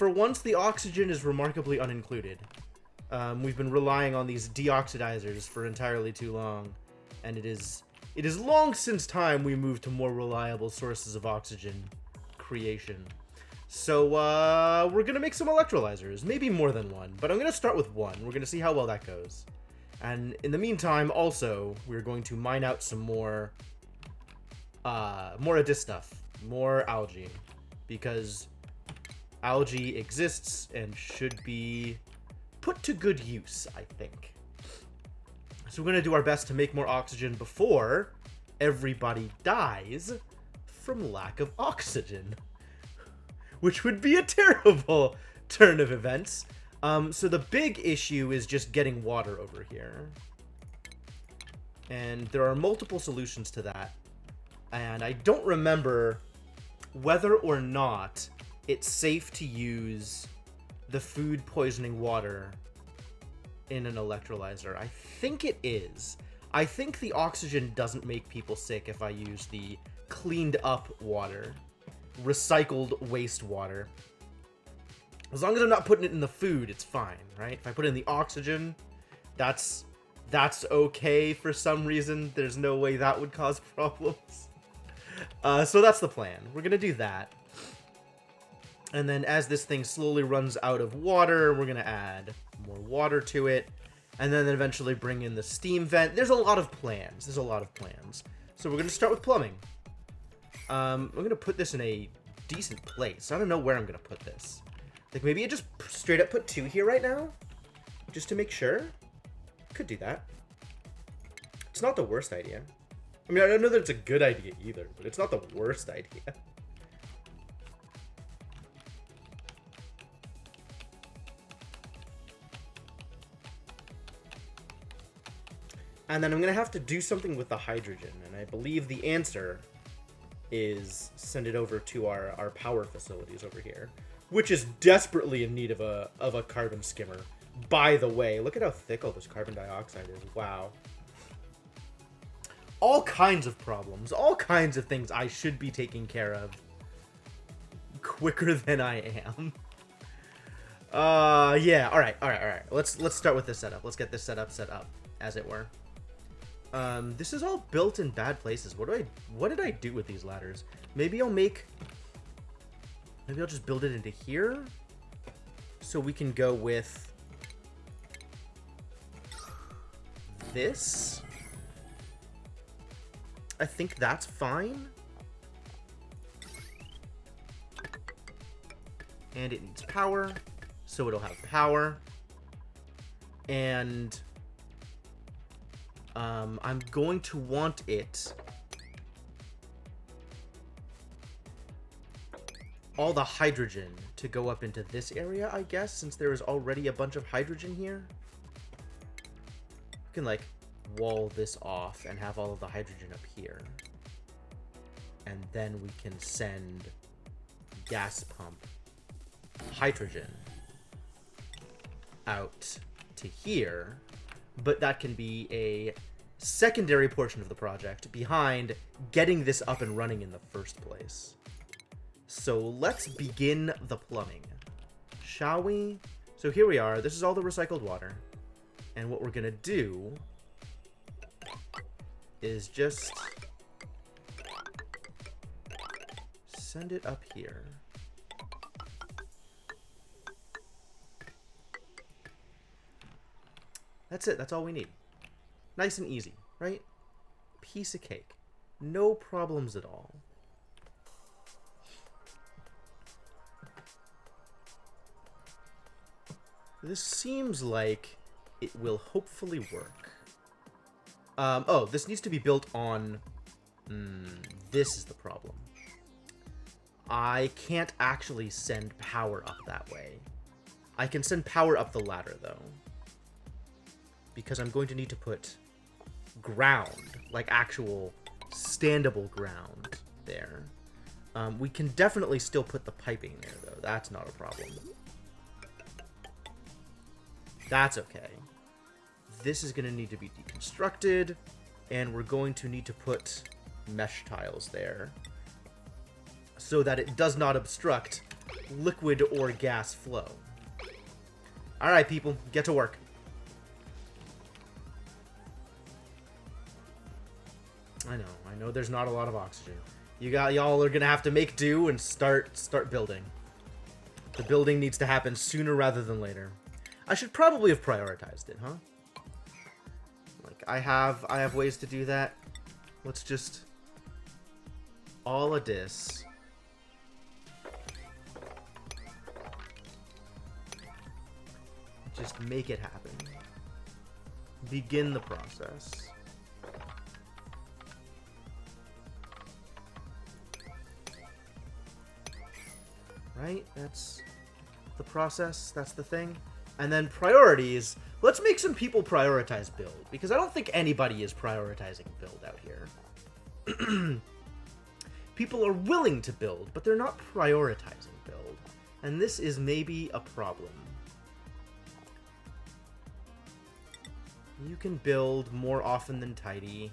for once, the oxygen is remarkably unincluded. We've been relying on these deoxidizers for entirely too long, and it is long since time we moved to more reliable sources of oxygen creation. So, we're gonna make some electrolyzers, maybe more than one, but I'm gonna start with one. We're gonna see how well that goes. And in the meantime, also, we're going to mine out some more of this stuff, more algae, because algae exists and should be put to good use, I think. So we're going to do our best to make more oxygen before everybody dies from lack of oxygen, which would be a terrible turn of events. So the big issue is just getting water over here. And there are multiple solutions to that. And I don't remember whether or not it's safe to use the food poisoning water in an electrolyzer. I think it is. I think the oxygen doesn't make people sick if I use the cleaned up water, recycled wastewater. As long as I'm not putting it in the food, it's fine, right? If I put it in the oxygen, that's okay for some reason. There's no way that would cause problems. So that's the plan. We're gonna do that. And then as this thing slowly runs out of water, we're gonna add more water to it. And then eventually bring in the steam vent. There's a lot of plans. So we're gonna start with plumbing. I'm gonna put this in a decent place. I don't know where I'm gonna put this. Like, maybe I just straight up put 2 here right now? Just to make sure? Could do that. It's not the worst idea. I mean, I don't know that it's a good idea either, but it's not the worst idea. And then I'm going to have to do something with the hydrogen, and I believe the answer is send it over to our power facilities over here, which is desperately in need of a carbon skimmer. By the way, look at how thick all this carbon dioxide is. Wow. All kinds of problems, all kinds of things I should be taking care of quicker than I am. Yeah, all right. Let's start with this setup. Let's get this set up, as it were. This is all built in bad places. What did I do with these ladders? Maybe I'll just build it into here, so we can go with this. I think that's fine. And it needs power, so it'll have power. And I'm going to want it, all the hydrogen to go up into this area, I guess, since there is already a bunch of hydrogen here. You can, like, wall this off and have all of the hydrogen up here. And then we can send gas pump hydrogen out to here. But that can be a secondary portion of the project behind getting this up and running in the first place. So let's begin the plumbing, shall we? So here we are. This is all the recycled water. And what we're going to do is just send it up here. That's it. That's all we need. Nice and easy, right? Piece of cake. No problems at all. This seems like it will hopefully work. Oh, this needs to be built on... this is the problem. I can't actually send power up that way. I can send power up the ladder, though. Because I'm going to need to put ground, like actual standable ground there. We can definitely still put the piping there, though. That's not a problem. That's okay. This is going to need to be deconstructed, and we're going to need to put mesh tiles there so that it does not obstruct liquid or gas flow. Alright, people, get to work. I know there's not a lot of oxygen. Y'all are gonna have to make do and start building. The building needs to happen sooner rather than later. I should probably have prioritized it, huh? Like, I have ways to do that. Let's just... all of this. Just make it happen. Begin the process. Right? That's the process. That's the thing. And then priorities. Let's make some people prioritize build. Because I don't think anybody is prioritizing build out here. People are willing to build, but they're not prioritizing build. And this is maybe a problem. You can build more often than tidy.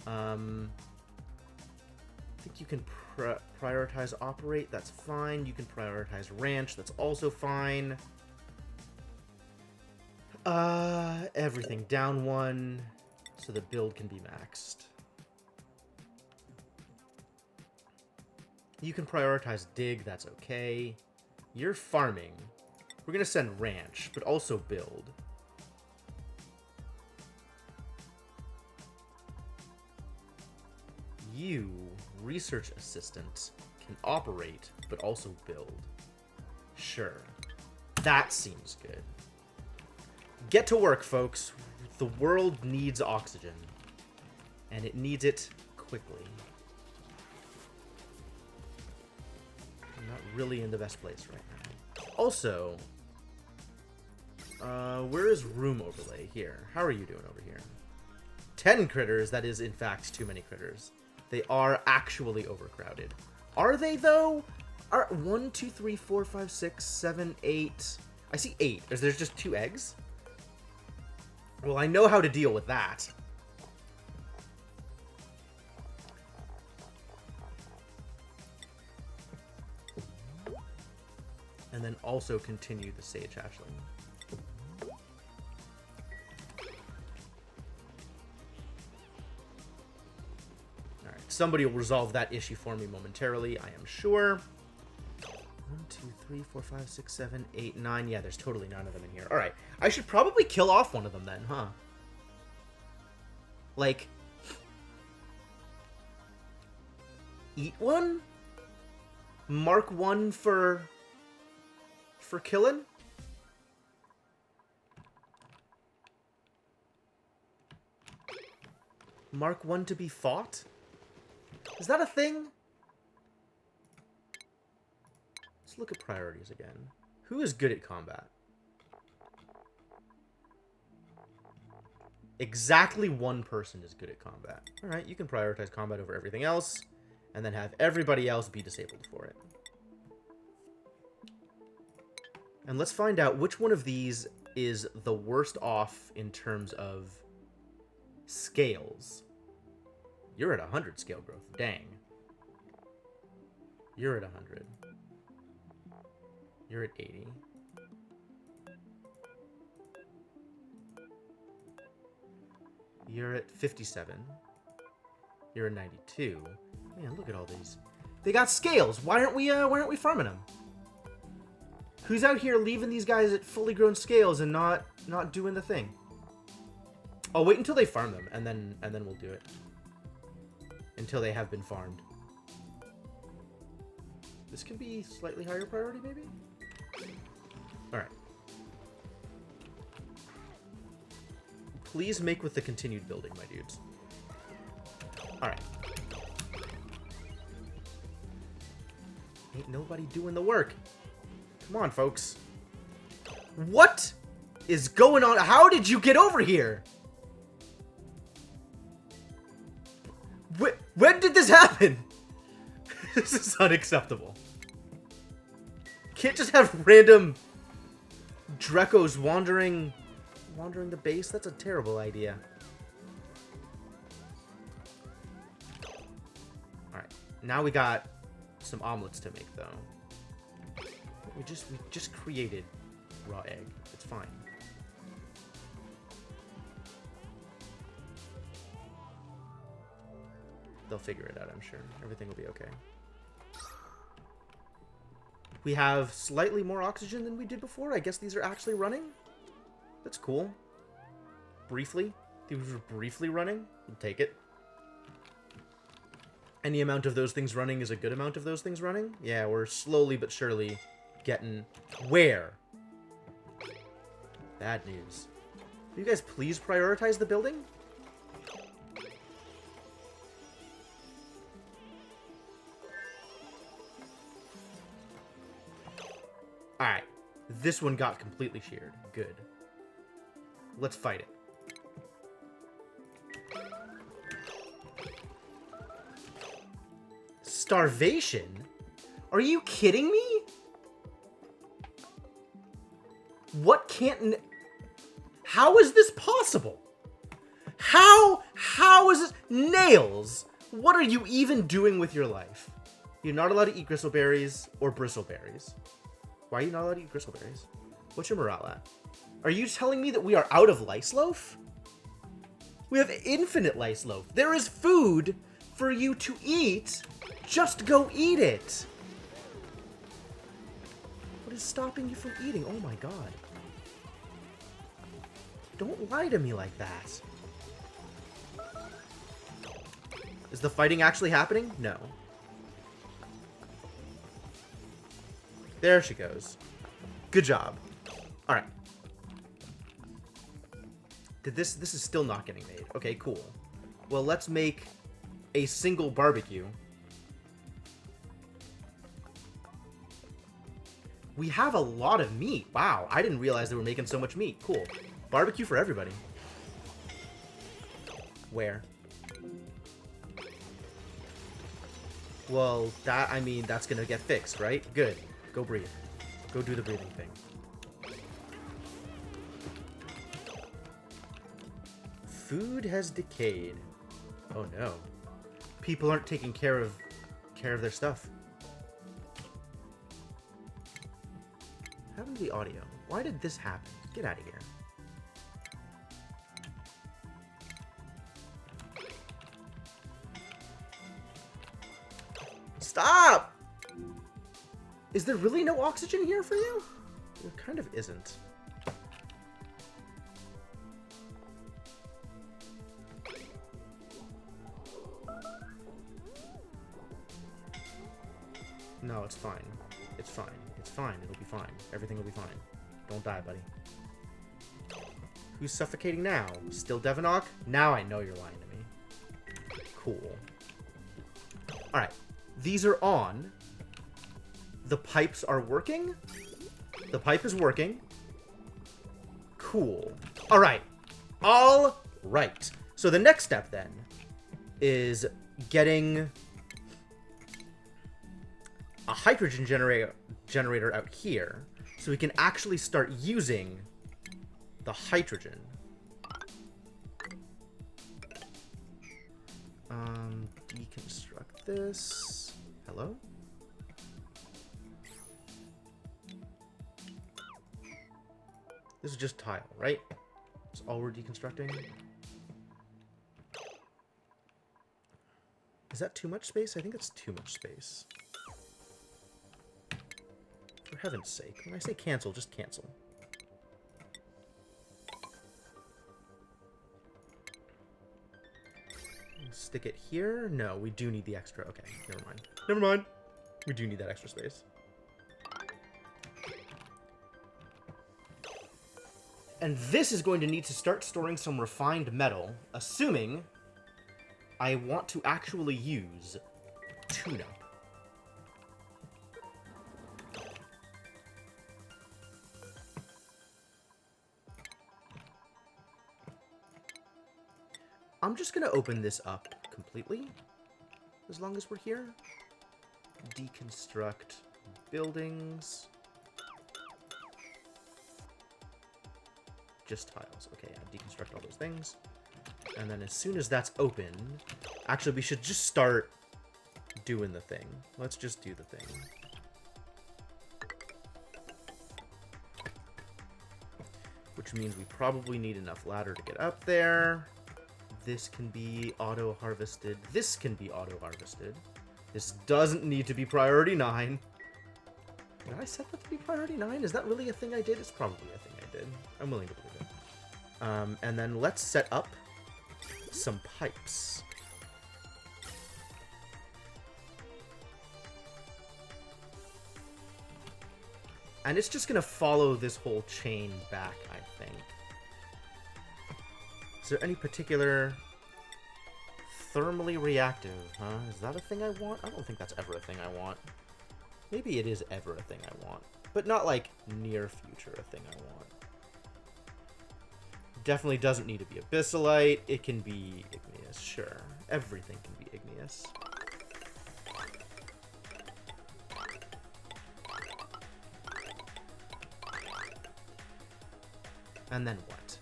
I think you can prioritize operate. That's fine. You can prioritize ranch. That's also fine. Everything down one so the build can be maxed. You can prioritize dig. That's okay. You're farming. We're going to send ranch, but also build. You, research assistant, can operate, but also build. Sure. That seems good. Get to work, folks. The world needs oxygen. And it needs it quickly. I'm not really in the best place right now. Also, where is room overlay? Here. How are you doing over here? 10 critters. That is, in fact, too many critters. They are actually overcrowded. Are they, though? Are 1, 2, 3, 4, 5, 6, 7, 8... I see 8. There's just 2 eggs? Well, I know how to deal with that. And then also continue the sage hatchling. Somebody will resolve that issue for me momentarily, I am sure. 1, 2, 3, 4, 5, 6, 7, 8, 9. Yeah, there's totally 9 of them in here. Alright, I should probably kill off one of them then, huh? Like... eat one? Mark 1 for killing? Mark 1 to be fought? Is that a thing? Let's look at priorities again. Who is good at combat? Exactly one person is good at combat. Alright, you can prioritize combat over everything else, and then have everybody else be disabled for it. And let's find out which one of these is the worst off in terms of scales. You're at 100 scale growth. Dang. You're at 100. You're at 80. You're at 57. You're at 92. Man, look at all these. They got scales. Why aren't we farming them? Who's out here leaving these guys at fully grown scales and not doing the thing? I'll wait until they farm them, and then we'll do it. Until they have been farmed. This can be slightly higher priority, maybe? Alright. Please make with the continued building, my dudes. Alright. Ain't nobody doing the work. Come on, folks. What is going on? How did you get over here? When did this happen? This is unacceptable. Can't just have random Drecos wandering the base. That's a terrible idea. Alright, now we got some omelets to make, though. We just created raw egg. It's fine. They'll figure it out, I'm sure. Everything will be okay. We have slightly more oxygen than we did before. I guess these are actually running. That's cool. Briefly. These were briefly running. We'll take it. Any amount of those things running is a good amount of those things running. Yeah, we're slowly but surely getting... Where? Bad news. Will you guys please prioritize the building? Alright. This one got completely sheared. Good. Let's fight it. Starvation? Are you kidding me? What can't... How is this possible? How is this... Nails! What are you even doing with your life? You're not allowed to eat gristleberries or bristleberries. Why are you not allowed to eat gristleberries? What's your morale at? Are you telling me that we are out of lice loaf? We have infinite lice loaf. There is food for you to eat. Just go eat it. What is stopping you from eating? Oh my god. Don't lie to me like that. Is the fighting actually happening? No. There she goes. Good job. Alright. This is still not getting made. Okay, cool. Well, let's make a single barbecue. We have a lot of meat. Wow, I didn't realize they were making so much meat. Cool. Barbecue for everybody. Where? Well, I mean, that's gonna get fixed, right? Good. Go breathe. Go do the breathing thing. Food has decayed. Oh no. People aren't taking care of their stuff. What happened to the audio? Why did this happen? Get out of here. Stop! Is there really no oxygen here for you? There kind of isn't. No, it's fine. It's fine. It's fine. It'll be fine. Everything will be fine. Don't die, buddy. Who's suffocating now? Still Devonok? Now I know you're lying to me. Cool. Alright. These are on. The pipes are working. The pipe is working. Cool. Alright. Alright. So the next step then is getting a hydrogen generator out here so we can actually start using the hydrogen. Deconstruct this. Hello? This is just tile, right? That's all we're deconstructing. Is that too much space? I think it's too much space. For heaven's sake. When I say cancel, just cancel. Stick it here? No, we do need the extra. Okay, never mind. Never mind. We do need that extra space. And this is going to need to start storing some refined metal, assuming I want to actually use tune-up. I'm just going to open this up completely, as long as we're here. Deconstruct buildings. Just tiles. Okay, yeah, deconstruct all those things. And then as soon as that's open, actually, we should just start doing the thing. Let's just do the thing. which means we probably need enough ladder to get up there. This can be auto-harvested. This can be auto-harvested. This doesn't need to be priority 9. Did I set that to be priority 9? Is that really a thing I did? It's probably a thing I did. I'm willing to believe it. And then let's set up some pipes. And it's just going to follow this whole chain back, I think. Is there any particular thermally reactive, huh? Is that a thing I want? I don't think that's ever a thing I want. Maybe it is ever a thing I want. But not like near future a thing I want. Definitely doesn't need to be abyssalite. It can be igneous, sure. Everything can be igneous. And then what?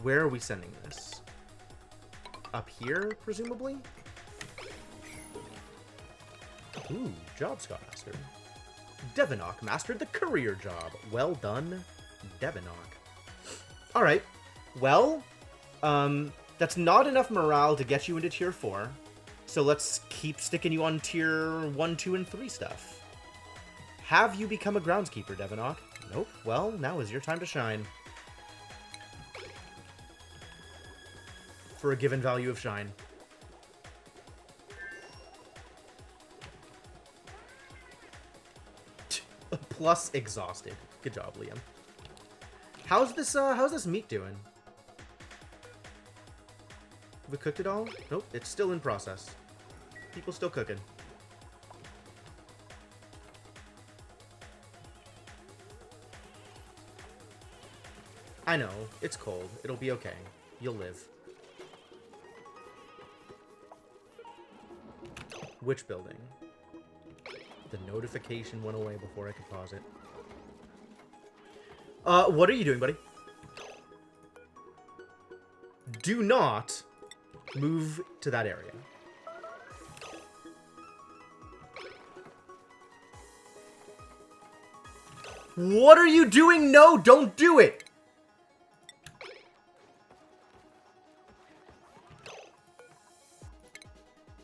Where are we sending this? Up here, presumably? Ooh, jobs got mastered. Devinock mastered the courier job. Well done, Devinock. Alright, well, that's not enough morale to get you into tier 4. So let's keep sticking you on tier 1, 2, and 3 stuff. Have you become a groundskeeper, Devinock? Nope. Well, now is your time to shine. For a given value of shine. Plus exhausted. Good job, Liam. How's this meat doing? Have we cooked it all? Nope, it's still in process. People still cooking. I know, it's cold. It'll be okay. You'll live. Which building? The notification went away before I could pause it. What are you doing, buddy? Do not move to that area. What are you doing? No, don't do it!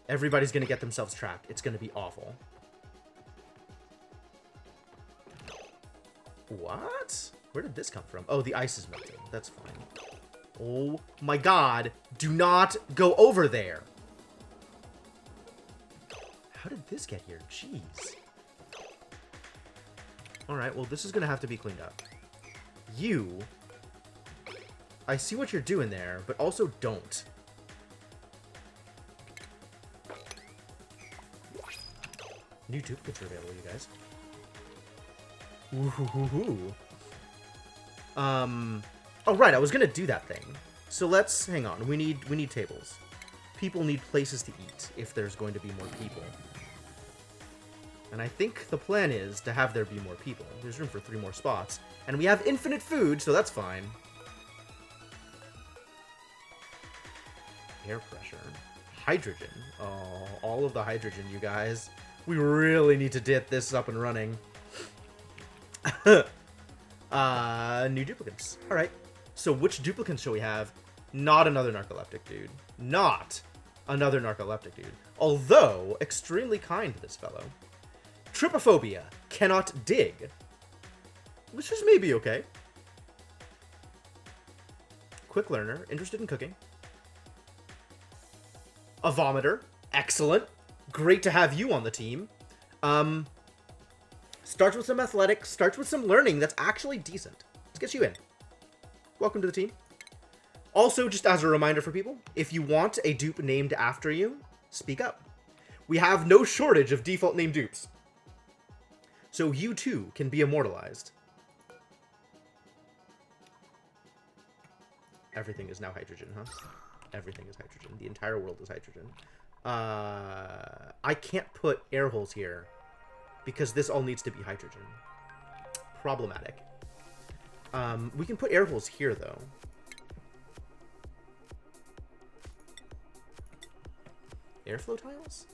Everybody's gonna get themselves trapped. It's gonna be awful. What? Where did this come from? Oh, the ice is melting. That's fine. Oh my god. Do not go over there. How did this get here? Jeez. Alright, well, this is gonna have to be cleaned up. You... I see what you're doing there, but also don't. New duplicates are available, you guys. Woohoo. Oh, right, I was gonna do that thing. So let's... hang on. We need tables. People need places to eat if there's going to be more people. And I think the plan is to have there be more people. There's room for 3 more spots. And we have infinite food, so that's fine. Air pressure. Hydrogen. Oh, all of the hydrogen, you guys. We really need to get this up and running. New duplicates. Alright. So which duplicates shall we have? Not another narcoleptic dude. Not another narcoleptic dude. Although, extremely kind to this fellow. Trypophobia. Cannot dig. Which is maybe okay. Quick learner. Interested in cooking. A vomiter. Excellent. Great to have you on the team. Starts with some athletics. Starts with some learning. That's actually decent. Let's get you in. Welcome to the team. Also, just as a reminder for people, if you want a dupe named after you, speak up. We have no shortage of default name dupes. So you too can be immortalized. Everything is now hydrogen, huh? Everything is hydrogen. The entire world is hydrogen. I can't put air holes here because this all needs to be hydrogen. Problematic. We can put air holes here, though. Airflow tiles?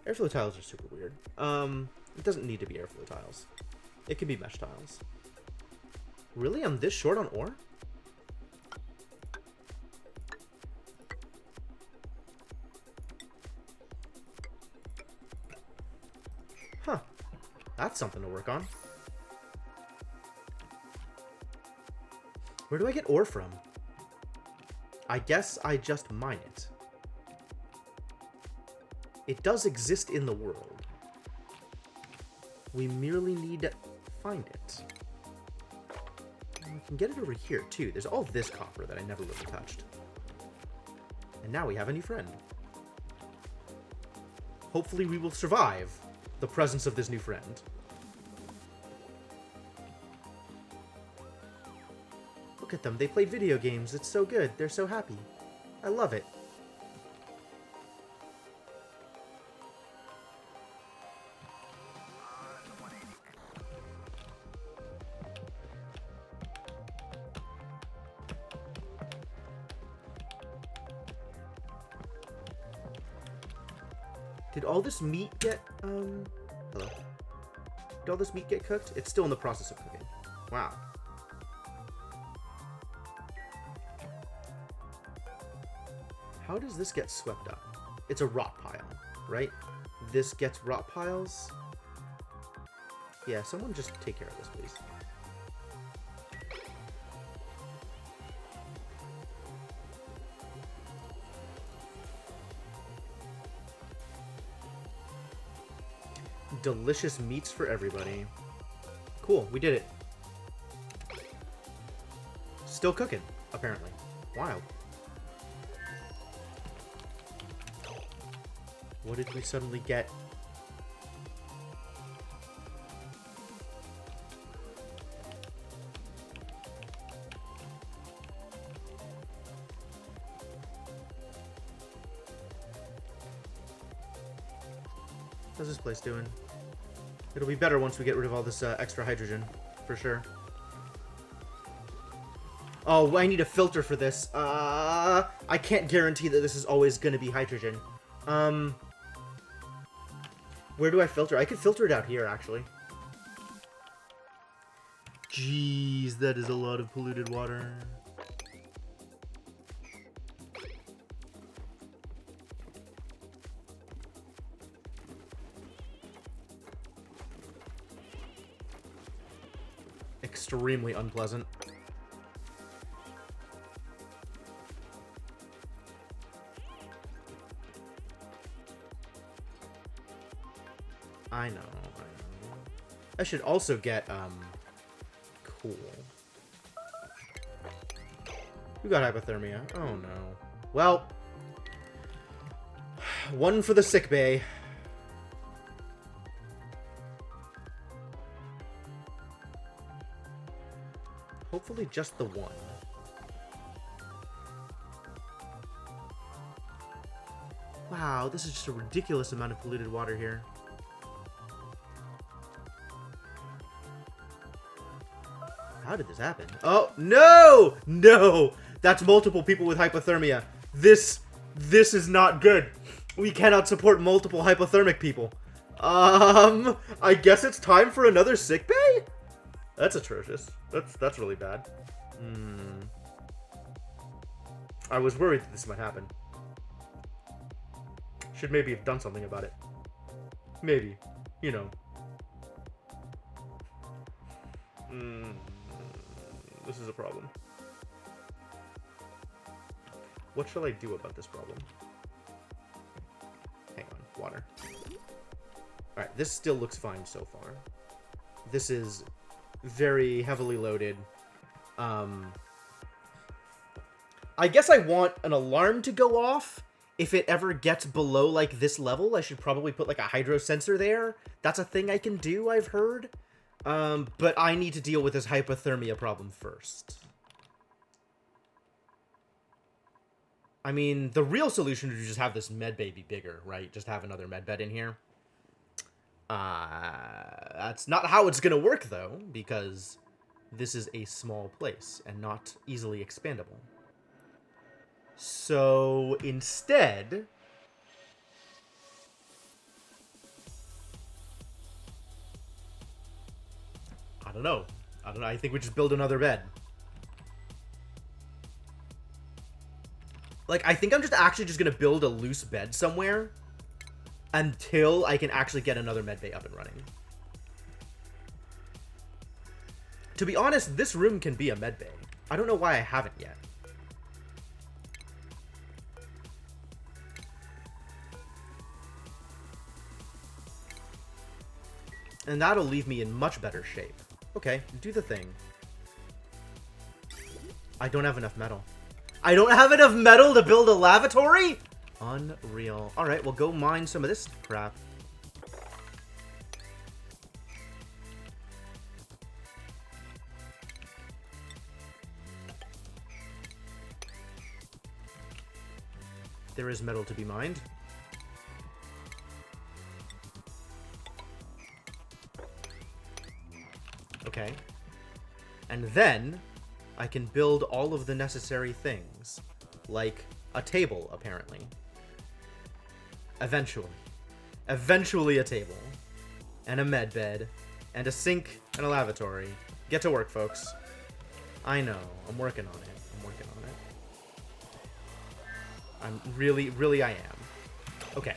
Airflow tiles are super weird. It doesn't need to be airflow tiles. It can be mesh tiles. Really? I'm this short on ore? Huh. That's something to work on. Where do I get ore from? I guess I just mine it. It does exist in the world. We merely need to find it. We can get it over here, too. There's all this copper that I never really touched. And now we have a new friend. Hopefully we will survive the presence of this new friend. Look at them. They played video games. It's so good. They're so happy. I love it. Did all this meat get, hello? Did all this meat get cooked? It's still in the process of cooking. Wow. How does this get swept up? It's a rot pile, right? This gets rot piles? Yeah, someone just take care of this, please. Delicious meats for everybody. Cool, we did it. Still cooking, apparently. Wild. What did we suddenly get? How's this place doing? It'll be better once we get rid of all this extra hydrogen, for sure. Oh, I need a filter for this. I can't guarantee that this is always going to be hydrogen. Where do I filter? I could filter it out here, actually. Jeez, that is a lot of polluted water. Extremely unpleasant. I know. I should also get, cool. Who got hypothermia? Oh no. Well, one for the sick bay. Hopefully just the one. Wow, this is just a ridiculous amount of polluted water here. How did this happen? Oh, no! No! That's multiple people with hypothermia. This is not good. We cannot support multiple hypothermic people. I guess it's time for another sick bay? That's atrocious. That's really bad. I was worried that this might happen. Should maybe have done something about it. Maybe. You know. This is a problem. What shall I do about this problem? Hang on. Water. Alright, this still looks fine so far. This is very heavily loaded. I guess I want an alarm to go off if it ever gets below, like, this level. I should probably put, like, a hydro sensor there. That's a thing I can do, I've heard. But I need to deal with this hypothermia problem first. I mean, the real solution is to just have this med bay be bigger, right? Just have another med bed in here. That's not how it's gonna work, though, because this is a small place and not easily expandable. So, instead, I don't know. I don't know. I think we just build another bed. Like, I think I'm just actually just going to build a loose bed somewhere until I can actually get another medbay up and running. To be honest, this room can be a medbay. I don't know why I haven't yet. And that'll leave me in much better shape. Okay, do the thing. I don't have enough metal. I don't have enough metal to build a lavatory? Unreal. Alright, well go mine some of this crap. There is metal to be mined. Okay. And then I can build all of the necessary things. Like a table, apparently. Eventually. Eventually a table. And a med bed. And a sink and a lavatory. Get to work, folks. I know. I'm working on it. I'm working on it. I'm really I am. Okay.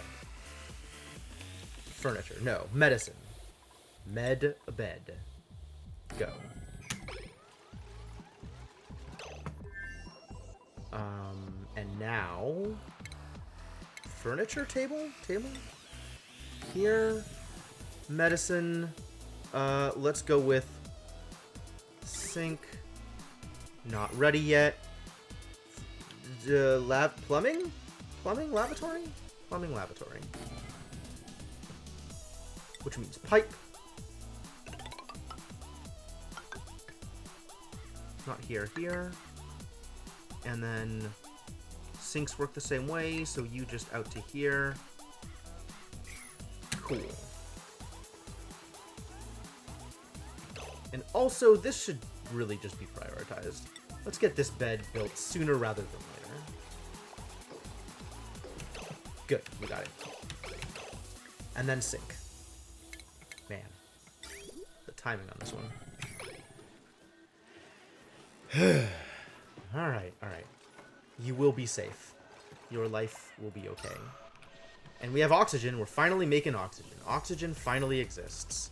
Furniture. No. Medicine. Med bed. Go. And now... Furniture table? Table? Here. Medicine. Let's go with... Sink. Not ready yet. Plumbing? Plumbing lavatory? Plumbing lavatory. Which means pipe. Not here, here. And then sinks work the same way, so you just out to here. Cool. And also, this should really just be prioritized. Let's get this bed built sooner rather than later. Good, we got it. And then sink. Man, the timing on this one. Alright, alright. You will be safe. Your life will be okay. And we have oxygen. We're finally making oxygen. Oxygen finally exists.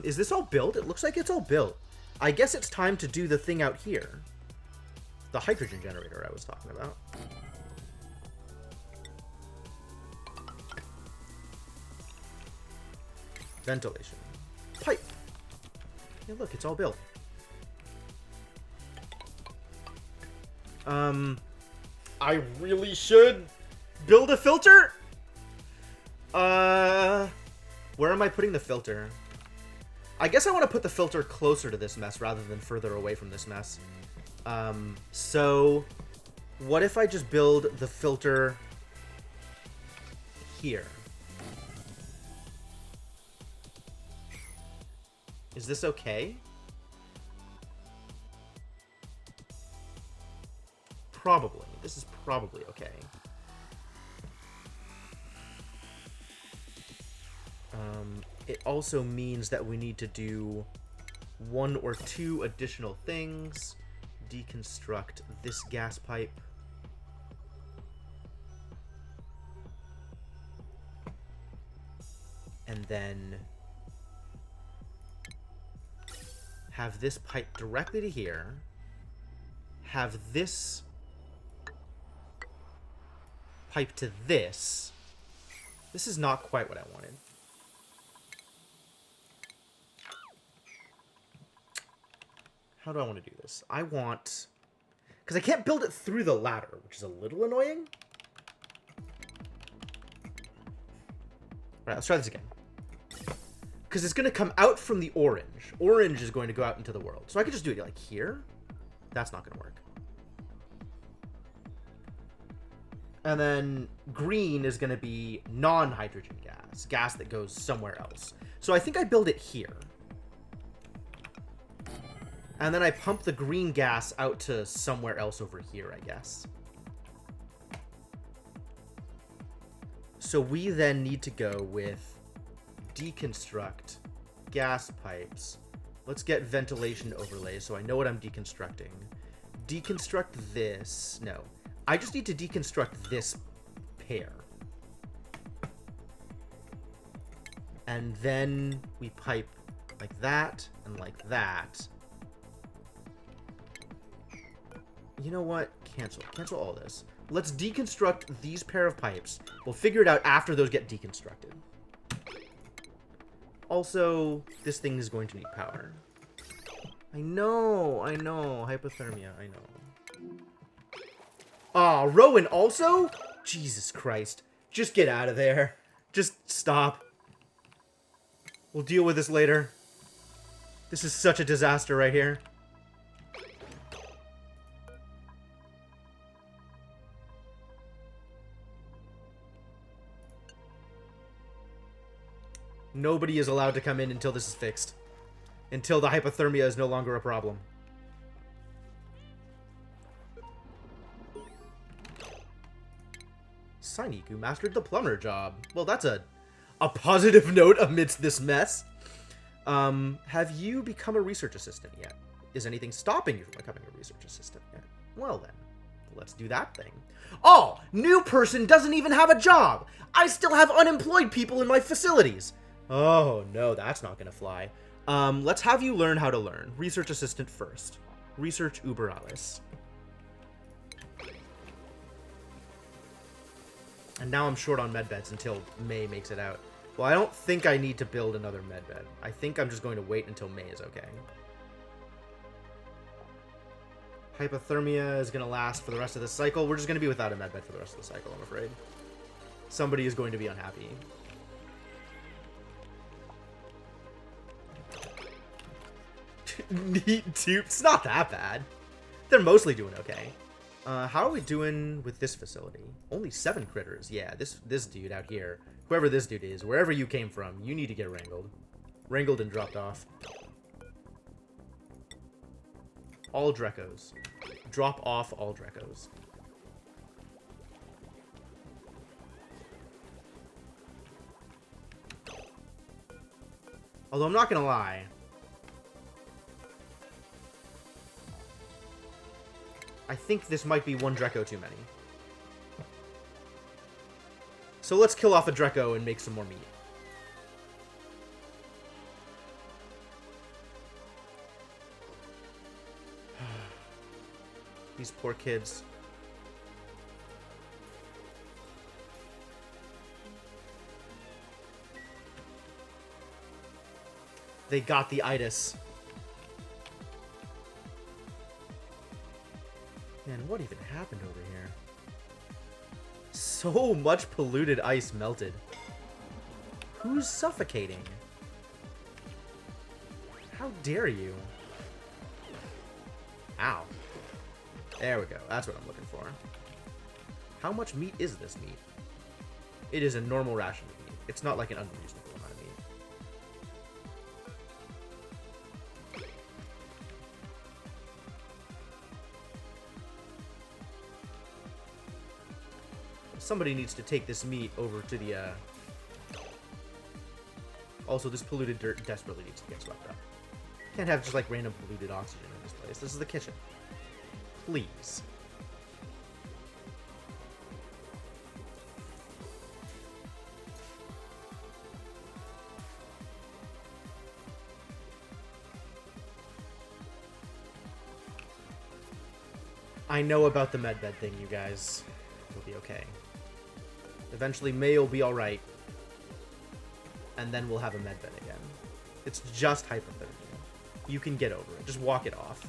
Is this all built? It looks like it's all built. I guess it's time to do the thing out here. The hydrogen generator I was talking about. Ventilation. Pipe. Yeah, look, it's all built. I really should build a filter? Where am I putting the filter? I guess I want to put the filter closer to this mess rather than further away from this mess. So what if I just build the filter here? Is this okay? Probably. This is probably okay. It also means that we need to do 1 or 2 additional things. Deconstruct this gas pipe. And then have this pipe directly to here. Have this pipe to this. This is not quite what I wanted. How do I want to do this? I want... Because I can't build it through the ladder, which is a little annoying. Alright, let's try this again. Because it's going to come out from the orange. Orange is going to go out into the world. So I could just do it like here. That's not going to work. And then green is going to be non-hydrogen gas. Gas that goes somewhere else. So I think I build it here. And then I pump the green gas out to somewhere else over here, I guess. So we then need to go with deconstruct gas pipes Let's get ventilation overlay so I know what I'm deconstructing. Deconstruct this. No. I just need to deconstruct this pair. And then we pipe like that and like that. You know what? Cancel. Cancel all this. Let's deconstruct these pair of pipes. We'll figure it out after those get deconstructed. Also, this thing is going to need power. I know. Hypothermia, I know. Aw, Rowan also? Jesus Christ. Just get out of there. Just stop. We'll deal with this later. This is such a disaster right here. Nobody is allowed to come in until this is fixed. Until the hypothermia is no longer a problem. Sainiku mastered the plumber job. Well, that's a positive note amidst this mess. Have you become a research assistant yet? Is anything stopping you from becoming a research assistant yet? Well then, let's do that thing. Oh, new person doesn't even have a job. I still have unemployed people in my facilities. Oh, no, that's not going to fly. Let's have you learn how to learn. Research assistant first. Research uber alles. And now I'm short on medbeds until May makes it out. Well, I don't think I need to build another medbed. I think I'm just going to wait until May is okay. Hypothermia is going to last for the rest of the cycle. We're just going to be without a medbed for the rest of the cycle, I'm afraid. Somebody is going to be unhappy. Neat dupes. Not that bad. They're mostly doing okay. How are we doing with this facility? Only 7 critters. Yeah, this dude out here. Whoever this dude is, wherever you came from, you need to get wrangled. Wrangled and dropped off. All Drecos. Drop off all Drecos. Although I'm not gonna lie. I think this might be one Dreco too many. So let's kill off a Dreco and make some more meat. These poor kids. They got the itis. Man, what even happened over here? So much polluted ice melted. Who's suffocating? How dare you? Ow. There we go. That's what I'm looking for. How much meat is this meat? It is a normal ration of meat. It's not like an unreasonable amount of meat. Somebody needs to take this meat over to the, Also, this polluted dirt desperately needs to get swept up. Can't have just, like, random polluted oxygen in this place. This is the kitchen. Please. I know about the medbed thing, you guys. It'll be okay. Eventually, May will be alright. And then we'll have a medbed again. It's just hypothermia. You can get over it. Just walk it off.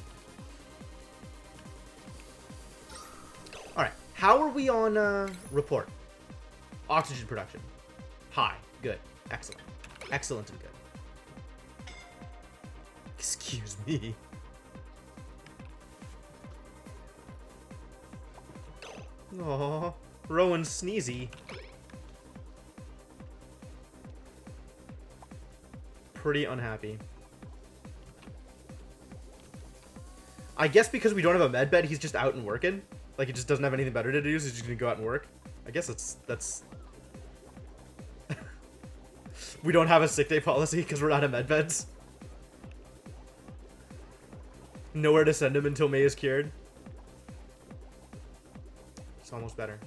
Alright. How are we on, report? Oxygen production. High. Good. Excellent. Excellent and good. Excuse me. Aww. Rowan's sneezy. Pretty unhappy. I guess because we don't have a medbed, he's just out and working. Like, he just doesn't have anything better to do, so he's just gonna go out and work. I guess that's... We don't have a sick day policy because we're out of medbeds. Nowhere to send him until May is cured. It's almost better.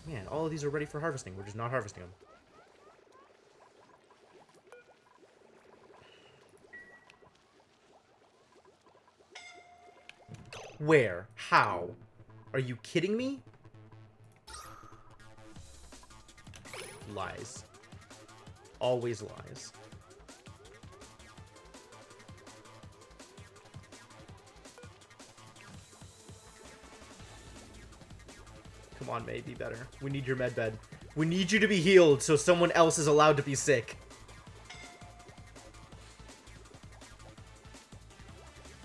Man, all of these are ready for harvesting. We're just not harvesting them. Where? How? Are you kidding me? Lies. Always lies. Come on, May, be better. We need your med bed. We need you to be healed so someone else is allowed to be sick.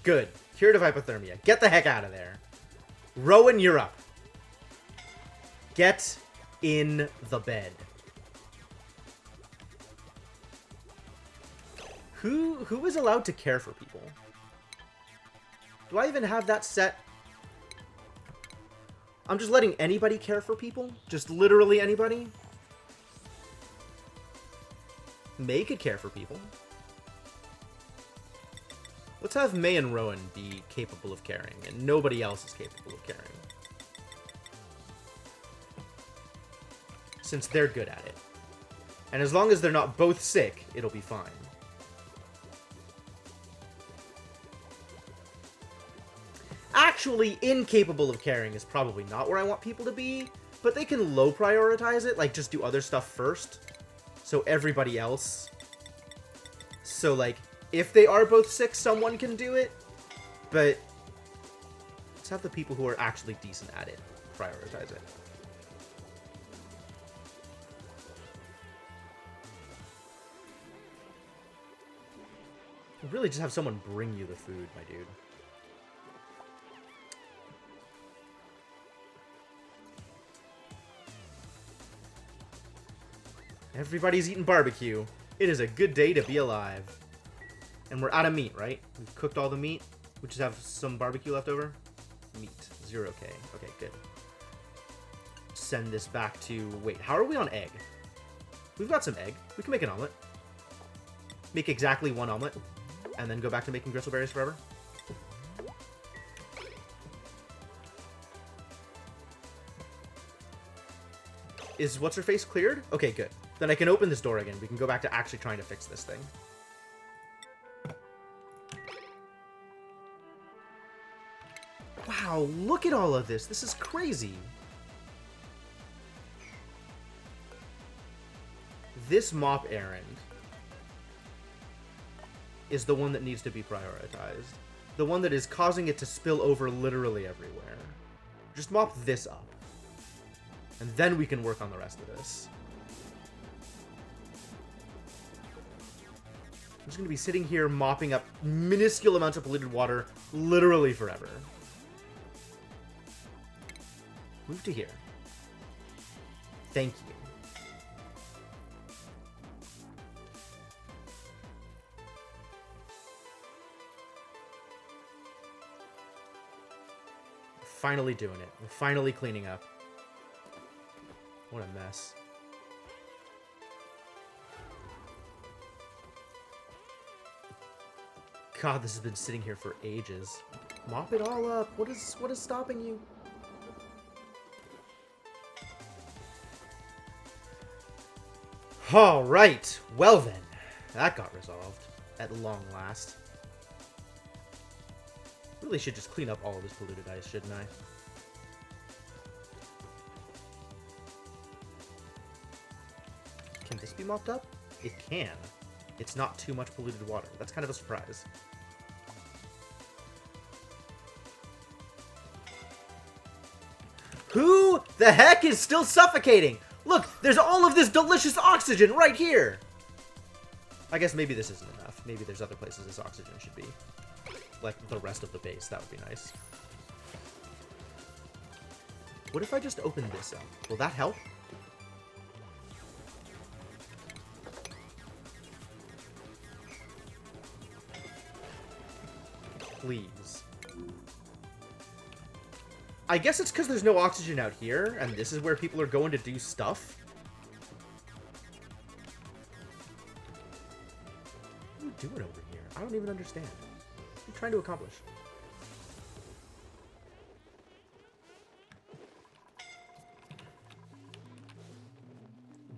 Good. Curative hypothermia. Get the heck out of there. Rowan, you're up. Get in the bed. Who is allowed to care for people? Do I even have that set? I'm just letting anybody care for people? Just literally anybody? May could care for people. Let's have May and Rowan be capable of caring, and nobody else is capable of caring. Since they're good at it. And as long as they're not both sick, it'll be fine. Actually, incapable of caring is probably not where I want people to be, but they can low prioritize it, like just do other stuff first. So everybody else. So like, if they are both sick, someone can do it, but let's have the people who are actually decent at it prioritize it. Really just have someone bring you the food, my dude. Everybody's eating barbecue. It is a good day to be alive. And we're out of meat, right? We've cooked all the meat. We just have some barbecue left over. Meat. 0K. Okay, good. Send this back to... Wait, how are we on egg? We've got some egg. We can make an omelet. Make exactly one omelet. And then go back to making gristleberries forever. Is what's-her-face cleared? Okay, good. Then I can open this door again. We can go back to actually trying to fix this thing. Wow, look at all of this. This is crazy. This mop errand is the one that needs to be prioritized. The one that is causing it to spill over literally everywhere. Just mop this up. And then we can work on the rest of this. I'm just going to be sitting here mopping up minuscule amounts of polluted water literally forever. Move to here. Thank you. We're finally doing it. We're finally cleaning up. What a mess. God, this has been sitting here for ages. Mop it all up. What is stopping you? All right. Well then, that got resolved at long last. Really should just clean up all of this polluted ice, shouldn't I? Can this be mopped up? It can. It's not too much polluted water. That's kind of a surprise. Who the heck is still suffocating? Look, there's all of this delicious oxygen right here. I guess maybe this isn't enough. Maybe there's other places this oxygen should be. Like the rest of the base. That would be nice. What if I just open this up? Will that help? Please. I guess it's because there's no oxygen out here, and this is where people are going to do stuff. doing over here? I don't even understand. What are you trying to accomplish?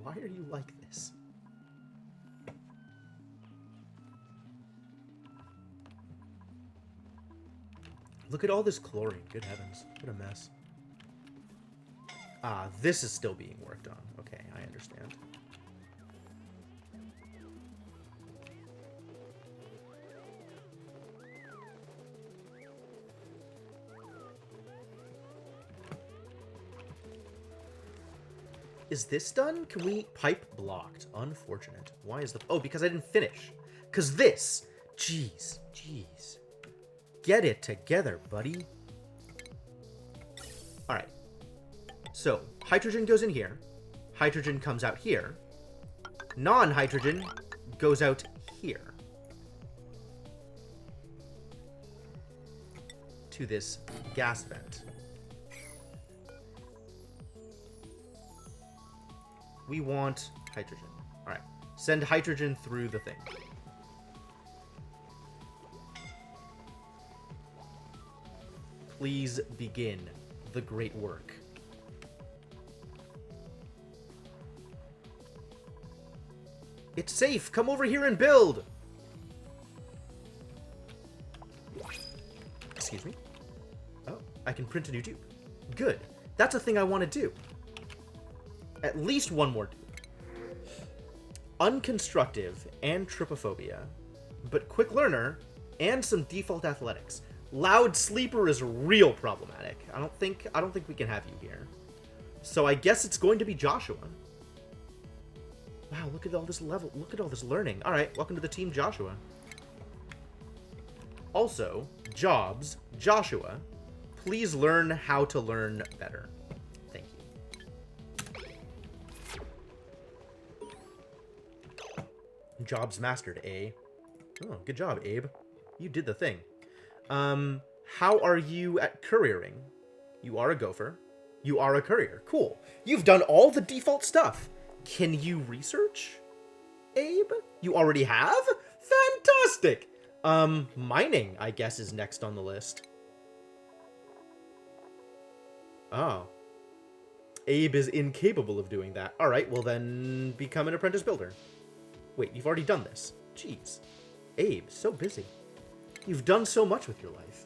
Why are you like this? Look at all this chlorine. Good heavens. What a mess. Ah, this is still being worked on. Okay, I understand. Is this done? Can we... Pipe blocked. Unfortunate. Why is the... Oh, because I didn't finish. Because this... Jeez. Jeez. Get it together, buddy. Alright. So, hydrogen goes in here. Hydrogen comes out here. Non-hydrogen goes out here. To this gas vent. We want hydrogen. Alright. Send hydrogen through the thing. Please begin the great work. It's safe! Come over here and build! Excuse me? Oh, I can print a new tube. Good. That's a thing I want to do. At least one more tube. Unconstructive and trypophobia, but quick learner and some default athletics. Loud sleeper is real problematic. I don't think we can have you here. So I guess it's going to be Joshua. Wow, look at all this level. Look at all this learning. All right, welcome to the team, Joshua. Also, jobs, Joshua, please learn how to learn better. Thank you. Jobs mastered, eh? Oh, good job, Abe. You did the thing. How are you at couriering? You are a gopher. You are a courier. Cool. You've done all the default stuff. Can you research, Abe? You already have? Fantastic! Mining, I guess, is next on the list. Oh. Abe is incapable of doing that. Alright, well then, become an apprentice builder. Wait, you've already done this. Jeez. Abe, so busy. You've done so much with your life.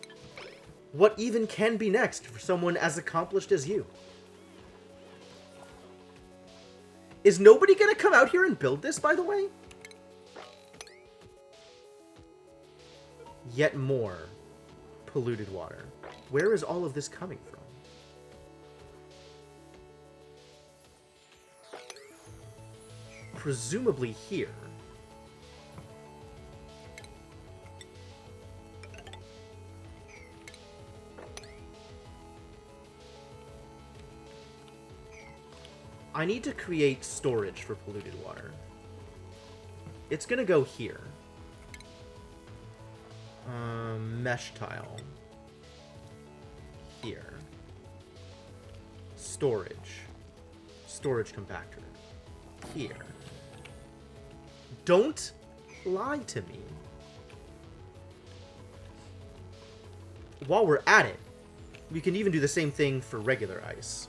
What even can be next for someone as accomplished as you? Is nobody gonna come out here and build this, by the way? Yet more polluted water. Where is all of this coming from? Presumably here. I need to create storage for polluted water. It's gonna go here. Mesh tile. Here. Storage. Storage compactor. Here. Don't lie to me. While we're at it, we can even do the same thing for regular ice.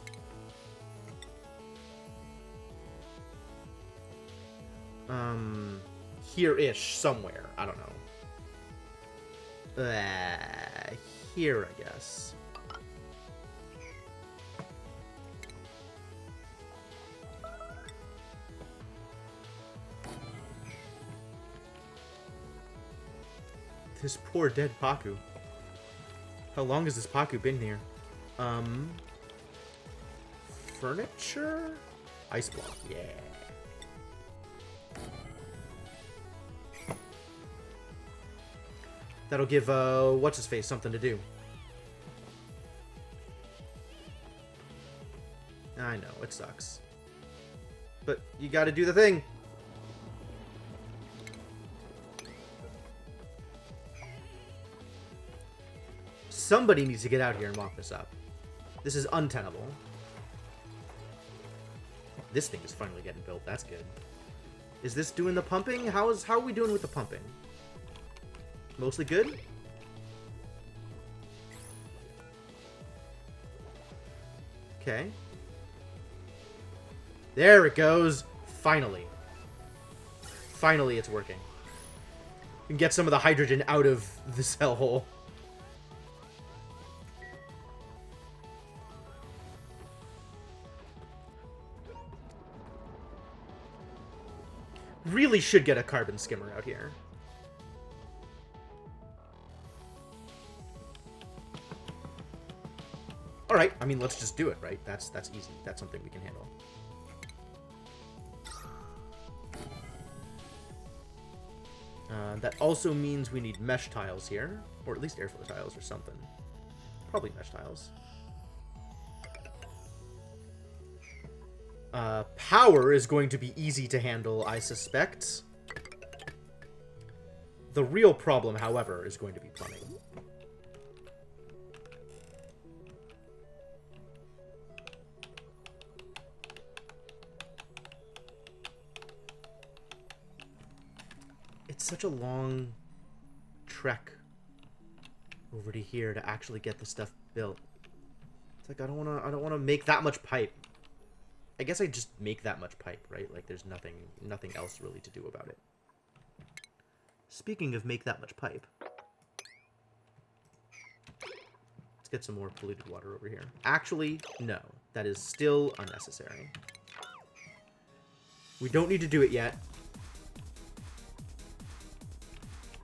Here-ish, somewhere. I don't know. Here, I guess. This poor dead Paku. How long has this Paku been here? Furniture? Ice block, yeah. That'll give, what's-his-face something to do. I know, it sucks. But you gotta do the thing. Somebody needs to get out here and mock this up. This is untenable. This thing is finally getting built. That's good. Is this doing the pumping? How are we doing with the pumping? Mostly good? Okay. There it goes. Finally. Finally, it's working. You can get some of the hydrogen out of the cell hole. Really should get a carbon skimmer out here. Alright, I mean, let's just do it, right? That's easy. That's something we can handle. That also means we need mesh tiles here. Or at least airflow tiles or something. Probably mesh tiles. Power is going to be easy to handle, I suspect. The real problem, however, is going to be plumbing. It's such a long trek over to here to actually get the stuff built. It's like I don't wanna make that much pipe. I guess I just make that much pipe, right? Like there's nothing else really to do about it. Speaking of make that much pipe, let's get some more polluted water over here. Actually, no. That is still unnecessary. We don't need to do it yet.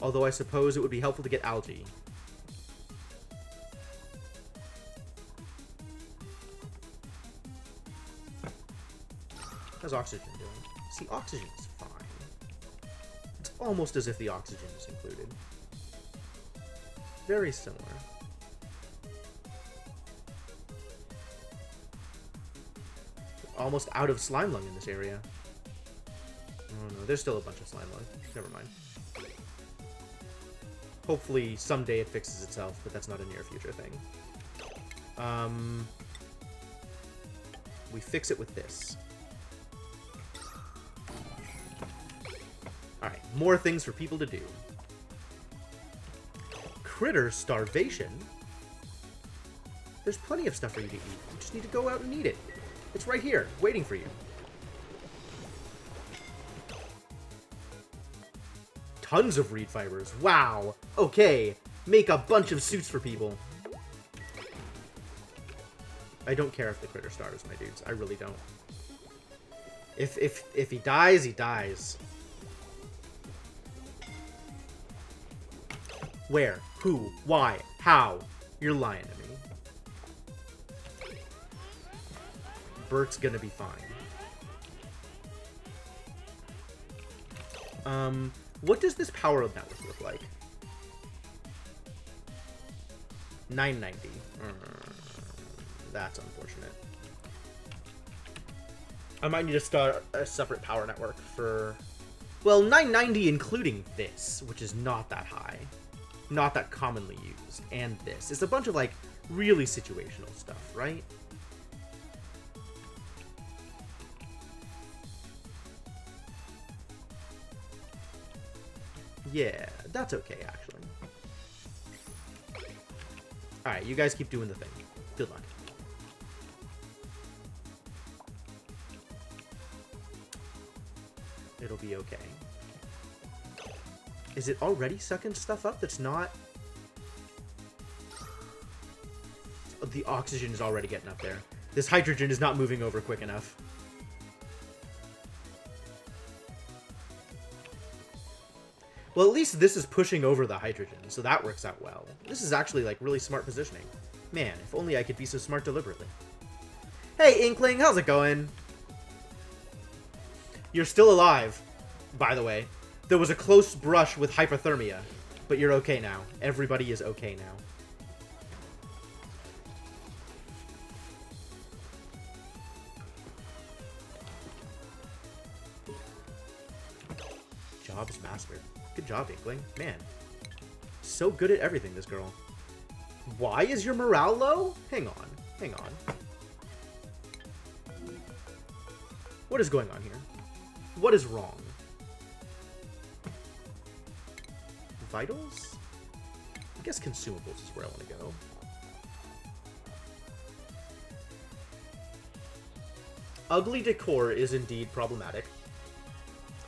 Although I suppose it would be helpful to get algae. How's oxygen doing? See, oxygen is fine. It's almost as if the oxygen is included. Very similar. Almost out of slime lung in this area. Oh no, there's still a bunch of slime lung. Never mind. Hopefully someday it fixes itself, but that's not a near future thing. We fix it with this. Alright, more things for people to do. Critter starvation? There's plenty of stuff for you to eat. You just need to go out and eat it. It's right here, waiting for you. Tons of reed fibers. Wow. Okay. Make a bunch of suits for people. I don't care if the critter starves, my dudes. I really don't. If he dies, he dies. Where? Who? Why? How? You're lying to me. Bert's gonna be fine. What does this power network look like? 990. That's unfortunate. I might need to start a separate power network for... Well, 990 including this, which is not that high. Not that commonly used. And this. It's a bunch of, like, really situational stuff, right? Yeah, that's okay, actually. Alright, you guys keep doing the thing. Good luck. It'll be okay. Is it already sucking stuff up that's not... The oxygen is already getting up there. This hydrogen is not moving over quick enough. Well, at least this is pushing over the hydrogen, so that works out well. This is actually, like, really smart positioning. Man, if only I could be so smart deliberately. Hey, Inkling, how's it going? You're still alive, by the way. There was a close brush with hypothermia, but you're okay now. Everybody is okay now. Job's mastered. Good job, Inkling. Man, so good at everything, this girl. Why is your morale low? Hang on. Hang on. What is going on here? What is wrong? Vitals? guess consumables is where I want to go. Ugly decor is indeed problematic.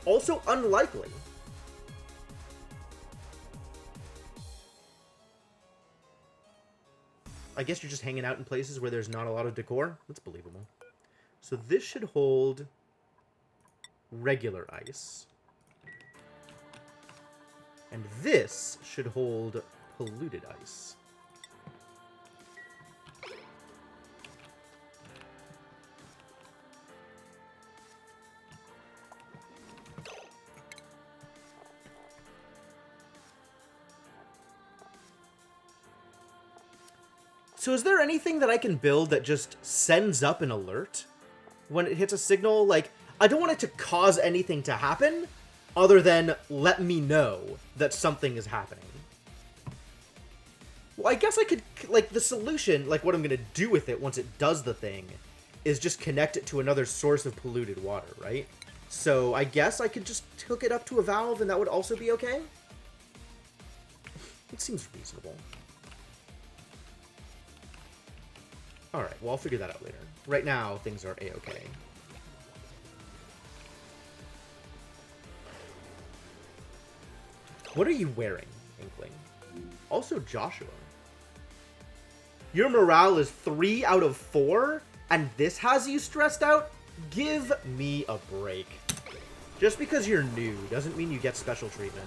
Also unlikely. I guess you're just hanging out in places where there's not a lot of decor. That's believable. So this should hold regular ice. And this should hold polluted ice. So is there anything that I can build that just sends up an alert when it hits a signal? Like, I don't want it to cause anything to happen other than let me know that something is happening. Well, I guess I could, like, the solution, like what I'm going to do with it once it does the thing is just connect it to another source of polluted water, right? So I guess I could just hook it up to a valve and that would also be okay? It seems reasonable. Alright, well, I'll figure that out later. Right now, things are a-okay. What are you wearing, Inkling? Also, Joshua. Your morale is 3 out of 4, and this has you stressed out? Give me a break. Just because you're new doesn't mean you get special treatment.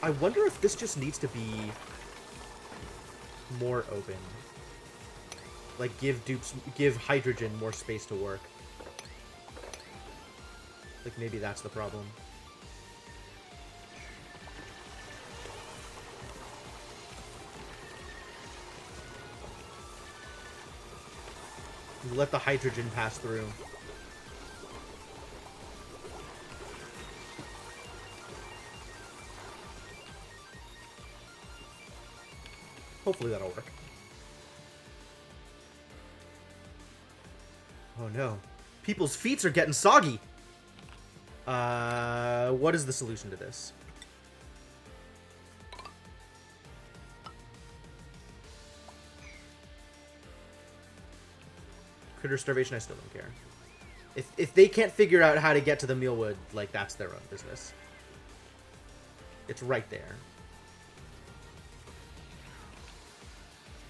I wonder if this just needs to be more open. Like, give hydrogen more space to work. Like, maybe that's the problem. Let the hydrogen pass through. Hopefully that'll work. Oh no. People's feet are getting soggy! What is the solution to this? Critter starvation, I still don't care. If they can't figure out how to get to the mealwood, like, that's their own business. It's right there.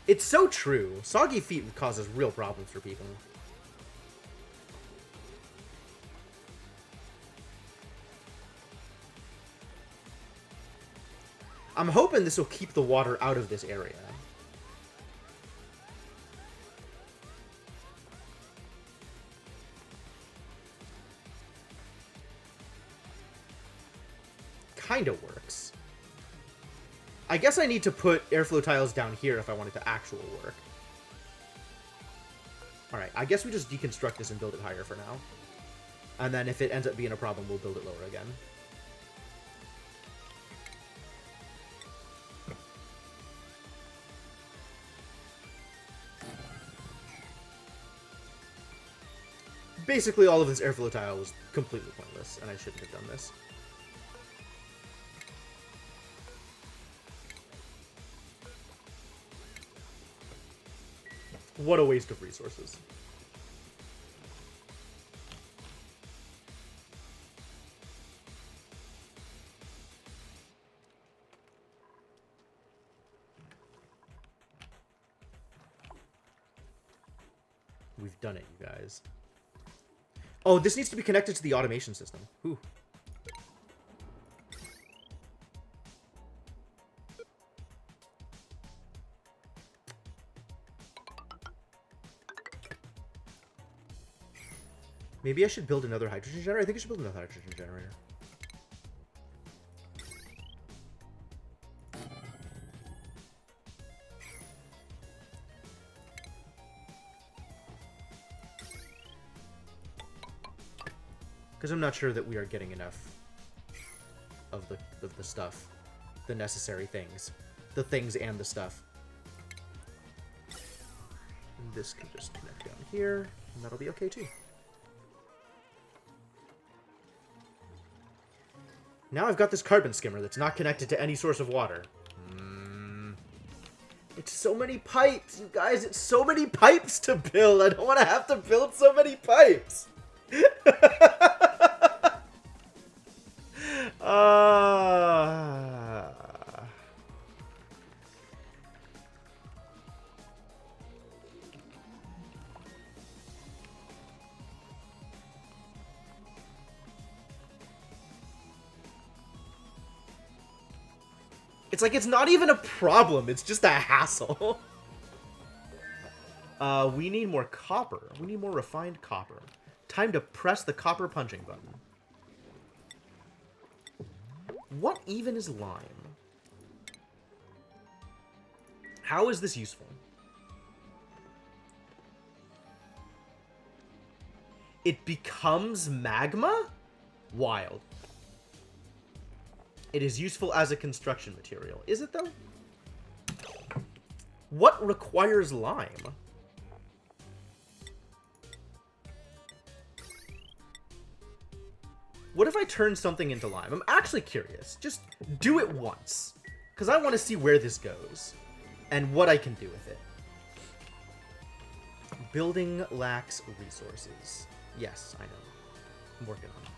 It's so true. Soggy feet causes real problems for people. I'm hoping this will keep the water out of this area. Kinda works. I guess I need to put airflow tiles down here if I want it to actually work. Alright, I guess we just deconstruct this and build it higher for now. And then if it ends up being a problem, we'll build it lower again. Basically, all of this airflow tile was completely pointless, and I shouldn't have done this. What a waste of resources. We've done it, you guys. Oh, this needs to be connected to the automation system. Ooh. Maybe I should build another hydrogen generator? I think I should build another hydrogen generator. Because I'm not sure that we are getting enough of the stuff. The necessary things. The things and the stuff. And this can just connect down here, and that'll be okay too. Now I've got this carbon skimmer that's not connected to any source of water. It's so many pipes, you guys. It's so many pipes to build. I don't want to have to build so many pipes. It's like, it's not even a problem. It's just a hassle. We need more copper. We need more refined copper. Time to press the copper punching button. What even is lime? How is this useful? It becomes magma? Wild. It is useful as a construction material. Is it, though? What requires lime? What if I turn something into lime? I'm actually curious. Just do it once. Because I want to see where this goes. And what I can do with it. Building lacks resources. Yes, I know. I'm working on it.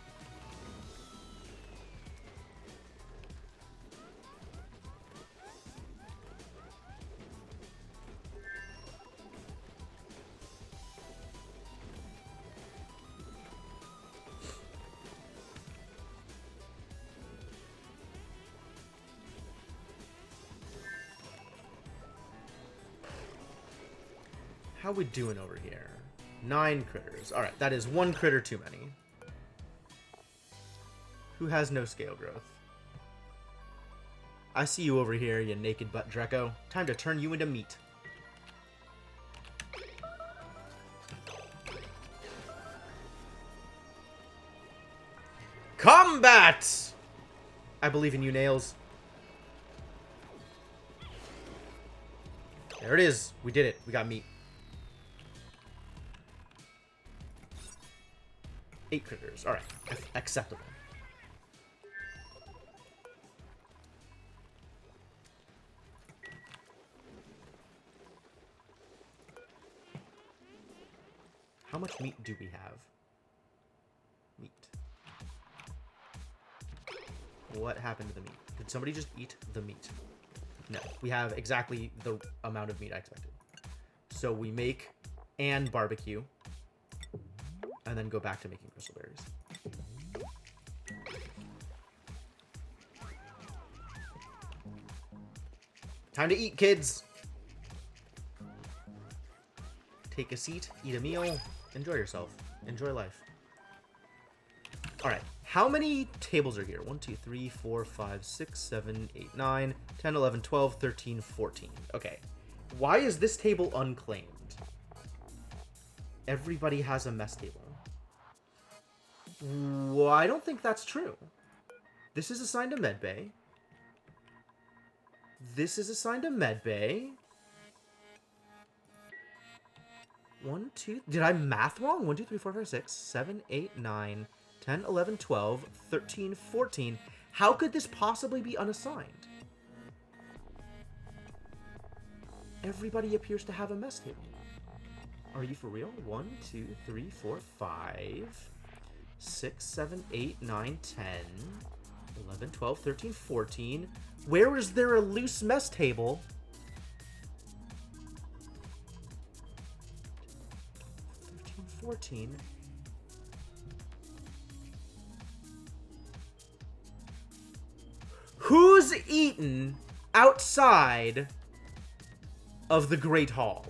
How we doing over here? 9 critters. Alright, that is 1 critter too many. Who has no scale growth? I see you over here, you naked butt Draco. Time to turn you into meat. Combat! I believe in you, Nails. There it is. We did it. We got meat. 8 critters. Alright. Acceptable. How much meat do we have? Meat. What happened to the meat? Did somebody just eat the meat? No. We have exactly the amount of meat I expected. So we make and barbecue. And then go back to making crystal berries. Time to eat, kids! Take a seat, eat a meal, enjoy yourself. Enjoy life. Alright, how many tables are here? 1, 2, 3, 4, 5, 6, 7, 8, 9, 10, 11, 12, 13, 14. Okay. Why is this table unclaimed? Everybody has a mess table. Well, I don't think that's true. This is assigned to medbay. This is assigned to medbay. 1, 2... Did I math wrong? 1, 2, 3, 4, 5, 6, 7, 8, 9, 10, 11, 12, 13, 14. How could this possibly be unassigned? Everybody appears to have a mess table. Are you for real? 1, 2, 3, 4, 5... 6, 7, 8, 9, 10, 11, 12, 13, 14. Where is there a loose mess table? 13, 14. Who's eaten outside of the Great Hall?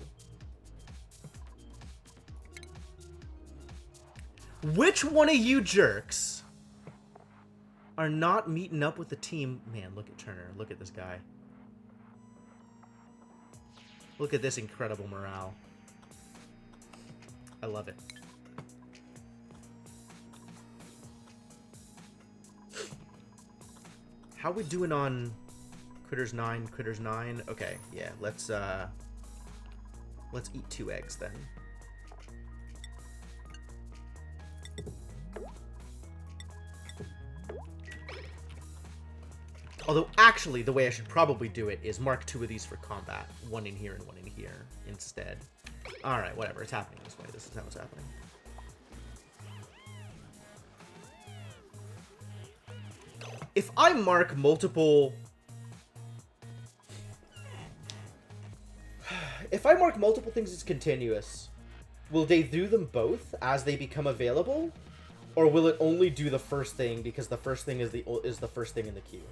Which one of you jerks are not meeting up with the team? Man, look at Turner. Look at this guy. Look at this incredible morale. I love it. How we doing on Critters 9, Critters 9? Okay, yeah, let's eat 2 eggs then. Although, actually, the way I should probably do it is mark 2 of these for combat. 1 in here and 1 in here instead. Alright, whatever. It's happening this way. This is how it's happening. If I mark multiple... If I mark multiple things as continuous, will they do them both as they become available? Or will it only do the first thing because the first thing is the first thing in the queue?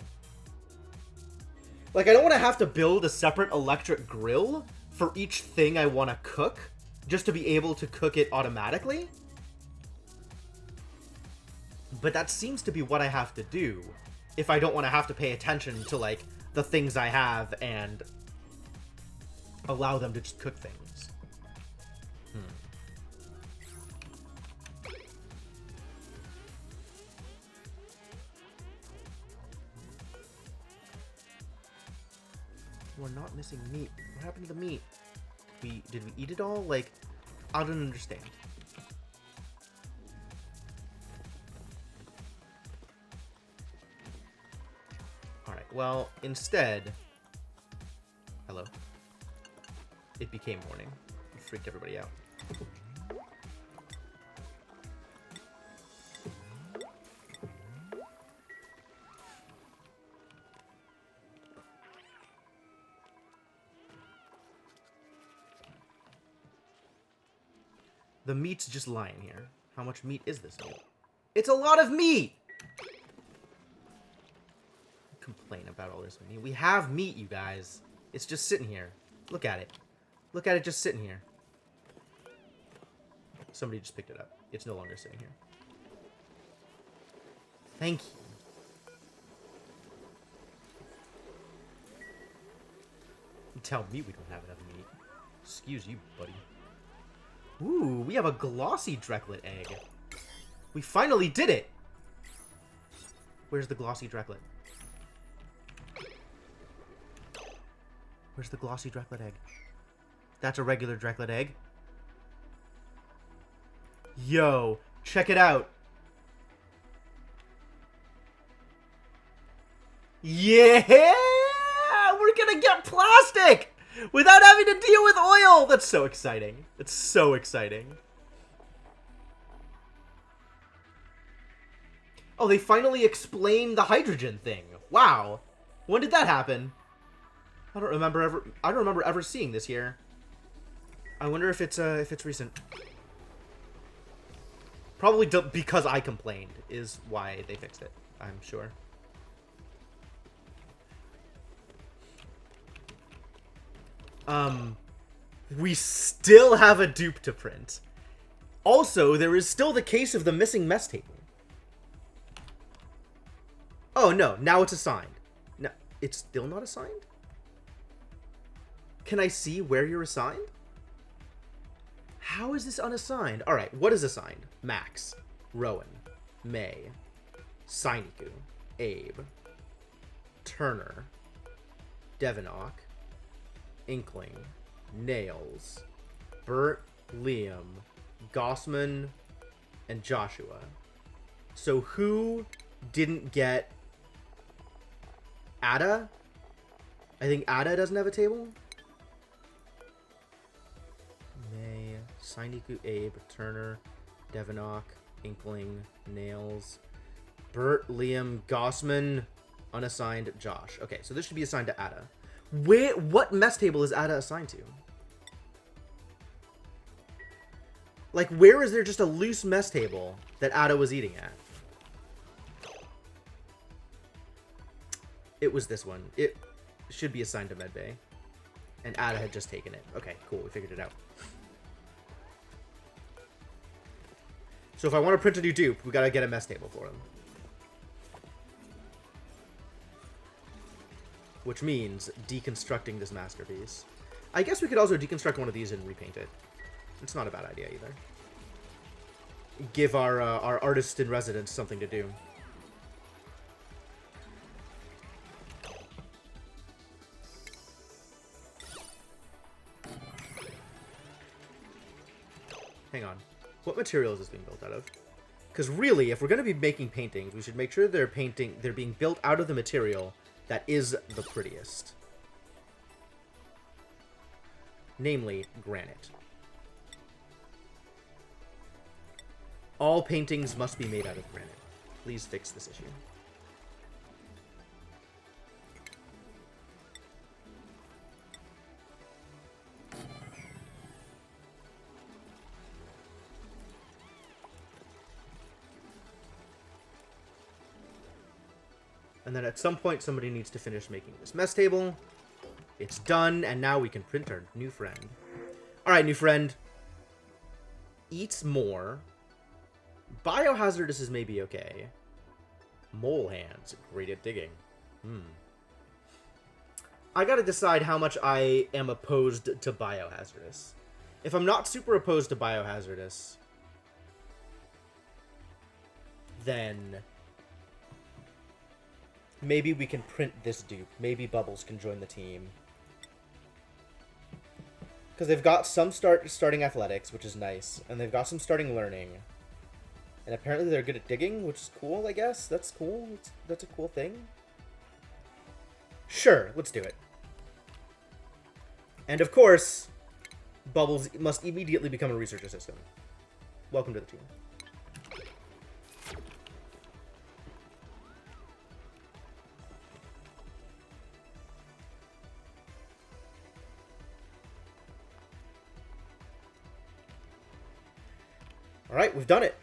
Like, I don't want to have to build a separate electric grill for each thing I want to cook just to be able to cook it automatically. But that seems to be what I have to do if I don't want to have to pay attention to, like, the things I have and allow them to just cook things. We're not missing meat. What happened to the meat? Did we eat it all? Like, I don't understand. Alright, well, instead... Hello. It became morning. It freaked everybody out. The meat's just lying here. How much meat is this meat? It's a lot of meat! Complain about all this meat. We have meat, you guys. It's just sitting here. Look at it. Look at it just sitting here. Somebody just picked it up. It's no longer sitting here. Thank you. You tell me we don't have enough meat. Excuse you, buddy. Ooh, we have a glossy Drecklet egg. We finally did it! Where's the glossy Drecklet? Where's the glossy Drecklet egg? That's a regular Drecklet egg. Yo, check it out. Yeah! We're gonna get plastic! Without having to deal with oil! That's so exciting. It's so exciting. Oh, they finally explained the hydrogen thing. Wow. When did that happen? I don't remember ever seeing this here. I wonder if it's recent. Probably because I complained is why they fixed it, I'm sure. We still have a dupe to print. Also, there is still the case of the missing mess table. Oh, no. Now it's assigned. No, it's still not assigned? Can I see where you're assigned? How is this unassigned? Alright, what is assigned? Max, Rowan, May, Sineku, Abe, Turner, Devinock, Inkling, Nails, Bert, Liam, Gossman, and Joshua. So who didn't get Ada? I think Ada doesn't have a table. May, Sineku, Abe, Turner, Devinock, Inkling, Nails, Bert, Liam, Gossman, unassigned, Josh. Okay, so this should be assigned to Ada. What mess table is Ada assigned to? Like, where is there just a loose mess table that Ada was eating at? It was this one. It should be assigned to Medbay. And Ada had just taken it. Okay, cool. We figured it out. So if I want to print a new dupe, we gotta get a mess table for him. Which means deconstructing this masterpiece. I guess we could also deconstruct one of these and repaint it. It's not a bad idea either. Give our artist in residence something to do. Hang on. What material is this being built out of? Because really, if we're going to be making paintings, we should make sure they're being built out of the material that is the prettiest. Namely, granite. All paintings must be made out of granite. Please fix this issue. And then at some point, somebody needs to finish making this mess table. It's done, and now we can print our new friend. Alright, new friend. Eats more. Biohazardous is maybe okay. Mole hands. Great at digging. I gotta decide how much I am opposed to biohazardous. If I'm not super opposed to biohazardous, then maybe we can print this dupe. Maybe Bubbles can join the team. Because they've got some starting athletics, which is nice. And they've got some starting learning. And apparently they're good at digging, which is cool, I guess. That's cool. That's a cool thing. Sure, let's do it. And of course, Bubbles must immediately become a research assistant. Welcome to the team. Alright, we've done it.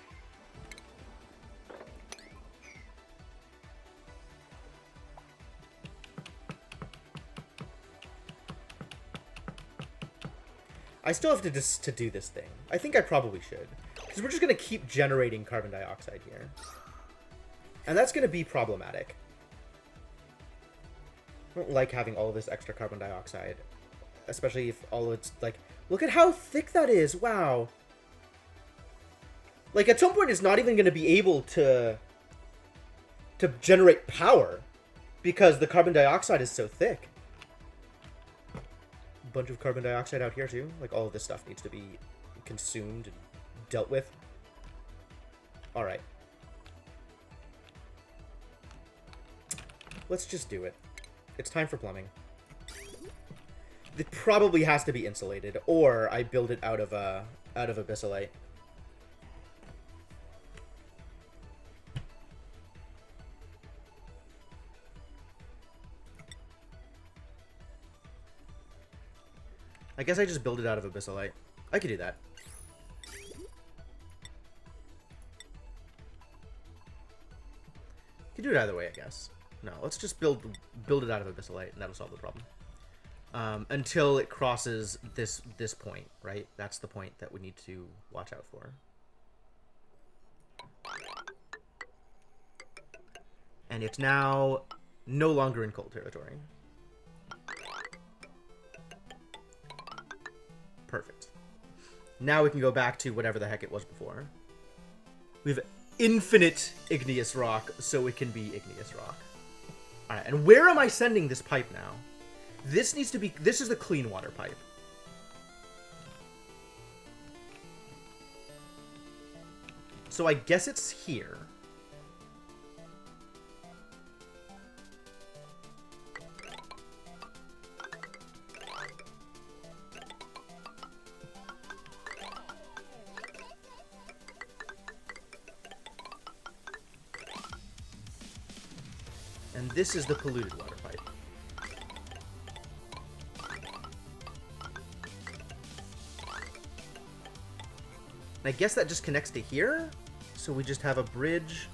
I still have to do this thing. I think I probably should. Because we're just going to keep generating carbon dioxide here. And that's going to be problematic. I don't like having all of this extra carbon dioxide. Especially if all it's like... Look at how thick that is! Wow! Like, at some point, it's not even going to be able to generate power. Because the carbon dioxide is so thick. Bunch of carbon dioxide out here too. Like, all of this stuff needs to be consumed and dealt with. Alright. Let's just do it. It's time for plumbing. It probably has to be insulated, or I build it out of abyssalite. I guess I just build it out of abyssalite. I could do that. Could do it either way, I guess. No, let's just build it out of abyssalite, and that'll solve the problem. Until it crosses this point, right? That's the point that we need to watch out for. And it's now no longer in cold territory. Perfect. Now we can go back to whatever the heck it was before. We have infinite igneous rock, so it can be igneous rock. Alright, and where am I sending this pipe now? This needs to be... This is the clean water pipe. So I guess it's here. And this is the polluted water pipe. And I guess that just connects to here? So we just have a bridge.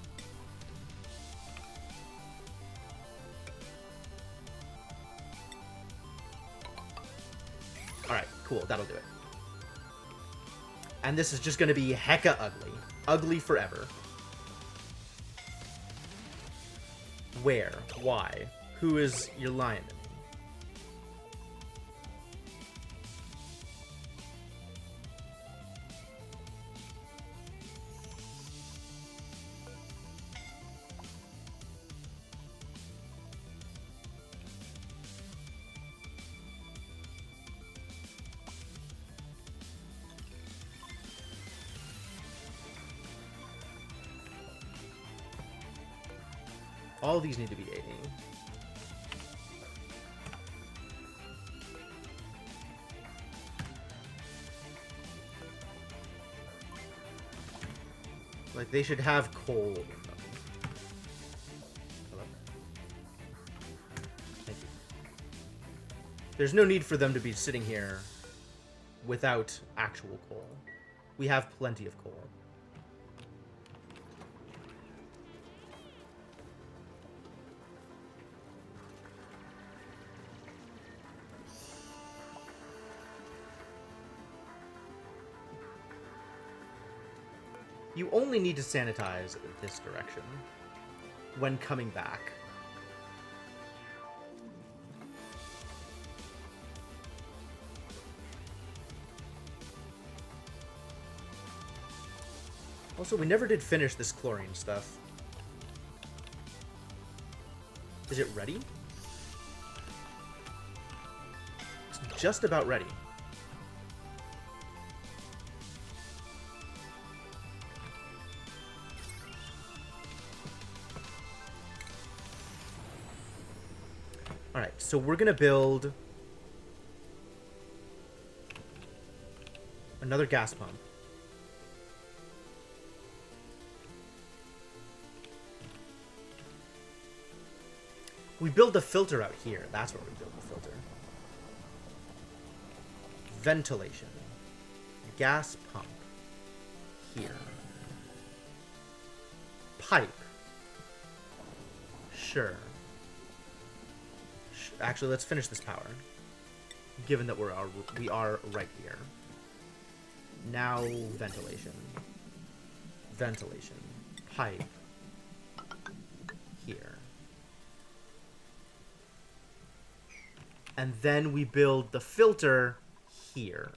Alright, cool. That'll do it. And this is just going to be hecka ugly. Ugly forever. Where? Why? Who is your lion to me? All these need to be 80. Like, they should have coal. Hello? Thank you. There's no need for them to be sitting here without actual coal. We have plenty of coal. You only need to sanitize this direction when coming back. Also, we never did finish this chlorine stuff. Is it ready? It's just about ready. Alright, so we're gonna build another gas pump. We build the filter out here. That's where we build the filter. Ventilation. Gas pump. Here. Pipe. Sure. Actually, let's finish this power. Given that we are right here. Now, ventilation. Ventilation. Pipe. Here. And then we build the filter here.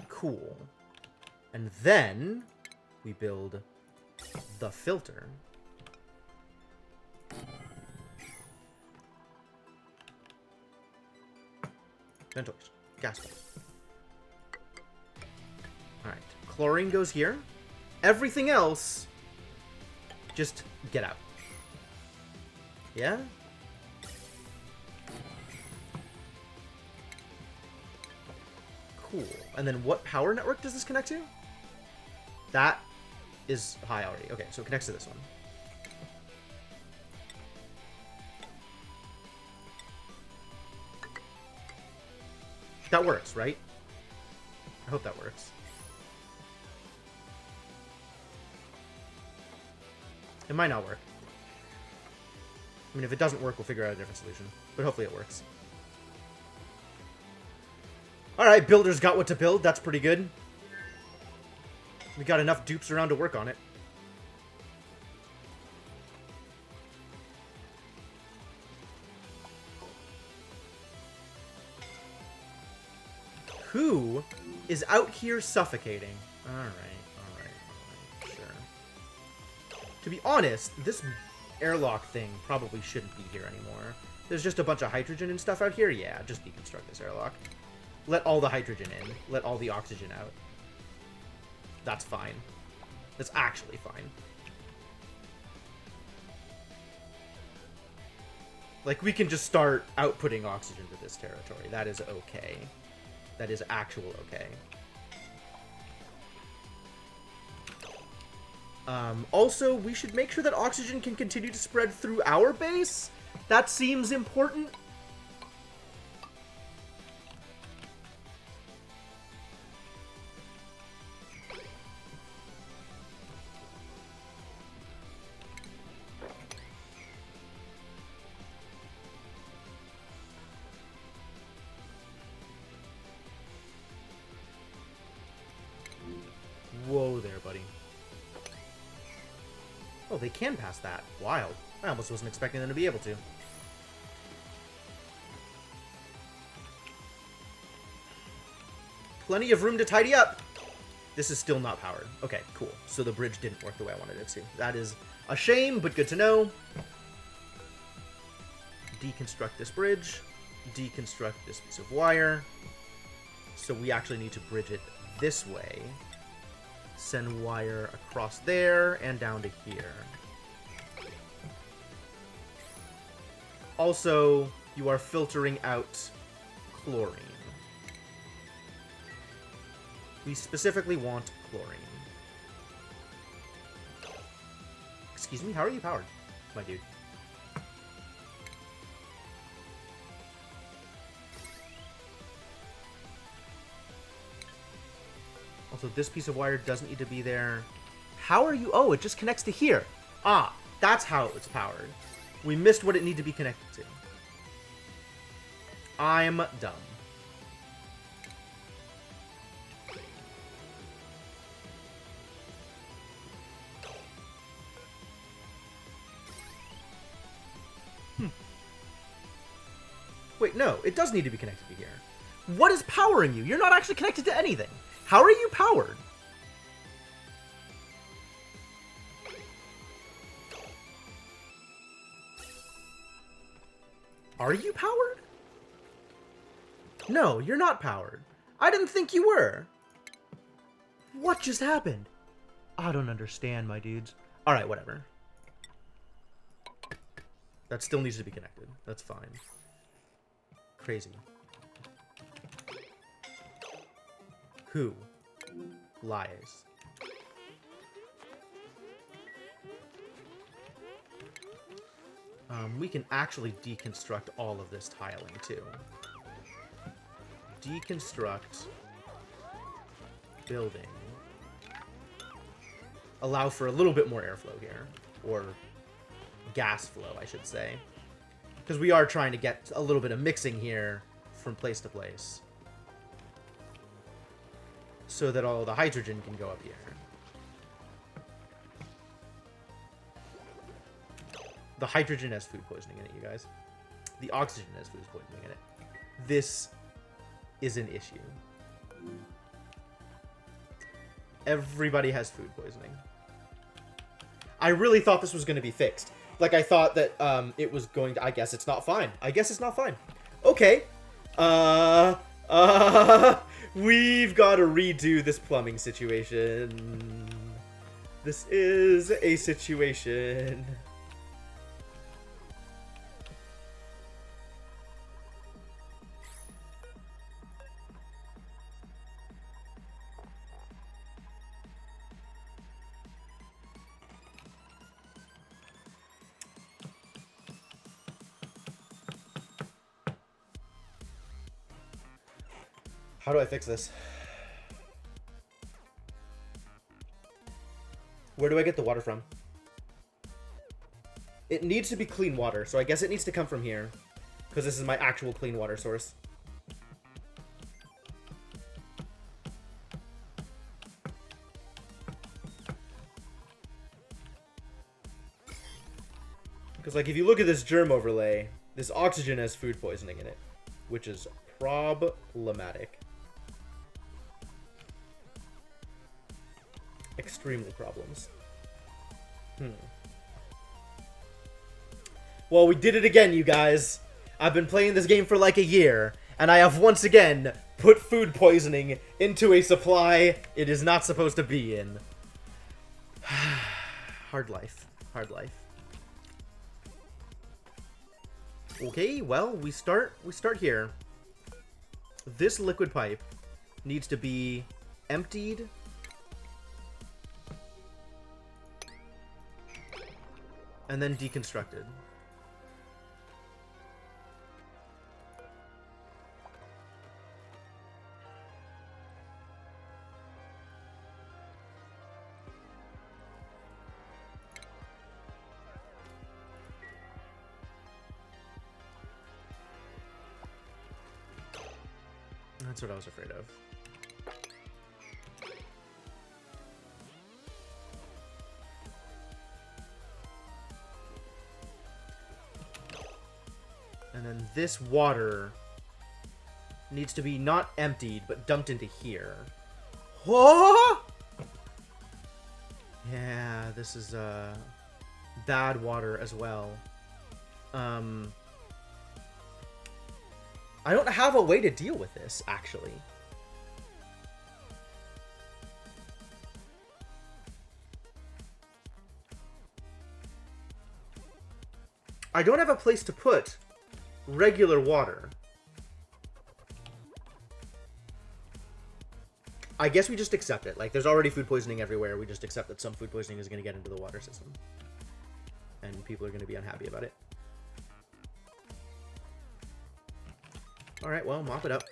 Cool. And then we build the filter. Ventilation. Gas pump. Alright. Chlorine goes here. Everything else, just get out. Yeah? Cool. And then what power network does this connect to? That is high already. Okay, so it connects to this one. That works, right? I hope that works. It might not work. I mean, if it doesn't work, we'll figure out a different solution. But hopefully it works. Alright, builders got what to build. That's pretty good. We got enough dupes around to work on it. Who is out here suffocating? Alright, sure. To be honest, this airlock thing probably shouldn't be here anymore. There's just a bunch of hydrogen and stuff out here. Yeah, just deconstruct this airlock. Let all the hydrogen in. Let all the oxygen out. That's fine. That's actually fine. Like, we can just start outputting oxygen to this territory. That is okay. That is actual okay. Also, we should make sure that oxygen can continue to spread through our base. That seems important. Whoa there, buddy. Oh, they can pass that. Wild. I almost wasn't expecting them to be able to. Plenty of room to tidy up. This is still not powered. Okay, cool. So the bridge didn't work the way I wanted it to. That is a shame, but good to know. Deconstruct this bridge. Deconstruct this piece of wire. So we actually need to bridge it this way. Send wire across there and down to here. Also, you are filtering out chlorine. We specifically want chlorine. Excuse me, how are you powered, my dude? Also, this piece of wire doesn't need to be there. How are you? Oh, it just connects to here. Ah, that's how it's powered. We missed what it needed to be connected to. I'm dumb. Wait, no, it does need to be connected to here. What is powering you? You're not actually connected to anything. How are you powered? Are you powered? No, you're not powered. I didn't think you were. What just happened? I don't understand, my dudes. Alright, whatever. That still needs to be connected. That's fine. Crazy. Who lies? We can actually deconstruct all of this tiling too. Deconstruct building. Allow for a little bit more airflow here, or gas flow, I should say, because we are trying to get a little bit of mixing here from place to place, so that all the hydrogen can go up here. The hydrogen has food poisoning in it, you guys. The oxygen has food poisoning in it. This is an issue. Everybody has food poisoning. I really thought this was going to be fixed. Like, I thought that it was going to... I guess it's not fine. I guess it's not fine. Okay. We've got to redo this plumbing situation. This is a situation. How do I fix this? Where do I get the water from? It needs to be clean water, so I guess it needs to come from here, because this is my actual clean water source. Because, like, if you look at this germ overlay, this oxygen has food poisoning in it, which is problematic. Extremely problems. Well, we did it again, you guys. I've been playing this game for like a year, and I have once again put food poisoning into a supply it is not supposed to be in. Hard life. Hard life. Okay, well, we start here. This liquid pipe needs to be emptied and then deconstructed. That's what I was afraid of. And then this water needs to be not emptied, but dumped into here. Oh! Yeah, this is bad water as well. I don't have a way to deal with this, actually. I don't have a place to put regular water. I guess we just accept it. Like, there's already food poisoning everywhere. We just accept that some food poisoning is going to get into the water system. And people are going to be unhappy about it. Alright, well, mop it up.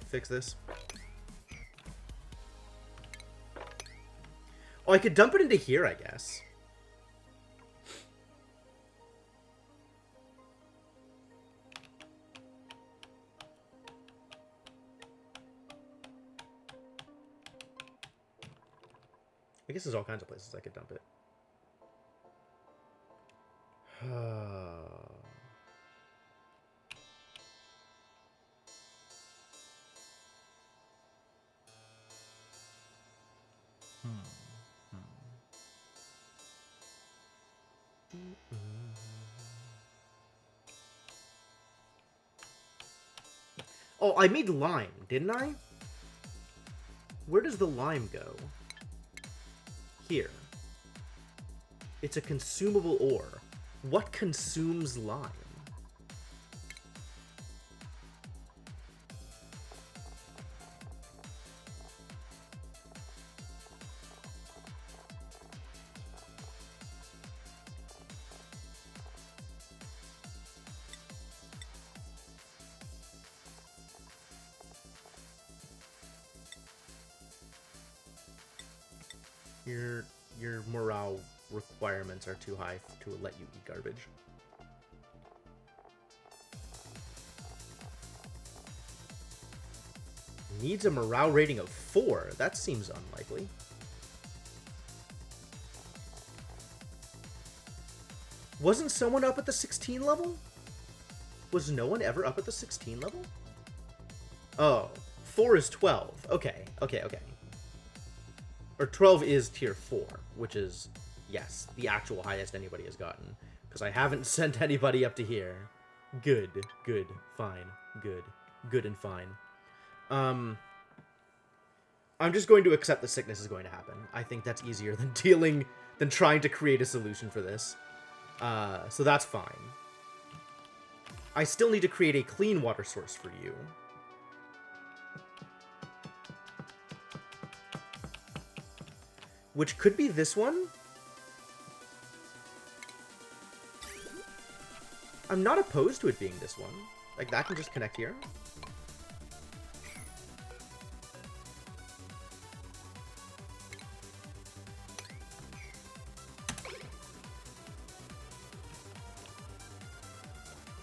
Fix this. Oh, I could dump it into here, I guess. I guess there's all kinds of places I could dump it. Oh, I made lime, didn't I? Where does the lime go? Here. It's a consumable ore. What consumes lime? Your morale requirements are too high to let you eat garbage. Needs a morale rating of 4. That seems unlikely. Wasn't someone up at the 16 level? Was no one ever up at the 16 level? Oh, 4 is 12. Okay. Or 12 is tier 4, which is, yes, the actual highest anybody has gotten. Because I haven't sent anybody up to here. Good, fine, good and fine. I'm just going to accept the sickness is going to happen. I think that's easier than trying to create a solution for this. So that's fine. I still need to create a clean water source for you. Which could be this one. I'm not opposed to it being this one. Like, that can just connect here.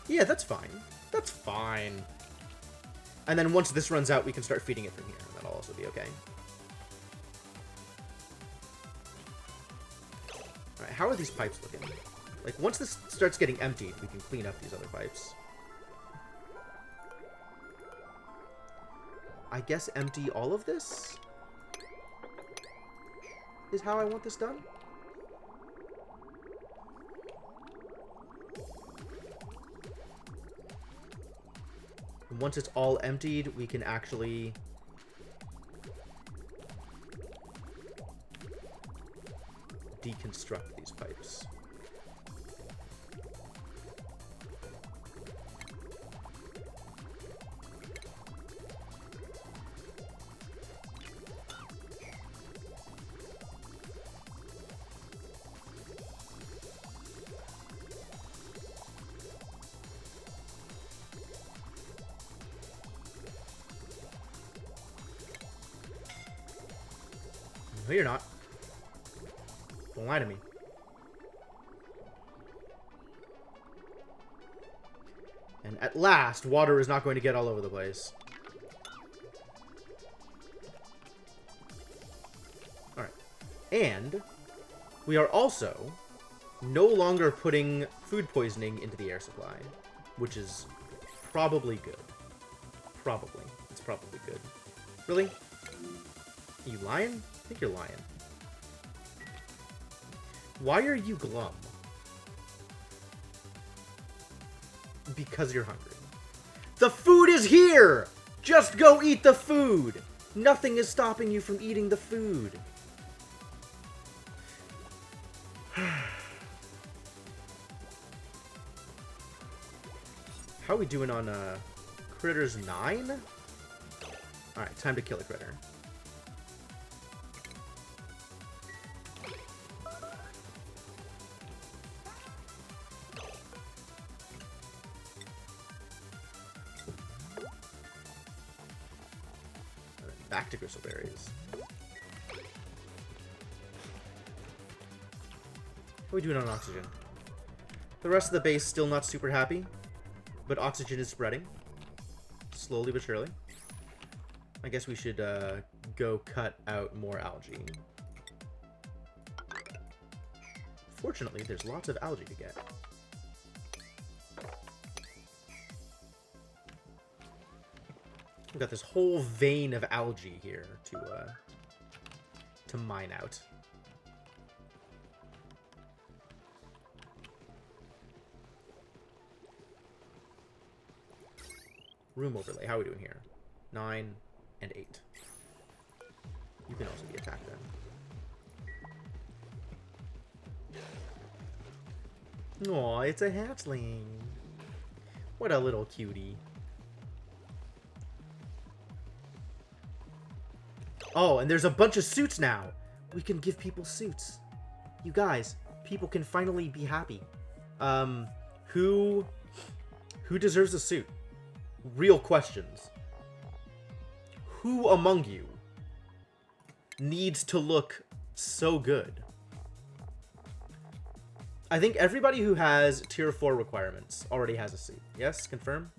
Yeah, that's fine. That's fine. And then once this runs out, we can start feeding it from here. That'll also be okay. Alright, how are these pipes looking? Like, once this starts getting emptied, we can clean up these other pipes. I guess empty all of this is how I want this done. And once it's all emptied, we can actually deconstruct these pipes. No, you're not. Don't lie to me. And at last, water is not going to get all over the place. Alright. And we are also no longer putting food poisoning into the air supply, which is probably good. Probably. It's probably good. Really? Are you lying? I think you're lying. Why are you glum? Because you're hungry. The food is here! Just go eat the food! Nothing is stopping you from eating the food. we doing on critters 9? Alright, time to kill a critter. Back to gristleberries. What are we doing on oxygen? The rest of the base still not super happy, but oxygen is spreading. Slowly but surely. I guess we should go cut out more algae. Fortunately, there's lots of algae to get. We've got this whole vein of algae here to mine out. Room overlay. How are we doing here? 9 and 8. You can also be attacked then. Aw, it's a hatchling. What a little cutie. Oh, and there's a bunch of suits now. We can give people suits. You guys, people can finally be happy. Who deserves a suit? Real questions. Who among you needs to look so good? I think everybody who has tier 4 requirements already has a suit. Yes, confirm.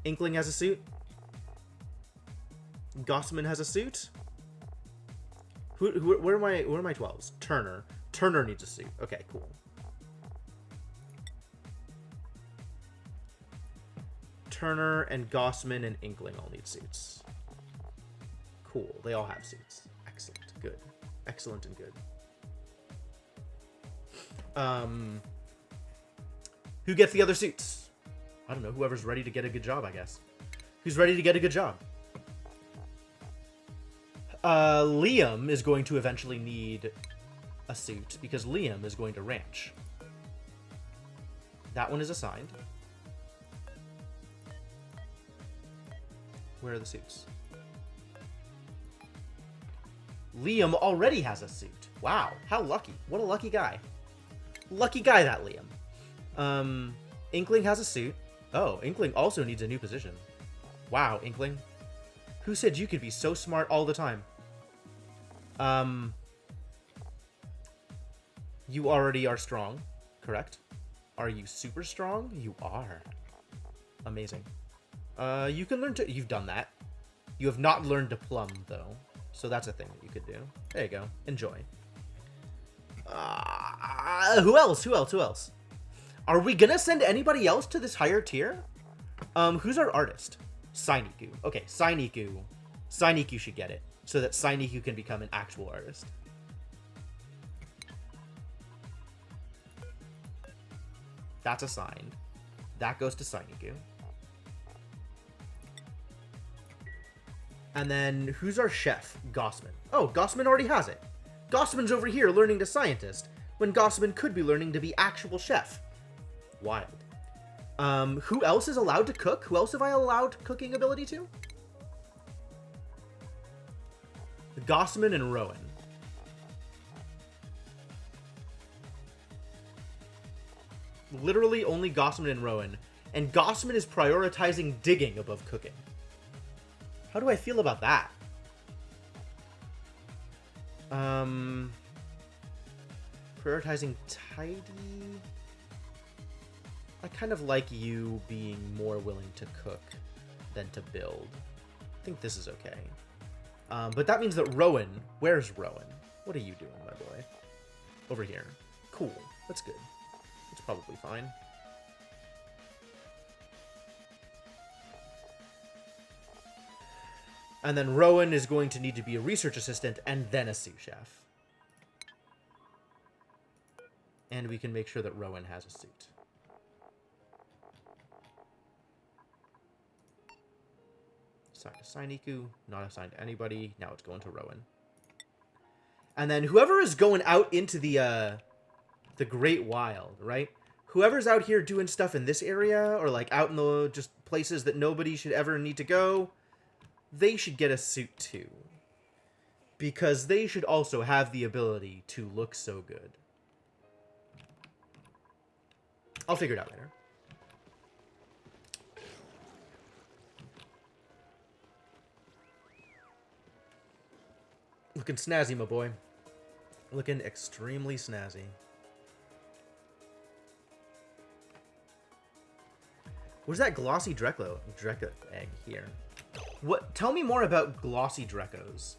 Inkling has a suit. Gossman has a suit. Where are my 12s? Turner. Turner needs a suit. Okay, cool. Turner and Gossman and Inkling all need suits. Cool. They all have suits. Excellent. Good. Excellent and good. Who gets the other suits? I don't know. Whoever's ready to get a good job, I guess. Who's ready to get a good job? Liam is going to eventually need a suit because Liam is going to ranch. That one is assigned. Where are the suits? Liam already has a suit. Wow, how lucky. What a lucky guy. Lucky guy, that Liam. Inkling has a suit. Oh, Inkling also needs a new position. Wow, Inkling. Who said you could be so smart all the time? You already are strong, correct? Are you super strong? You are. Amazing. You can learn to... You've done that. You have not learned to plumb, though. So that's a thing that you could do. There you go. Enjoy. Who else? Who else? Who else? Are we gonna send anybody else to this higher tier? Who's our artist? Sainiku. Okay, Sainiku. Sainiku should get it, so that Sainiku can become an actual artist. That's assigned. That goes to Sainiku. And then, who's our chef? Gossman. Oh, Gossman already has it. Gossman's over here learning to scientist, when Gossman could be learning to be actual chef. Wild. Who else is allowed to cook? Who else have I allowed cooking ability to? Gossman and Rowan. Literally only Gossman and Rowan. And Gossman is prioritizing digging above cooking. How do I feel about that? Prioritizing tidy. I kind of like you being more willing to cook than to build. I think this is okay. But that means that Rowan... Where's Rowan? What are you doing, my boy? Over here. Cool. That's good. That's probably fine. And then Rowan is going to need to be a research assistant and then a sous chef. And we can make sure that Rowan has a suit. Assigned to Sainiku, not assigned to anybody. Now it's going to Rowan. And then whoever is going out into the Great Wild, right? whoever's out here doing stuff in this area, or like out in the just places that nobody should ever need to go, they should get a suit too. Because they should also have the ability to look so good. I'll figure it out later. Looking snazzy, my boy. Looking extremely snazzy. Where's that glossy Dreco egg here? What? Tell me more about glossy Drecos.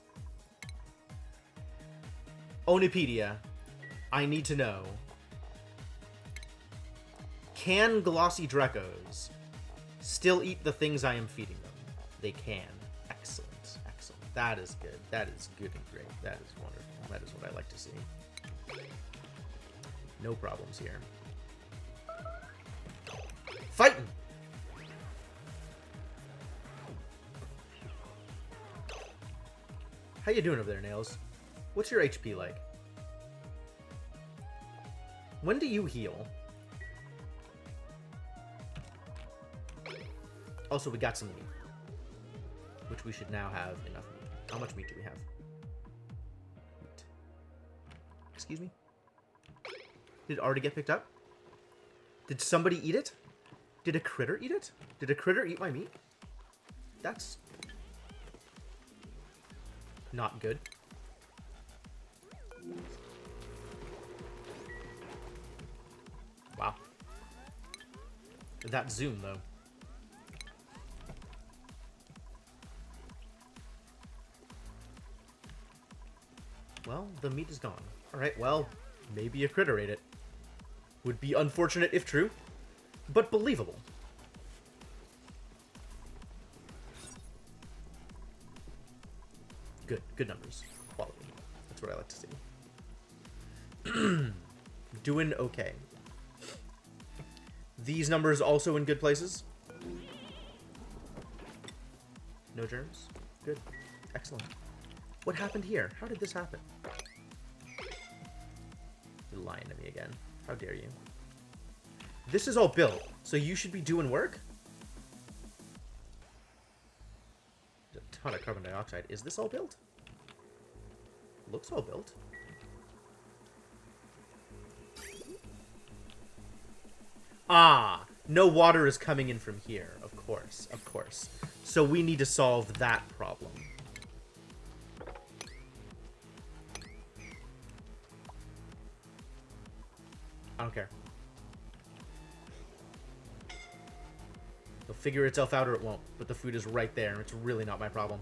Onipedia, I need to know. Can glossy Drecos still eat the things I am feeding them? They can. Excellent. Excellent. That is good. That is good and great. That is wonderful. That is what I like to see. No problems here. Fighting! How you doing over there, Nails? What's your HP like? When do you heal? Also, we got some meat. Which we should now have enough meat. How much meat do we have? Meat. Excuse me? Did it already get picked up? Did somebody eat it? Did a critter eat it? Did a critter eat my meat? That's not good. Wow. That zoom, though. Well, the meat is gone. Alright, well, maybe a critter ate it. Would be unfortunate if true, but believable. Good. Good numbers. Quality. That's what I like to see. Doing okay. These numbers also in good places? No germs? Good. Excellent. What happened here? How did this happen? You're lying to me again. How dare you? This is all built, so you should be doing work? There's a ton of carbon dioxide. Is this all built? Looks all built. Ah, no water is coming in from here. Of course, of course. So we need to solve that problem. I don't care. It'll figure itself out or it won't. But the food is right there, and it's really not my problem.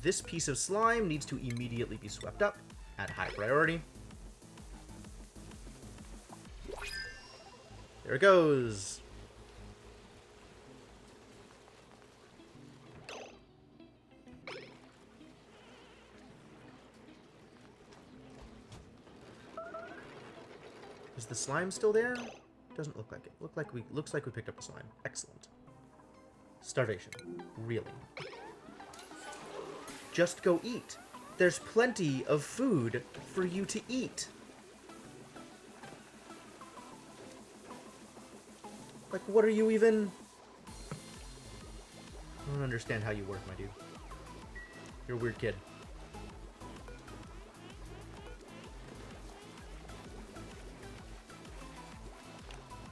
This piece of slime needs to immediately be swept up at high priority. There it goes. Is the slime still there? Doesn't look like it. Looks like we picked up the slime. Excellent. Starvation. Really? Just go eat. There's plenty of food for you to eat. Like, what are you even... I don't understand how you work, my dude. You're a weird kid.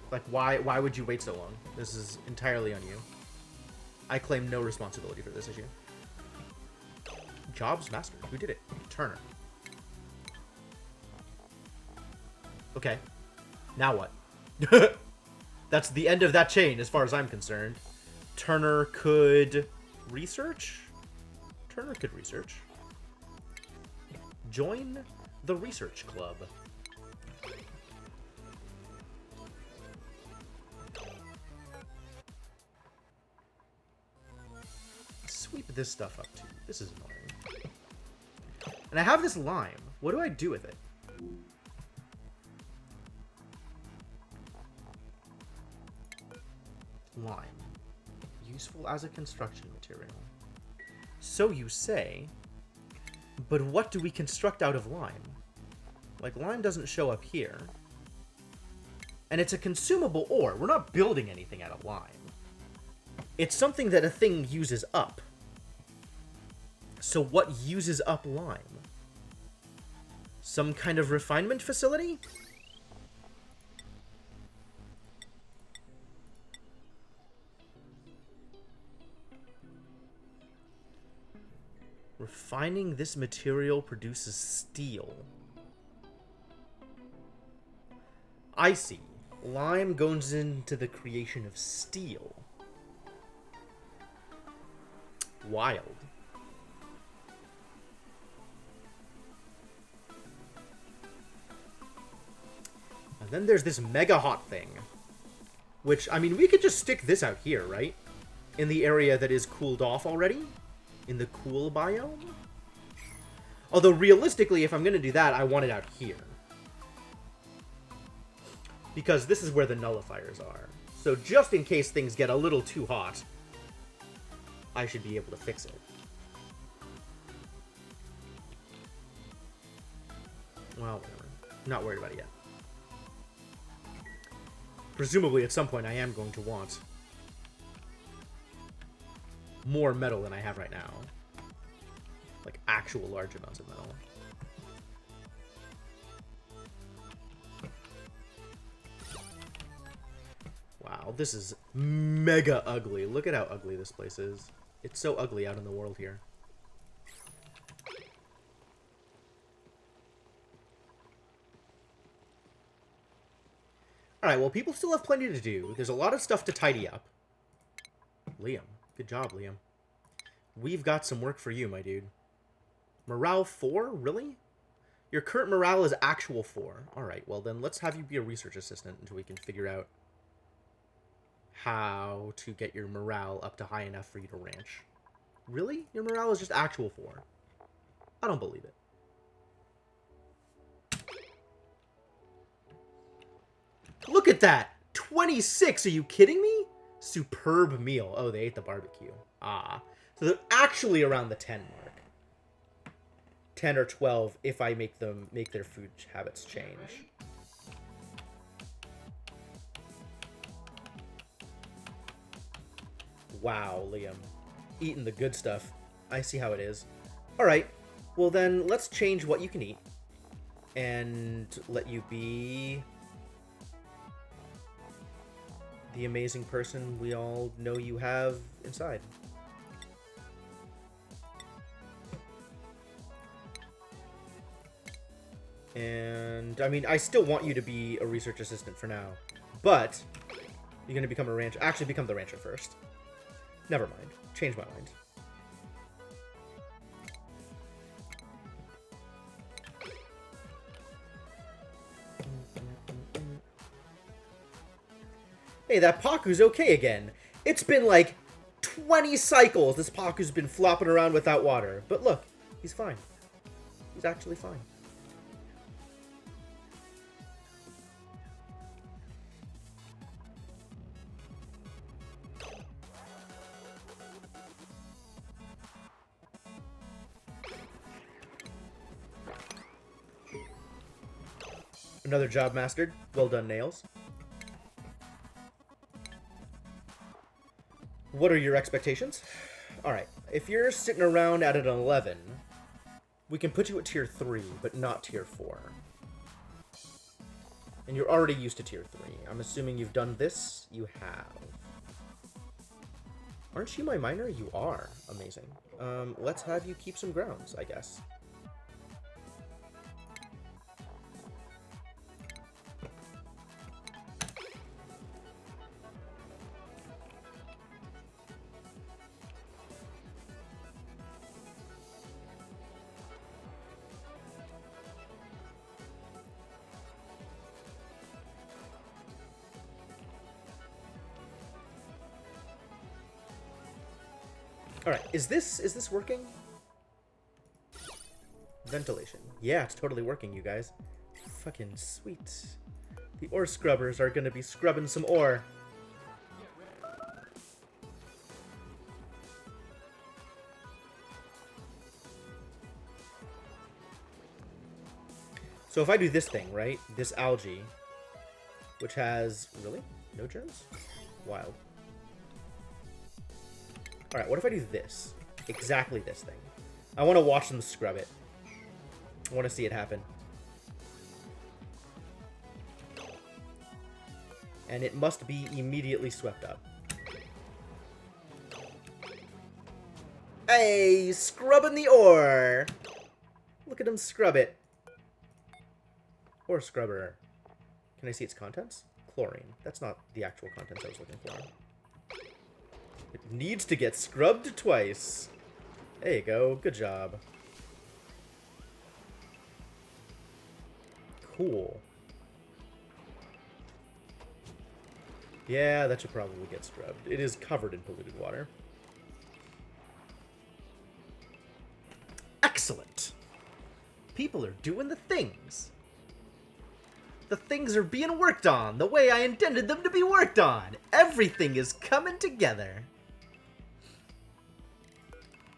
Like, why would you wait so long? This is entirely on you. I claim no responsibility for this issue. Jobs master. Who did it? Turner. Okay. Now what? That's the end of that chain, as far as I'm concerned. Turner could research? Turner could research. Join the research club. Sweep this stuff up, too. This is annoying. And I have this lime. What do I do with it? Lime. Useful as a construction material. So you say, But what do we construct out of lime? Like, lime doesn't show up here. And it's a consumable ore. We're not building anything out of lime. It's something that a thing uses up. So what uses up lime? Some kind of refinement facility? Refining this material produces steel. I see. Lime goes into the creation of steel. Wild. And then there's this mega hot thing. Which, I mean, we could just stick this out here, right? In the area that is cooled off already? In the cool biome? Although, realistically, if I'm going to do that, I want it out here. Because this is where the nullifiers are. So just in case things get a little too hot, I should be able to fix it. Well, whatever. Not worried about it yet. Presumably, at some point, I am going to want more metal than I have right now. Like, actual large amounts of metal. Wow, this is mega ugly. Look at how ugly this place is. It's so ugly out in the world here. Alright, well, people still have plenty to do. There's a lot of stuff to tidy up. Liam. Good job, Liam. We've got some work for you, my dude. Morale 4? Really? Your current morale is actual 4. Alright, well then let's have you be a research assistant until we can figure out how to get your morale up to high enough for you to ranch. Really? Your morale is just actual 4. I don't believe it. Look at that! 26! Are you kidding me? Superb meal. Oh, they ate the barbecue. Ah. So they're actually around the 10 mark. 10 or 12 if I make their food habits change. Wow, Liam. Eating the good stuff. I see how it is. Alright. Well then, let's change what you can eat. And let you be the amazing person we all know you have inside. And, I mean, I still want you to be a research assistant for now. But, you're going to become a rancher. Actually, become the rancher first. Never mind. Change my mind. Hey, that Paku's okay again. It's been like 20 cycles this Paku's been flopping around without water. But look, he's fine. He's actually fine. Another job mastered. Well done, Nails. What are your expectations? Alright, if you're sitting around at an 11, we can put you at tier 3, but not tier 4. And you're already used to tier 3. I'm assuming you've done this? You have. Aren't you my miner? You are. Amazing. Let's have you keep some grounds, I guess. Alright, is this working? Ventilation. Yeah, it's totally working, you guys. Fucking sweet. The ore scrubbers are gonna be scrubbing some ore. So if I do this thing, right? This algae, which has... Really? No germs? Wild. Alright, what if I do this? Exactly this thing. I want to watch them scrub it. I want to see it happen. And it must be immediately swept up. Hey, scrubbing the ore! Look at him scrub it. Ore scrubber. Can I see its contents? Chlorine. That's not the actual contents I was looking for. It needs to get scrubbed twice. There you go. Good job. Cool. Yeah, that should probably get scrubbed. It is covered in polluted water. Excellent. People are doing the things. The things are being worked on the way I intended them to be worked on. Everything is coming together.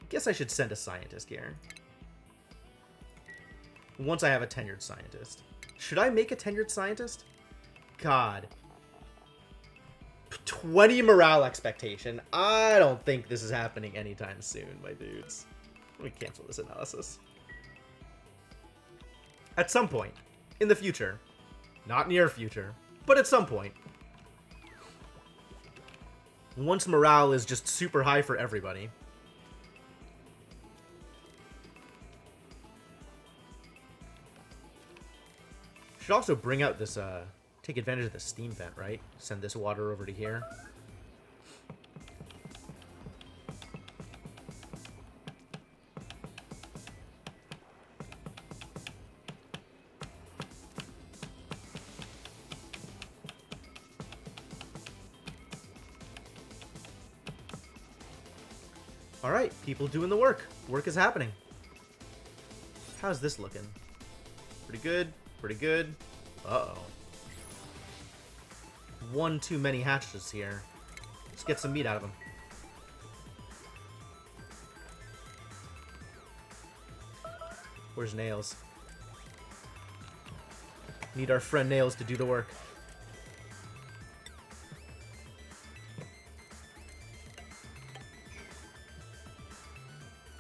Guess I should send a scientist here. Once I have a tenured scientist. Should I make a tenured scientist? God. 20 morale expectation. I don't think this is happening anytime soon, my dudes. Let me cancel this analysis. At some point, in the future, not near future, but at some point, once morale is just super high for everybody, should also bring out this, take advantage of the steam vent, right? Send this water over to here. Alright, people doing the work. Work is happening. How's this looking? Pretty good. Pretty good. Uh-oh. One too many hatches here. Let's get some meat out of them. Where's Nails? Need our friend Nails to do the work.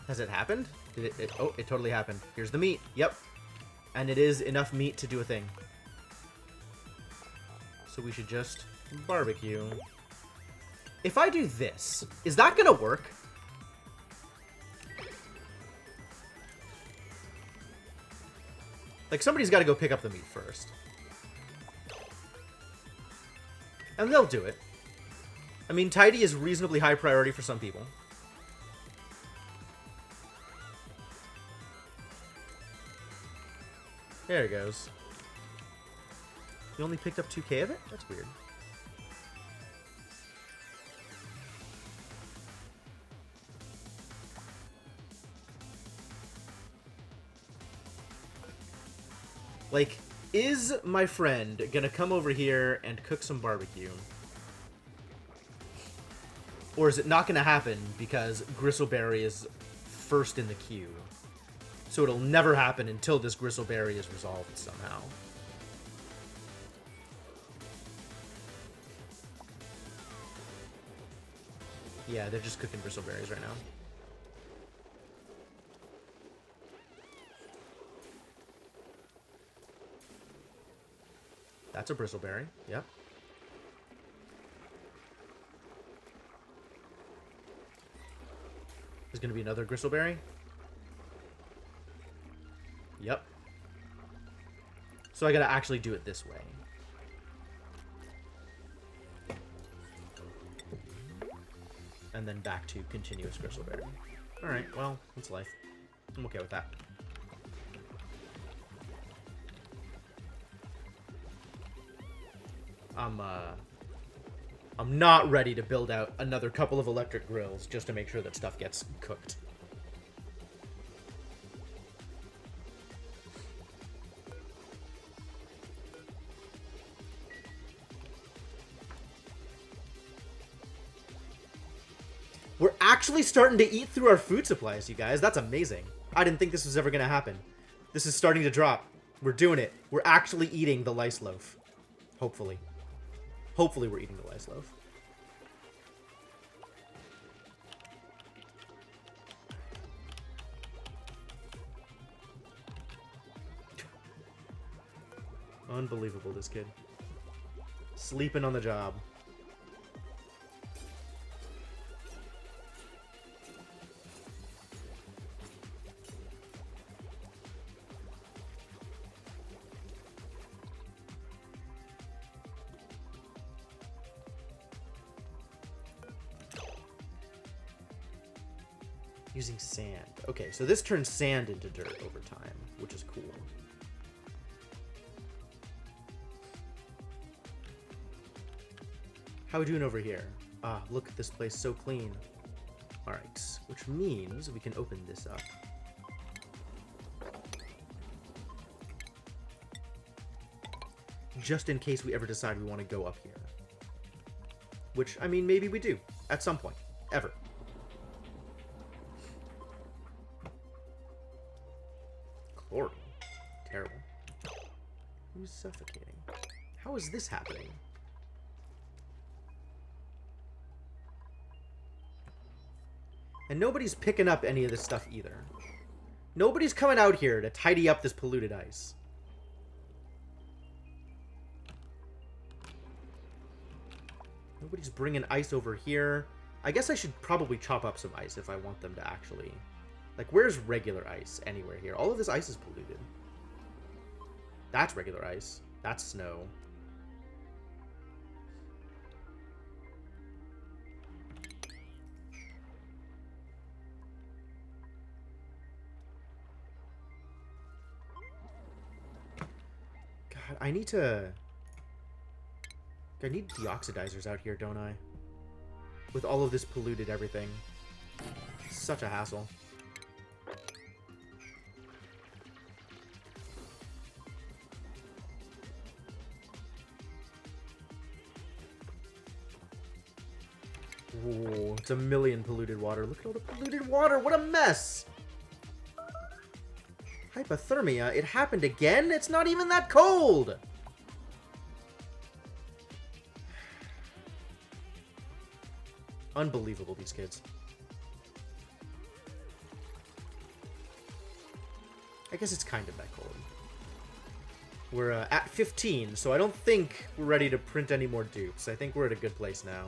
Has it happened? Did it oh, it totally happened. Here's the meat. Yep. And it is enough meat to do a thing. So we should just barbecue. If I do this, is that gonna work? Like, somebody's got to go pick up the meat first. And they'll do it. I mean, tidy is reasonably high priority for some people. There it goes. You only picked up 2K of it? That's weird. Like, is my friend gonna come over here and cook some barbecue? Or is it not gonna happen because Gristleberry is first in the queue? So it'll never happen until this Gristleberry is resolved somehow. Yeah, they're just cooking Gristleberries right now. That's a Bristleberry. Yep. There's gonna be another Gristleberry. Yep. So I gotta actually do it this way. And then back to continuous Gristleberry. Alright, well, that's life. I'm okay with that. I'm not ready to build out another couple of electric grills just to make sure that stuff gets cooked. We're actually starting to eat through our food supplies, you guys. That's amazing. I didn't think this was ever going to happen. This is starting to drop. We're doing it. We're actually eating the lice loaf. Hopefully. Hopefully we're eating the lice loaf. Unbelievable, this kid. Sleeping on the job. Using sand. Okay, so this turns sand into dirt over time, which is cool. How are we doing over here? Ah, look at this place, so clean. Alright, which means we can open this up. Just in case we ever decide we want to go up here. Which, I mean, maybe we do. At some point. Ever. Chlorine. Terrible. Who's suffocating? How is this happening? And nobody's picking up any of this stuff either. Nobody's coming out here to tidy up this polluted ice. Nobody's bringing ice over here. I guess I should probably chop up some ice if I want them to actually... Like, where's regular ice anywhere here? All of this ice is polluted. That's regular ice. That's snow. God, I need deoxidizers out here, don't I? With all of this polluted everything. Such a hassle. Ooh, it's a million polluted water. Look at all the polluted water. What a mess. Hypothermia? It happened again? It's not even that cold. Unbelievable, these kids. I guess it's kind of that cold. We're at 15, so I don't think we're ready to print any more dupes. I think we're at a good place now.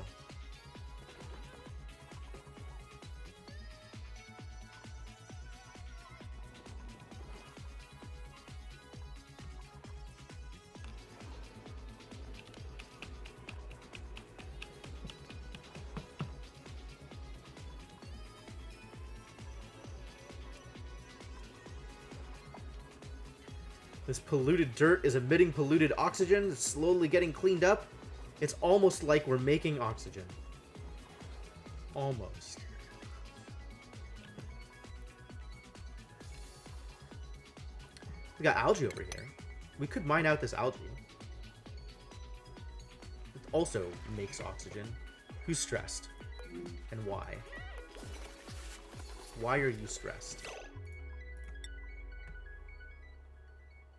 This polluted dirt is emitting polluted oxygen. It's slowly getting cleaned up. It's almost like we're making oxygen. Almost. We got algae over here. We could mine out this algae. It also makes oxygen. Who's stressed? And why? Why are you stressed?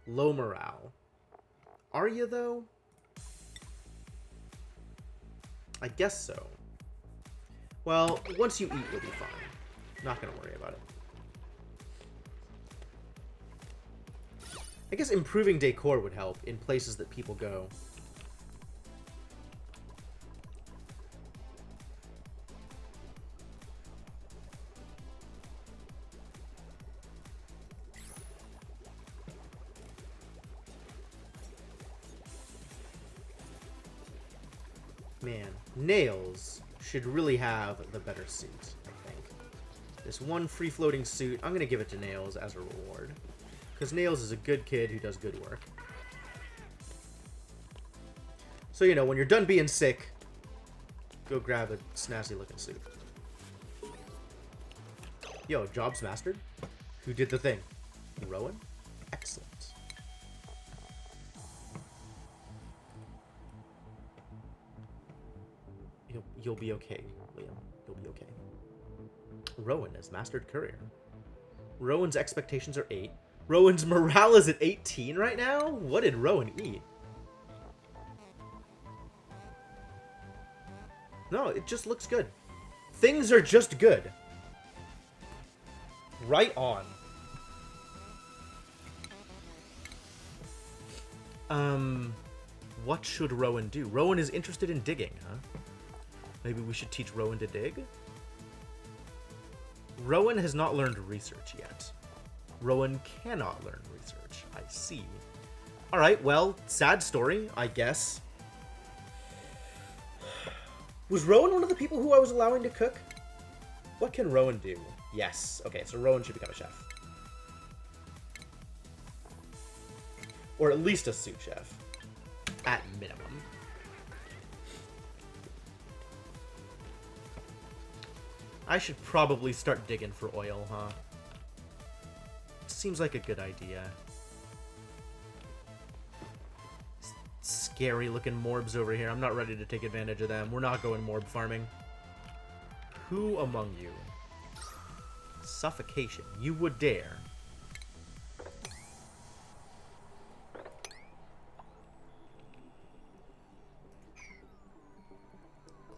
Low morale. Are you, though? I guess so. Well, once you eat, you'll be fine. Not gonna worry about it. I guess improving decor would help in places that people go. Man, Nails should really have the better suit, I think. This one free-floating suit, I'm going to give it to Nails as a reward. Because Nails is a good kid who does good work. So, you know, when you're done being sick, go grab a snazzy-looking suit. Yo, job's mastered? Who did the thing? Rowan? Excellent. You'll be okay, Liam. You'll be okay. Rowan is Mastered Courier. Rowan's expectations are 8. Rowan's morale is at 18 right now? What did Rowan eat? No, it just looks good. Things are just good. Right on. What should Rowan do? Rowan is interested in digging, huh? Maybe we should teach Rowan to dig? Rowan has not learned research yet. Rowan cannot learn research. I see. Alright, well, sad story, I guess. Was Rowan one of the people who I was allowing to cook? What can Rowan do? Yes. Okay, so Rowan should become a chef. Or at least a sous chef. At minimum. I should probably start digging for oil, huh? Seems like a good idea. Scary looking morbs over here. I'm not ready to take advantage of them. We're not going morb farming. Who among you? Suffocation. You would dare.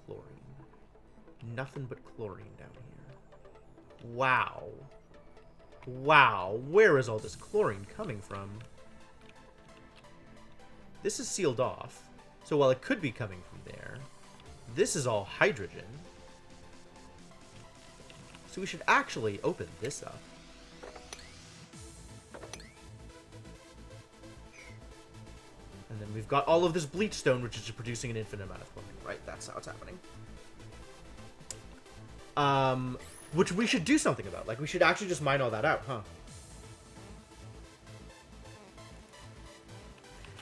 Chlorine. Nothing but chlorine down here. Wow. Wow. Where is all this chlorine coming from? This is sealed off. So while it could be coming from there, this is all hydrogen. So we should actually open this up. And then we've got all of this bleach stone, which is producing an infinite amount of chlorine. Right, that's how it's happening. Which we should do something about. Like, we should actually just mine all that out, huh?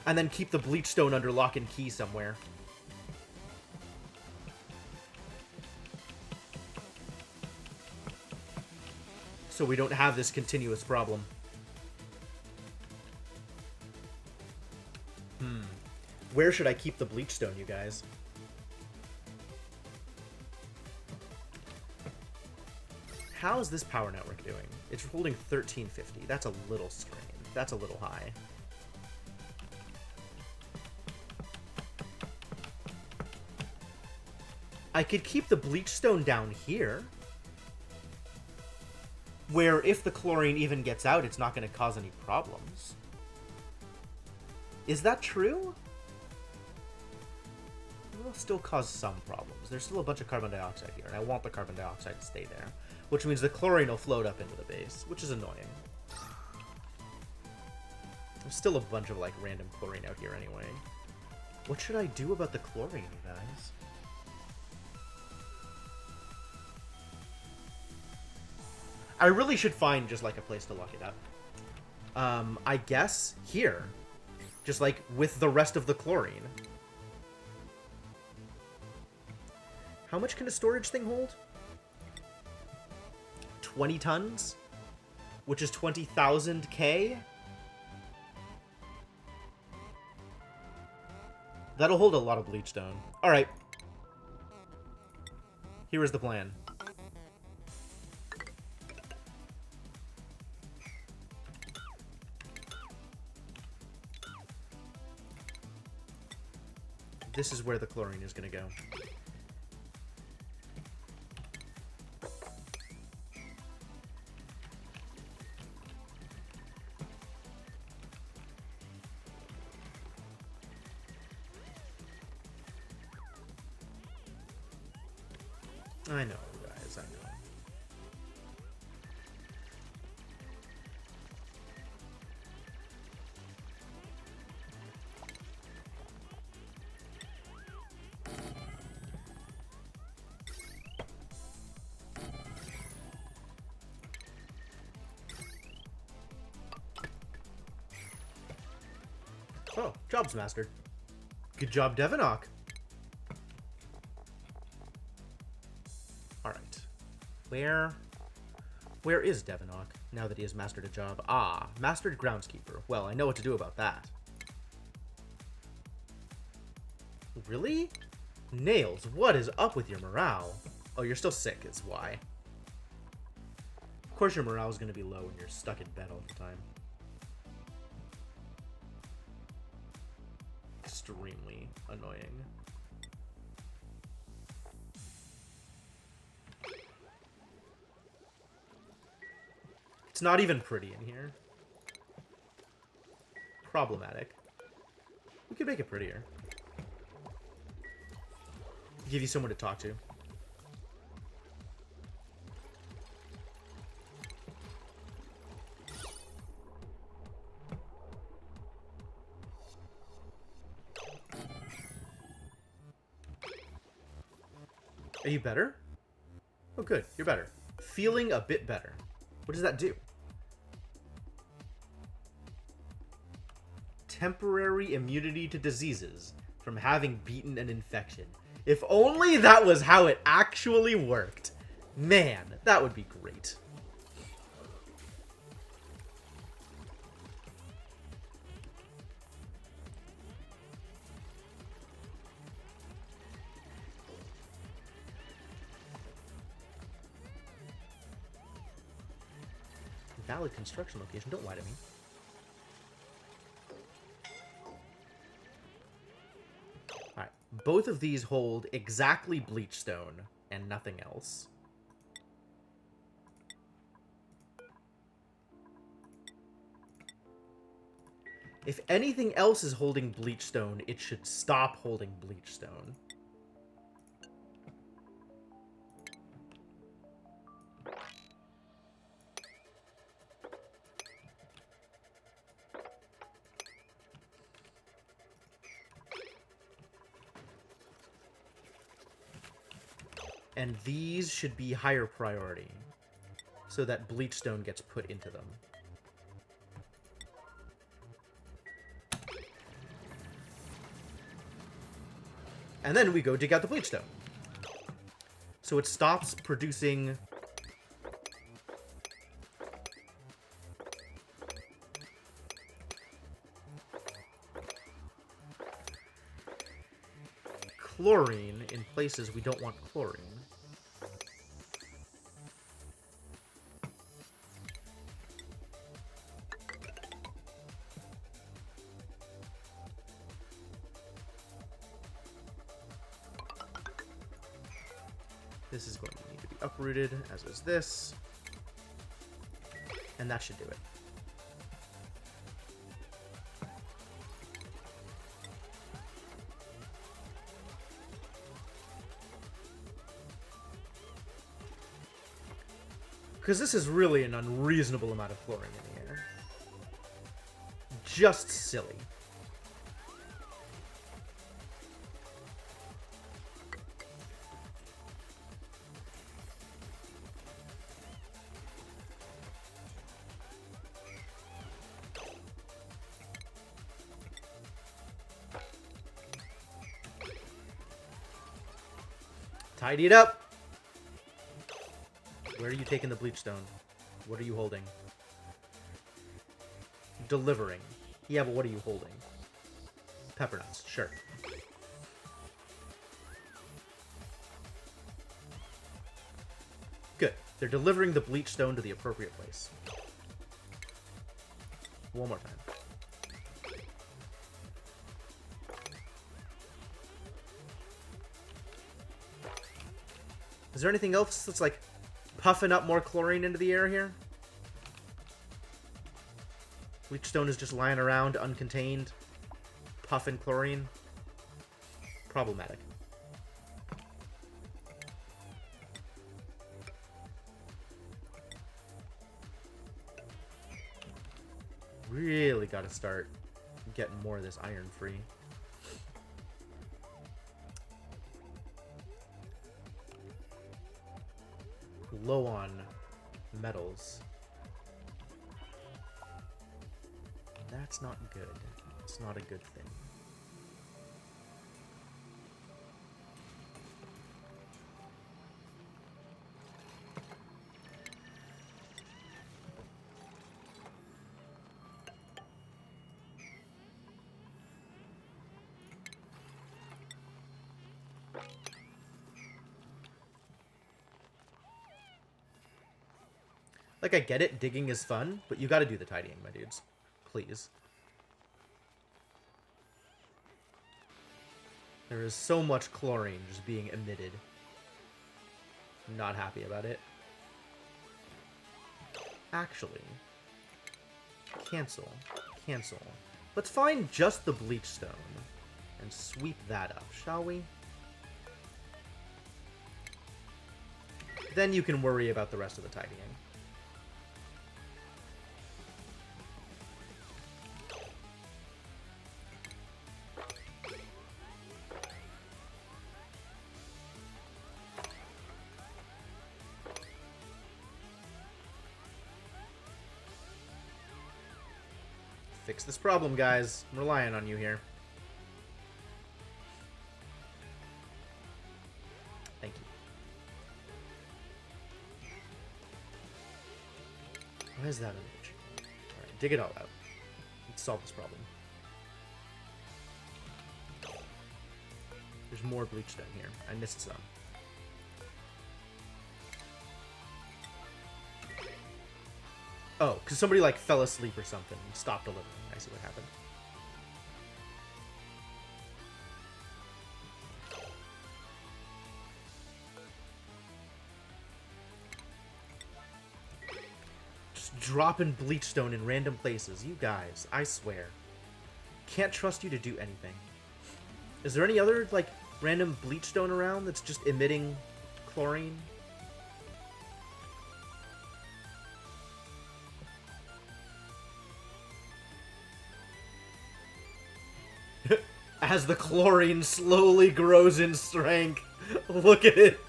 And then keep the bleach stone under lock and key somewhere. So we don't have this continuous problem. Where should I keep the bleach stone, you guys? How is this power network doing? It's holding 1350. That's a little strained. That's a little high. I could keep the bleach stone down here, where if the chlorine even gets out, it's not going to cause any problems. Is that true? It will still cause some problems. There's still a bunch of carbon dioxide here, and I want the carbon dioxide to stay there, which means the chlorine will float up into the base, which is annoying. There's still a bunch of, like, random chlorine out here anyway. What should I do about the chlorine, you guys? I really should find just, like, a place to lock it up. I guess here. Just, like, with the rest of the chlorine. How much can a storage thing hold? 20 tons? Which is 20,000 K? That'll hold a lot of bleach stone. Alright. Here is the plan. This is where the chlorine is going to go. I know, guys, I know. Oh, job's mastered. Good job, Devinock. Alright. Where is Devinock, now that he has mastered a job? Ah, mastered groundskeeper. Well, I know what to do about that. Really? Nails, what is up with your morale? Oh, you're still sick, is why. Of course your morale is going to be low when you're stuck in bed all the time. extremely annoying. It's not even pretty in here. Problematic. We could make it prettier. Give you someone to talk to. Are you better? Oh, good. You're better. Feeling a bit better. What does that do? Temporary immunity to diseases from having beaten an infection. If only that was how it actually worked. Man, that would be great. Valid construction location. Don't lie to me. Alright. Both of these hold exactly bleachstone and nothing else. If anything else is holding bleachstone, it should stop holding bleachstone. And these should be higher priority, so that bleachstone gets put into them. And then we go dig out the bleachstone. So it stops producing chlorine in places we don't want chlorine. This is going to need to be uprooted, as is this. And that should do it. Because this is really an unreasonable amount of chlorine in the air. Just silly. Tidy it up. Where are you taking the bleachstone? What are you holding? Delivering. Yeah, but what are you holding? Pepper nuts. Sure. Good. They're delivering the bleachstone to the appropriate place. One more time. Is there anything else that's like puffing up more chlorine into the air here? Bleachstone is just lying around uncontained, puffing chlorine. Problematic. Really got to start getting more of this iron free. Low on metals. That's not good. It's not a good thing. Like, I get it, digging is fun, but you gotta do the tidying, my dudes. Please. There is so much chlorine just being emitted. Not happy about it. Actually, cancel. Cancel. Let's find just the bleach stone and sweep that up, shall we? Then you can worry about the rest of the tidying. Fix this problem, guys. I'm relying on you here. Thank you. Why is that an image? Alright, dig it all out. Let's solve this problem. There's more bleach stone here. I missed some. Oh, because somebody, like, fell asleep or something and stopped delivering. I see what happened. Just dropping bleach stone in random places. You guys, I swear. Can't trust you to do anything. Is there any other, like, random bleach stone around that's just emitting chlorine? As the chlorine slowly grows in strength. Look at it.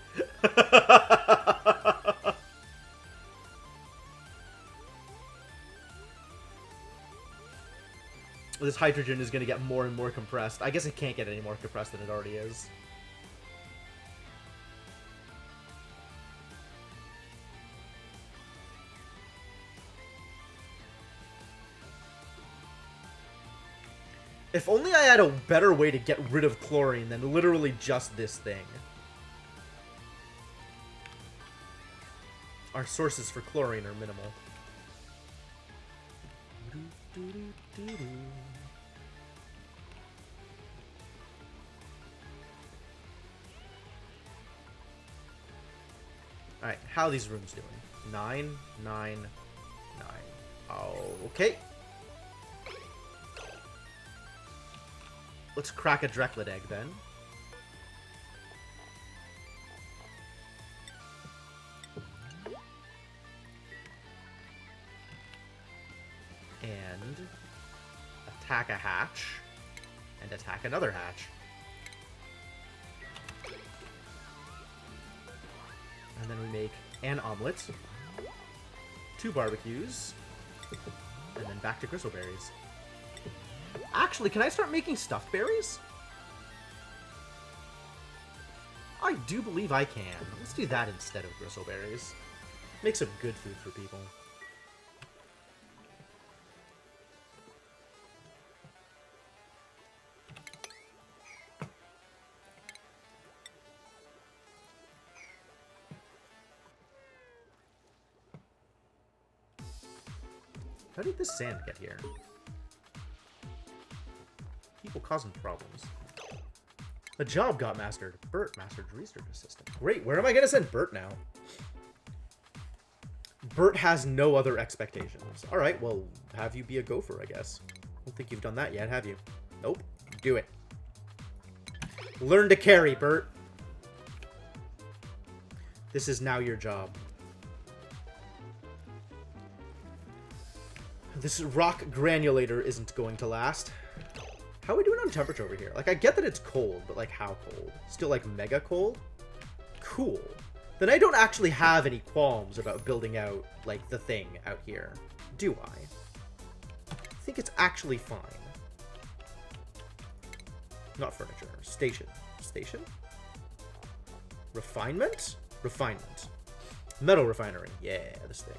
This hydrogen is going to get more and more compressed. I guess it can't get any more compressed than it already is. If only I had a better way to get rid of chlorine than literally just this thing. Our sources for chlorine are minimal. Alright, how are these rooms doing? 9, 9, 9. Oh, okay. Let's crack a Dreklet egg, then. And attack a hatch. And attack another hatch. And then we make an omelet. 2 barbecues. And then back to gristleberries. Actually, can I start making stuffed berries? I do believe I can. Let's do that instead of gristleberries. Make some good food for people. How did this sand get here? People causing problems. The job got mastered. Bert mastered research assistant. Great, where am I gonna send Bert now? Bert has no other expectations. Alright, well, have you be a gopher, I guess. I don't think you've done that yet, have you? Nope. Do it. Learn to carry, Bert. This is now your job. This rock granulator isn't going to last. How are we doing on temperature over here? Like, I get that it's cold, but, like, how cold? Still, like, mega cold? Cool. Then I don't actually have any qualms about building out, like, the thing out here. Do I? I think it's actually fine. Not furniture. Station. Station? Refinement? Refinement. Metal refinery. Yeah, this thing.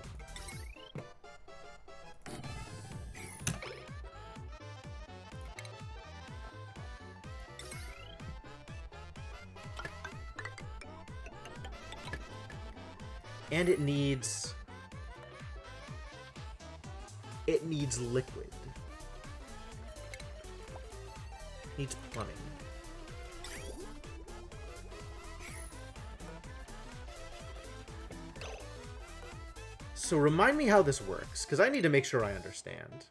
And it needs liquid. It needs plumbing. So remind me how this works, because I need to make sure I understand.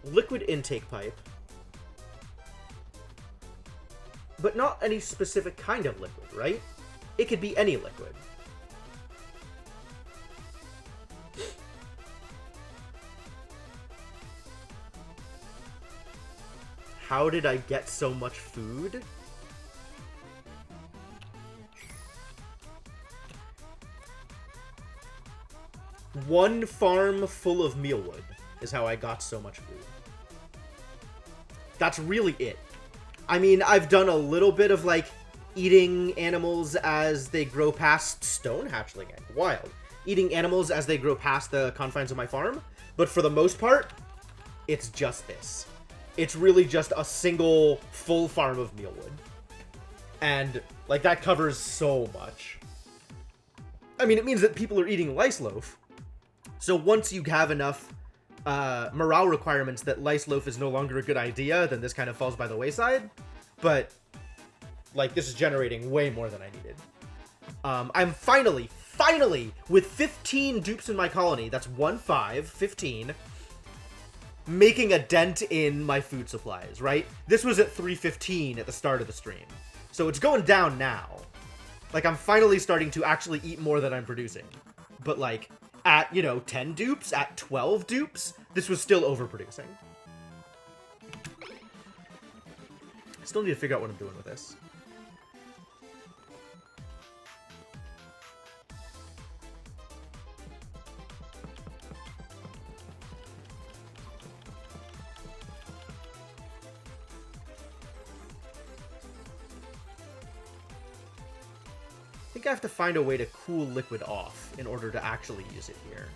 Liquid intake pipe. But not any specific kind of liquid, right? It could be any liquid. How did I get so much food? One farm full of mealwood is how I got so much food. That's really it. I mean, I've done a little bit of, like, eating animals as they grow past stone hatchling egg. Wild. Eating animals as they grow past the confines of my farm. But for the most part, it's just this. It's really just a single full farm of mealwood. And, like, that covers so much. I mean, it means that people are eating lice loaf. So once you have enough morale requirements that lice loaf is no longer a good idea, then this kind of falls by the wayside. But, like, this is generating way more than I needed. I'm finally, with 15 dupes in my colony, that's 15, making a dent in my food supplies, right? This was at 315 at the start of the stream. So it's going down now. Like, I'm finally starting to actually eat more than I'm producing. But, like, at, 10 dupes, at 12 dupes, this was still overproducing. I still need to figure out what I'm doing with this. I think I have to find a way to cool liquid off in order to actually use it here.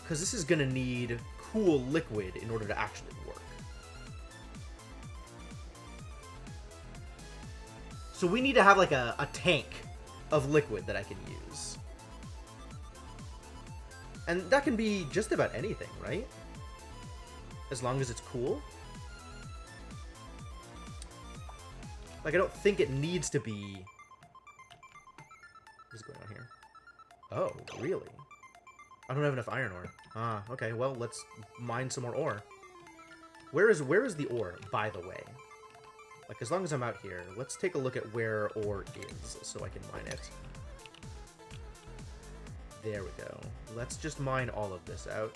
Because this is going to need cool liquid in order to actually work. So we need to have like a tank of liquid that I can use. And that can be just about anything, right? As long as it's cool. Like, I don't think it needs to be... What is going on here? Oh, really? I don't have enough iron ore. Ah, okay, well, let's mine some more ore. Where is the ore, by the way? Like, as long as I'm out here, let's take a look at where ore is, so I can mine it. There we go. Let's just mine all of this out.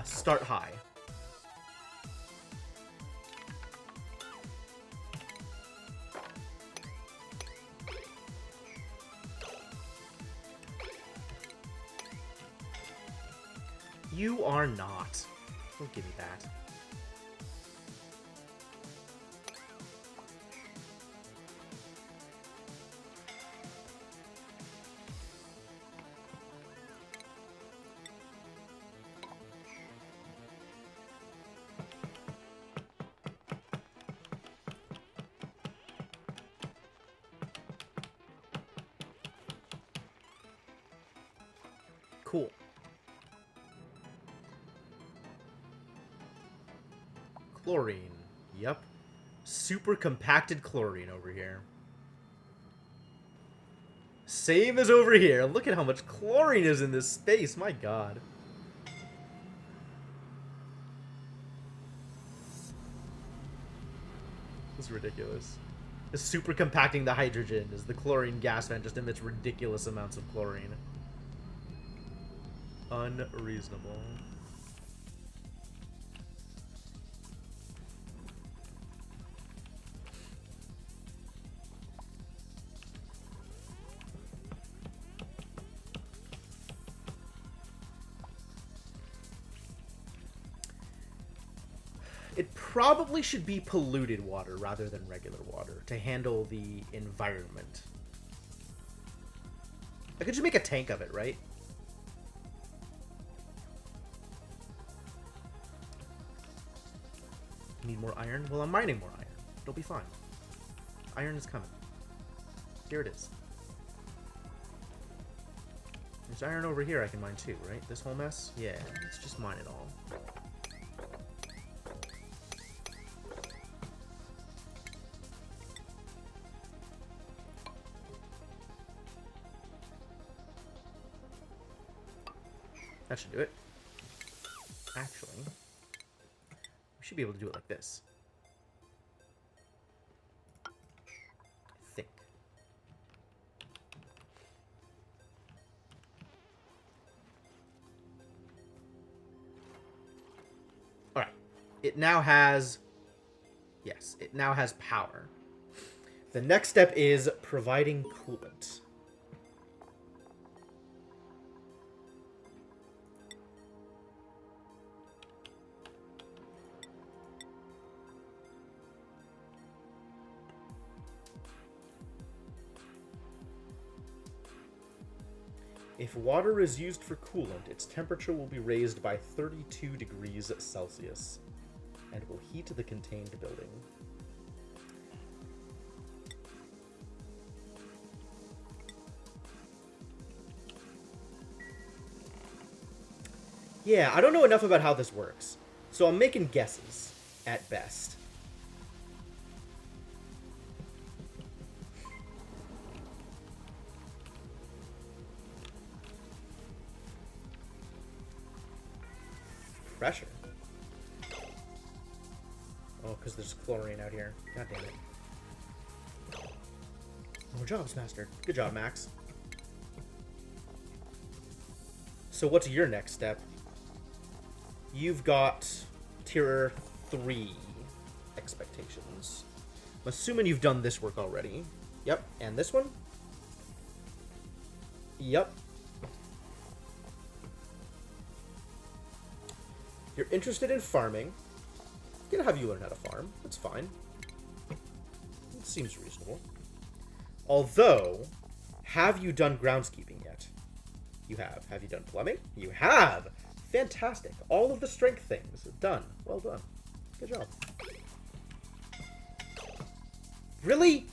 Start high. You are not. Don't give me that. Cool. Chlorine. Yep. Super compacted chlorine over here. Same as over here. Look at how much chlorine is in this space. My god. This is ridiculous. It's super compacting the hydrogen as the chlorine gas vent just emits ridiculous amounts of chlorine. Unreasonable. It probably should be polluted water rather than regular water to handle the environment. I could just make a tank of it, right? Need more iron? Well, I'm mining more iron. It'll be fine. Iron is coming. Here it is. There's iron over here I can mine too, right? This whole mess? Yeah, let's just mine it all. That should do it. Actually, we should be able to do it like this. I think. Alright. It now has... Yes, it now has power. The next step is providing coolant. If water is used for coolant, its temperature will be raised by 32 degrees Celsius and will heat the contained building. Yeah, I don't know enough about how this works, so I'm making guesses, at best. Pressure. Oh, because there's chlorine out here. God damn it. More jobs, Master. Good job, Max. So what's your next step? You've got tier 3 expectations. I'm assuming you've done this work already. Yep, and this one? Yep. You're interested in farming. I'm gonna have you learn how to farm. That's fine. It seems reasonable. Although, have you done groundskeeping yet? You have. Have you done plumbing? You have! Fantastic. All of the strength things. Done. Well done. Good job. Really?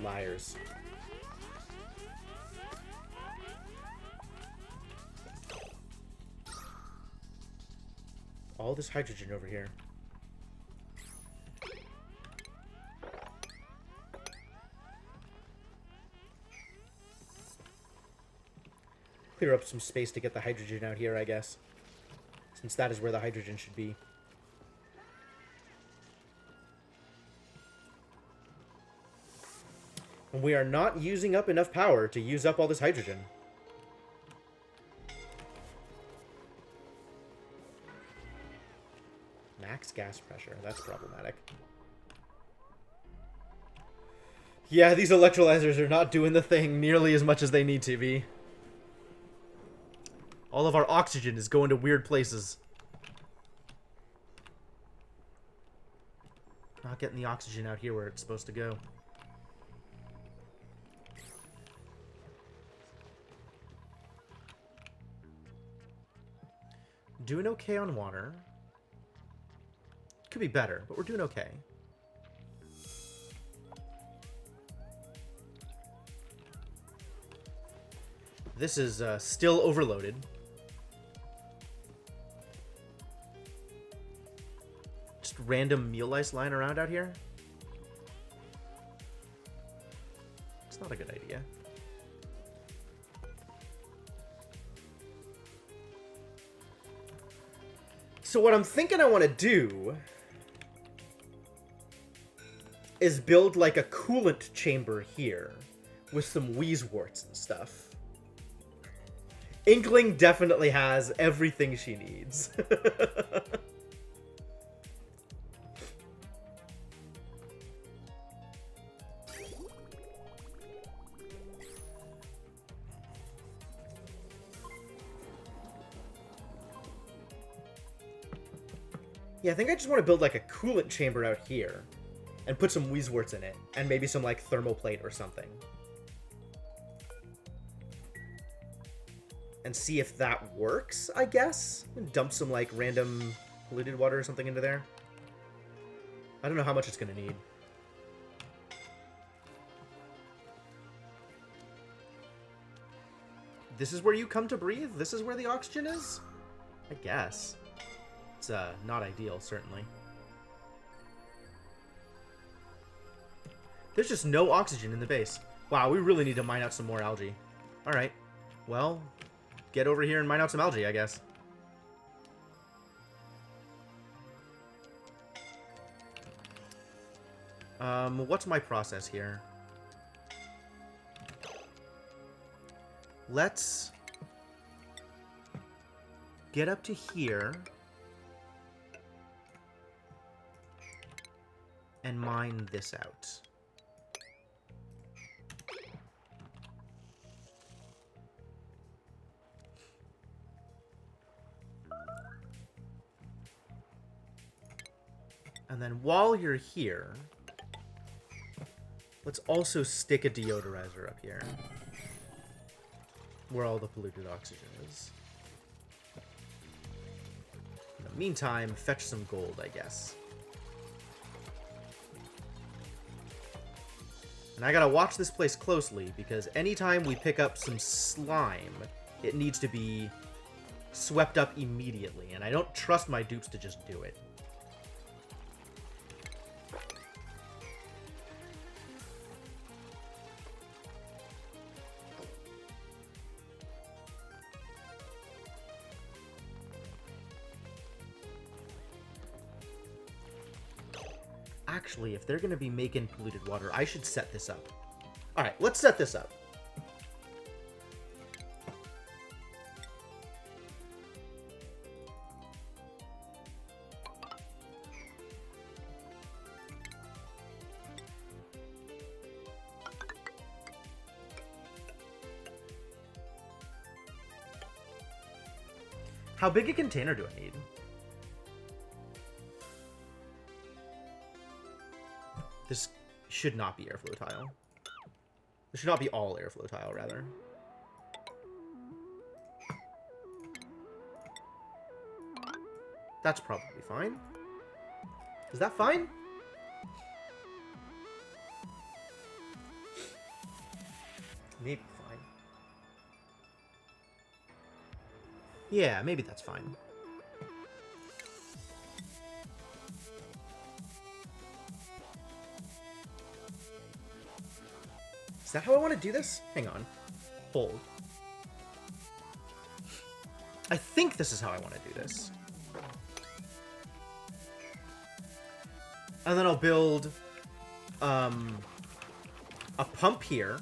Liars. All this hydrogen over here. Clear up some space to get the hydrogen out here, I guess. Since that is where the hydrogen should be. And we are not using up enough power to use up all this hydrogen. Max gas pressure. That's problematic. Yeah, these electrolyzers are not doing the thing nearly as much as they need to be. All of our oxygen is going to weird places. Not getting the oxygen out here where it's supposed to go. Doing okay on water. Could be better, but we're doing okay. This is still overloaded. Just random meal ice lying around out here. It's not a good idea. So what I'm thinking I want to do is build like a coolant chamber here with some wheezeworts and stuff. Inkling definitely has everything she needs. Yeah, I think I just want to build like a coolant chamber out here and put some wheezeworts in it and maybe some like thermoplate or something. And see if that works, I guess. Dump some like random polluted water or something into there. I don't know how much it's going to need. This is where you come to breathe? This is where the oxygen is? I guess. It's not ideal, certainly. There's just no oxygen in the base. Wow, we really need to mine out some more algae. Alright. Well, get over here and mine out some algae, I guess. What's my process here? Let's get up to here and mine this out. And then while you're here, let's also stick a deodorizer up here, where all the polluted oxygen is. In the meantime, fetch some gold, I guess. And I gotta watch this place closely, because anytime we pick up some slime, it needs to be swept up immediately, and I don't trust my dupes to just do it. Actually, if they're going to be making polluted water, I should set this up. Alright, let's set this up. How big a container do I need? This should not be airflow tile. This should not be all airflow tile, rather. That's probably fine. Is that fine? Maybe fine. Yeah, maybe that's fine. Is that how I want to do this? Hang on. Hold. I think this is how I want to do this. And then I'll build a pump here.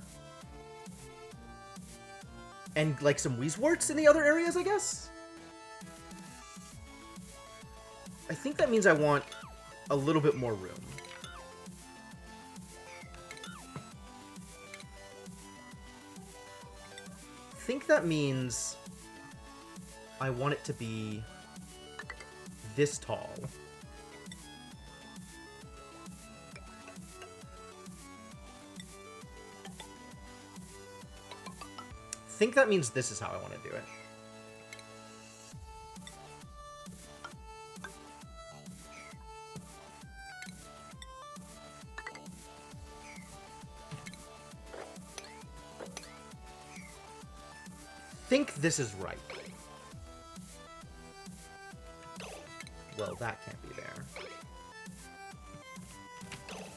And like some Weezeworts in the other areas, I guess? I think that means I want a little bit more room. I think that means I want it to be this tall. I think that means this is how I want to do it. I think this is right. Well, that can't be there.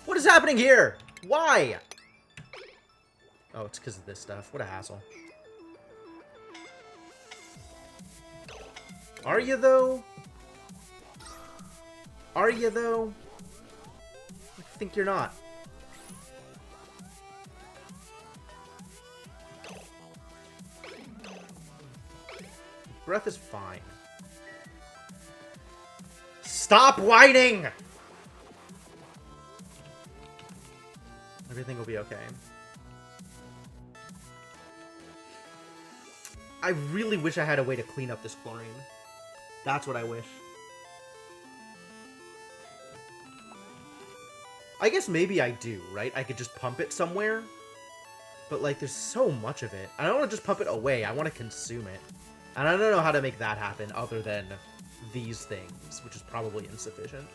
What is happening here? Why? Oh, it's because of this stuff. What a hassle. Are you, though? Are you, though? I think you're not. Breath is fine. Stop whining! Everything will be okay. I really wish I had a way to clean up this chlorine. That's what I wish. I guess maybe I do, right? I could just pump it somewhere. But, like, there's so much of it. I don't want to just pump it away. I want to consume it. And I don't know how to make that happen other than these things, which is probably insufficient.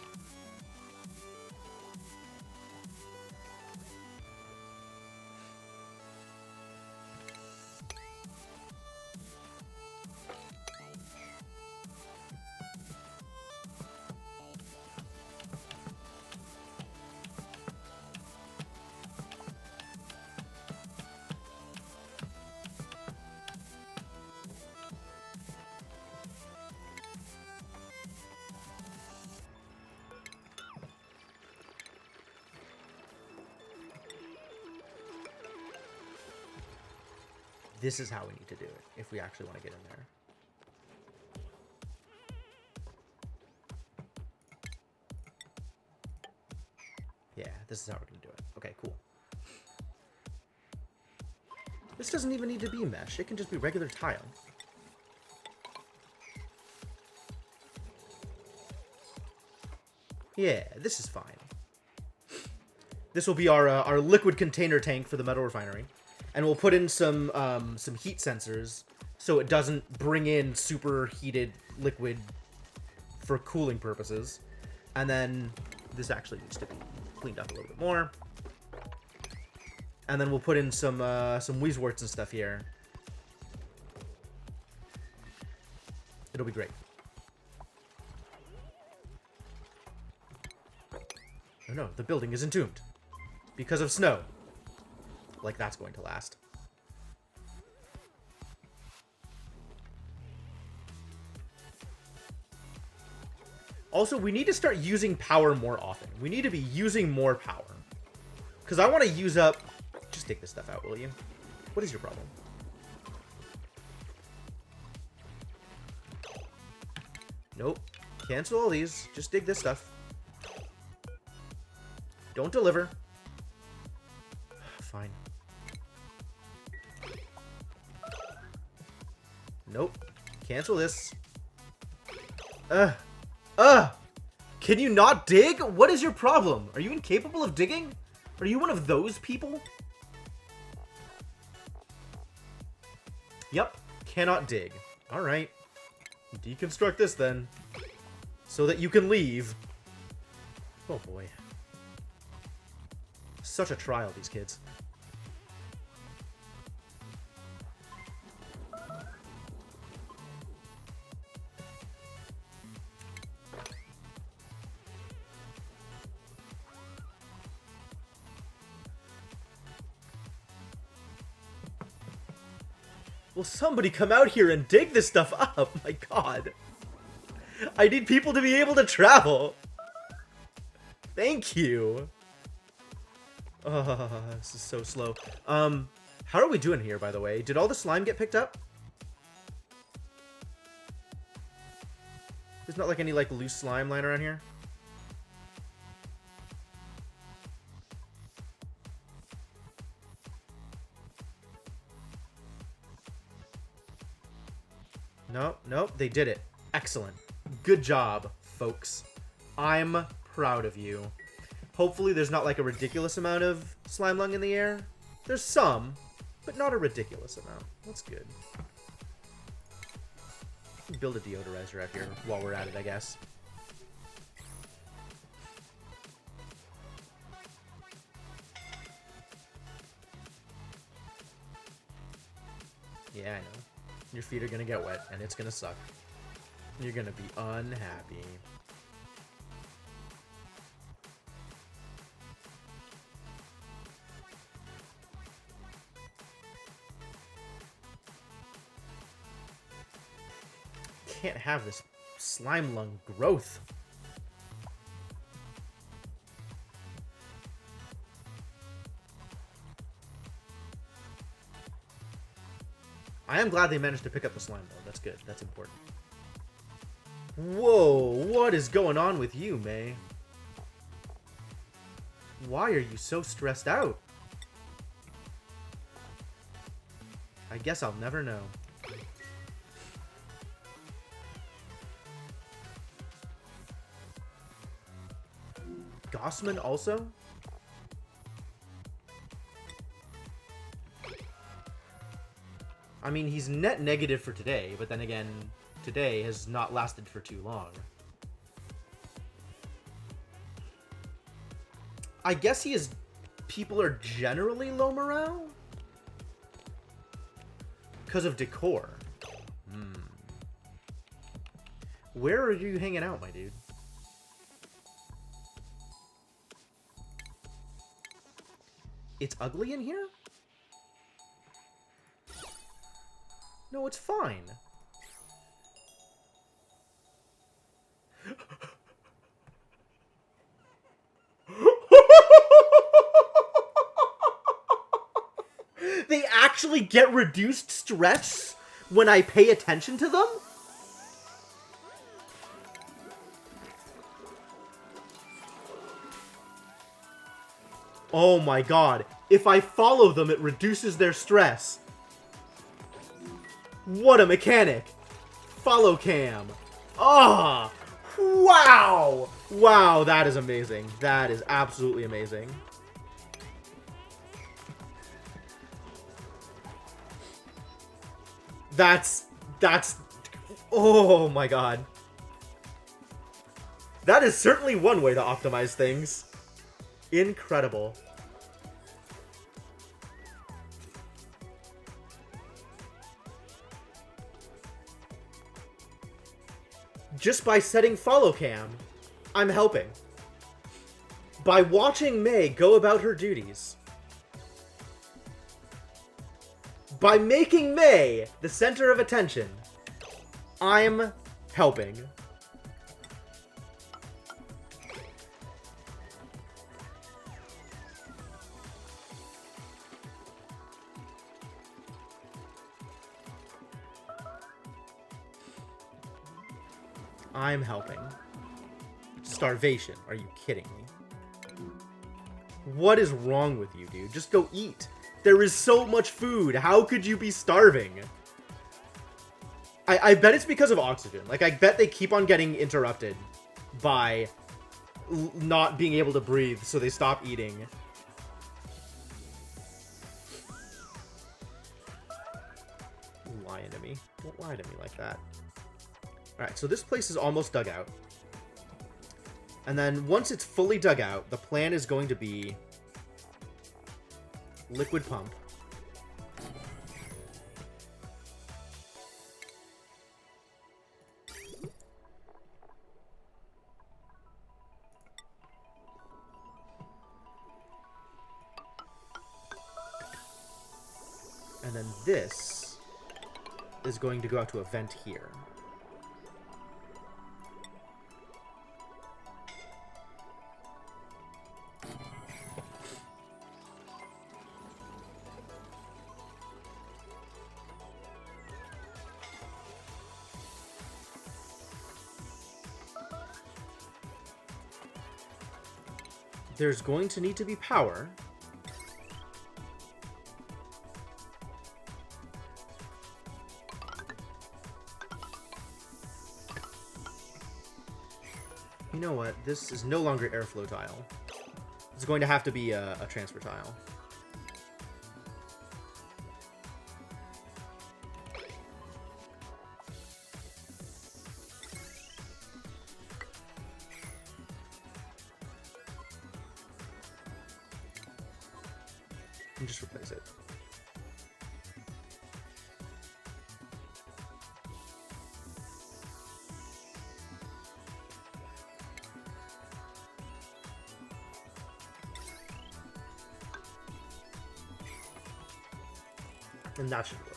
This is how we need to do it if we actually want to get in there. Yeah, this is how we're going to do it. Okay, cool. This doesn't even need to be mesh. It can just be regular tile. Yeah, this is fine. This will be our liquid container tank for the metal refinery. And we'll put in some heat sensors so it doesn't bring in super heated liquid for cooling purposes. And then this actually needs to be cleaned up a little bit more. And then we'll put in some Weezeworts and stuff here. It'll be great. Oh no, the building is entombed. Because of snow. Like that's going to last. Also, we need to start using power more often. We need to be using more power. Because I want to use up... Just take this stuff out, will you? What is your problem? Nope. Cancel all these. Just dig this stuff. Don't deliver. Fine. Nope. Cancel this. Can you not dig? What is your problem? Are you incapable of digging? Are you one of those people? Yep. Cannot dig. Alright. Deconstruct this then. So that you can leave. Oh boy. Such a trial, these kids. Will somebody come out here and dig this stuff up? My god. I need people to be able to travel. Thank you. This is so slow. How are we doing here, by the way? Did all the slime get picked up? There's not like any like loose slime lying around here? Nope, they did it. Excellent. Good job, folks. I'm proud of you. Hopefully there's not like a ridiculous amount of slime lung in the air. There's some, but not a ridiculous amount. That's good. Build a deodorizer out here while we're at it, I guess. Yeah, I know. Your feet are gonna get wet, and it's gonna suck. You're gonna be unhappy. Can't have this slime lung growth. I am glad they managed to pick up the slime, though. That's good. That's important. Whoa, what is going on with you, May? Why are you so stressed out? I guess I'll never know. Gossman also? I mean, he's net negative for today, but then again, today has not lasted for too long. I guess he is... People are generally low morale? Because of decor. Where are you hanging out, my dude? It's ugly in here? No, it's fine. they actually get reduced stress when I pay attention to them? Oh my god. If I follow them, it reduces their stress. What a mechanic. Follow cam. Ah! Wow! Wow, that is amazing. That is absolutely amazing. That's... Oh my god. That is certainly one way to optimize things. Incredible. Just by setting follow cam, I'm helping. By watching May go about her duties. By making May the center of attention, I'm helping. I'm helping. Starvation. Are you kidding me? What is wrong with you, dude? Just go eat. There is so much food. How could you be starving? I bet it's because of oxygen. Like, I bet they keep on getting interrupted by not being able to breathe, so they stop eating. Don't lie to me. Don't lie to me like that. Alright, so this place is almost dug out. And then once it's fully dug out, the plan is going to be liquid pump. And then this is going to go out to a vent here. There's going to need to be power. You know what? This is no longer airflow tile. It's going to have to be a transfer tile. And just replace it. And that should work.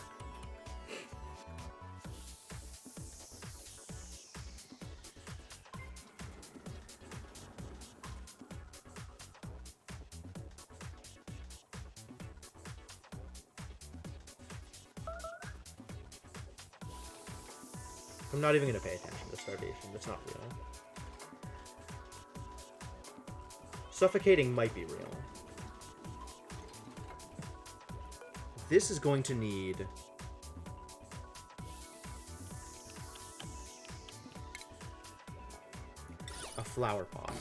I'm not even going to pay attention to starvation. It's not real. Suffocating might be real. This is going to need a flower pot.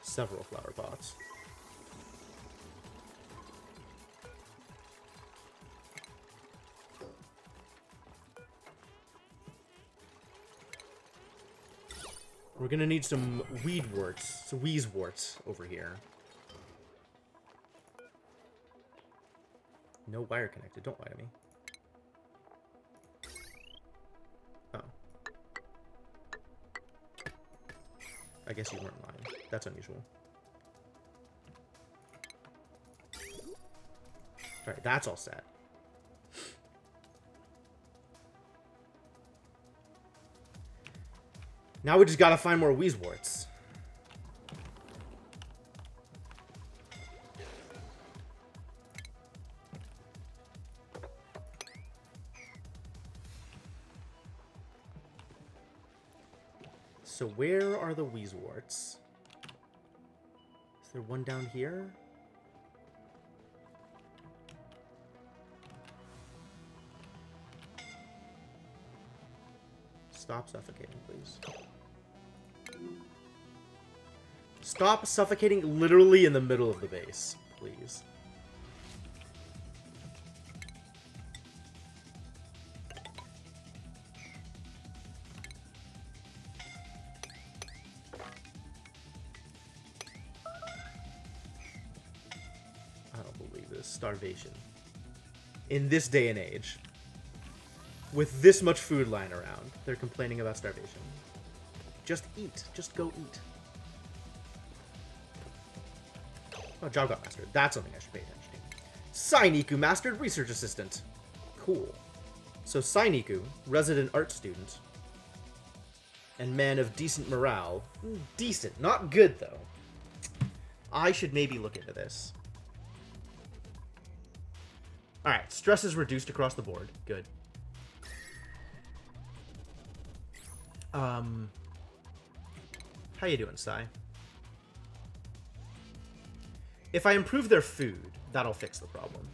Several flower pots. We're gonna need some weedworts, some wheezeworts over here. No wire connected, don't lie to me. Oh. I guess you weren't lying. That's unusual. Alright, that's all set. Now we just gotta find more Wheezeworts. So where are the Wheezeworts? Is there one down here? Stop suffocating, please. Stop suffocating literally in the middle of the base, please. I don't believe this. Starvation. In this day and age. With this much food lying around, they're complaining about starvation. Just eat. Just go eat. Oh, job got mastered. That's something I should pay attention to. Sainiku mastered research assistant. Cool. So Sainiku, resident art student, and man of decent morale. Decent. Not good, though. I should maybe look into this. Alright, stress is reduced across the board. Good. How you doing, Sai? If I improve their food, that'll fix the problem.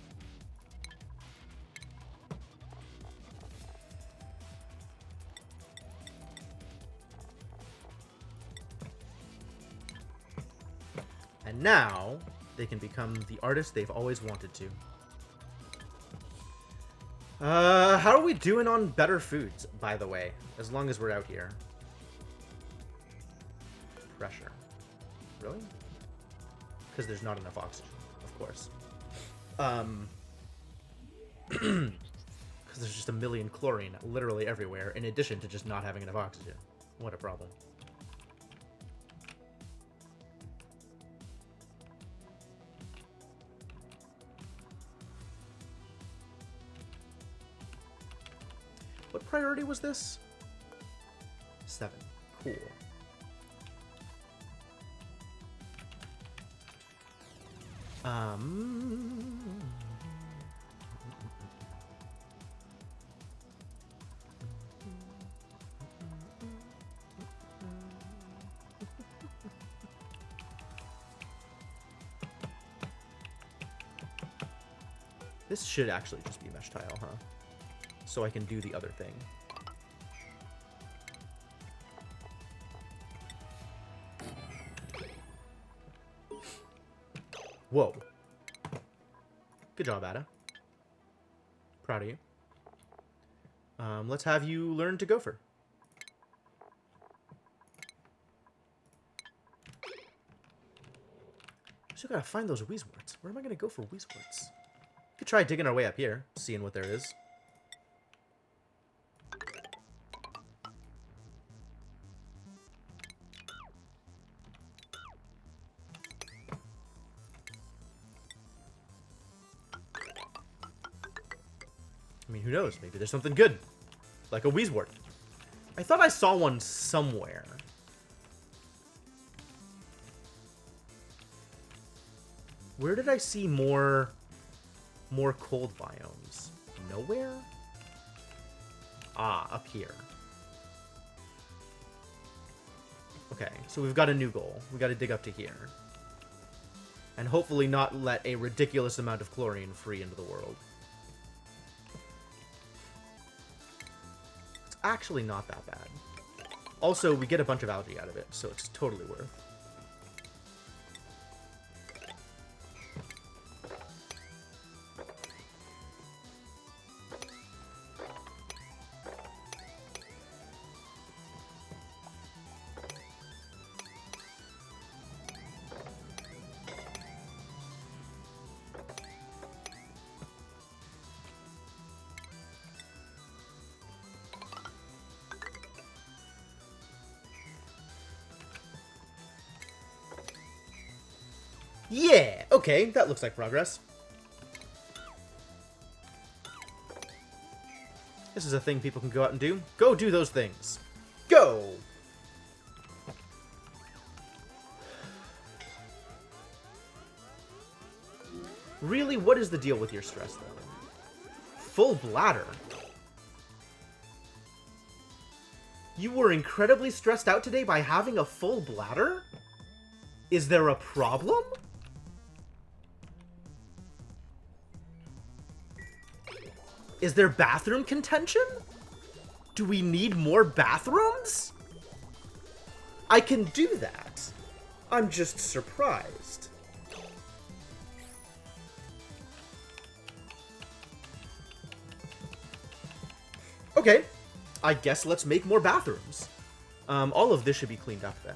And now, they can become the artist they've always wanted to. How are we doing on better foods, by the way? As long as we're out here. Pressure. Really? Because there's not enough oxygen, of course. Because there's just a million chlorine literally everywhere, in addition to just not having enough oxygen. What a problem. What priority was this? 7. Cool. This should actually just be a mesh tile, huh? So I can do the other thing. Whoa. Good job, Ada. Proud of you. Let's have you learn to gopher. Still gotta find those Wheezeworts. Where am I gonna go for Wheezeworts? Could try digging our way up here, seeing what there is. I mean, who knows? Maybe there's something good. Like a Wheezewort. I thought I saw one somewhere. Where did I see more cold biomes? Nowhere? Ah, up here. Okay, so we've got a new goal. We gotta dig up to here. And hopefully not let a ridiculous amount of chlorine free into the world. It's actually not that bad. Also, we get a bunch of algae out of it, so it's totally worth. Yeah, okay, that looks like progress. This is a thing people can go out and do. Go do those things. Go! what is the deal with your stress, though? Full bladder. You were incredibly stressed out today by having a full bladder? Is there a problem? Is there bathroom contention? Do we need more bathrooms? I can do that. I'm just surprised. Okay, I guess let's make more bathrooms. All of this should be cleaned up then.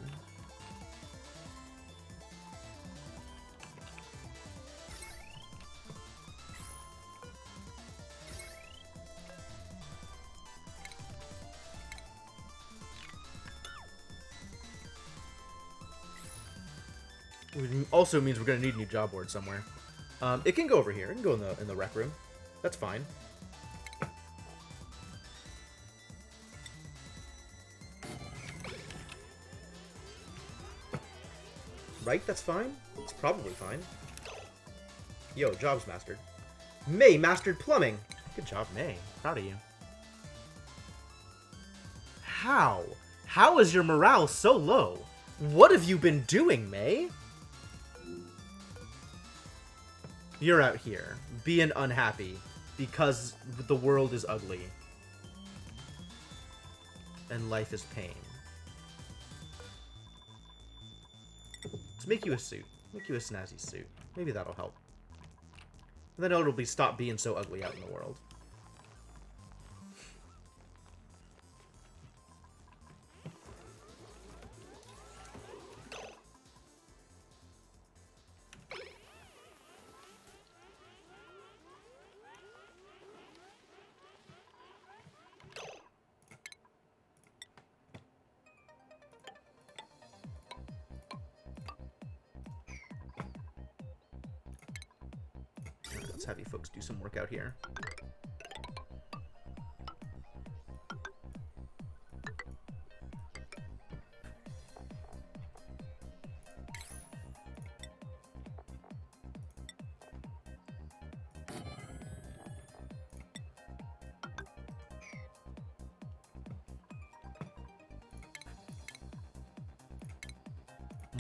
It also means we're gonna need a new job board somewhere. It can go over here. It can go in the rec room. That's fine. Right? That's fine? It's probably fine. Yo, jobs mastered. May mastered plumbing. Good job, May. Proud of you. How? How is your morale so low? What have you been doing, May? You're out here, being unhappy, because the world is ugly. And life is pain. Let's make you a suit. Make you a snazzy suit. Maybe that'll help. And then it'll stop being so ugly out in the world. Let's have you folks do some work out here.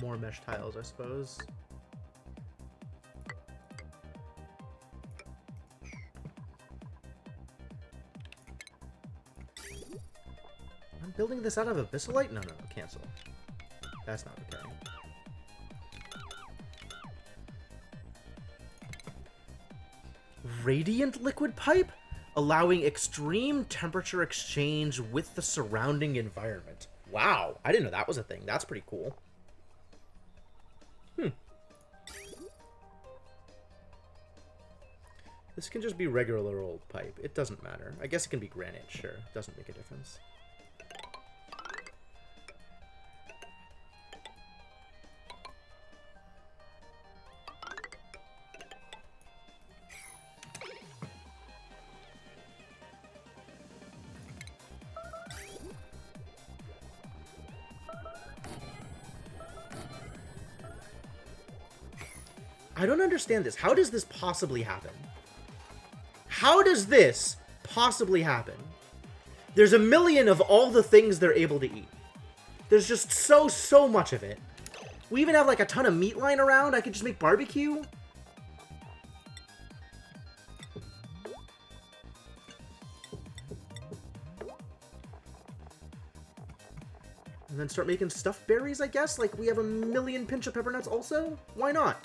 More mesh tiles, I suppose. I'm building this out of abyssalite? No, cancel. That's not okay. Radiant liquid pipe? Allowing extreme temperature exchange with the surrounding environment. Wow, I didn't know that was a thing. That's pretty cool. This can just be regular old pipe. It doesn't matter. I guess it can be granite, sure. Doesn't make a difference. I don't understand this. How does this possibly happen? How does this possibly happen? There's a million of all the things they're able to eat. There's just so much of it. We even have like a ton of meat lying around. I could just make barbecue. And then start making stuffed berries, I guess? Like, we have a million pinch of pepper nuts also? Why not?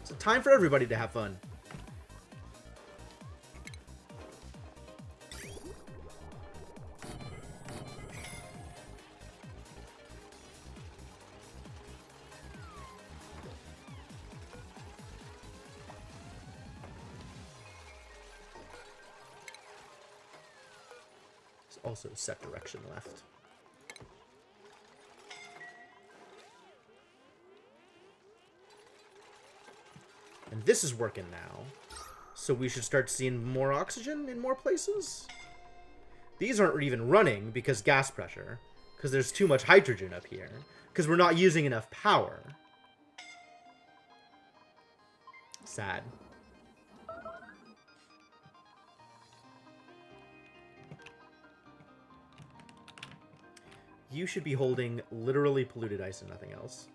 It's a time for everybody to have fun. There's also set direction left. And this is working now. So we should start seeing more oxygen in more places? These aren't even running because gas pressure. Because there's too much hydrogen up here. Because we're not using enough power. Sad. You should be holding literally polluted ice and nothing else.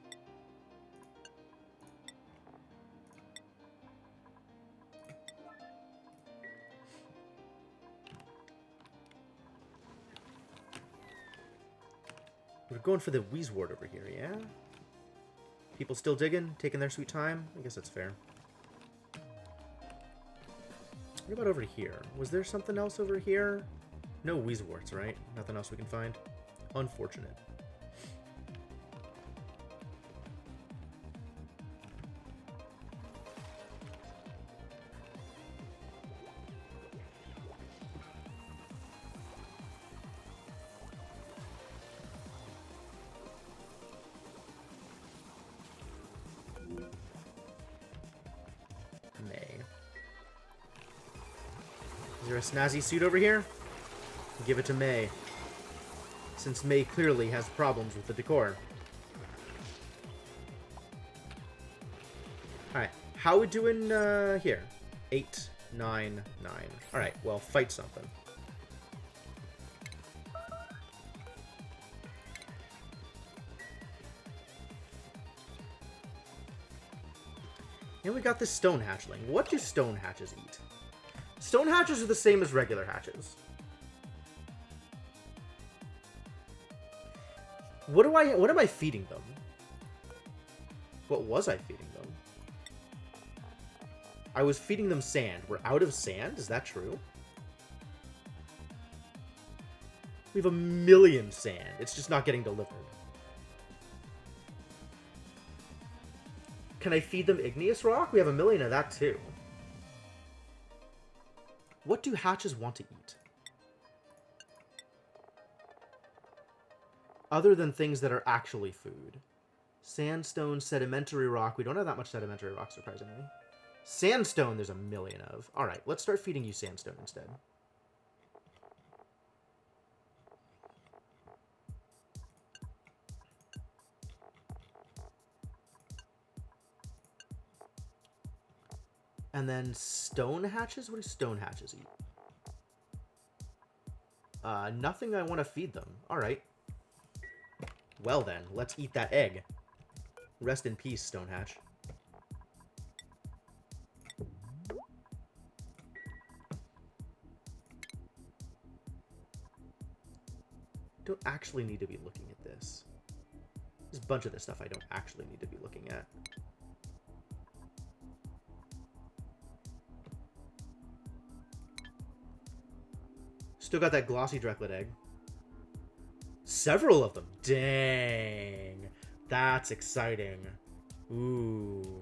We're going for the Wheezewort over here, yeah? People still digging? Taking their sweet time? I guess that's fair. What about over here? Was there something else over here? No Wheezeworts, right? Nothing else we can find? Unfortunate. Is there a snazzy suit over here? Give it to May. Since May clearly has problems with the decor. Alright, how we doing here? 8, 9, 9. Alright, well, fight something. And we got this stone hatchling. What do stone hatches eat? Stone hatches are the same as regular hatches. What am I feeding them? What was I feeding them? I was feeding them sand. We're out of sand? Is that true? We have 1,000,000 sand. It's just not getting delivered. Can I feed them igneous rock? We have 1,000,000 of that too. What do hatches want to eat? Other than things that are actually food. Sandstone, sedimentary rock. We don't have that much sedimentary rock, surprisingly. Sandstone, there's 1,000,000 of. Alright, let's start feeding you sandstone instead. And then stone hatches? What do stone hatches eat? Nothing I want to feed them. Alright. Well then, let's eat that egg. Rest in peace, stone hatch. Don't actually need to be looking at this. There's a bunch of this stuff I don't actually need to be looking at. Still got that glossy Dreklet egg. Several of them. Dang. That's exciting. Ooh.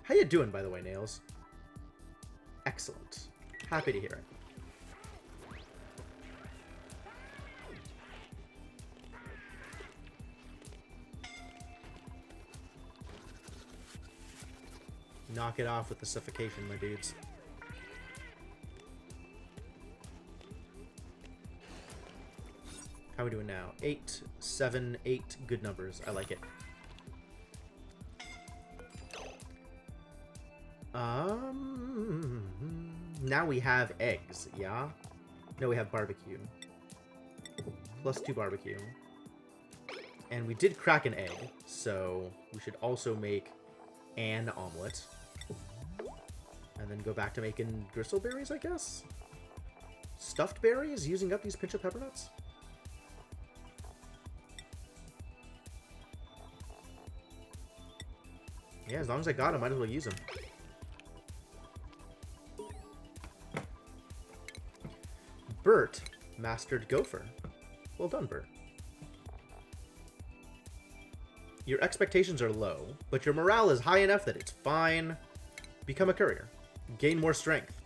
How you doing, by the way, Nails? Excellent. Happy to hear it. Knock it off with the suffocation, my dudes. How are we doing now? 8, 7, 8. Good numbers. I like it. Now we have eggs, yeah? No, we have barbecue. +2 barbecue. And we did crack an egg, so we should also make an omelet. And then go back to making gristleberries, I guess? Stuffed berries? Using up these pinch of pepper nuts? Yeah, as long as I got them, might as well use them. Bert mastered gopher. Well done, Bert. Your expectations are low, but your morale is high enough that it's fine. Become a courier. Gain more strength.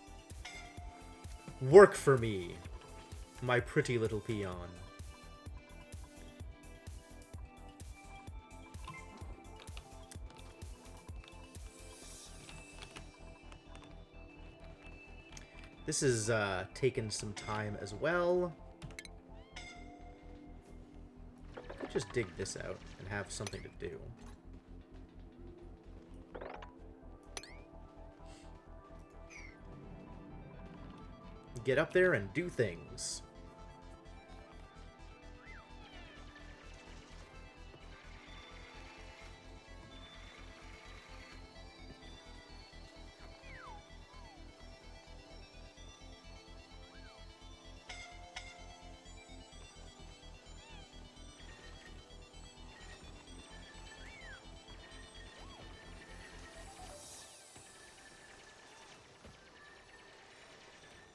Work for me, my pretty little peon. This is taken some time as well. just dig this out and have something to do. Get up there and do things.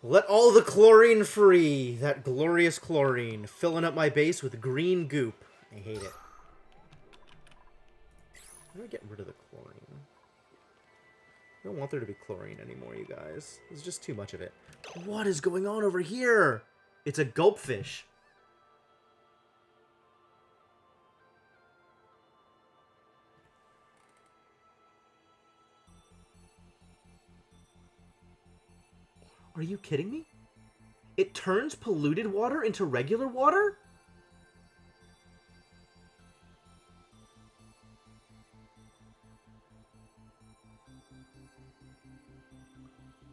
Let all the chlorine free! That glorious chlorine, filling up my base with green goop. I hate it. How do I get rid of the chlorine? I don't want there to be chlorine anymore, you guys. There's just too much of it. What is going on over here? It's a gulpfish. Are you kidding me? It turns polluted water into regular water?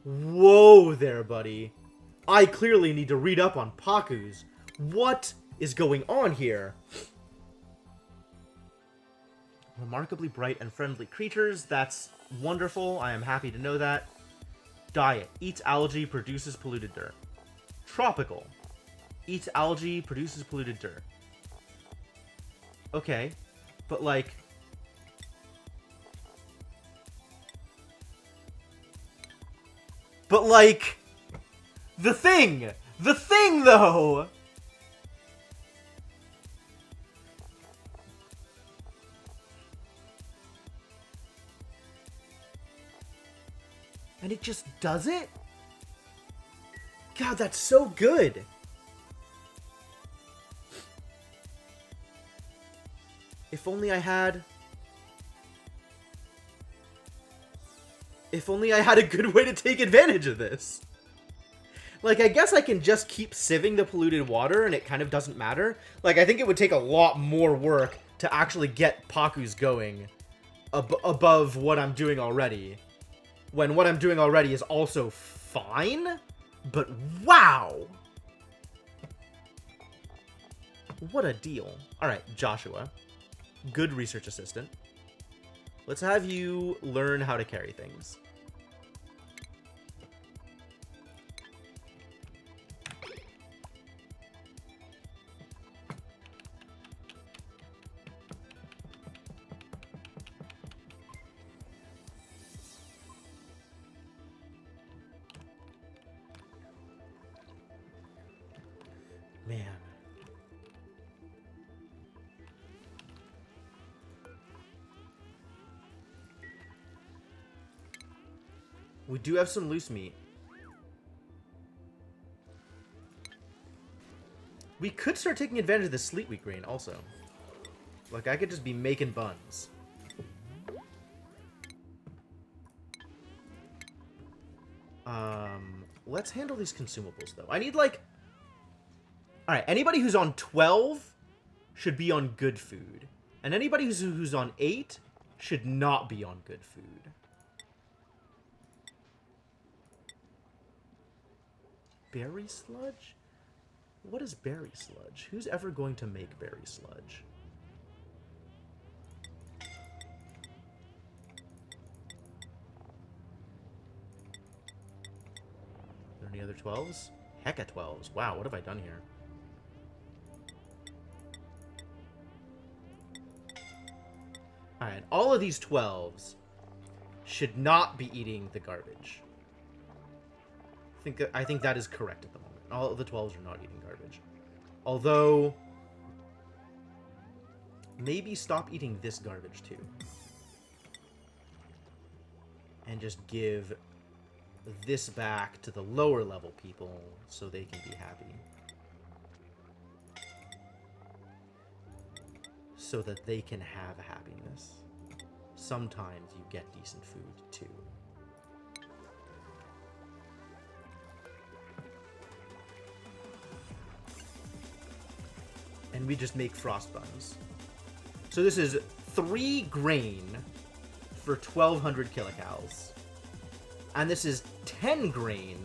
Whoa there, buddy. I clearly need to read up on Pakus. What is going on here? Remarkably bright and friendly creatures. That's wonderful. I am happy to know that. Diet. Eats algae, produces polluted dirt. Tropical. Eats algae, produces polluted dirt. Okay. But, like... But, like... The thing! The thing, though! And it just does it? God, that's so good! If only I had... If only I had a good way to take advantage of this. Like, I guess I can just keep sieving the polluted water and it kind of doesn't matter. Like, I think it would take a lot more work to actually get Pakus going above what I'm doing already. When what I'm doing already is also fine, but wow! What a deal. Alright, Joshua. Good research assistant. Let's have you learn how to carry things. Man. We do have some loose meat. We could start taking advantage of the sleet wheat grain also. Like, I could just be making buns. Let's handle these consumables, though. I need, like... Alright, anybody who's on 12 should be on good food. And anybody who's on 8 should not be on good food. Berry sludge? What is berry sludge? Who's ever going to make berry sludge? Are there any other 12s? Hecka 12s. Wow, what have I done here? Alright, all of these 12s should not be eating the garbage. I think that is correct at the moment. All of the 12s are not eating garbage. Although, maybe stop eating this garbage too. And just give this back to the lower level people so they can be happy. So that they can have happiness. Sometimes you get decent food too. and we just make frost buns. So this is 3 grain for 1200 kilocalories. And this is 10 grain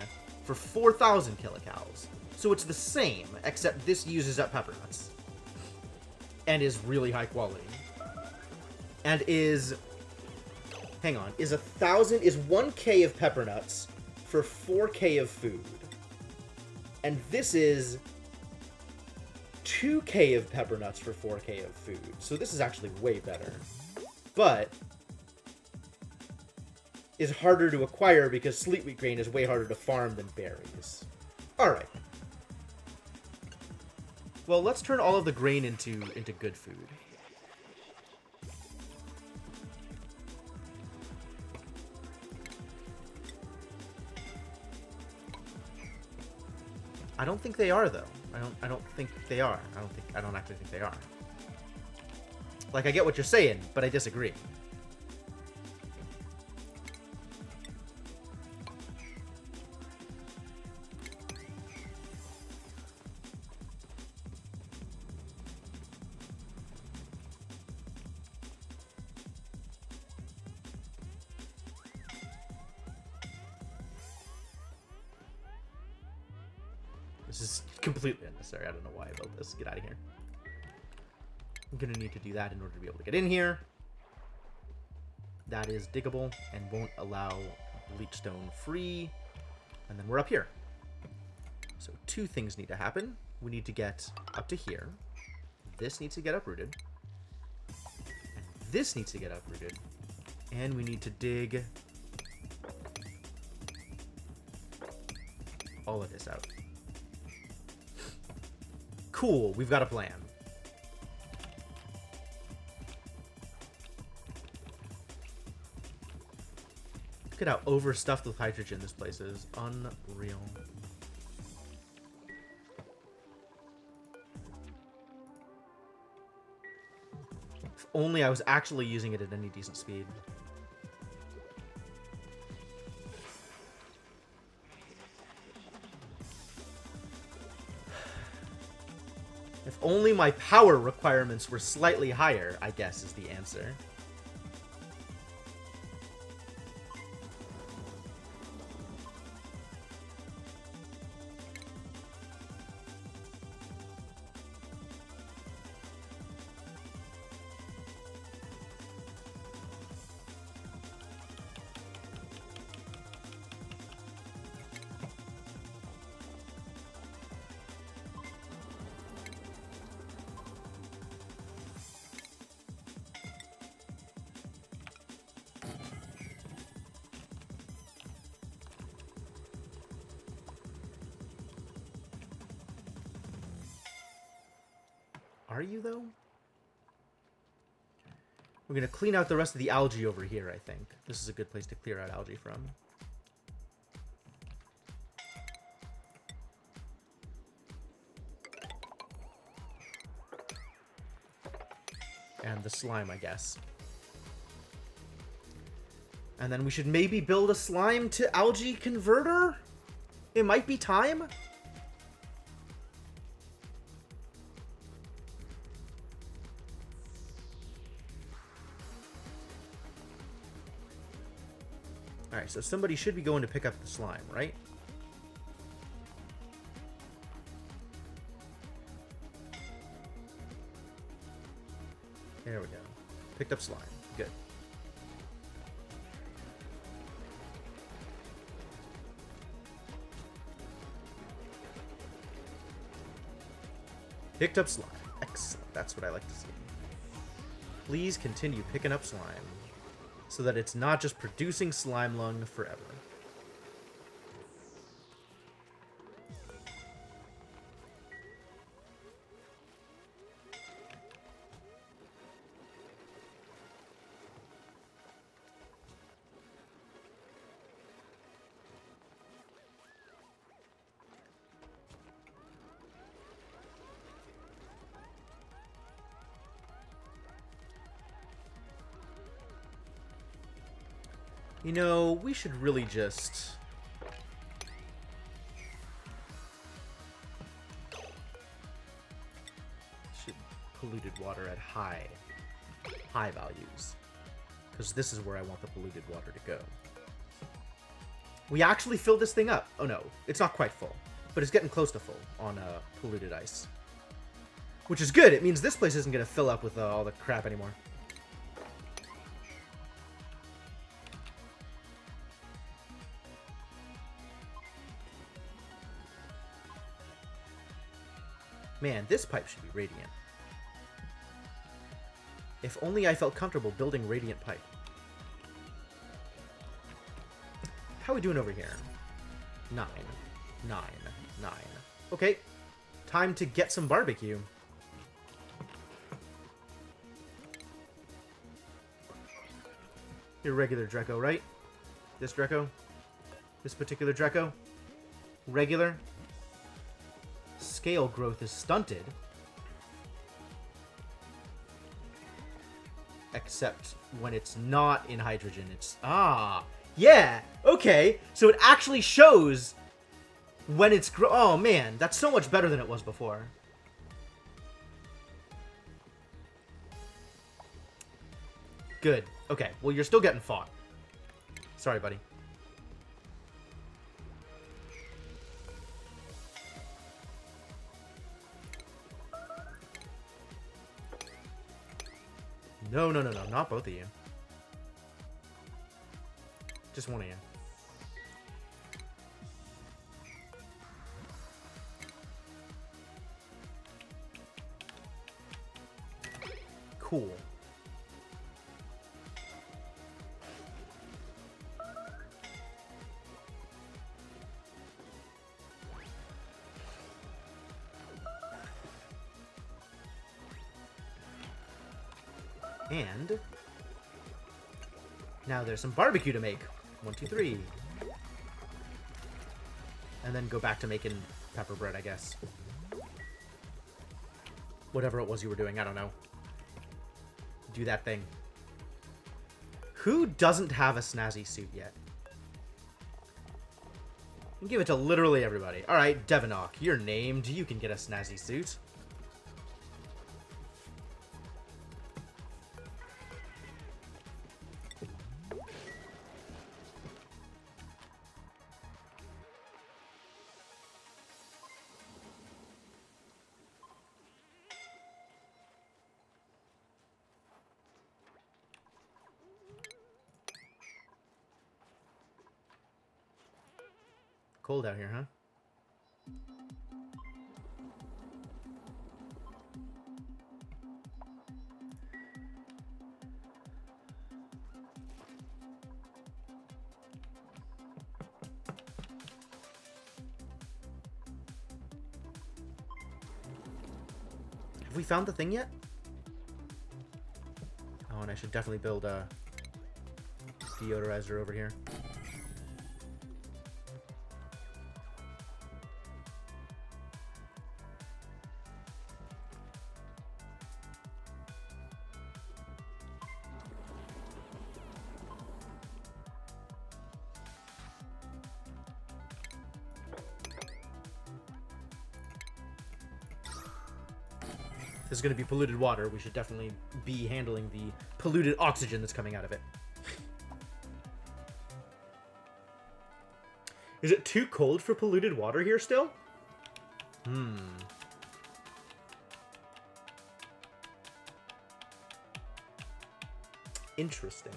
for 4000 kilocalories. So it's the same, except this uses up pepper nuts. And is really high quality. And is... Hang on. Is 1k of pepper nuts for 4k of food. And this is 2k of pepper nuts for 4k of food. So this is actually way better. But is harder to acquire because sleet wheat grain is way harder to farm than berries. Alright. Well, let's turn all of the grain into good food. I don't think they are, though. I don't think they are. I don't actually think they are. Like, I get what you're saying, but I disagree. This is completely unnecessary. I don't know why I built this. Get out of here. I'm going to need to do that in order to be able to get in here. That is diggable and won't allow bleachstone free. And then we're up here. So 2 things need to happen. We need to get up to here. This needs to get uprooted. And this needs to get uprooted. And we need to dig all of this out. Cool, we've got a plan. Look at how overstuffed with hydrogen this place is. Unreal. If only I was actually using it at any decent speed. If only my power requirements were slightly higher, I guess is the answer. Are you, though? We're going to clean out the rest of the algae over here, I think. This is a good place to clear out algae from. And the slime, I guess. And then we should maybe build a slime to algae converter? It might be time? Alright, so somebody should be going to pick up the slime, right? There we go. Picked up slime. Good. Picked up slime. Excellent. That's what I like to see. Please continue picking up slime, so that it's not just producing slime lung forever. You know, we should really just... polluted water at high values. Because this is where I want the polluted water to go. We actually filled this thing up. Oh no, it's not quite full. But it's getting close to full on polluted ice. Which is good. It means this place isn't going to fill up with all the crap anymore. Man, this pipe should be radiant. If only I felt comfortable building radiant pipe. How are we doing over here? 9. Okay. Time to get some barbecue. Your regular Dreco, right? This Dreco? This particular Dreco? Regular? Scale growth is stunted. Except when it's not in hydrogen. It's... Ah! Yeah! Okay! So it actually shows when it's... Oh, man. That's so much better than it was before. Good. Okay. Well, you're still getting fought. Sorry, buddy. No. Not both of you. Just one of you. Cool. And now there's some barbecue to make. 1, 2, 3. And then go back to making pepper bread, I guess. Whatever it was you were doing, I don't know. Do that thing. Who doesn't have a snazzy suit yet? Give it to literally everybody. Alright, Devonok, you're named. You can get a snazzy suit. Cold out here, huh? Have we found the thing yet? Oh, and I should definitely build a deodorizer over here. This is going to be polluted water. We should definitely be handling the polluted oxygen that's coming out of it. Is it too cold for polluted water here still? Interesting.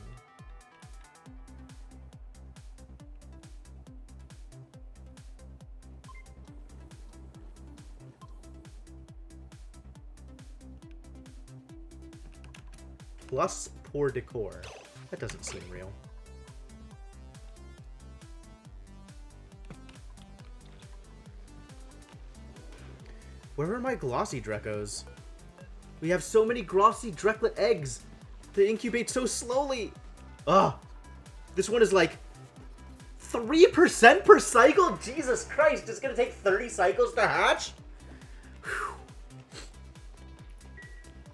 Plus poor decor. That doesn't seem real. Where are my glossy Drecos? We have so many glossy Dreklet eggs. They incubate so slowly. Ugh. This one is like 3% per cycle? Jesus Christ, it's gonna take 30 cycles to hatch? Whew.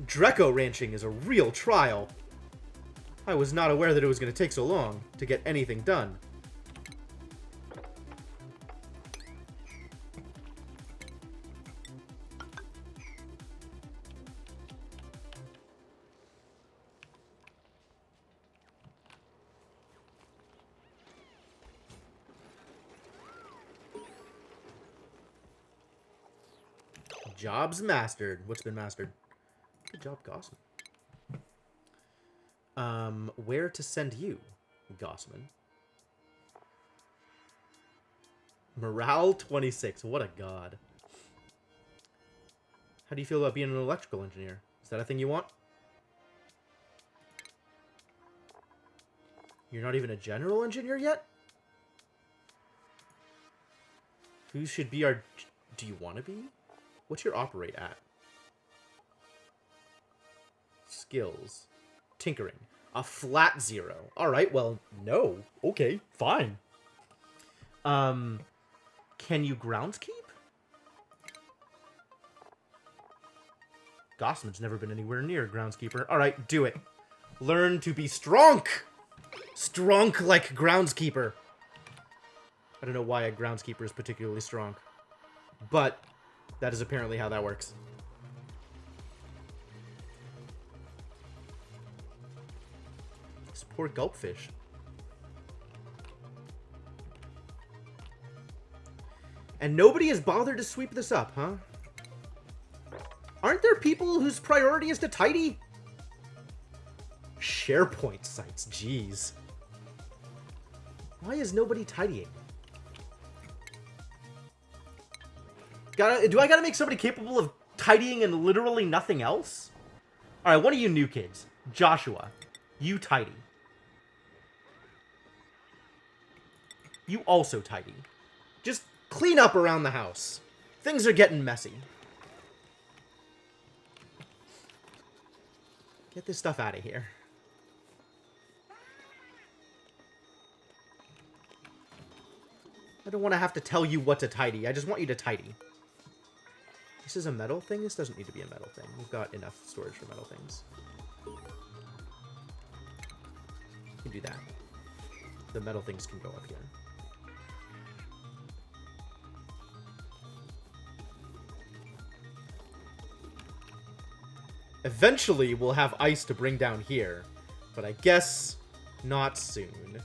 Dreco ranching is a real trial. I was not aware that it was going to take so long to get anything done. Job's mastered. What's been mastered? Good job, Gossman. Where to send you, Gossman? Morale 26. What a god. How do you feel about being an electrical engineer? Is that a thing you want? You're not even a general engineer yet? Who should be our... Do you want to be? What's your operate at? Skills. Tinkering. A flat 0. Alright, well, no. Okay, fine. Can you groundskeep? Gossman's never been anywhere near groundskeeper. Alright, do it. Learn to be strong! Strong like groundskeeper. I don't know why a groundskeeper is particularly strong. But that is apparently how that works. This poor gulpfish. And nobody has bothered to sweep this up, huh? Aren't there people whose priority is to tidy? SharePoint sites, jeez. Why is nobody tidying? Do I gotta make somebody capable of tidying and literally nothing else? Alright, one of you new kids. Joshua, you tidy. You also tidy. Just clean up around the house. Things are getting messy. Get this stuff out of here. I don't want to have to tell you what to tidy. I just want you to tidy. This is a metal thing? This doesn't need to be a metal thing. We've got enough storage for metal things. We can do that. The metal things can go up here. Eventually, we'll have ice to bring down here. But I guess not soon.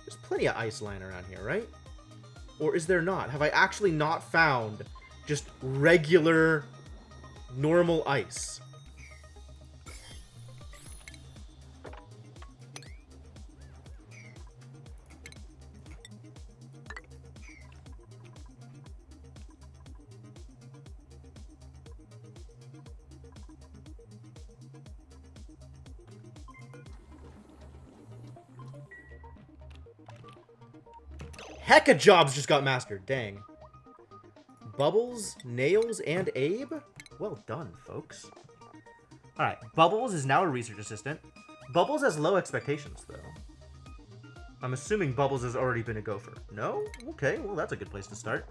There's plenty of ice lying around here, right? Or is there not? Have I actually not found just regular, normal ice? Hecka jobs just got mastered, dang. Bubbles, Nails, and Abe? Well done, folks. Alright, Bubbles is now a research assistant. Bubbles has low expectations, though. I'm assuming Bubbles has already been a gopher. No? Okay, well that's a good place to start.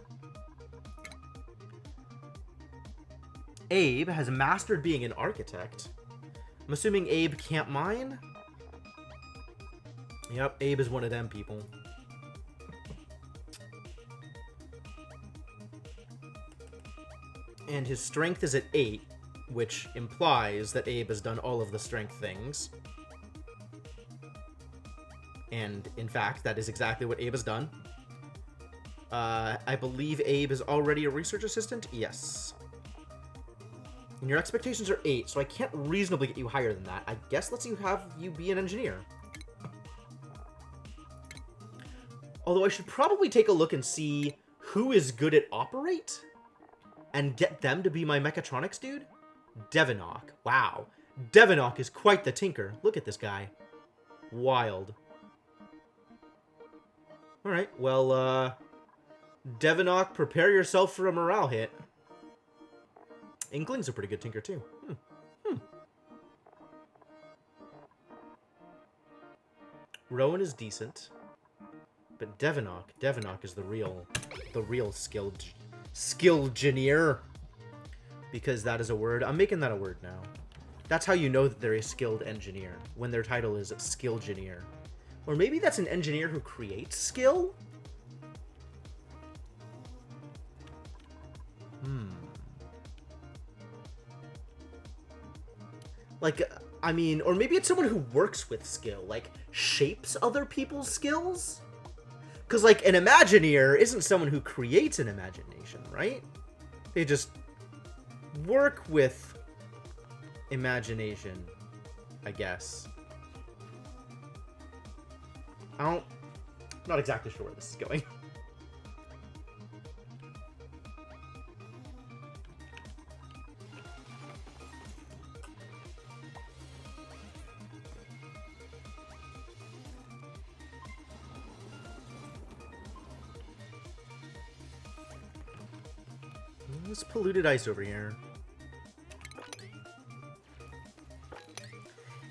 Abe has mastered being an architect. I'm assuming Abe can't mine? Yep, Abe is one of them people. And his strength is at 8, which implies that Abe has done all of the strength things. And, in fact, that is exactly what Abe has done. I believe Abe is already a research assistant? Yes. And your expectations are 8, so I can't reasonably get you higher than that. I guess let's have you be an engineer. Although I should probably take a look and see who is good at operate and get them to be my mechatronics dude. Devinock. Wow. Devinock is quite the tinker. Look at this guy. Wild. Alright, well, Devinock, prepare yourself for a morale hit. Inkling's a pretty good tinker, too. Rowan is decent. But Devinock is the real skilled-gineer. Because that is a word. I'm making that a word now. That's how you know that they're a skilled engineer. When their title is skill-gineer. Or maybe that's an engineer who creates skill? Like, I mean, or maybe it's someone who works with skill. Like, shapes other people's skills? Because, like, an Imagineer isn't someone who creates an imagination, right? They just work with imagination, I guess. Not exactly sure where this is going. This polluted ice over here.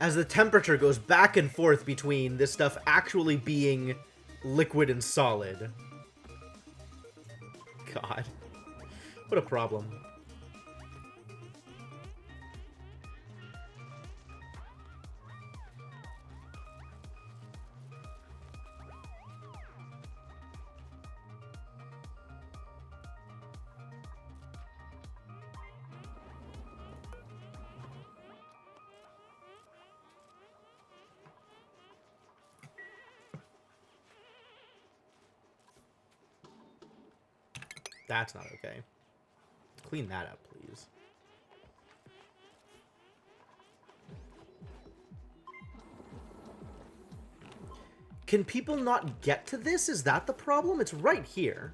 As the temperature goes back and forth between this stuff actually being liquid and solid. God. What a problem. That's not okay. Clean that up, please. Can people not get to this? Is that the problem? It's right here.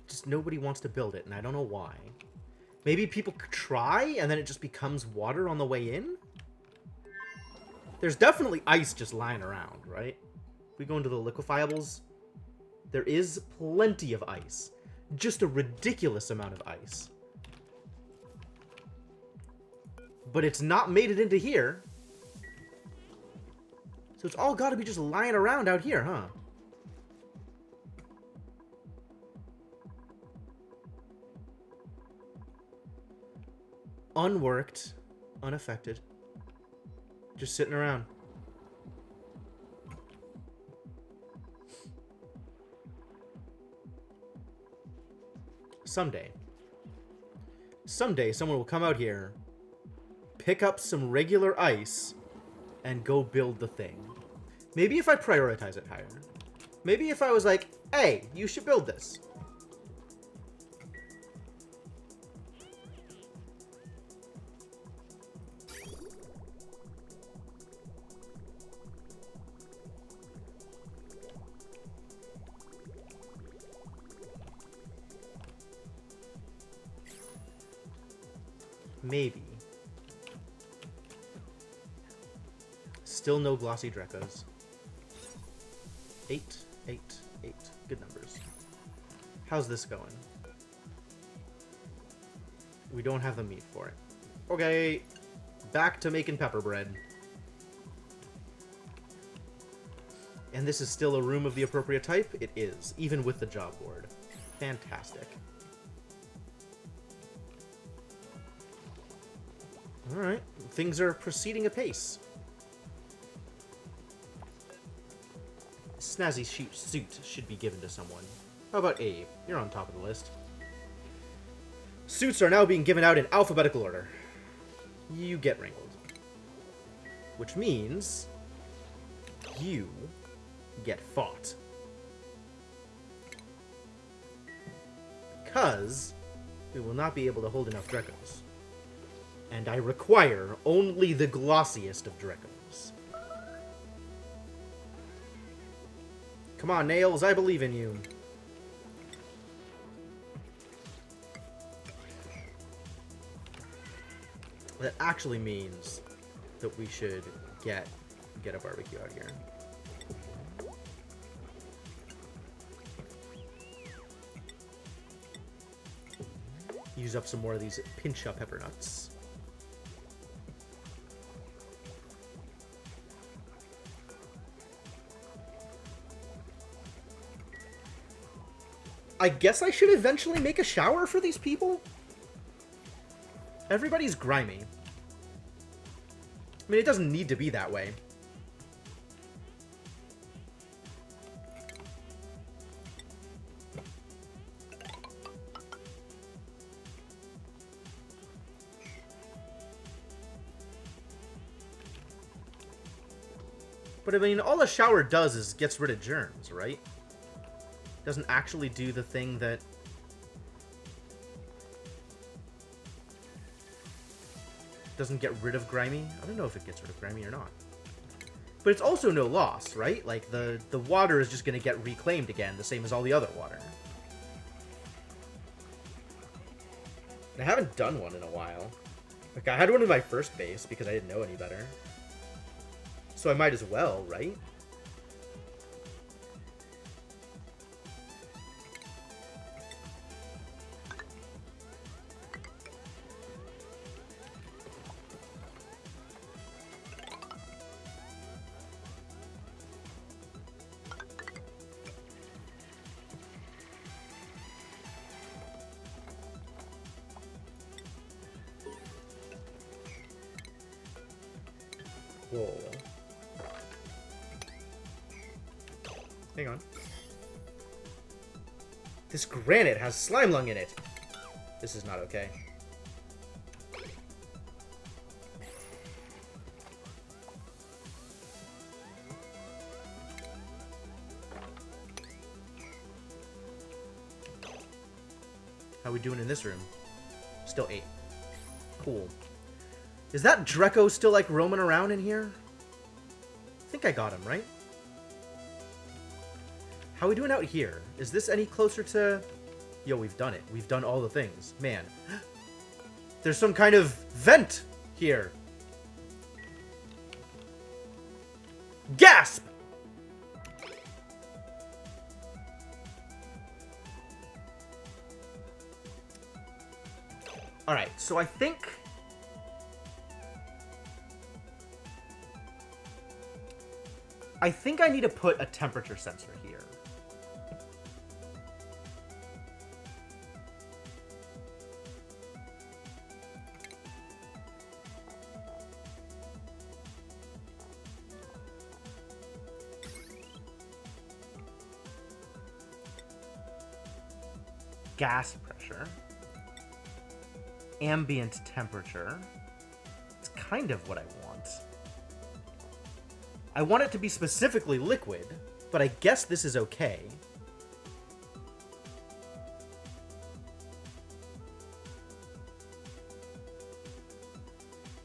Just nobody wants to build it, and I don't know why. Maybe people try, and then it just becomes water on the way in? There's definitely ice just lying around, right? We go into the liquefiables. There is plenty of ice. Just a ridiculous amount of ice. But it's not made it into here. So it's all got to be just lying around out here, huh? Unworked. Unaffected. Just sitting around. Someday. Someday someone will come out here, pick up some regular ice, and go build the thing. Maybe if I prioritize it higher. Maybe if I was like, hey, you should build this. Maybe. Still no glossy Drecos. 8, 8, 8. Good numbers. How's this going? We don't have the meat for it. Okay. Back to making pepper bread. And this is still a room of the appropriate type? It is, even with the job board. Fantastic. Alright, things are proceeding apace. Snazzy suit should be given to someone. How about Abe? You're on top of the list. Suits are now being given out in alphabetical order. You get wrinkled. Which means you get fought. Because we will not be able to hold enough Drecos. And I require only the glossiest of Drecos. Come on, Nails, I believe in you. That actually means that we should get a barbecue out here. Use up some more of these pincha pepper nuts. I guess I should eventually make a shower for these people? Everybody's grimy. I mean, it doesn't need to be that way. But I mean, all a shower does is gets rid of germs, right? Doesn't actually do the thing that Doesn't get rid of grimy. I don't know if it gets rid of grimy or not. But it's also no loss, right? Like, the water is just going to get reclaimed again, the same as all the other water. I haven't done one in a while. Like, I had one in my first base because I didn't know any better. So I might as well, right? Whoa. Hang on. This granite has slime lung in it. This is not okay. How are we doing in this room? Still 8. Cool. Is that Dreco still, like, roaming around in here? I think I got him, right? How are we doing out here? Is this any closer to... Yo, we've done it. We've done all the things. Man. There's some kind of vent here. Gasp! Alright, so I think I need to put a temperature sensor here. Gas pressure. Ambient temperature. It's kind of what I want. I want it to be specifically liquid, but I guess this is okay.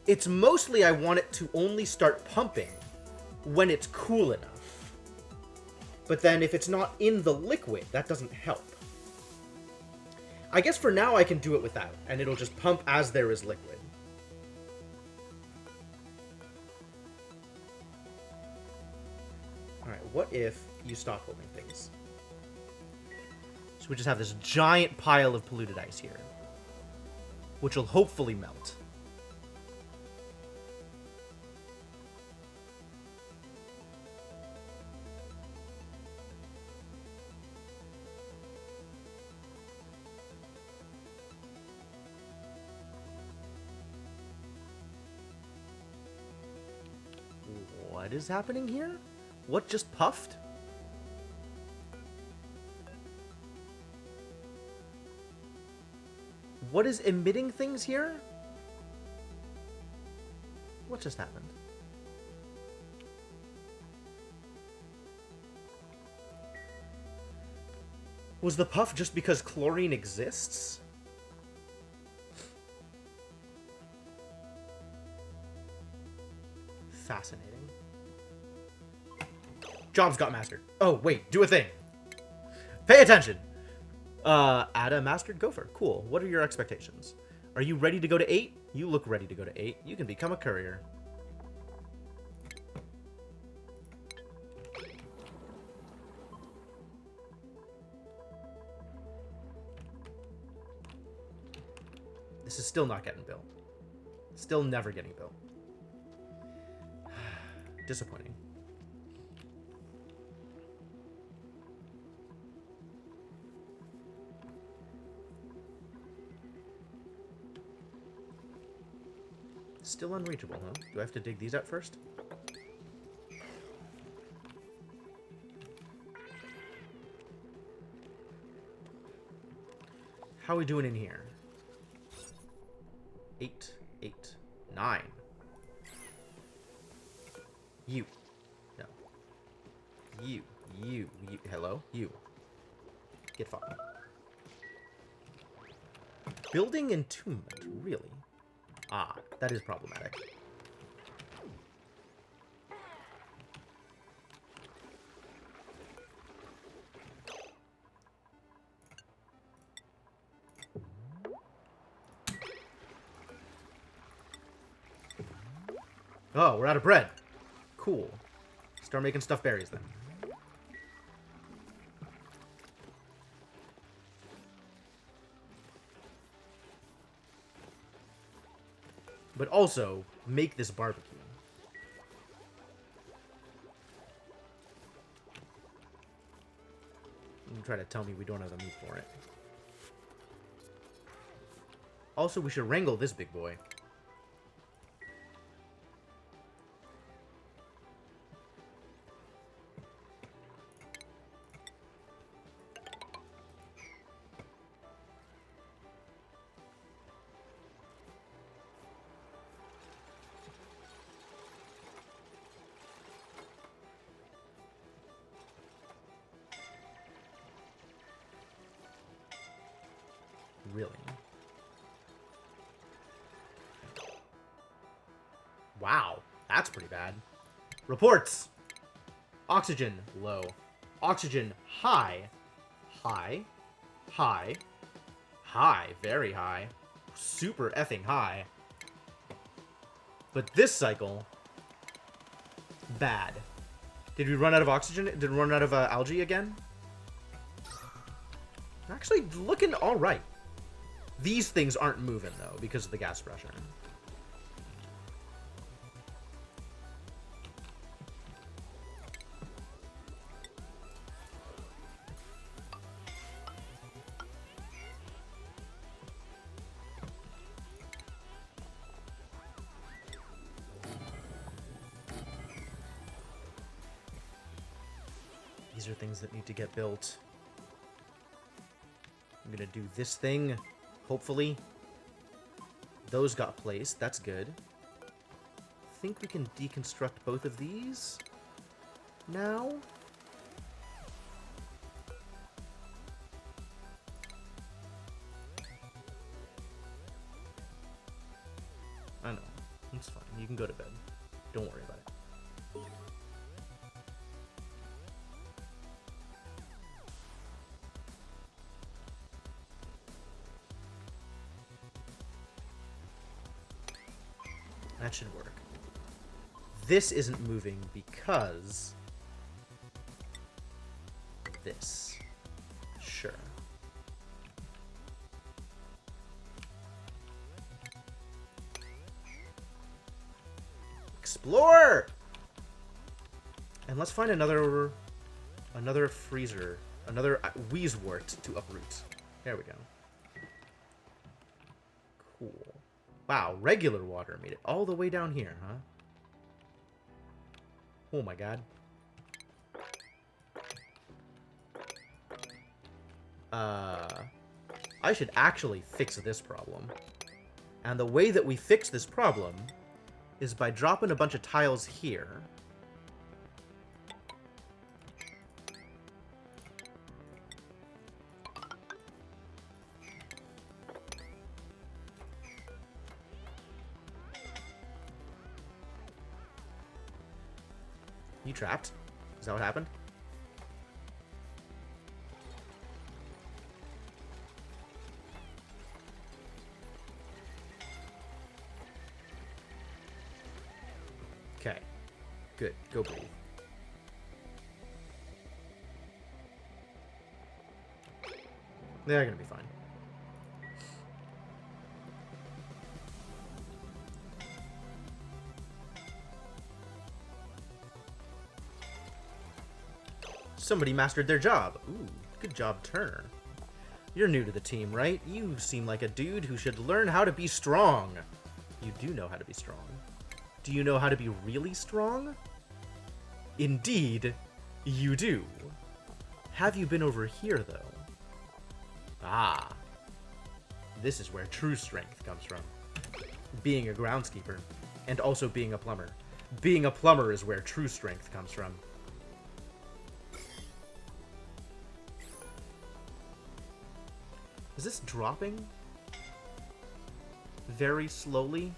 It's mostly I want it to only start pumping when it's cool enough. But then if it's not in the liquid, that doesn't help. I guess for now I can do it without, and it'll just pump as there is liquid. Alright, what if you stop holding things? So we just have this giant pile of polluted ice here, which will hopefully melt. What is happening here? What just puffed? What is emitting things here? What just happened? Was the puff just because chlorine exists? Fascinating. Jobs got mastered. Oh, wait, do a thing. Pay attention. Add a mastered gopher. Cool. What are your expectations? Are you ready to go to 8? You look ready to go to 8. You can become a courier. This is still not getting built. Still never getting built. Disappointing. Still unreachable, huh? Do I have to dig these out first? How are we doing in here? 8, 8, 9. You. No. You. Hello? You. Get fucked. Building entombment, really? Ah, that is problematic. Oh, we're out of bread. Cool. Start making stuffed berries then. But also, make this barbecue. You try to tell me we don't have the meat for it. Also, we should wrangle this big boy. Really? Wow, that's pretty bad. Reports! Oxygen, low. Oxygen, high. High. High. High, very high. Super effing high. But this cycle, bad. Did we run out of oxygen? Did we run out of algae again? Actually, looking alright. These things aren't moving, though, because of the gas pressure. These are things that need to get built. I'm gonna do this thing. Hopefully. Those got placed. That's good. Think we can deconstruct both of these now? I know. It's fine. You can go to bed. Don't worry about it. That should work. This isn't moving because... this. Sure. Explore! And let's find another freezer. Another Wheezewort to uproot. There we go. Cool. Wow, regular water made it all the way down here, huh? Oh my god. I should actually fix this problem. And the way that we fix this problem is by dropping a bunch of tiles here. You trapped? Is that what happened? Okay. Good. Go breathe. They're gonna be fine. Somebody mastered their job. Ooh, good job, Turner. You're new to the team, right? You seem like a dude who should learn how to be strong. You do know how to be strong. Do you know how to be really strong? Indeed, you do. Have you been over here, though? Ah. This is where true strength comes from. Being a groundskeeper, and also being a plumber. Being a plumber is where true strength comes from. Is this dropping? Very slowly?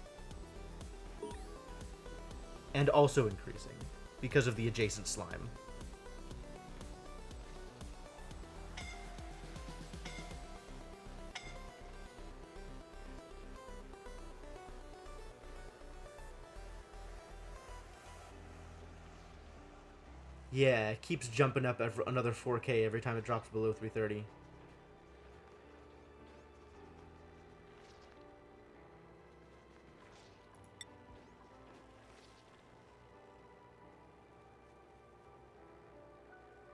and also increasing because of the adjacent slime. Yeah, it keeps jumping up another 4K every time it drops below 330.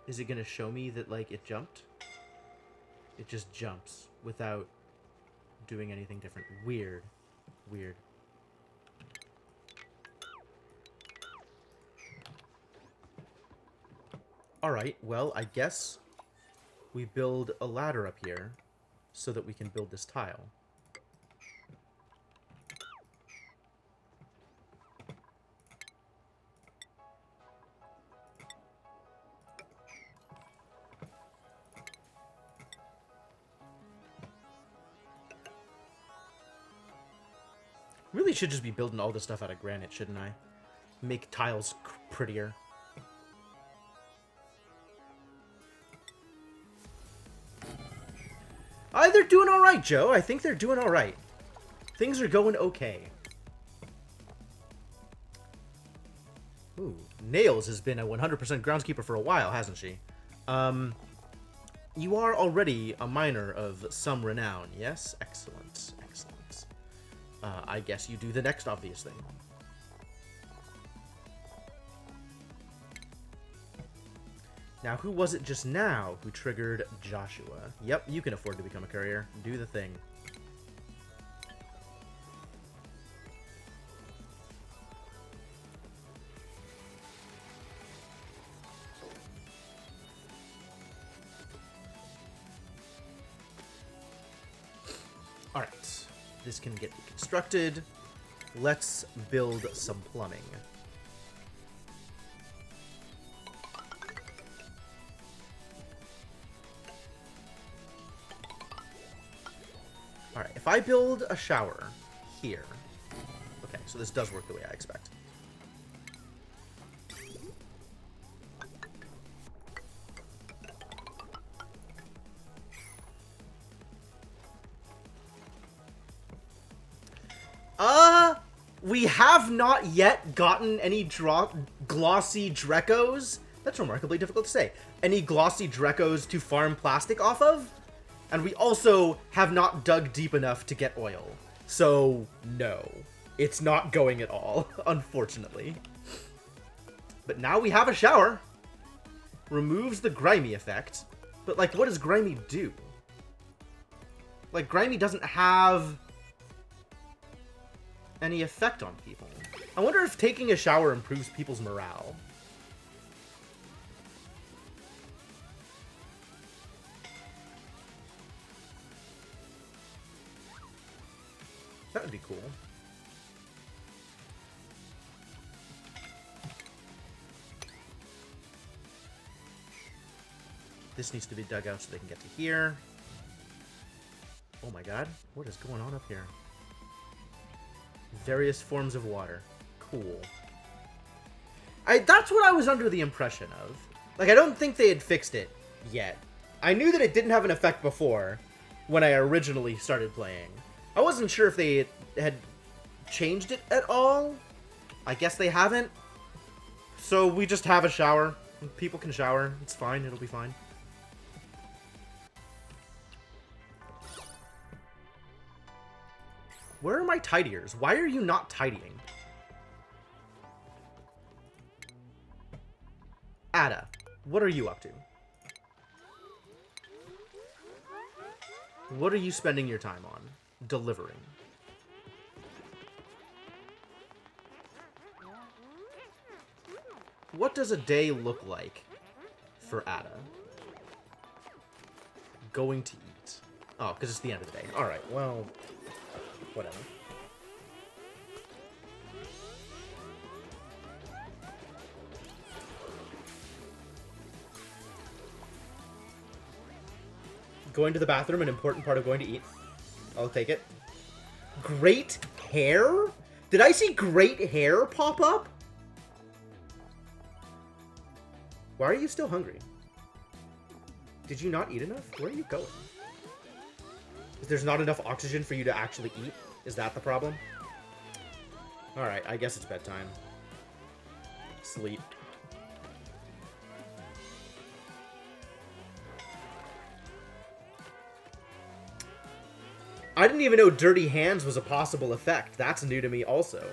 Is it gonna show me that, like, it jumped? It just jumps without doing anything different. Weird. Weird. Alright, well, I guess we build a ladder up here so that we can build this tile. Really should just be building all this stuff out of granite, shouldn't I? Make tiles prettier. They're doing alright, Joe. I think they're doing alright. Things are going okay. Ooh, Nails has been a 100% groundskeeper for a while, hasn't she? You are already a miner of some renown, yes? Excellent, excellent. I guess you do the next obvious thing. Now, who was it just now who triggered Joshua? Yep, you can afford to become a courier. Do the thing. Alright, this can get reconstructed. Let's build some plumbing. Alright, if I build a shower here... Okay, so this does work the way I expect. We have not yet gotten any glossy Drekos. That's remarkably difficult to say. Any glossy Drekos to farm plastic off of? And we also have not dug deep enough to get oil. So, no. It's not going at all, unfortunately. But now we have a shower. Removes the grimy effect. But, like, what does grimy do? Like, grimy doesn't have any effect on people. I wonder if taking a shower improves people's morale. That would be cool. This needs to be dug out so they can get to here. Oh my god, what is going on up here? Various forms of water. Cool. That's what I was under the impression of. Like, I don't think they had fixed it yet. I knew that it didn't have an effect before when I originally started playing. I wasn't sure if they had changed it at all. I guess they haven't. So we just have a shower. People can shower. It's fine. It'll be fine. Where are my tidiers? Why are you not tidying? Ada, what are you up to? What are you spending your time on? Delivering. What does a day look like for Ada? Going to eat. Oh, because it's the end of the day. Alright, well... whatever. Going to the bathroom, an important part of going to eat. I'll take it. Great hair? Did I see great hair pop up? Why are you still hungry? Did you not eat enough? Where are you going? There's not enough oxygen for you to actually eat? Is that the problem? Alright, I guess it's bedtime. Sleep. I didn't even know Dirty Hands was a possible effect. That's new to me also.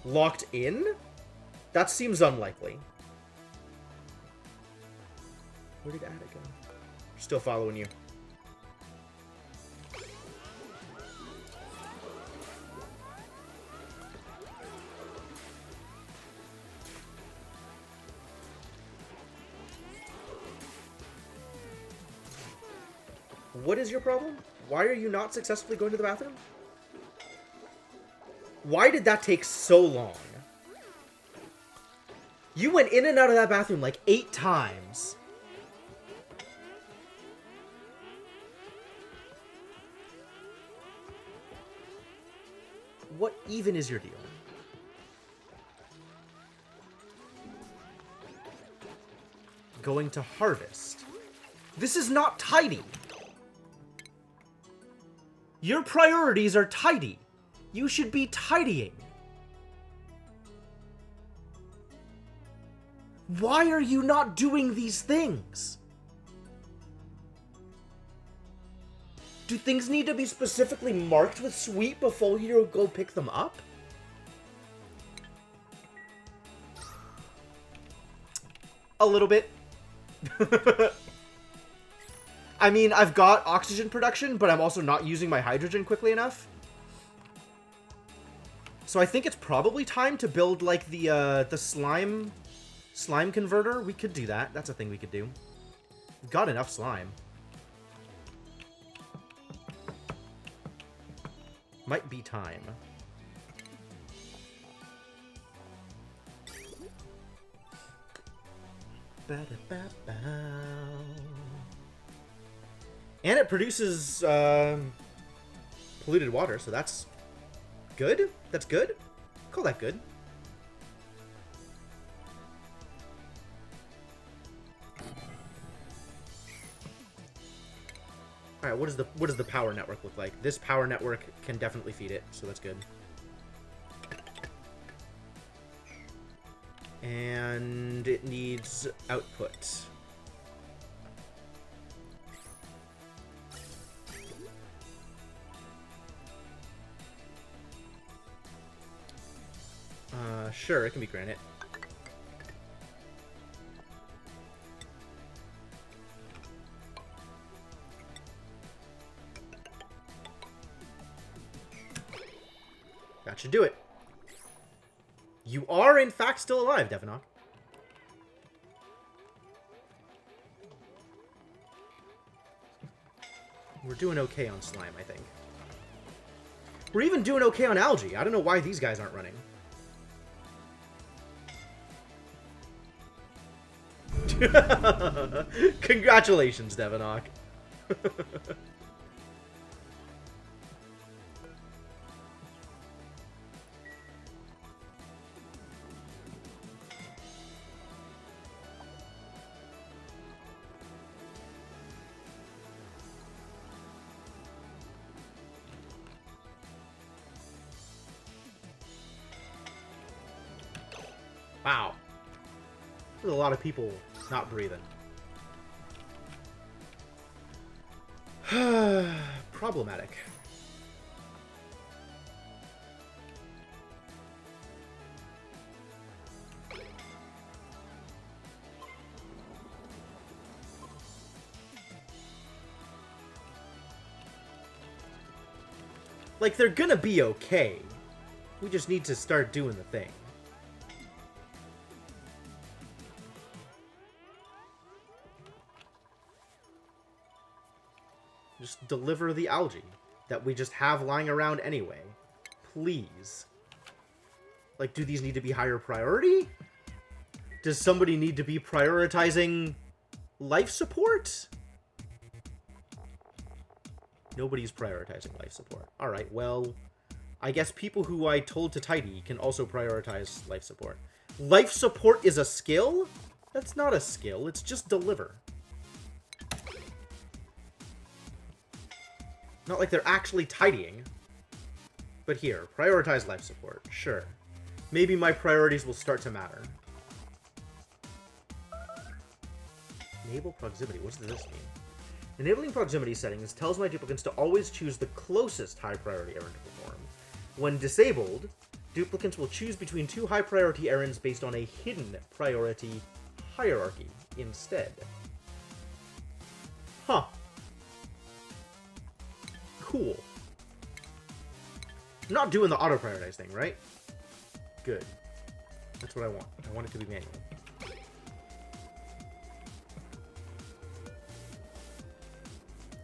Locked in? That seems unlikely. Where did Ada go? Still following you. What is your problem? Why are you not successfully going to the bathroom? Why did that take so long? You went in and out of that bathroom like 8 times. What even is your deal? Going to harvest. This is not tidy. Your priorities are tidy. You should be tidying. Why are you not doing these things? Do things need to be specifically marked with sweet before you go pick them up? A little bit. I mean, I've got oxygen production, but I'm also not using my hydrogen quickly enough. So I think it's probably time to build, like, the slime converter. We could do that. That's a thing we could do. We've got enough slime. Might be time. And it produces polluted water, so that's good. That's good. Call that good. All right, what does the power network look like? This power network can definitely feed it, so that's good. And it needs output. Sure, it can be granite. That should do it. You are, in fact, still alive, Devonok. We're doing okay on slime, I think. We're even doing okay on algae. I don't know why these guys aren't running. Congratulations, Devonok. Wow. There's a lot of people not breathing. Problematic. Like, they're gonna be okay. We just need to start doing the thing. Just deliver the algae that we just have lying around anyway. Please. Like, do these need to be higher priority? Does somebody need to be prioritizing life support? Nobody's prioritizing life support. Alright, well, I guess people who I told to tidy can also prioritize life support. Life support is a skill? That's not a skill. It's just deliver. Not like they're actually tidying. But here, prioritize life support. Sure. Maybe my priorities will start to matter. Enable proximity. What does this mean? Enabling proximity settings tells my duplicants to always choose the closest high priority errand to perform. When disabled, duplicants will choose between two high priority errands based on a hidden priority hierarchy instead. Huh. Cool. I'm not doing the auto prioritize thing, right? Good. That's what I want. I want it to be manual.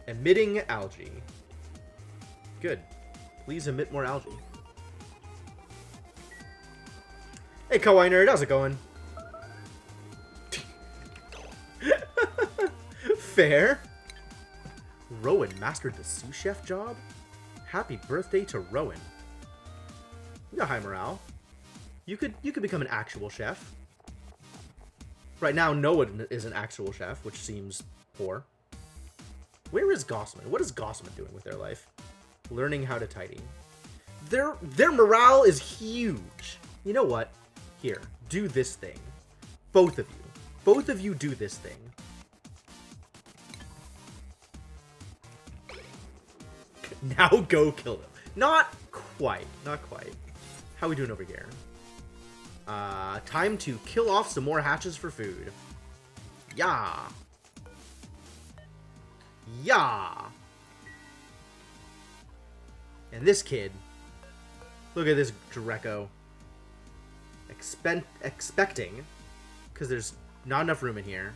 Emitting algae. Good. Please emit more algae. Hey, Kawaii Nerd, how's it going? Fair. Rowan mastered the sous chef job? Happy birthday to Rowan. You got high morale. You could become an actual chef. Right now, no one is an actual chef, which seems poor. Where is Gossman? What is Gossman doing with their life? Learning how to tidy. Their morale is huge. You know what? Here, do this thing. Both of you. Both of you do this thing. Now go kill them. Not quite. Not quite. How we doing over here? Time to kill off some more hatches for food. Yeah. Yeah. And this kid. Look at this Dreco. Expecting. Because there's not enough room in here.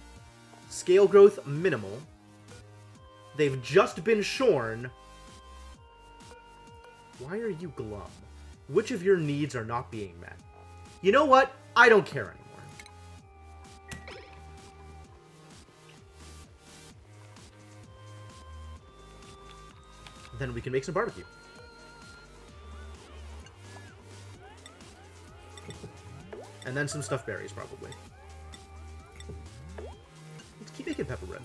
Scale growth minimal. They've just been shorn. Why are you glum? Which of your needs are not being met? You know what? I don't care anymore. Then we can make some barbecue. And then some stuffed berries, probably. Let's keep making pepper bread.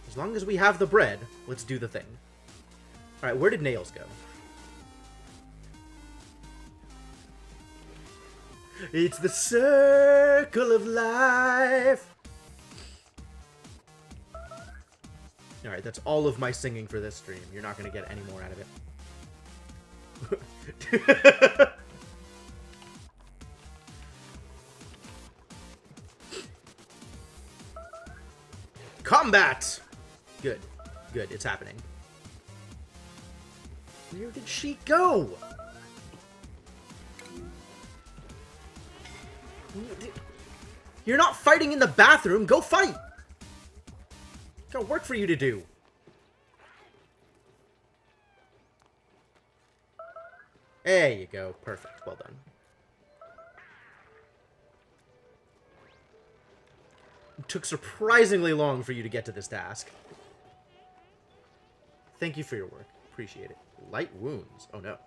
As long as we have the bread, let's do the thing. Alright, where did Nails go? It's the circle of life. Alright, that's all of my singing for this stream. You're not going to get any more out of it. Combat! Good. Good, it's happening. Where did she go? You're not fighting in the bathroom. Go fight. Got work for you to do. There you go. Perfect. Well done. It took surprisingly long for you to get to this task. Thank you for your work. Appreciate it. Light wounds. Oh no.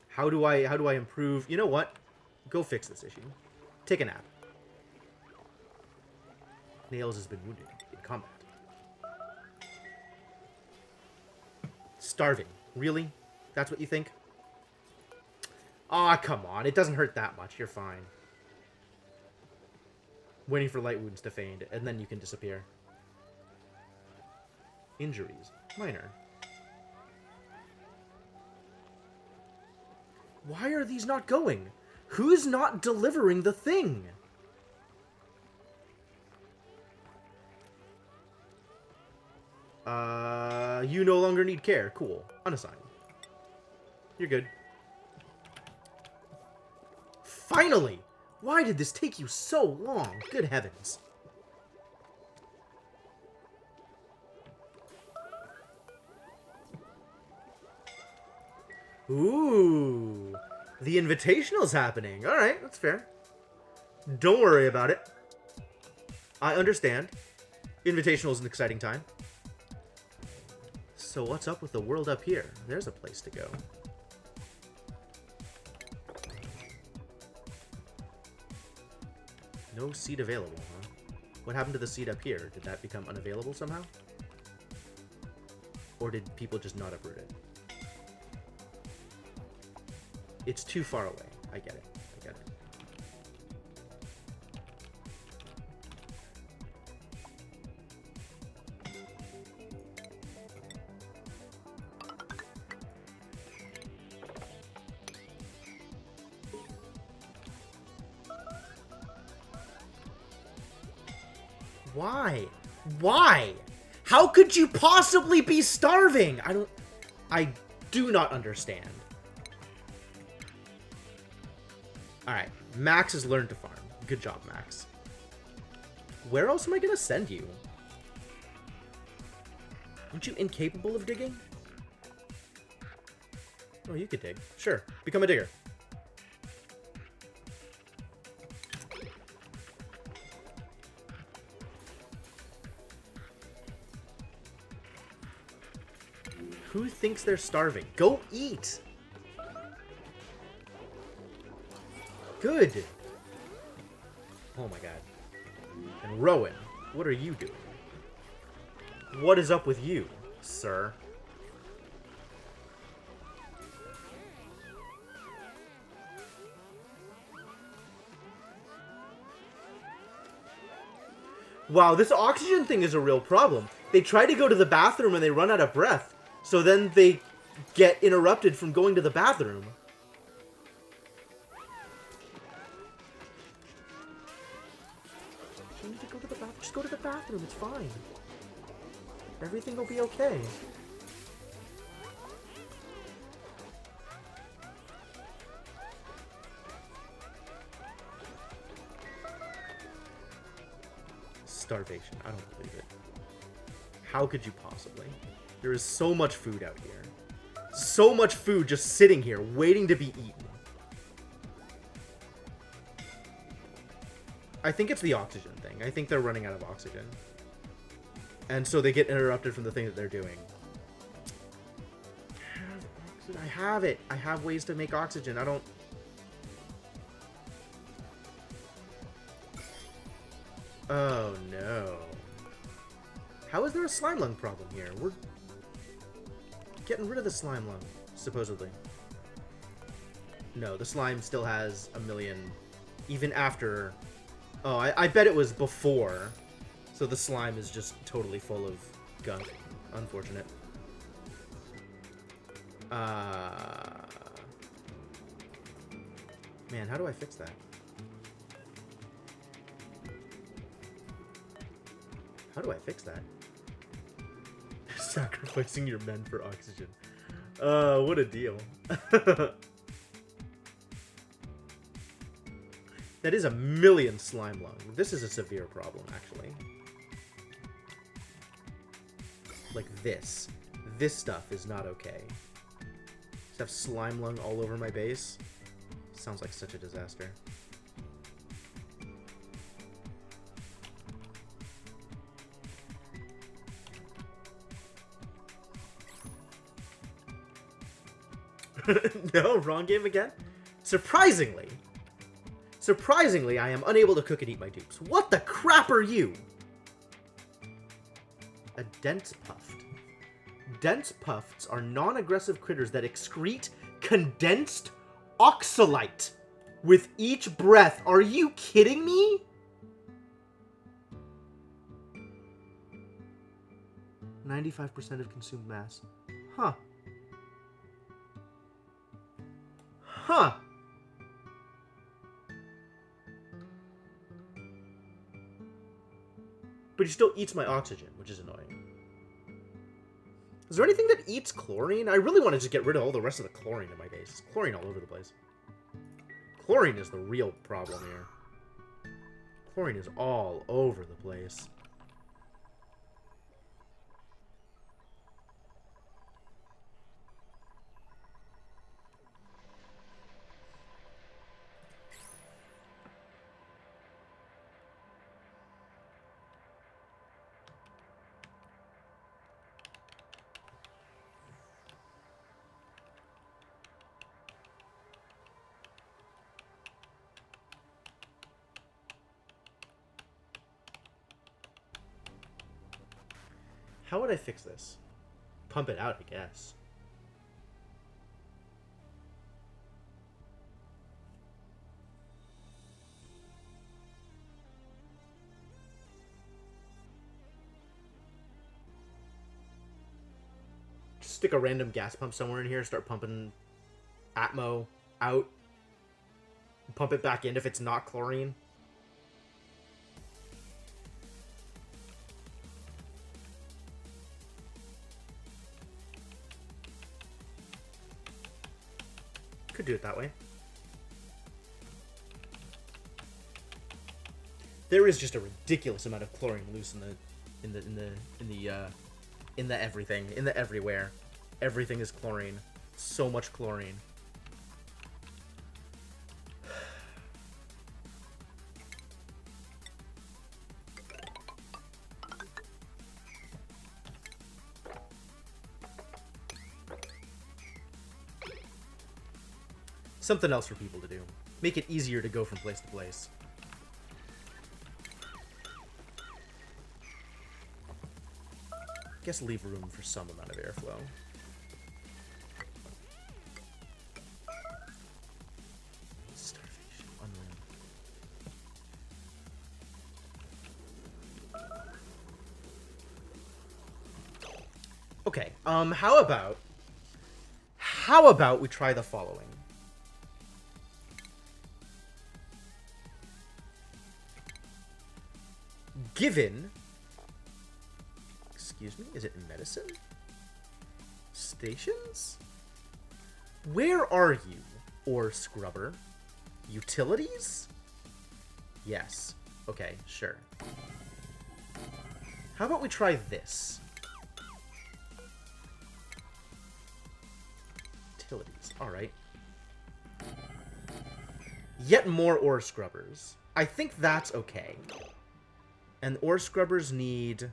How do I improve? You know what? Go fix this issue. Take a nap. Nails has been wounded in combat. Starving. Really? That's what you think? Aw, come on. It doesn't hurt that much. You're fine. Waiting for light wounds to fade, and then you can disappear. Injuries. Minor. Why are these not going? Who's not delivering the thing? You no longer need care. Cool. Unassigned. You're good. Finally! Why did this take you so long? Good heavens. Ooh. The Invitational's happening. Alright, that's fair. Don't worry about it. I understand. Invitational's an exciting time. So what's up with the world up here? There's a place to go. No seed available, huh? What happened to the seed up here? Did that become unavailable somehow? Or did people just not uproot it? It's too far away. I get it. I get it. Why? Why? How could you possibly be starving? I do not understand. Alright, Max has learned to farm. Good job, Max. Where else am I gonna send you? Aren't you incapable of digging? Oh, you could dig. Sure, become a digger. Who thinks they're starving? Go eat! Good! Oh my god. And Rowan, what are you doing? What is up with you, sir? Wow, this oxygen thing is a real problem. They try to go to the bathroom and they run out of breath. So then they get interrupted from going to the bathroom. You need to go to the bathroom. Just go to the bathroom. It's fine. Everything will be okay. Starvation. I don't believe it. How could you possibly? There is so much food out here. So much food just sitting here, waiting to be eaten. I think it's the oxygen thing. I think they're running out of oxygen. And so they get interrupted from the thing that they're doing. I have it. I have ways to make oxygen. I don't... Oh, no. How is there a slime lung problem here? We're getting rid of the slime lung, supposedly. No, the slime still has a million, even after... Oh, I bet it was before. So the slime is just totally full of gunk. Unfortunate. Man, how do I fix that? How do I fix that? Sacrificing your men for oxygen. What a deal. That is a million slime lung. This is a severe problem, actually. Like this. This stuff is not okay. Just have slime lung all over my base. Sounds like such a disaster. No, wrong game again? Surprisingly, I am unable to cook and eat my dupes. What the crap are you? A dense puffed. Dense puffs are non-aggressive critters that excrete condensed oxalite with each breath. Are you kidding me? %95 of consumed mass. Huh. Huh. But he still eats my oxygen, which is annoying. Is there anything that eats chlorine? I really want to just get rid of all the rest of the chlorine in my base. There's chlorine all over the place. Chlorine is the real problem here. Chlorine is all over the place. How would I fix this? Pump it out, I guess. Just stick a random gas pump somewhere in here, start pumping Atmo out. Pump it back in if it's not chlorine. Could do it that way. There is just a ridiculous amount of chlorine loose in the everything, in the everywhere. Everything is chlorine. So much chlorine. Something else for people to do. Make it easier to go from place to place. Guess leave room for some amount of airflow. Starvation, unreal. Okay, how about we try the following? Given, excuse me, is it medicine? Stations? Where are you, ore scrubber? Utilities? Yes. Okay, sure. How about we try this? Utilities, alright. Yet more ore scrubbers. I think that's okay. And ore scrubbers need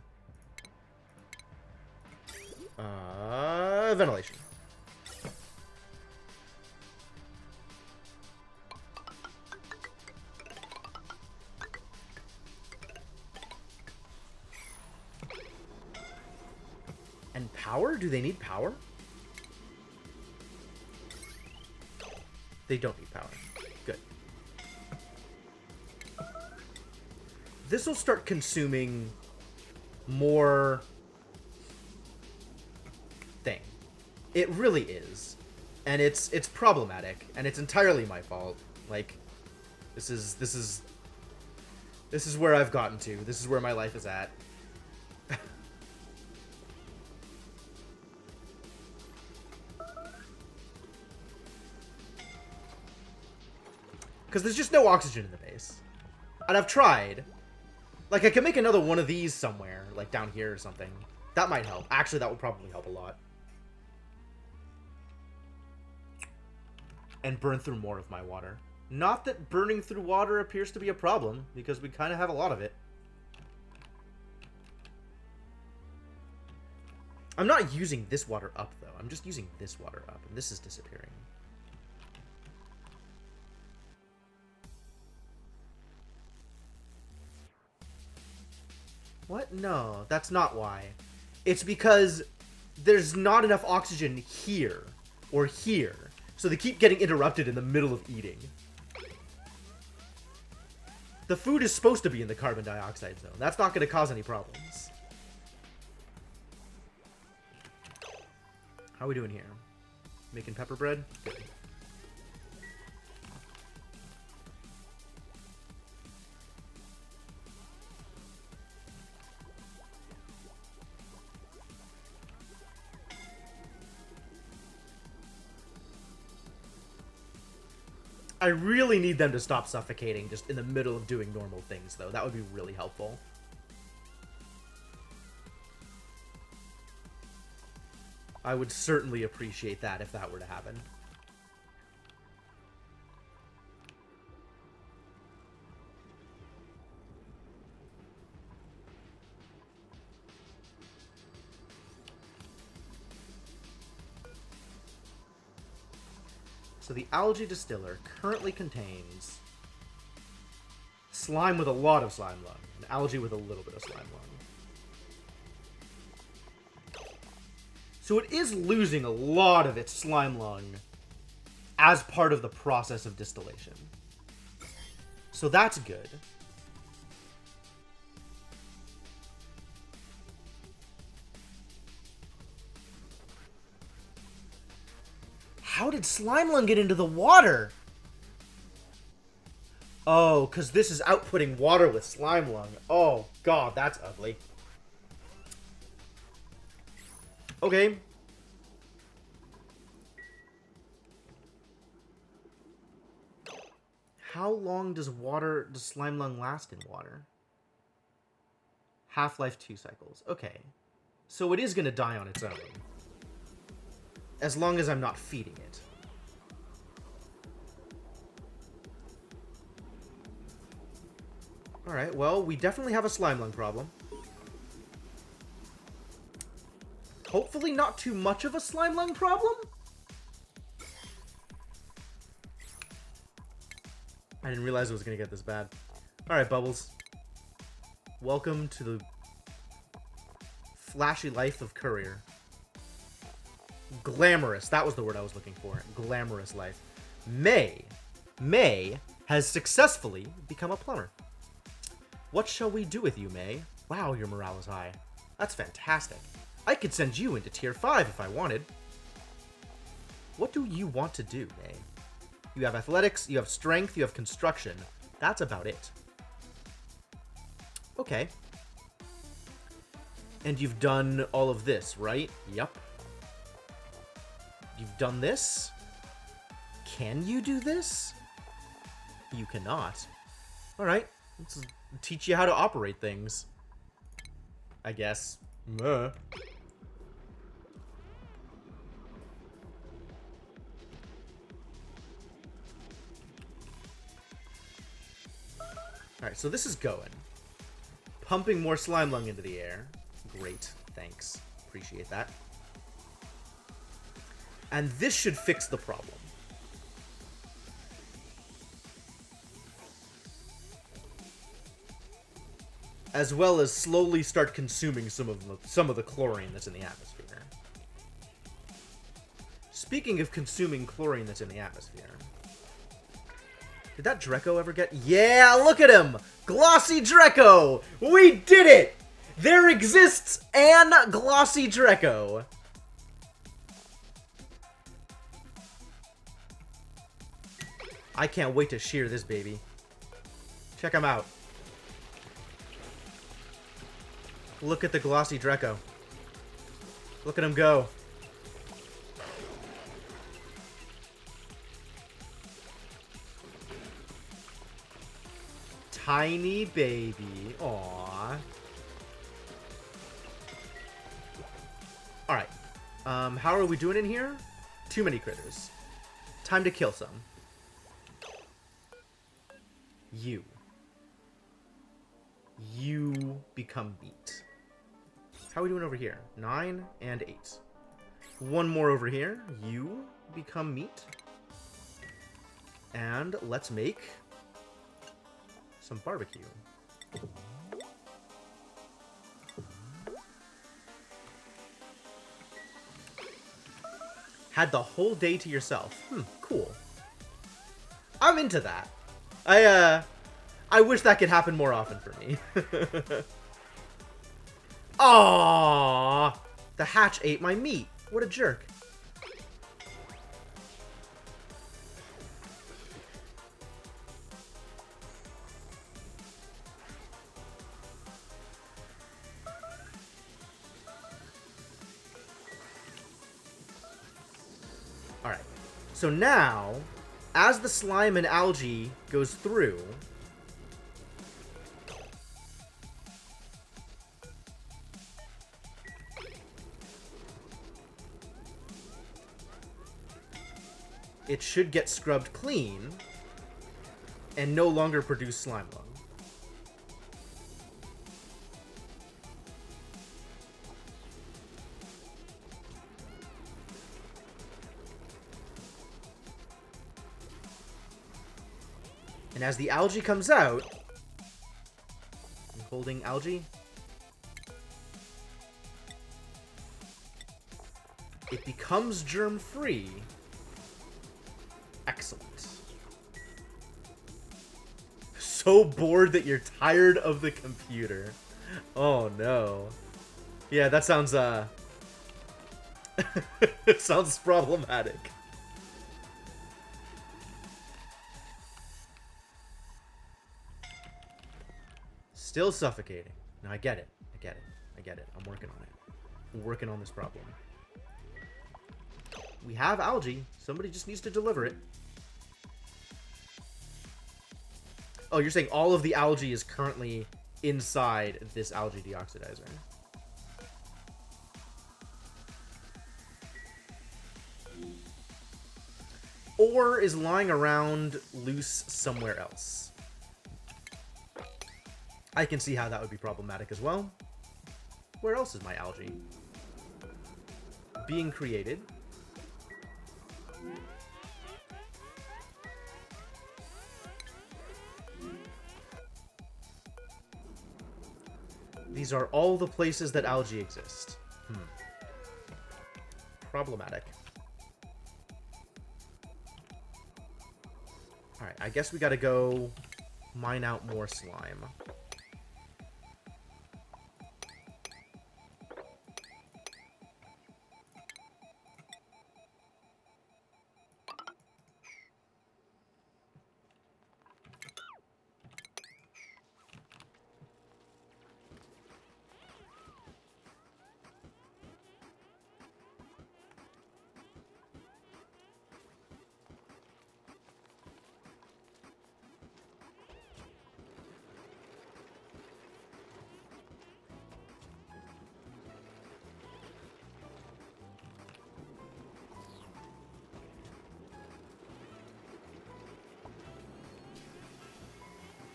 ventilation. And power? Do they need power? They don't need power. Good. This will start consuming more thing. It really is. And it's problematic, and it's entirely my fault. Like, this is where I've gotten to. This is where my life is at. Because there's just no oxygen in the base. And I've tried. Like, I could make another one of these somewhere, like down here or something. That might help. Actually, that would probably help a lot. And burn through more of my water. Not that burning through water appears to be a problem, because we kind of have a lot of it. I'm not using this water up, though. I'm just using this water up, and this is disappearing. What? No, that's not why. It's because there's not enough oxygen here or here. So they keep getting interrupted in the middle of eating. The food is supposed to be in the carbon dioxide zone. That's not going to cause any problems. How are we doing here? Making pepper bread? Good. I really need them to stop suffocating just in the middle of doing normal things, though. That would be really helpful. I would certainly appreciate that if that were to happen. So the algae distiller currently contains slime with a lot of slime lung, and algae with a little bit of slime lung. So it is losing a lot of its slime lung as part of the process of distillation. So that's good. How did slime lung get into the water? Oh, because this is outputting water with slime lung. Oh, God, that's ugly. Okay. How long does slime lung last in water? Half-life 2 cycles. Okay. So it is going to die on its own. As long as I'm not feeding it. Alright, well, we definitely have a slime lung problem. Hopefully not too much of a slime lung problem? I didn't realize it was going to get this bad. Alright, Bubbles. Welcome to the flashy life of Courier. Glamorous. That was the word I was looking for. Glamorous life. May has successfully become a plumber. What shall we do with you, May? Wow, your morale is high. That's fantastic. I could send you into Tier 5 if I wanted. What do you want to do, May? You have athletics, you have strength, you have construction. That's about it. Okay. And you've done all of this, right? Yep. You've done this? Can you do this? You cannot. Alright. Let's teach you how to operate things. I guess. Alright, so this is going. Pumping more slime lung into the air. Great. Thanks. Appreciate that. And this should fix the problem. As well as slowly start consuming some of the chlorine that's in the atmosphere. Speaking of consuming chlorine that's in the atmosphere. Did that Dreco ever get... Yeah, look at him! Glossy Dreco! We did it! There exists an Glossy Dreco. I can't wait to shear this baby. Check him out. Look at the Glossy Dreco. Look at him go. Tiny baby. Aww. Alright. How are we doing in here? Too many critters. Time to kill some. You become meat. How are we doing over here? 9 and 8. One more over here. You become meat. And let's make some barbecue. Had the whole day to yourself. Cool. I'm into that. I wish that could happen more often for me. Aww! The hatch ate my meat. What a jerk. Alright. So now, as the slime and algae goes through... it should get scrubbed clean and no longer produce slime lung. And as the algae comes out, I'm holding algae. It becomes germ-free. Excellent. So bored that you're tired of the computer. Oh no. Yeah, that sounds it sounds problematic. Still suffocating. No, I get it. I get it. I get it. I'm working on it. I'm working on this problem. We have algae. Somebody just needs to deliver it. Oh, you're saying all of the algae is currently inside this algae deoxidizer. Or is lying around loose somewhere else. I can see how that would be problematic as well. Where else is my algae? Being created. These are all the places that algae exist. Problematic. Alright, I guess we gotta go mine out more slime.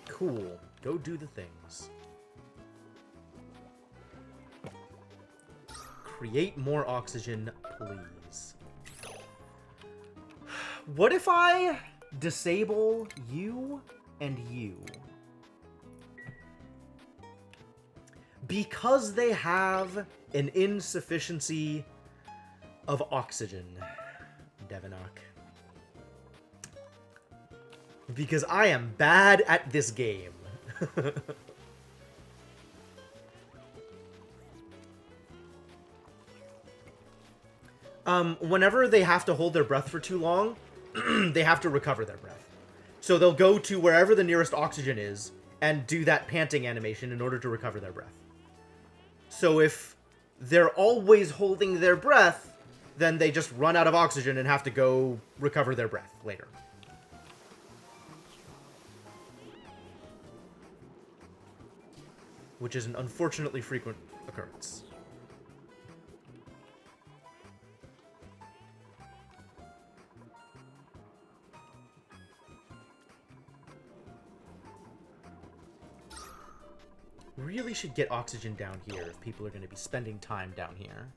Cool. Go do the things. Create more oxygen, please. What if I disable you and you? Because they have an insufficiency of oxygen, Devinok. Because I am bad at this game. Whenever they have to hold their breath for too long, they have to recover their breath. So they'll go to wherever the nearest oxygen is and do that panting animation in order to recover their breath. So if they're always holding their breath, then they just run out of oxygen and have to go recover their breath later. Which is an unfortunately frequent occurrence. Really should get oxygen down here if people are going to be spending time down here.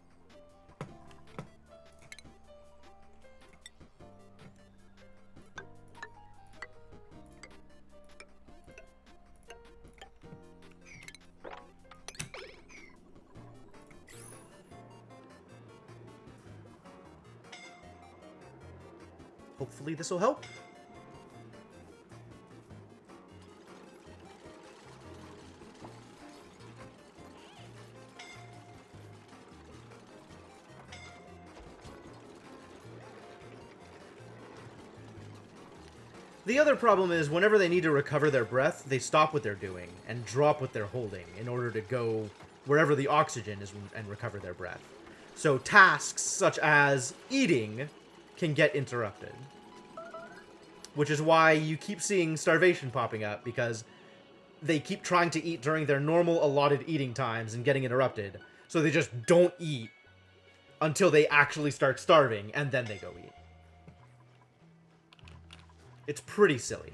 Hopefully this will help. The other problem is, whenever they need to recover their breath, they stop what they're doing and drop what they're holding in order to go wherever the oxygen is and recover their breath. So tasks such as eating can get interrupted. Which is why you keep seeing starvation popping up, because they keep trying to eat during their normal allotted eating times and getting interrupted. So they just don't eat until they actually start starving, and then they go eat. It's pretty silly.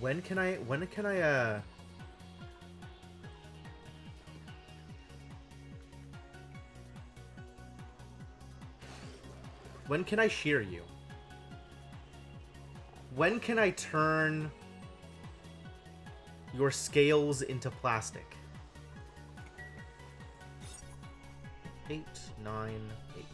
When can I When can I shear you? When can I turn your scales into plastic? 8, 9, 8.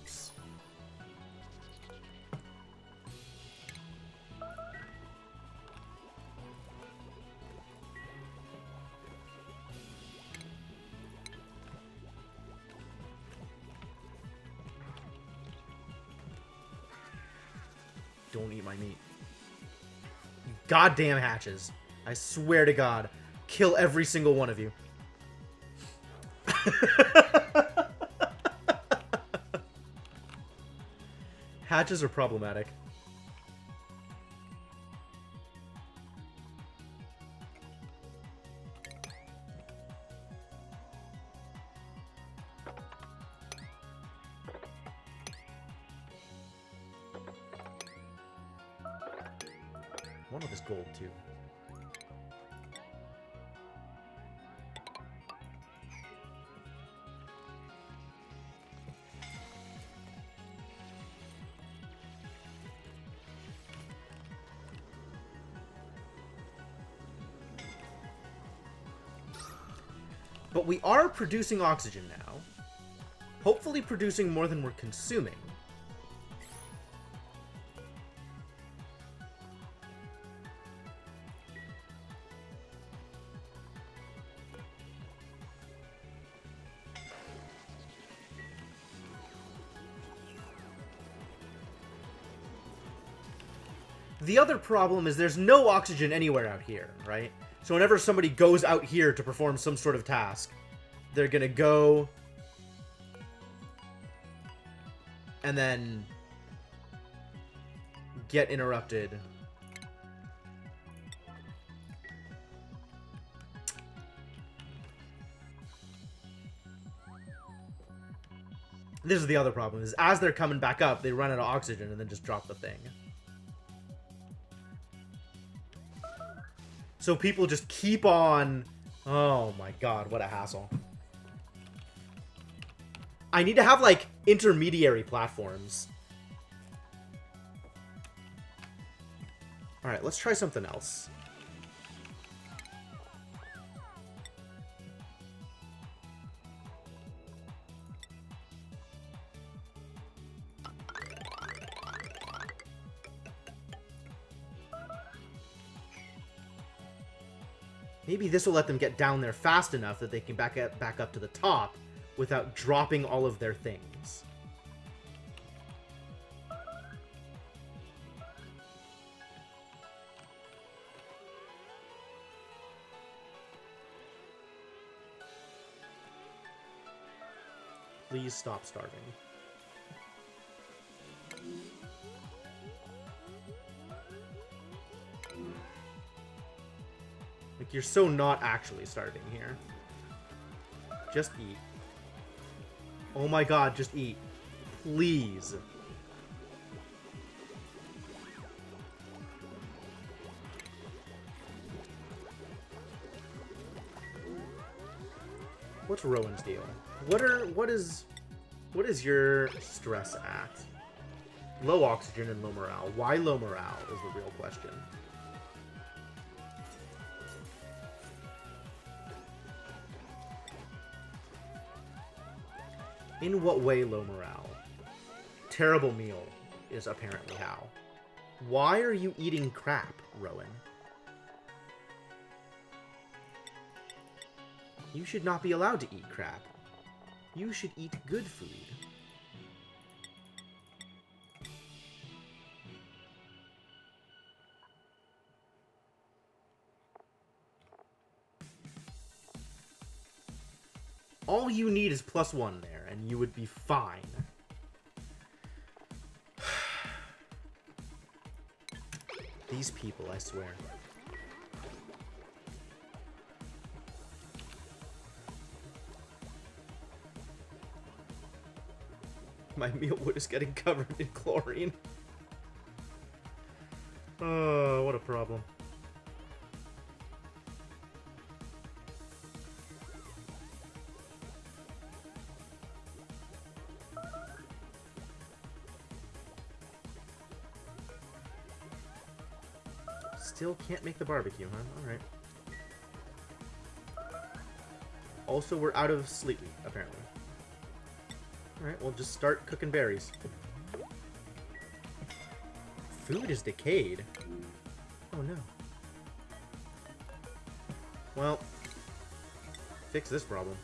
Don't eat my meat. You goddamn hatches. I swear to God. Kill every single one of you. Hatches are problematic. One of this gold, too. But we are producing oxygen now. Hopefully producing more than we're consuming. The other problem is there's no oxygen anywhere out here, right? So whenever somebody goes out here to perform some sort of task, they're gonna go and then get interrupted. This is the other problem, is as they're coming back up, they run out of oxygen and then just drop the thing. So people just keep on... Oh my god, what a hassle. I need to have, like, intermediary platforms. Alright, let's try something else. Maybe this will let them get down there fast enough that they can back up to the top without dropping all of their things. Please stop starving. Like, you're so not actually starving here. Just eat. Oh my god, just eat. Please. What's Rowan's deal? What is your stress at? Low oxygen and low morale. Why low morale is the real question. In what way low morale? Terrible meal is apparently how. Why are you eating crap, Rowan? You should not be allowed to eat crap. You should eat good food. All you need is +1 there, and you would be fine. These people, I swear. My mealwood is getting covered in chlorine. Oh, what a problem. Still can't make the barbecue, huh? Alright. Also, we're out of sleep meat, apparently. Alright, we'll just start cooking berries. Food is decayed. Oh no. Well, fix this problem.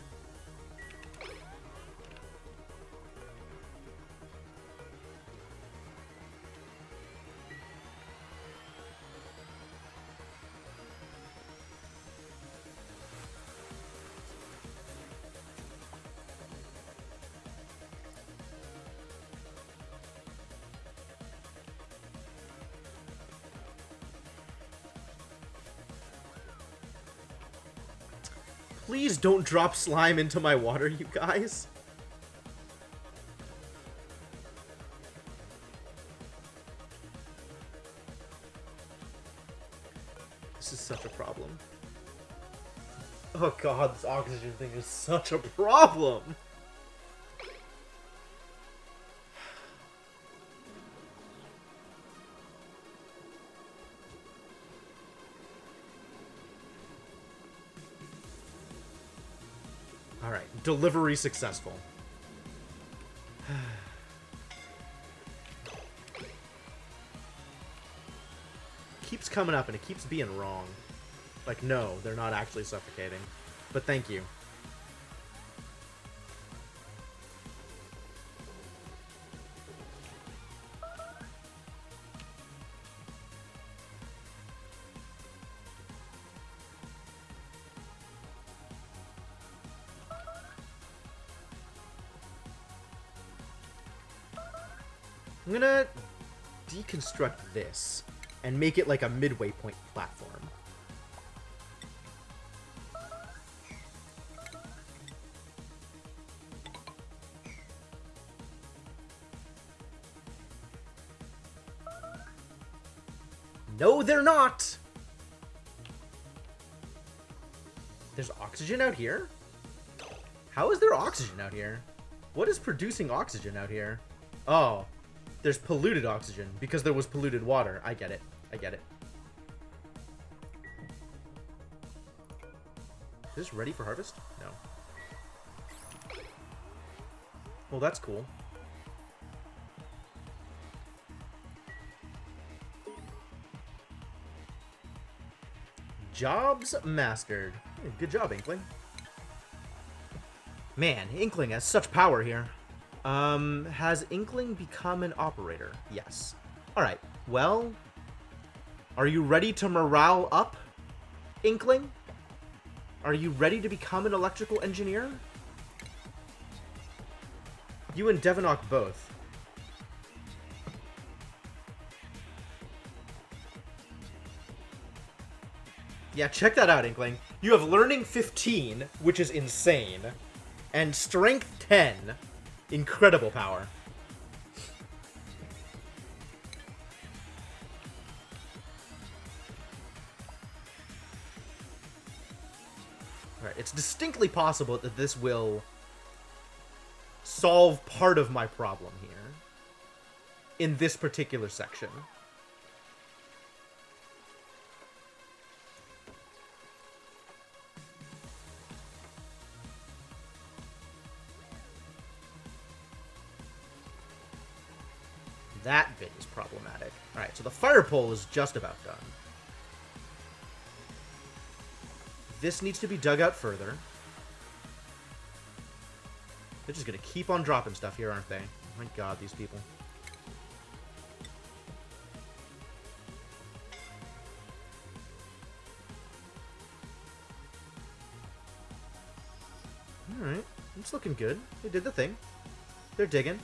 Please don't drop slime into my water, you guys. This is such a problem. Oh god, this oxygen thing is such a problem. Alright, delivery successful. Keeps coming up and it keeps being wrong. Like, no, they're not actually suffocating. But thank you. I'm gonna deconstruct this and make it like a midway point platform. No, they're not! There's oxygen out here? How is there oxygen out here? What is producing oxygen out here? Oh. There's polluted oxygen, because there was polluted water. I get it. I get it. Is this ready for harvest? No. Well, that's cool. Jobs mastered. Good job, Inkling. Man, Inkling has such power here. Has Inkling become an operator? Yes. Alright, well... Are you ready to morale up, Inkling? Are you ready to become an electrical engineer? You and Devonok both. Yeah, check that out, Inkling. You have Learning 15, which is insane, and Strength 10... Incredible power. Alright, it's distinctly possible that this will solve part of my problem here. In this particular section. That bit is problematic. Alright, so the fire pole is just about done. This needs to be dug out further. They're just gonna keep on dropping stuff here, aren't they? Oh my god, these people. Alright, it's looking good. They did the thing. They're digging.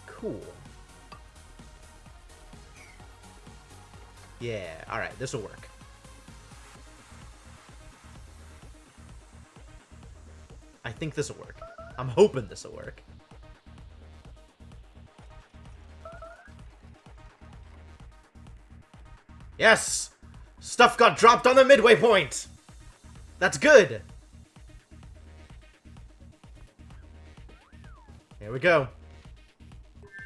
Cool. Yeah, alright, this'll work. I think this'll work. I'm hoping this'll work. Yes! Stuff got dropped on the midway point! That's good! Here we go.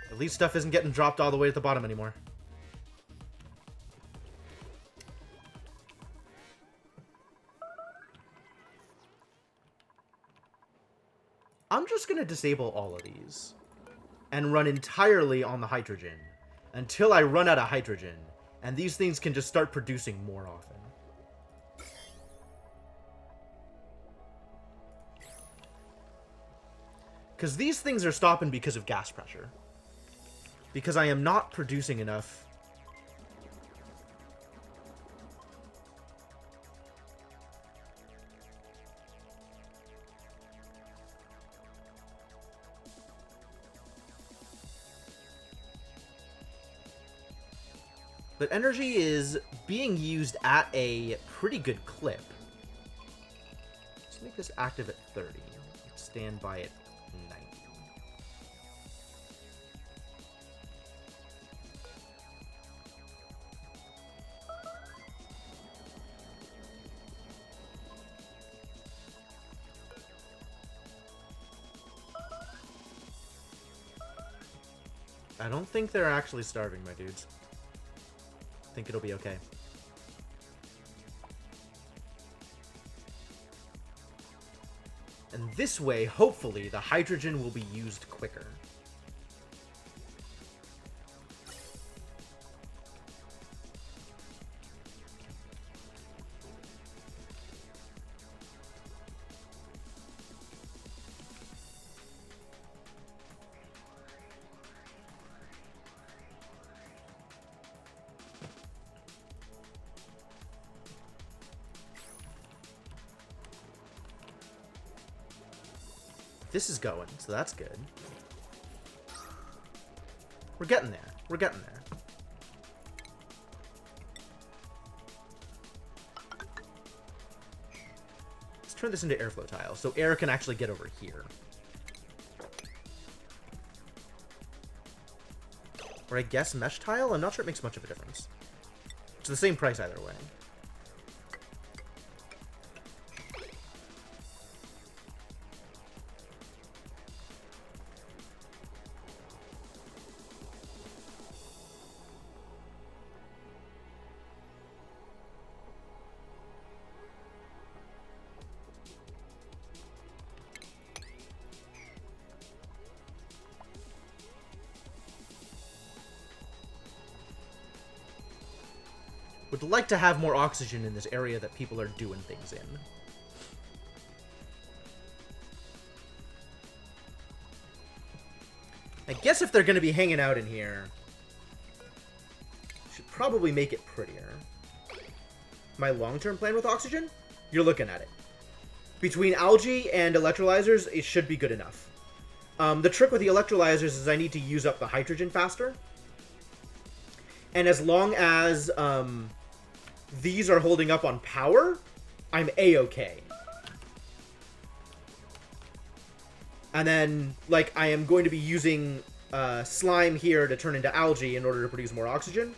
At least stuff isn't getting dropped all the way at the bottom anymore. I'm just going to disable all of these and run entirely on the hydrogen until I run out of hydrogen, and these things can just start producing more often. Because these things are stopping because of gas pressure. Because I am not producing enough. But energy is being used at a pretty good clip. Let's make this active at 30. Stand by at 90. I don't think they're actually starving, my dudes. I think it'll be okay. And this way, hopefully, the hydrogen will be used quicker. This is going, so that's good. We're getting there. We're getting there. Let's turn this into airflow tile, so air can actually get over here. Or I guess mesh tile? I'm not sure it makes much of a difference. It's the same price either way. Would like to have more oxygen in this area that people are doing things in. I guess if they're going to be hanging out in here, should probably make it prettier. My long-term plan with oxygen? You're looking at it. Between algae and electrolyzers, it should be good enough. The trick with the electrolyzers is I need to use up the hydrogen faster. And as long as these are holding up on power, I'm A-okay. And then, like, I am going to be using slime here to turn into algae in order to produce more oxygen.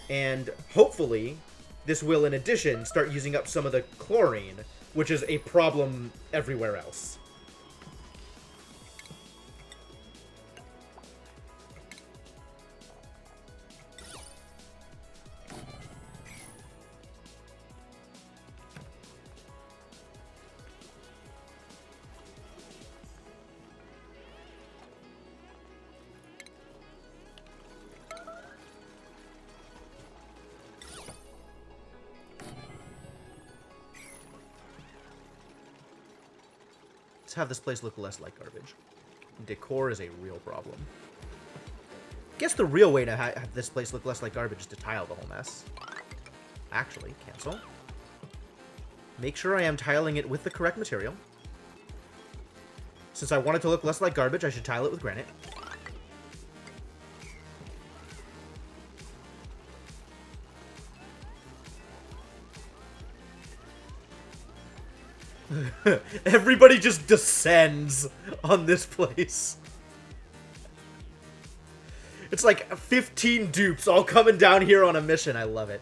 And hopefully, this will, in addition, start using up some of the chlorine, which is a problem everywhere else. Let's have this place look less like garbage. Decor is a real problem. Guess the real way to have this place look less like garbage is to tile the whole mess. Actually, cancel. Make sure I am tiling it with the correct material. Since I want it to look less like garbage, I should tile it with granite. Everybody just descends on this place. It's like 15 dupes all coming down here on a mission. I love it.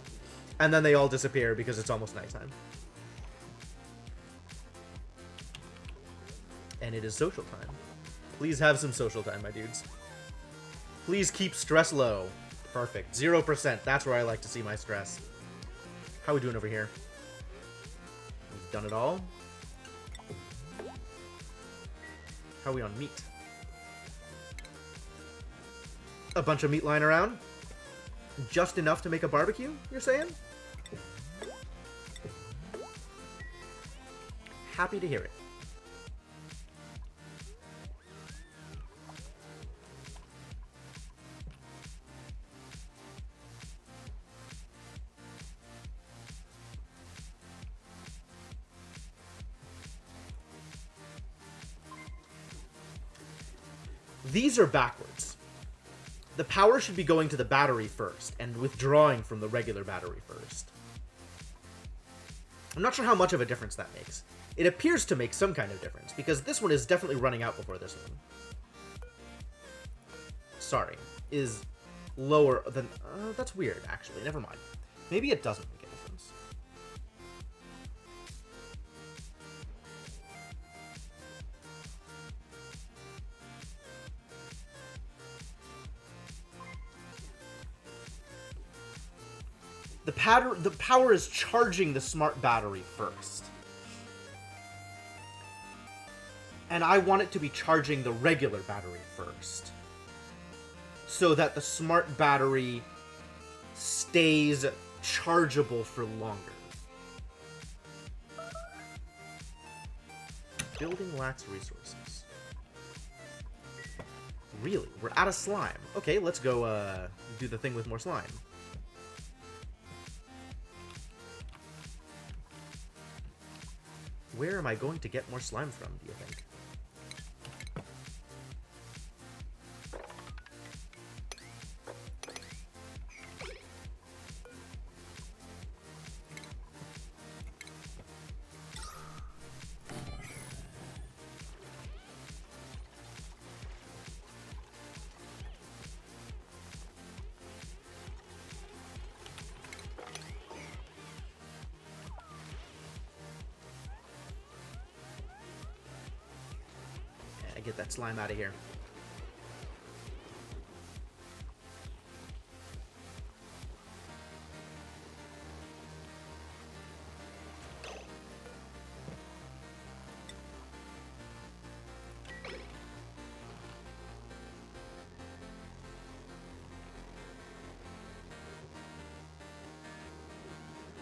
And then they all disappear because it's almost nighttime. And it is social time. Please have some social time, my dudes. Please keep stress low. Perfect. 0%. That's where I like to see my stress. How are we doing over here? We've done it all. How are we on meat? A bunch of meat lying around? Just enough to make a barbecue, you're saying? Happy to hear it. These are backwards. The power should be going to the battery first, and withdrawing from the regular battery first. I'm not sure how much of a difference that makes. It appears to make some kind of difference, because this one is definitely running out before this one. Sorry, is lower than... that's weird, actually. Never mind. Maybe it doesn't make a difference. The power is charging the smart battery first. And I want it to be charging the regular battery first. So that the smart battery stays chargeable for longer. Building lacks resources. Really? We're out of slime. Okay, let's go do the thing with more slime. Where am I going to get more slime from, do you think? Get that slime out of here.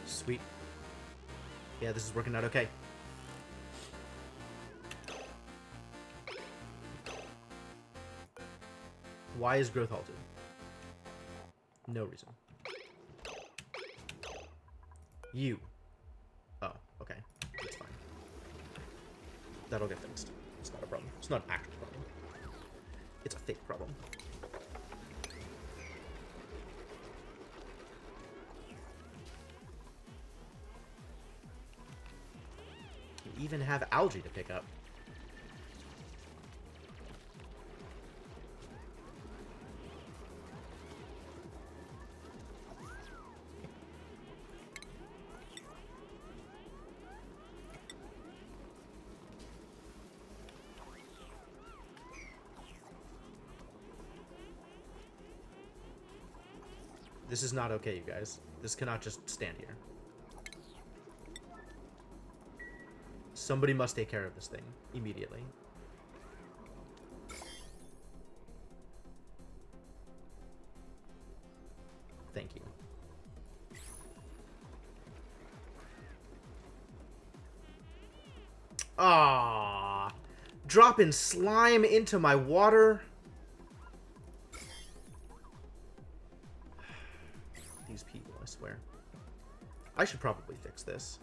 Sweet. Yeah, this is working out okay. Why is growth halted? No reason. You. Oh, okay. That's fine. That'll get fixed. It's not a problem. It's not an actual problem. It's a fake problem. You even have algae to pick up. This is not okay, you guys. This cannot just stand here. Somebody must take care of this thing immediately. Thank you. Ah, dropping slime into my water. These people, I swear. I should probably fix this.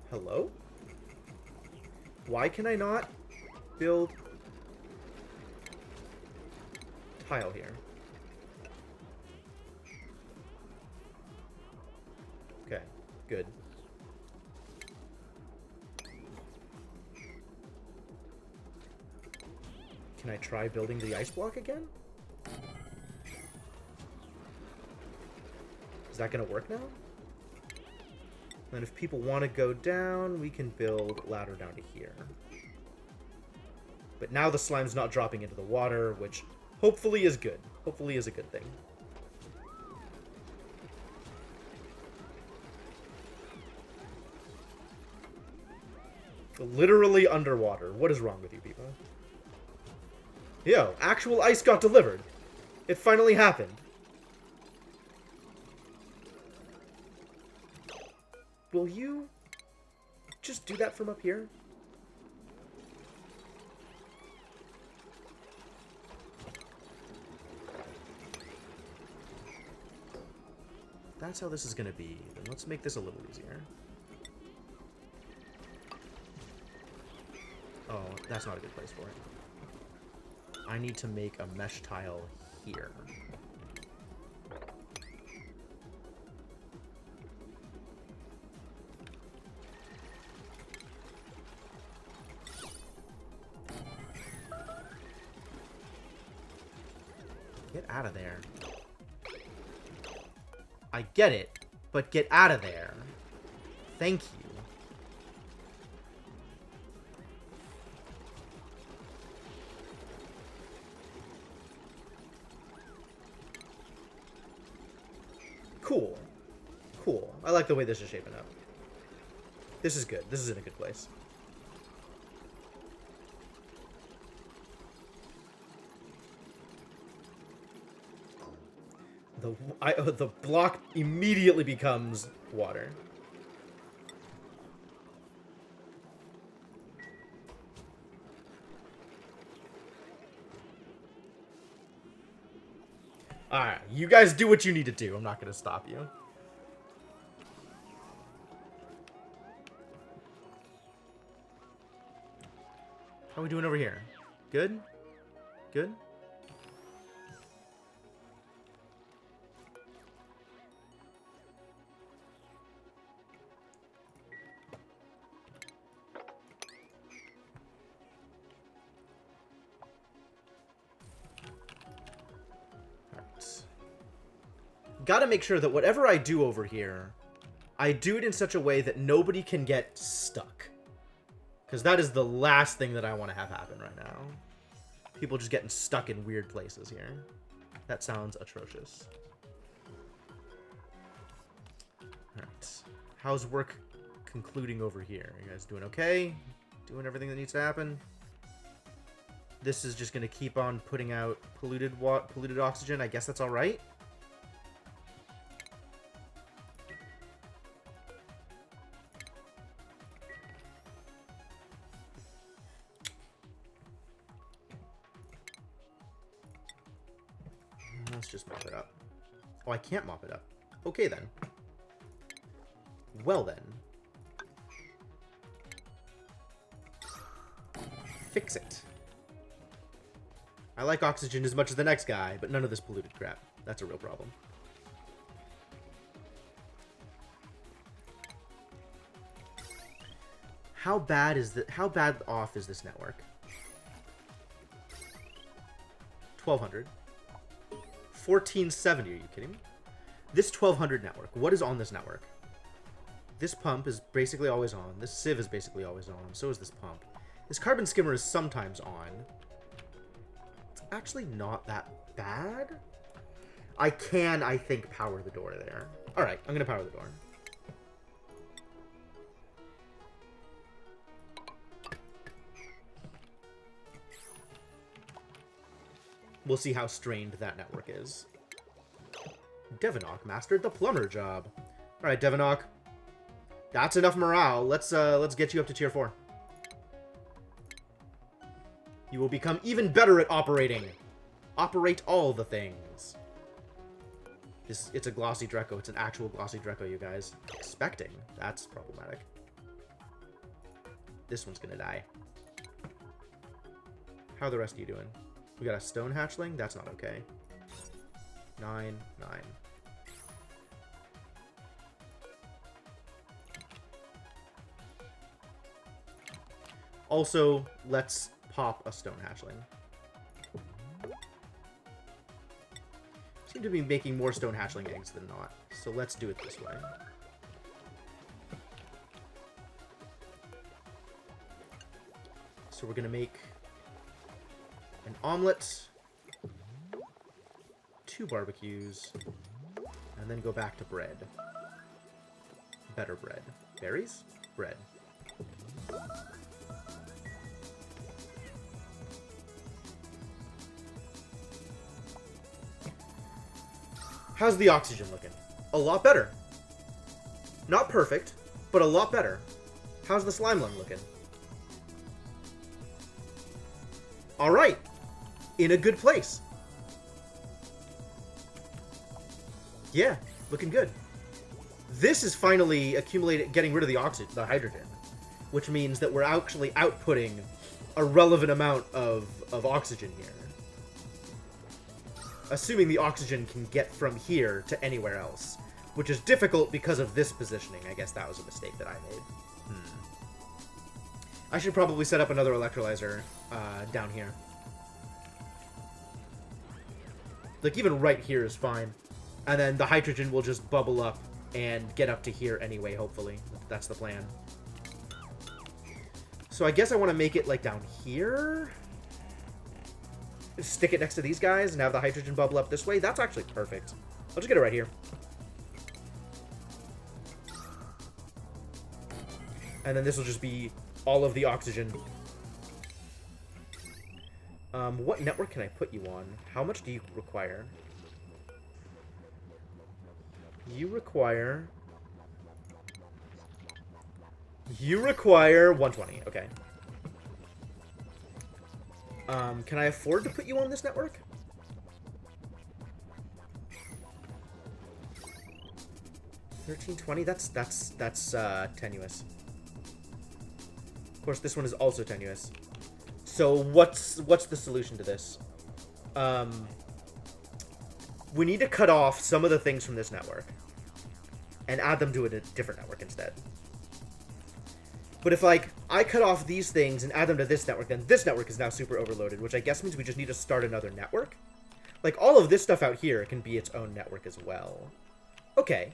Hello? Why can I not build tile here? Okay, good. Can I try building the ice block again? Is that gonna work now? And if people want to go down, we can build ladder down to here. But now the slime's not dropping into the water, which hopefully is good. Hopefully is a good thing. Literally underwater. What is wrong with you people? Yo, actual ice got delivered. It finally happened. Will you just do that from up here? That's how this is going to be. Then let's make this a little easier. Oh, that's not a good place for it. I need to make a mesh tile here. Get out of there. I get it, but get out of there. Thank you. Cool. Cool. I like the way this is shaping up. This is good. This is in a good place. The block immediately becomes water. Alright, you guys do what you need to do. I'm not going to stop you. How are we doing over here? Good? Good? Gotta make sure that whatever I do over here, I do it in such a way that nobody can get stuck. Because that is the last thing that I want to have happen right now. People just getting stuck in weird places here. That sounds atrocious. Alright. How's work concluding over here? You guys doing okay? Doing everything that needs to happen? This is just going to keep on putting out polluted oxygen. I guess that's alright. Let's just mop it up. Oh, I can't mop it up. Okay, then. Well, then. Fix it. I like oxygen as much as the next guy, but none of this polluted crap. That's a real problem. How bad off is this network? 1200. 1470, are you kidding me? This 1200 network, what is on this network? This pump is basically always on. This sieve is basically always on. So is this pump. This carbon skimmer is sometimes on. It's actually not that bad. I can, I think, power the door there. Alright, I'm going to power the door. We'll see how strained that network is. Devonok mastered the plumber job. All right, Devonok. That's enough morale. Let's get you up to tier 4. You will become even better at operating. Operate all the things. It's a glossy Dreco. It's an actual glossy Dreco, you guys. Expecting. That's problematic. This one's gonna die. How are the rest of you doing? We got a stone hatchling? That's not okay. 9, 9. Also, let's pop a stone hatchling. Seem to be making more stone hatchling eggs than not, so let's do it this way. So we're gonna make An omelet. 2 barbecues. And then go back to bread. Better bread. Berries? Bread. How's the oxygen looking? A lot better. Not perfect, but a lot better. How's the slime lung looking? Alright. In a good place. Yeah, looking good. This is finally getting rid of the hydrogen, which means that we're actually outputting a relevant amount of oxygen here. Assuming the oxygen can get from here to anywhere else, which is difficult because of this positioning. I guess that was a mistake that I made. I should probably set up another electrolyzer down here. Like, even right here is fine. And then the hydrogen will just bubble up and get up to here anyway, hopefully. That's the plan. So I guess I want to make it, like, down here? Stick it next to these guys and have the hydrogen bubble up this way? That's actually perfect. I'll just get it right here. And then this will just be all of the oxygen. What network can I put you on? How much do you require? You require 120. Okay. Can I afford to put you on this network? $13.20. That's tenuous. Of course, this one is also tenuous. So what's the solution to this? We need to cut off some of the things from this network and add them to a different network instead. But if, like, I cut off these things and add them to this network, then this network is now super overloaded, which I guess means we just need to start another network. Like, all of this stuff out here can be its own network as well. Okay.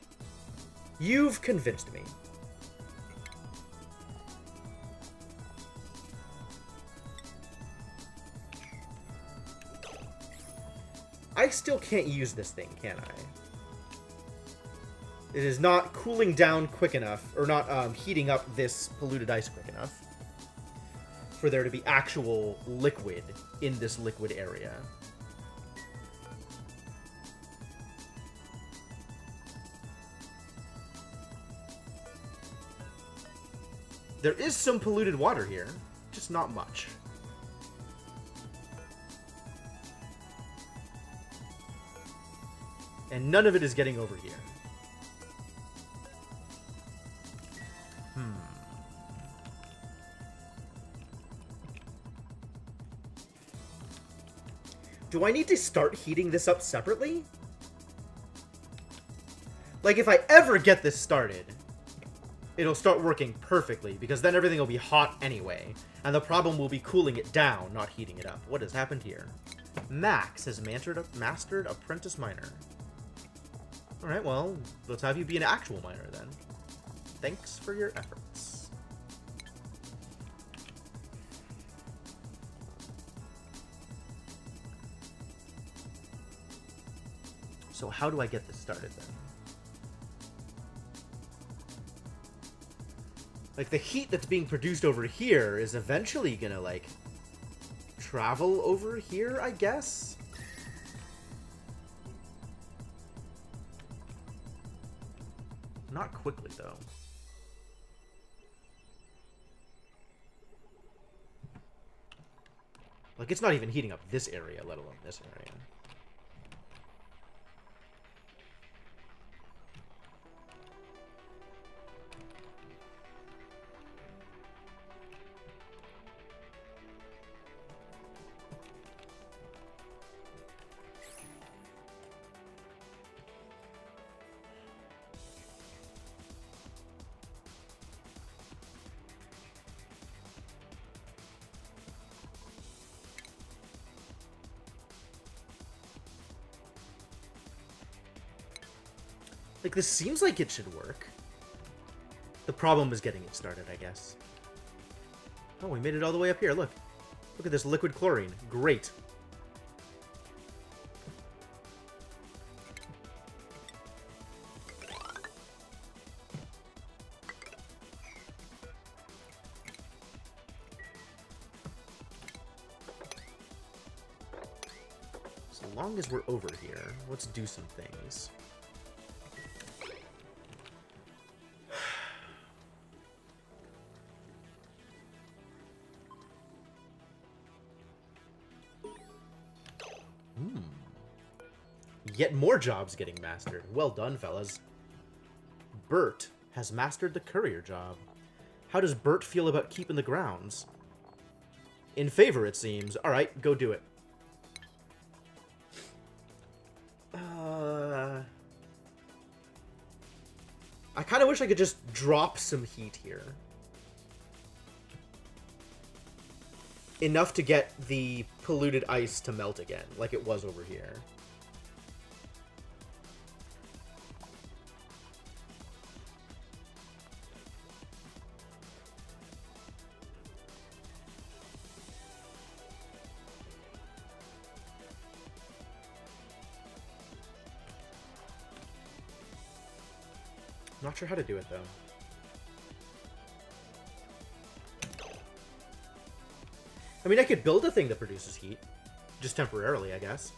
You've convinced me. I still can't use this thing, can I? It is not cooling down quick enough, or not heating up this polluted ice quick enough for there to be actual liquid in this liquid area. There is some polluted water here, just not much. And none of it is getting over here. Do I need to start heating this up separately? Like, if I ever get this started, it'll start working perfectly, because then everything will be hot anyway, and the problem will be cooling it down, not heating it up. What has happened here? Max has mastered Apprentice Miner. Alright, well, let's have you be an actual miner then. Thanks for your efforts. So how do I get this started then? Like, the heat that's being produced over here is eventually gonna, like, travel over here, I guess? Not quickly, though. Like, it's not even heating up this area, let alone this area. Like, this seems like it should work. The problem is getting it started, I guess. Oh, we made it all the way up here, look. Look at this liquid chlorine. Great. So long as we're over here, let's do some things. Yet more jobs getting mastered. Well done, fellas. Bert has mastered the courier job. How does Bert feel about keeping the grounds? In favor, it seems. Alright, go do it. I kind of wish I could just drop some heat here. Enough to get the polluted ice to melt again, like it was over here. Not sure how to do it, though. I mean, I could build a thing that produces heat. Just temporarily, I guess.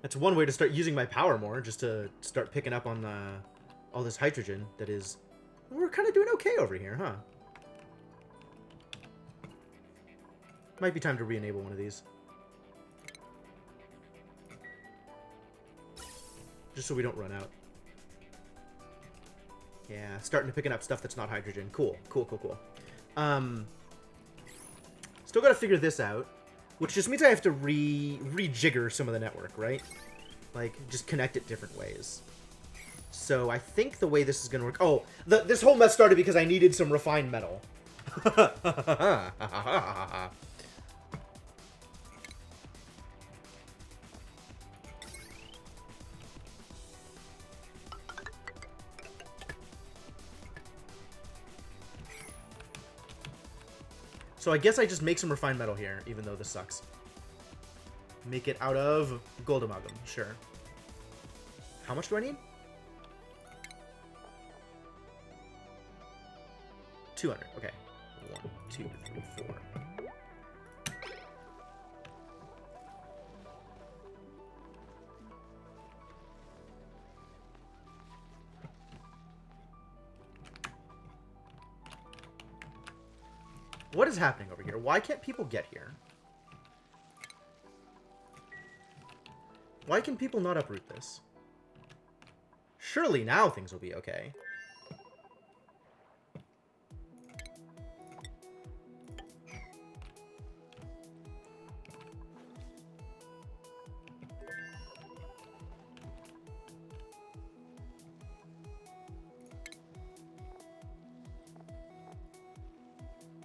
That's one way to start using my power more, just to start picking up on all this hydrogen that is... We're kind of doing okay over here, huh? Might be time to re-enable one of these. Just so we don't run out. Yeah, starting to picking up stuff that's not hydrogen. Cool, cool, cool, cool. Still gotta figure this out. Which just means I have to rejigger some of the network, right? Like, just connect it different ways. So I think the way this is gonna work... Oh, this whole mess started because I needed some refined metal. So I guess I just make some refined metal here, even though this sucks. Make it out of gold amalgam, sure. How much do I need? 200, okay. 1, 2, 3, 4. What is happening over here? Why can't people get here? Why can people not uproot this? Surely now things will be okay.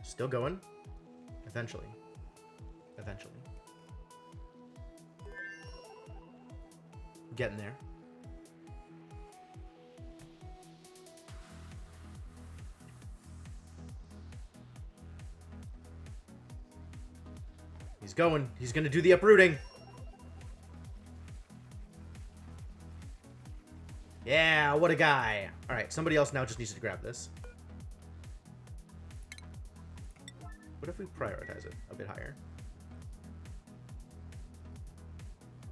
Still going. Eventually. Eventually. Getting there. He's going. He's going to do the uprooting. Yeah, what a guy. All right, somebody else now just needs to grab this. What if we prioritize it a bit higher?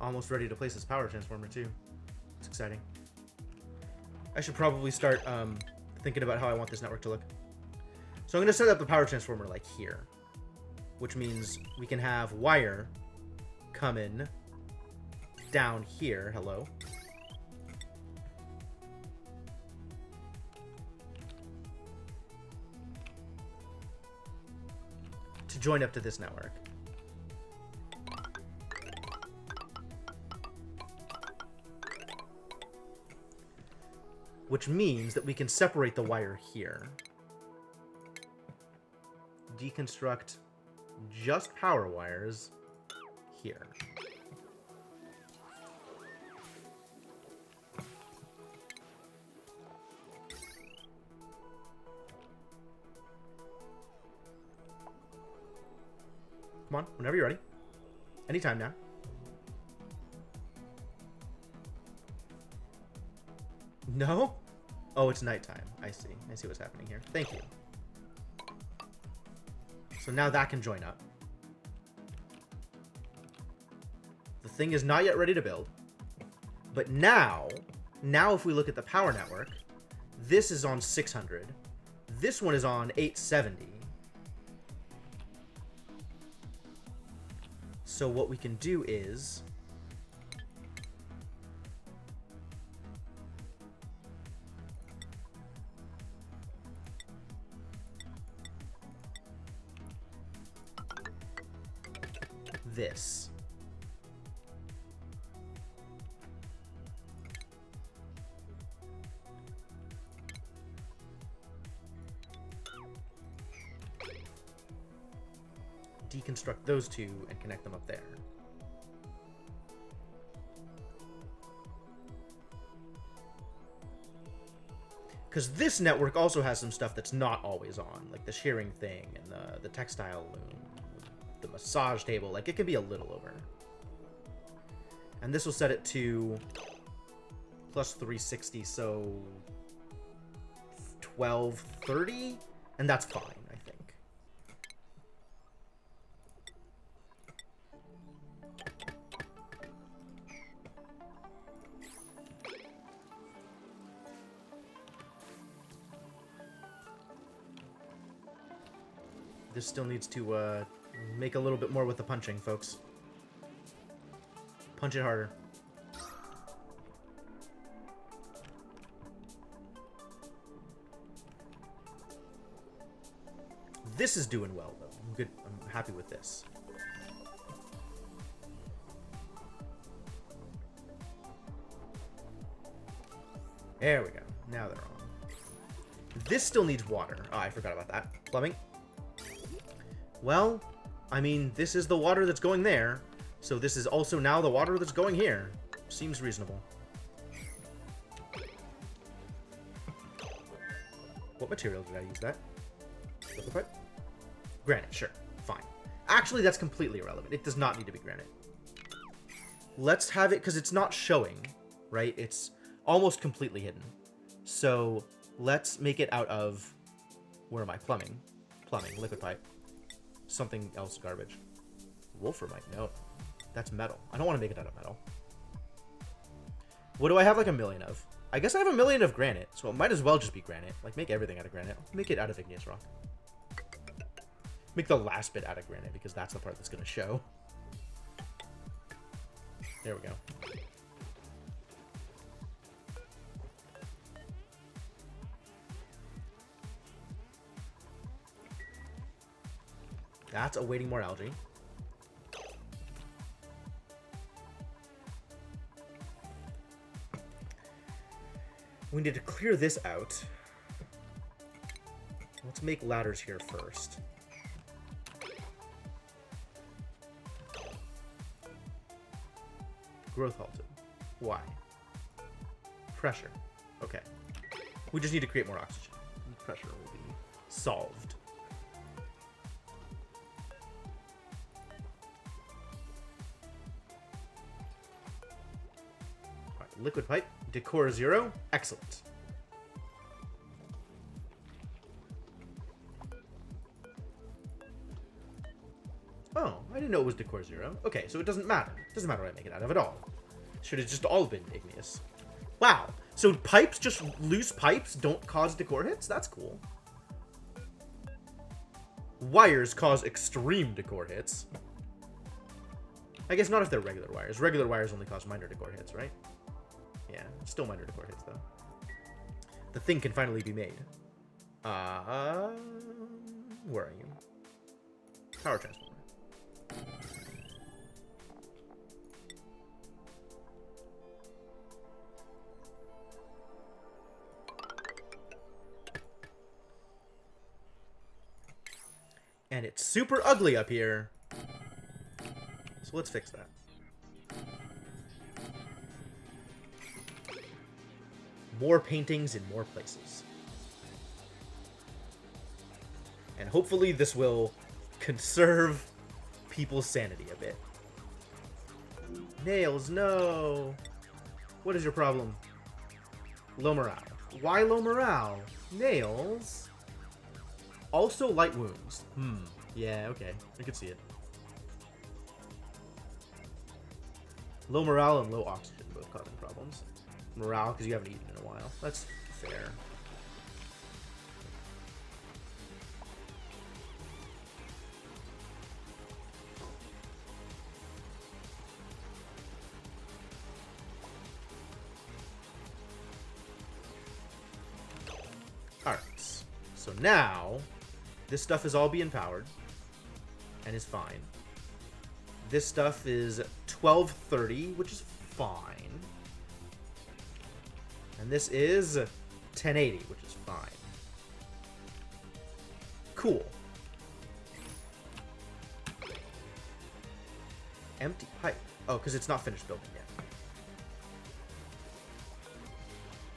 Almost ready to place this power transformer, too. It's exciting. I should probably start thinking about how I want this network to look. So I'm going to set up the power transformer, like, here. Which means we can have wire come in down here. Hello. To join up to this network. Which means that we can separate the wire here. Deconstruct just power wires here. Come on, whenever you're ready. Anytime now. No? Oh, it's nighttime. I see. I see what's happening here. Thank you. So now that can join up. The thing is not yet ready to build. But now if we look at the power network, this is on 600. This one is on 870. So what we can do is this. Deconstruct those two and connect them up there. Because this network also has some stuff that's not always on, like the shearing thing and the textile loom, the massage table. Like, it can be a little over. And this will set it to plus 360, so 1230, and that's fine, I think. This still needs to make a little bit more with the punching, folks. Punch it harder. This is doing well, though. I'm good. I'm happy with this. There we go. Now they're on. This still needs water. Oh, I forgot about that. Plumbing. Well, I mean, this is the water that's going there, so this is also now the water that's going here. Seems reasonable. What material did I use that? Liquid pipe? Granite, sure. Fine. Actually, that's completely irrelevant. It does not need to be granite. Let's have it, because it's not showing, right? It's almost completely hidden. So let's make it out of... Where am I? Plumbing. Plumbing. Liquid pipe. Something else garbage. Wolframite, no. That's metal. I don't want to make it out of metal. What do I have like a million of? I guess I have a million of granite, so it might as well just be granite. Like, make everything out of granite. Make it out of igneous rock. Make the last bit out of granite, because that's the part that's going to show. There we go. That's awaiting more algae. We need to clear this out. Let's make ladders here first. Growth halted. Why? Pressure. Okay. We just need to create more oxygen. Pressure will be solved. Liquid pipe, decor 0, excellent. Oh, I didn't know it was decor 0. Okay, so it doesn't matter. It doesn't matter what I make it out of at all. Should have just all been igneous. Wow, so pipes, just loose pipes, don't cause decor hits? That's cool. Wires cause extreme decor hits. I guess not if they're regular wires. Regular wires only cause minor decor hits, right? Yeah, still minor decor hits, though. The thing can finally be made. Where are you? Power transformer. And it's super ugly up here. So let's fix that. More paintings in more places. And hopefully this will conserve people's sanity a bit. Nails, no! What is your problem? Low morale. Why low morale? Nails? Also light wounds. Yeah, okay. I can see it. Low morale and low oxygen both causing problems. Morale, because you haven't eaten in a while. That's fair. Alright. So now, this stuff is all being powered. And is fine. This stuff is 1230, which is fine. And this is 1080, which is fine. Cool. Empty pipe. Oh, because it's not finished building yet.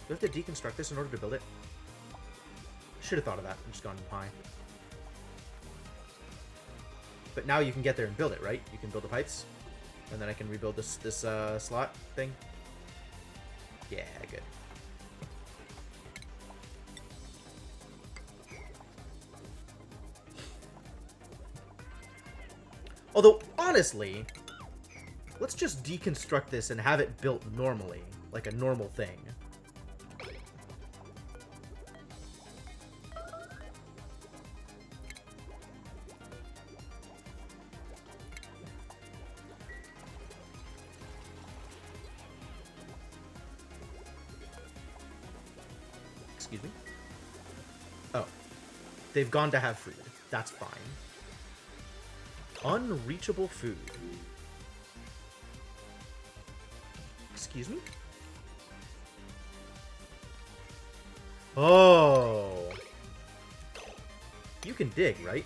Do I have to deconstruct this in order to build it? Should have thought of that and just gone high. But now you can get there and build it, right? You can build the pipes, and then I can rebuild this slot thing. Yeah, good. Although, honestly, let's just deconstruct this and have it built normally, like a normal thing. Excuse me? Oh. They've gone to have food. That's fine. Unreachable food. Excuse me? Oh. You can dig, right?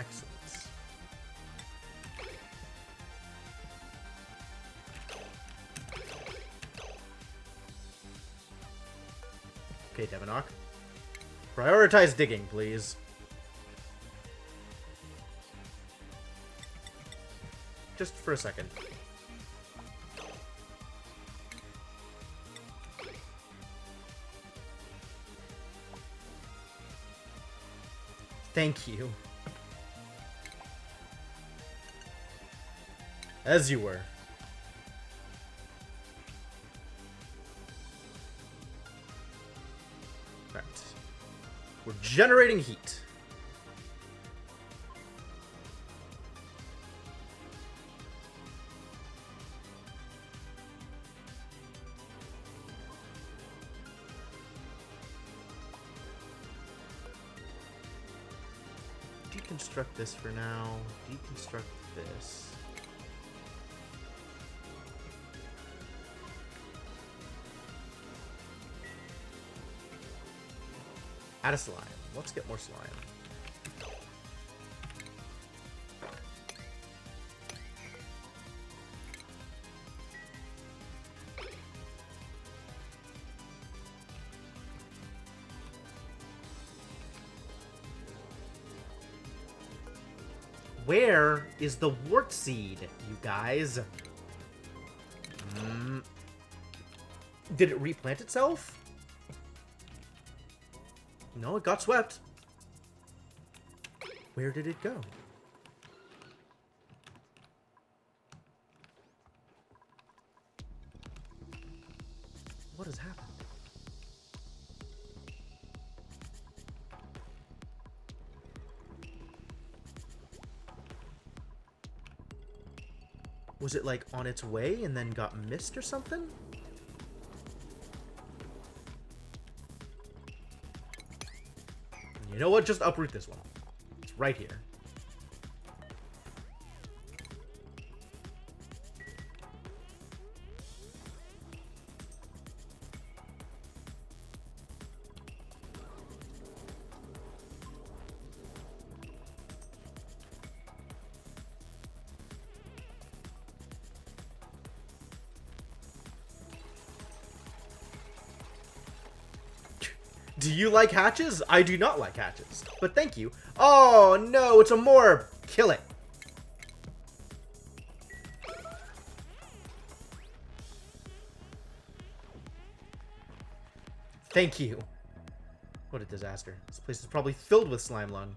Excellent. Okay, Devonok. Prioritize digging, please. Just for a second. Thank you. As you were. Right. We're generating heat. Deconstruct this for now. Deconstruct this. Add a slime. Let's get more slime. Where is the wart seed, you guys? Did it replant itself? No, it got swept. Where did it go? What has happened? Was it like on its way and then got missed or something? You know what? Just uproot this one. It's right here. Do you like hatches? I do not like hatches, but thank you. Oh no, it's a morb! Kill it. Thank you. What a disaster. This place is probably filled with slime lung.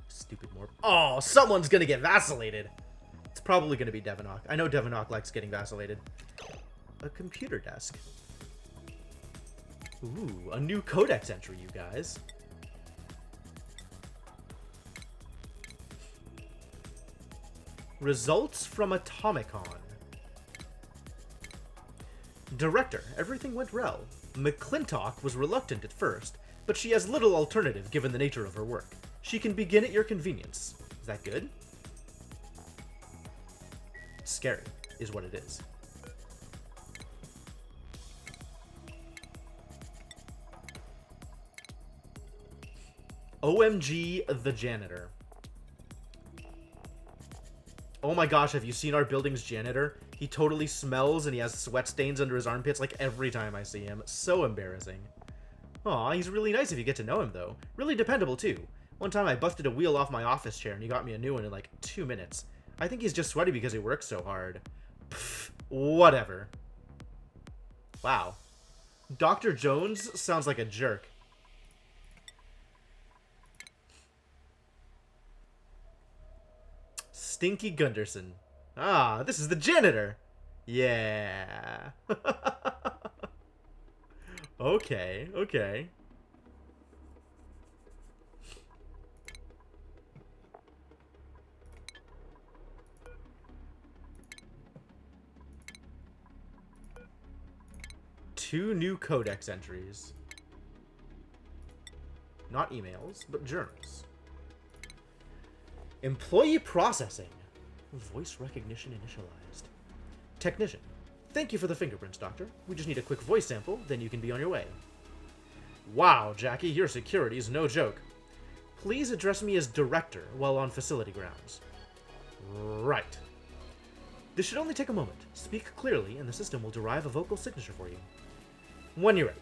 Stupid morb. Oh, someone's gonna get vacillated. It's probably gonna be Devinok. I know Devinok likes getting vacillated. A computer desk. Ooh, a new codex entry, you guys. Results from Atomicon. Director, everything went well. McClintock was reluctant at first, but she has little alternative given the nature of her work. She can begin at your convenience. Is that good? Scary, is what it is. OMG the janitor. Oh my gosh, have you seen our building's janitor? He totally smells and he has sweat stains under his armpits like every time I see him. So embarrassing. Aw, he's really nice if you get to know him though. Really dependable too. One time I busted a wheel off my office chair and he got me a new one in like 2 minutes. I think he's just sweaty because he works so hard. Pfft, whatever. Wow. Dr. Jones sounds like a jerk. Stinky Gunderson. Ah, this is the janitor. Yeah. Okay, okay. Two new codex entries. Not emails, but journals. Employee processing. Voice recognition initialized. Technician. Thank you for the fingerprints, Doctor. We just need a quick voice sample, then you can be on your way. Wow, Jackie, your security is no joke. Please address me as Director while on facility grounds. Right. This should only take a moment. Speak clearly, and the system will derive a vocal signature for you. When you're ready.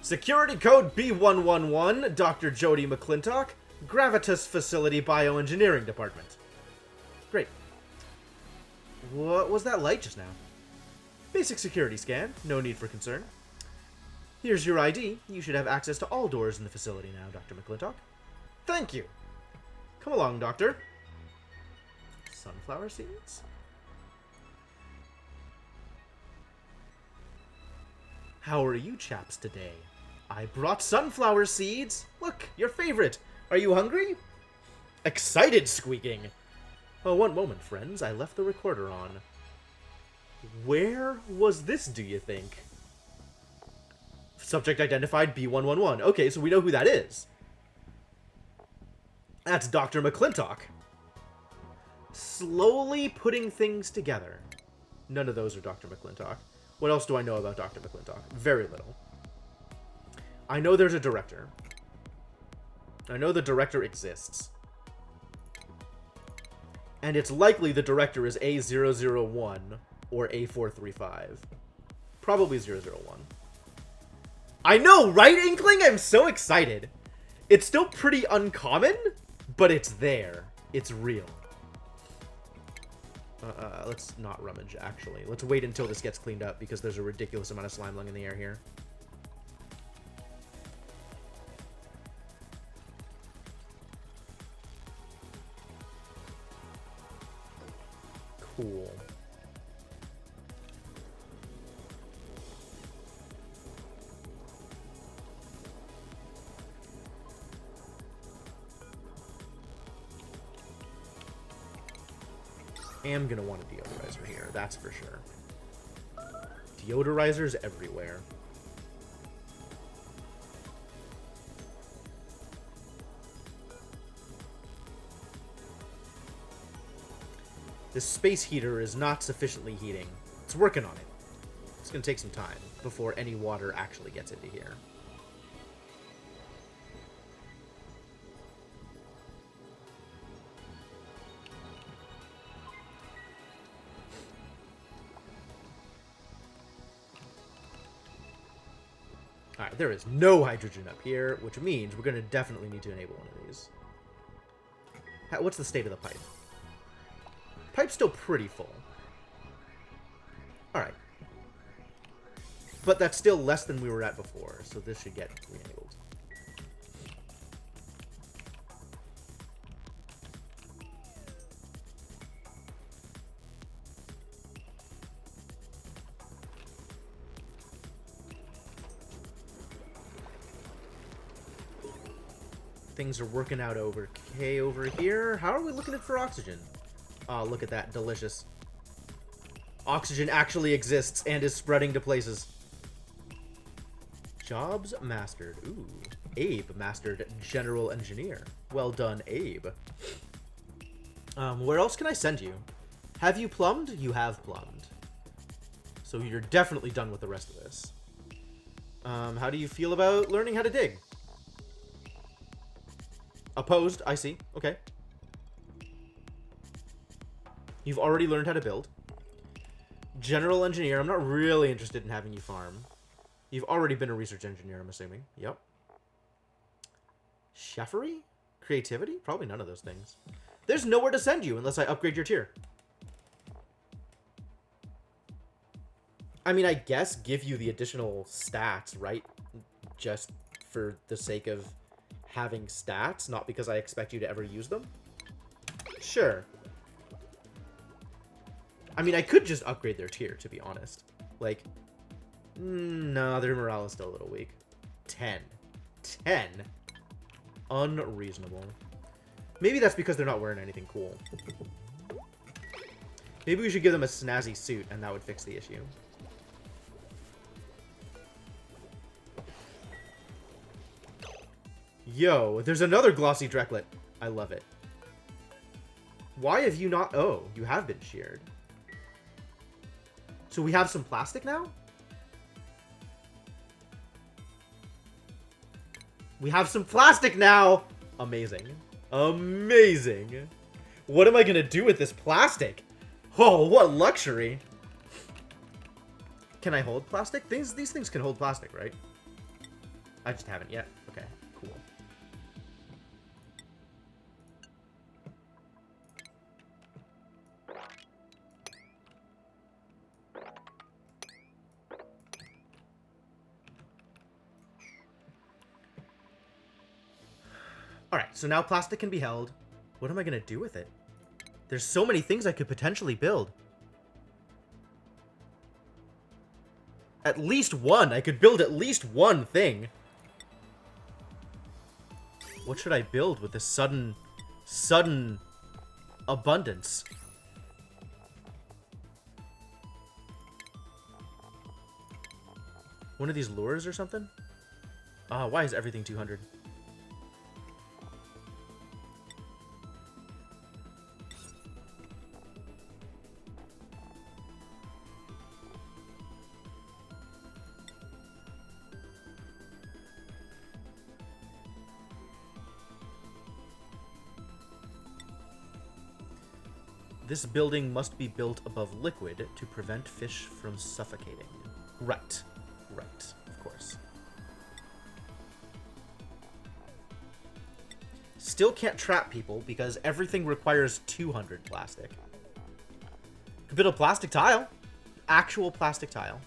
Security code B111, Dr. Jody McClintock, Gravitas Facility Bioengineering Department. Great. What was that light just now? Basic security scan. No need for concern. Here's your ID. You should have access to all doors in the facility now, Dr. McClintock. Thank you. Come along, Doctor. Sunflower seeds? How are you chaps today? I brought sunflower seeds. Look, your favorite. Are you hungry? Excited squeaking. Oh, one moment, friends. I left the recorder on. Where was this, do you think? Subject identified B111. Okay, so we know who that is. That's Dr. McClintock. Slowly putting things together. None of those are Dr. McClintock. What else do I know about Dr. McClintock? Very little. I know there's a director. I know the director exists. And it's likely the director is A001 or A435. Probably 001. I know, right, Inkling? I'm so excited. It's still pretty uncommon, but it's there. It's real. Let's not rummage, actually. Let's wait until this gets cleaned up, because there's a ridiculous amount of slime lung in the air here. Cool. Am gonna want a deodorizer here, that's for sure. Deodorizers everywhere. This space heater is not sufficiently heating. It's working on it. It's gonna take some time before any water actually gets into here. Alright, there is no hydrogen up here, which means we're going to definitely need to enable one of these. What's the state of the pipe? Pipe's still pretty full. Alright. But that's still less than we were at before, so this should get re-enabled. Things are working out okay over here. How are we looking for oxygen? Oh, look at that. Delicious. Oxygen actually exists and is spreading to places. Jobs mastered. Ooh. Abe mastered General Engineer. Well done, Abe. Where else can I send you? Have you plumbed? You have plumbed. So you're definitely done with the rest of this. How do you feel about learning how to dig? Opposed, I see. Okay. You've already learned how to build. General engineer. I'm not really interested in having you farm. You've already been a research engineer, I'm assuming. Yep. Cheffery? Creativity? Probably none of those things. There's nowhere to send you unless I upgrade your tier. I mean, I guess give you the additional stats, right? Just for the sake of having stats, not because I expect you to ever use them. Sure. I mean, I could just upgrade their tier, to be honest. Like, no, their morale is still a little weak. 10. 10? Unreasonable. Maybe that's because they're not wearing anything cool. Maybe we should give them a snazzy suit, and that would fix the issue. Yo, there's another glossy Drecklet. I love it. Why have you not... Oh, you have been sheared. So we have some plastic now? We have some plastic now! Amazing. Amazing. What am I going to do with this plastic? Oh, what luxury. Can I hold plastic? These things can hold plastic, right? I just haven't yet. Okay, cool. Alright, so now plastic can be held. What am I going to do with it? There's so many things I could potentially build. At least one. I could build at least one thing. What should I build with this sudden abundance? One of these lures or something? Why is everything 200? This building must be built above liquid to prevent fish from suffocating. Right. Right. Of course. Still can't trap people because everything requires 200 plastic. Could build a plastic tile. Actual plastic tile.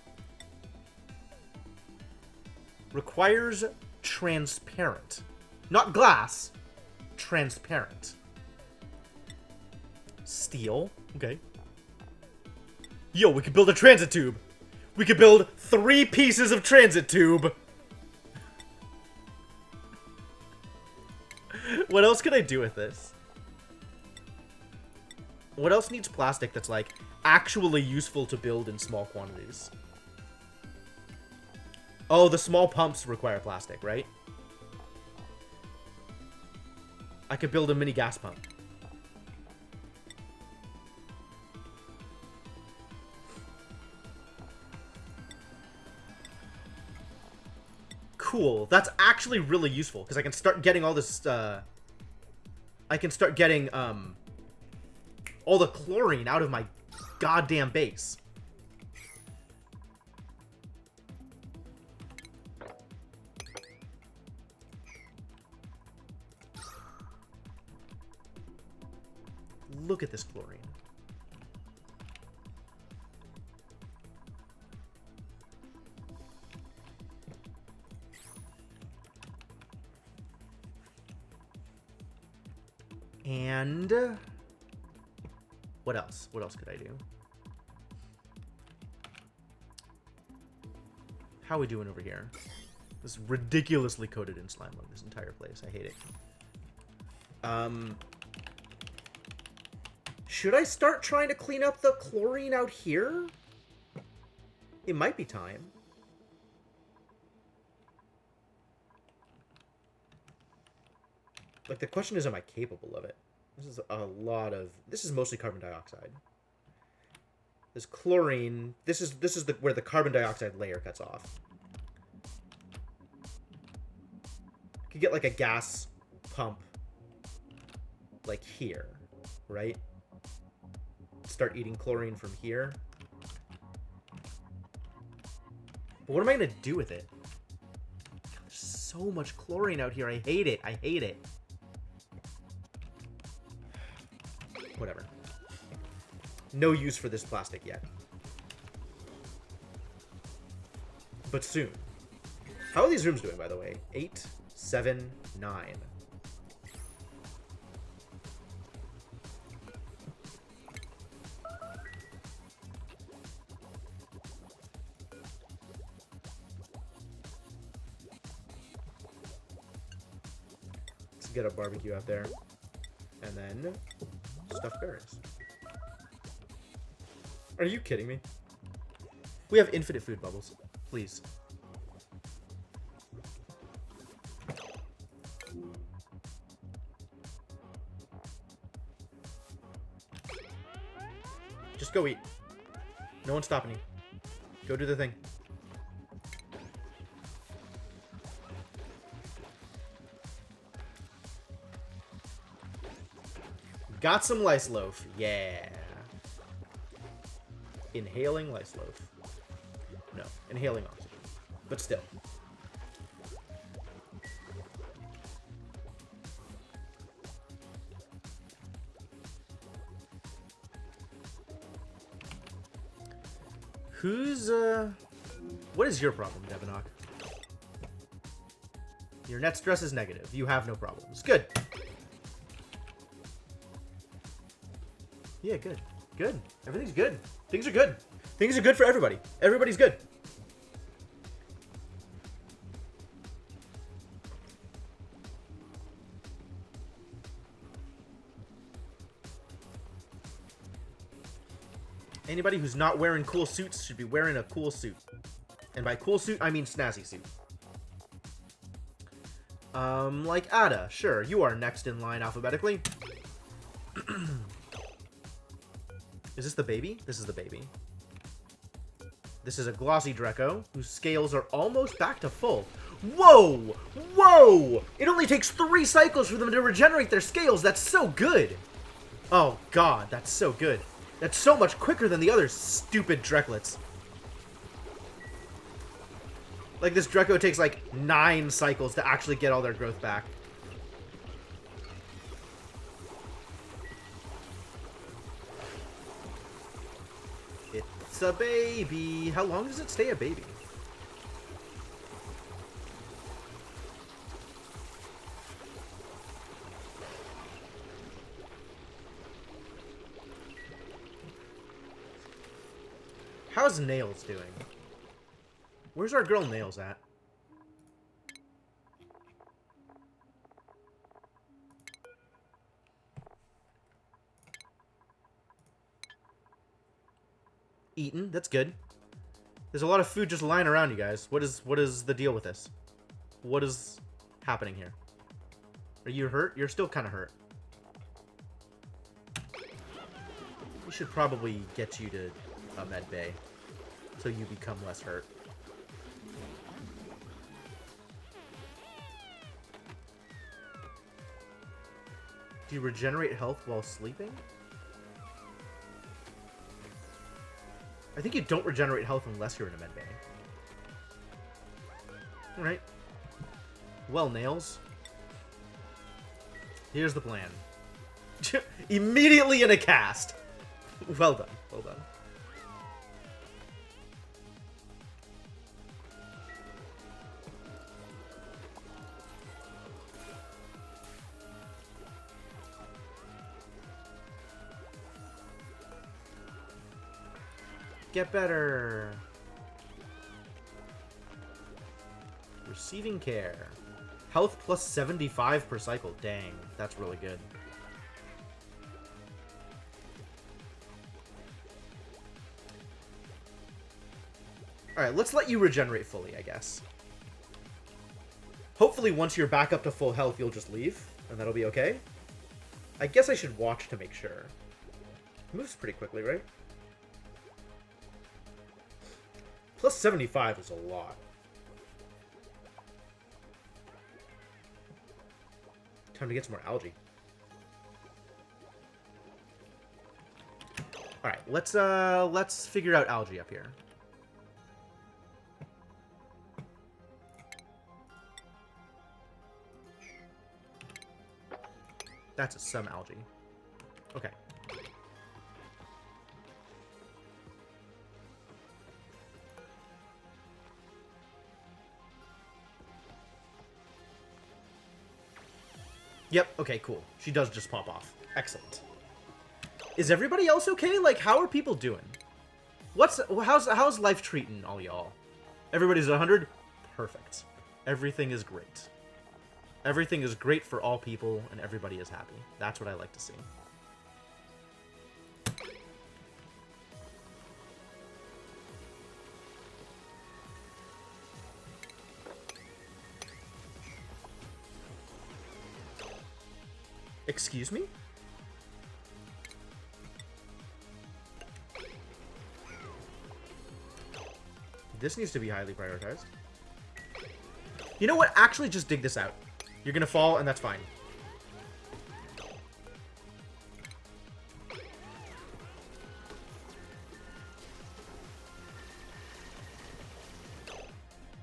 Requires transparent. Not glass. Transparent. Steel. Okay. Yo, we could build a transit tube. We could build 3 pieces of transit tube. What else can I do with this? What else needs plastic that's, like, actually useful to build in small quantities? Oh, the small pumps require plastic, right? I could build a mini gas pump. Cool. That's actually really useful because I can start getting all this. I can start getting all the chlorine out of my goddamn base. Look at this chlorine. And what else? What else could I do? How are we doing over here? This is ridiculously coated in slime like this entire place. I hate it. Should I start trying to clean up the chlorine out here? It might be time. Like, the question is, am I capable of it? This is a lot of... This is mostly carbon dioxide. This chlorine... This is where the carbon dioxide layer cuts off. Could get, like, a gas pump, like, here, right? Start eating chlorine from here. But what am I going to do with it? There's so much chlorine out here. I hate it. I hate it. Whatever. No use for this plastic yet. But soon. How are these rooms doing, by the way? 8, 7, 9. Let's get a barbecue out there. And then stuffed berries. Are you kidding me? We have infinite food bubbles. Please. Just go eat. No one's stopping you. Go do the thing. Got some lice loaf. Yeah. Inhaling lice loaf. No, inhaling oxygen. But still. Who's, what is your problem, Devonok? Your net stress is negative. You have no problems. Good. Yeah, good. Good. Everything's good. Things are good. Things are good for everybody. Everybody's good. Anybody who's not wearing cool suits should be wearing a cool suit. And by cool suit, I mean snazzy suit. Like Ada. Sure, you are next in line alphabetically. Is this the baby? This is the baby. This is a glossy Dreco, whose scales are almost back to full. Whoa! Whoa! It only takes 3 cycles for them to regenerate their scales. That's so good. Oh, God. That's so good. That's so much quicker than the other stupid Drecklets. Like, this Dreco takes, like, 9 cycles to actually get all their growth back. It's a baby. How long does it stay a baby? How's Nails doing? Where's our girl Nails at? Eaten. That's good. There's a lot of food just lying around, you guys. What is the deal with this? What is happening here? Are you hurt? You're still kind of hurt. We should probably get you to a med bay so you become less hurt. Do you regenerate health while sleeping? I think you don't regenerate health unless you're in a med bay. Alright. Well, Nails. Here's the plan. Immediately in a cast. Well done. Well done. Get better. Receiving care. Health plus 75 per cycle. Dang, that's really good. Alright, let's let you regenerate fully, I guess. Hopefully once you're back up to full health, you'll just leave, and that'll be okay. I guess I should watch to make sure. Moves pretty quickly, right? Plus 75 is a lot. Time to get some more algae. Alright, let's figure out algae up here. That's some algae. Okay. Yep, okay, cool. She does just pop off. Excellent. Is everybody else okay? Like, how are people doing? How's life treating all y'all? Everybody's at 100? Perfect. Everything is great. Everything is great for all people, and everybody is happy. That's what I like to see. Excuse me? This needs to be highly prioritized. You know what? Actually, just dig this out. You're gonna fall, and that's fine.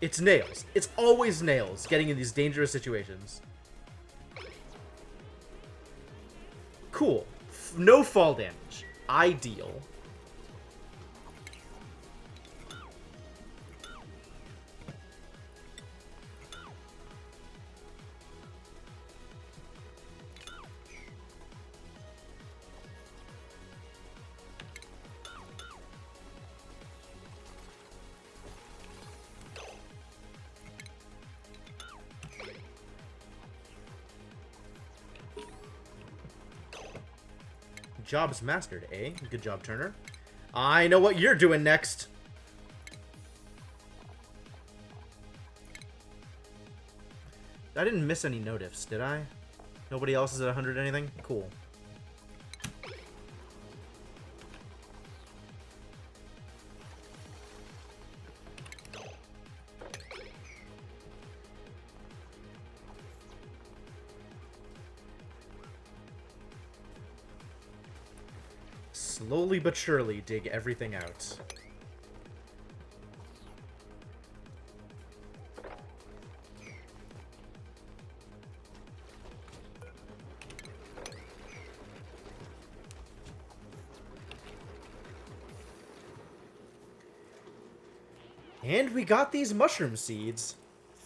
It's nails. It's always nails getting in these dangerous situations. Cool. No fall damage. Ideal. Job's mastered, eh? Good job, Turner. I know what you're doing next. I didn't miss any notifs, did I? Nobody else is at 100 anything? Cool. Slowly but surely dig everything out. And we got these mushroom seeds.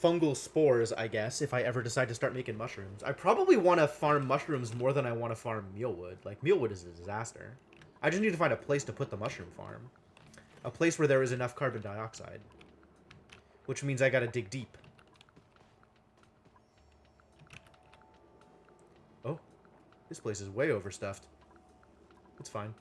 Fungal spores, I guess, if I ever decide to start making mushrooms. I probably want to farm mushrooms more than I want to farm mealwood. Like, mealwood is a disaster. I just need to find a place to put the mushroom farm. A place where there is enough carbon dioxide. Which means I gotta dig deep. Oh. This place is way overstuffed. It's fine.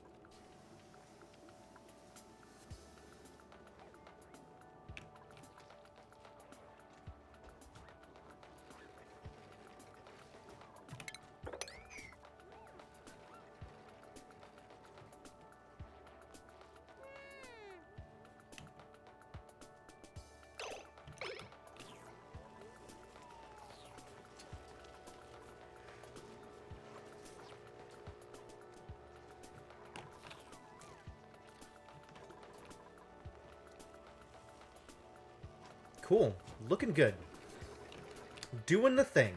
Cool. Looking good. Doing the thing.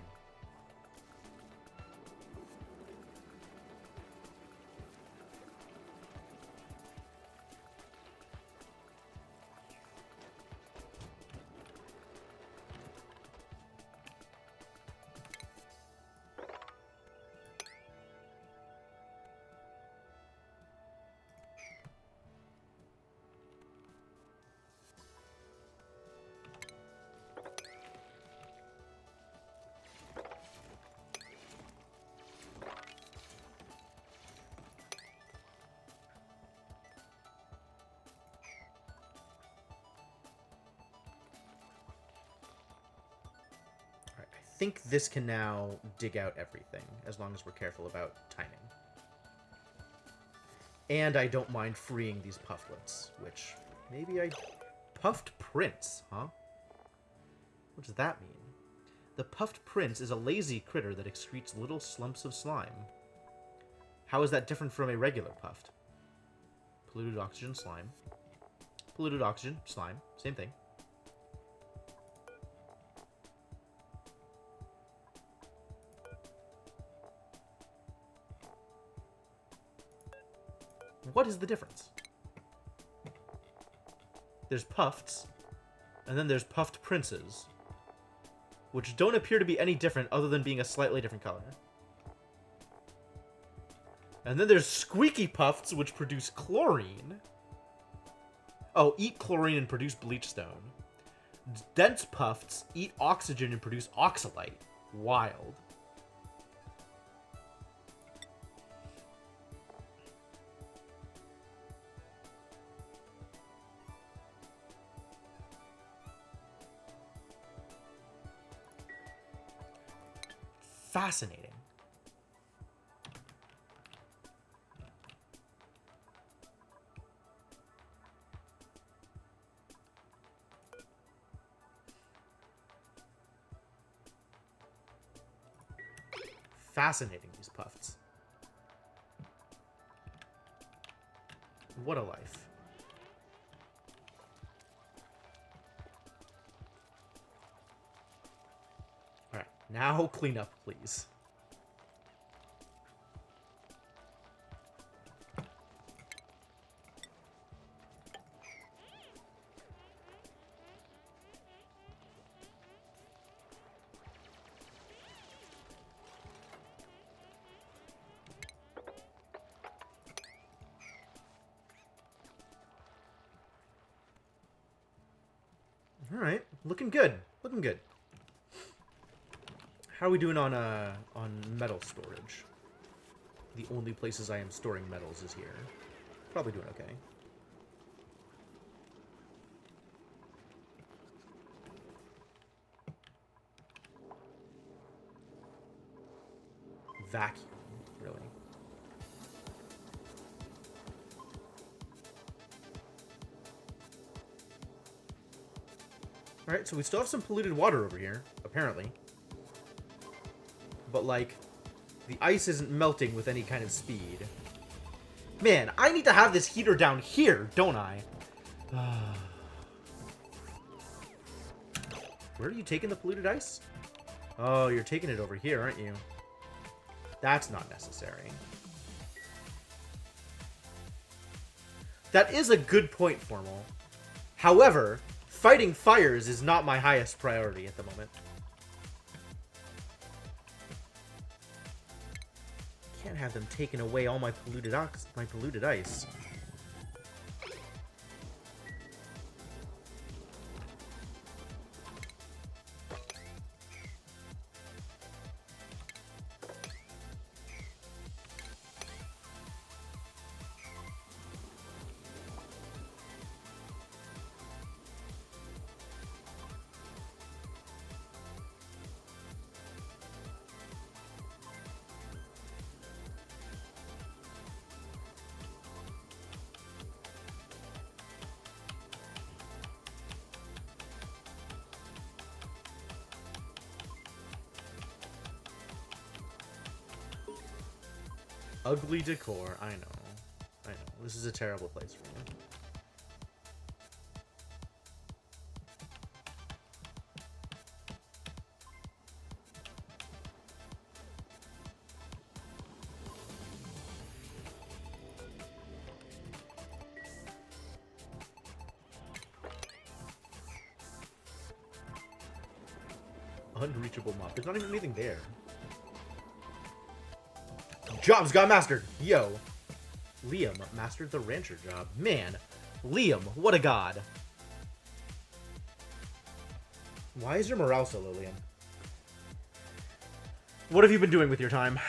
think this can now dig out everything, as long as we're careful about timing. And I don't mind freeing these pufflets, which maybe I... Puffed Prince, huh? What does that mean? The Puffed Prince is a lazy critter that excretes little slumps of slime. How is that different from a regular puffed? Polluted oxygen, slime. Polluted oxygen, slime. Same thing. What is the difference? There's puffs, and then there's puffed princes, which don't appear to be any different other than being a slightly different color. And then there's squeaky puffs, which produce chlorine. Oh, eat chlorine and produce bleach stone. Dense puffs eat oxygen and produce oxalite. Wild. Fascinating. Fascinating, these puffs. What a life. Alright, now clean up, please. Alright, looking good. Looking good. How are we doing on metal storage? The only places I am storing metals is here. Probably doing okay. Vacuum, really. Alright, so we still have some polluted water over here, apparently. But, like, the ice isn't melting with any kind of speed. Man, I need to have this heater down here, don't I? Where are you taking the polluted ice? Oh, you're taking it over here, aren't you? That's not necessary. That is a good point, Formal. However, fighting fires is not my highest priority at the moment. Can't have them taking away all my polluted ice. Ugly decor, I know. I know. This is a terrible place for me. Unreachable mob. There's not even anything there. Jobs got mastered! Yo! Liam mastered the rancher job. Man, Liam, what a god. Why is your morale so low, Liam? What have you been doing with your time?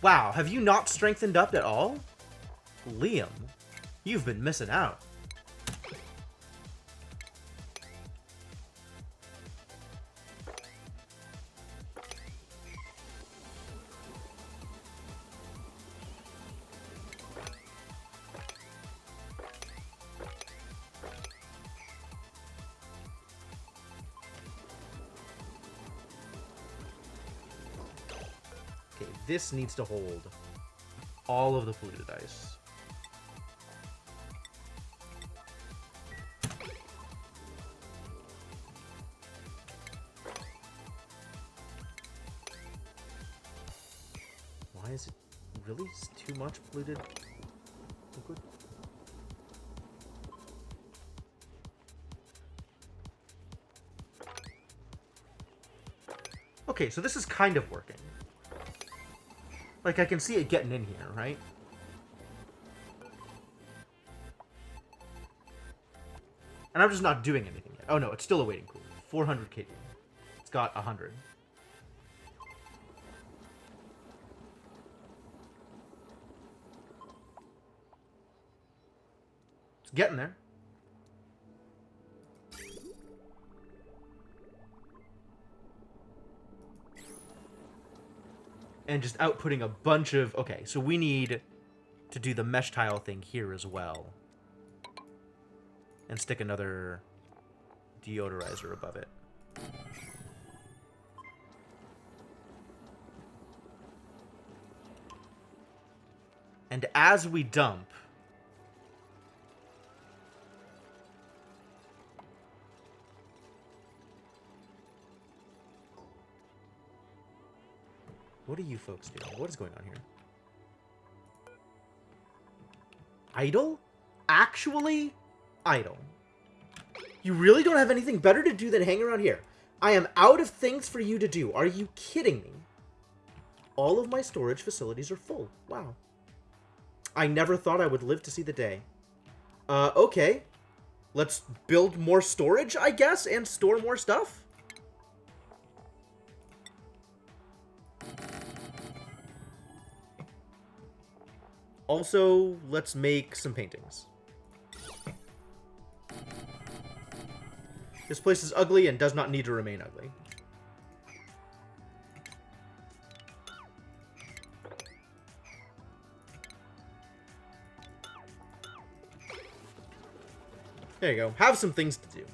Wow, have you not strengthened up at all? Liam, you've been missing out. this needs to hold all of the polluted ice. Why is it really too much polluted liquid? Okay, so this is kind of working. Like, I can see it getting in here, right? And I'm just not doing anything yet. Oh no, it's still awaiting cool. 400 kV. It's got 100. It's getting there. And just outputting a bunch of... Okay, so we need to do the mesh tile thing here as well. And stick another deodorizer above it. And as we dump... What are you folks doing? What is going on here? Idle? Actually idle. You really don't have anything better to do than hang around here. I am out of things for you to do. Are you kidding me? All of my storage facilities are full. Wow. I never thought I would live to see the day. Okay. Let's build more storage, I guess, and store more stuff. Also, let's make some paintings. This place is ugly and does not need to remain ugly. There you go. Have some things to do.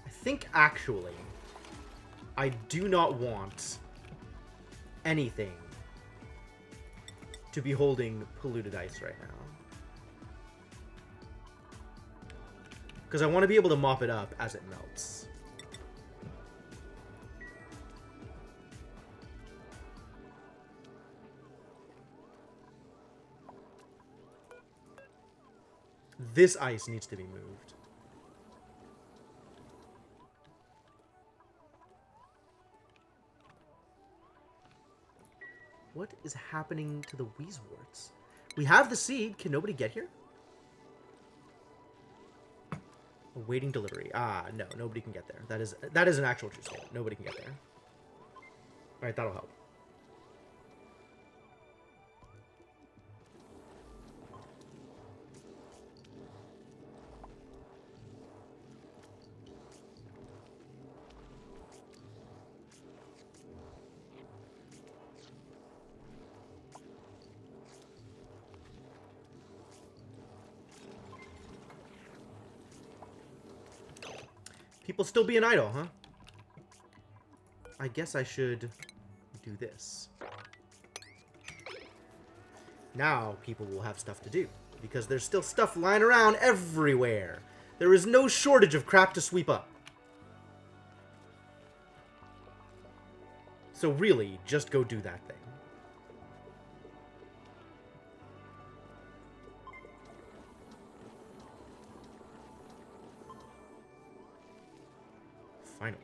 I think, actually, I do not want anything to be holding polluted ice right now. Because I want to be able to mop it up as it melts. This ice needs to be moved. What is happening to the Wheezeworts? We have the seed. Can nobody get here? Awaiting delivery. Ah, no. Nobody can get there. That is an actual true statement. Nobody can get there. Alright, that'll help. People still being idle, huh? I guess I should do this. Now people will have stuff to do, because there's still stuff lying around everywhere. There is no shortage of crap to sweep up. So really, just go do that thing. Finally.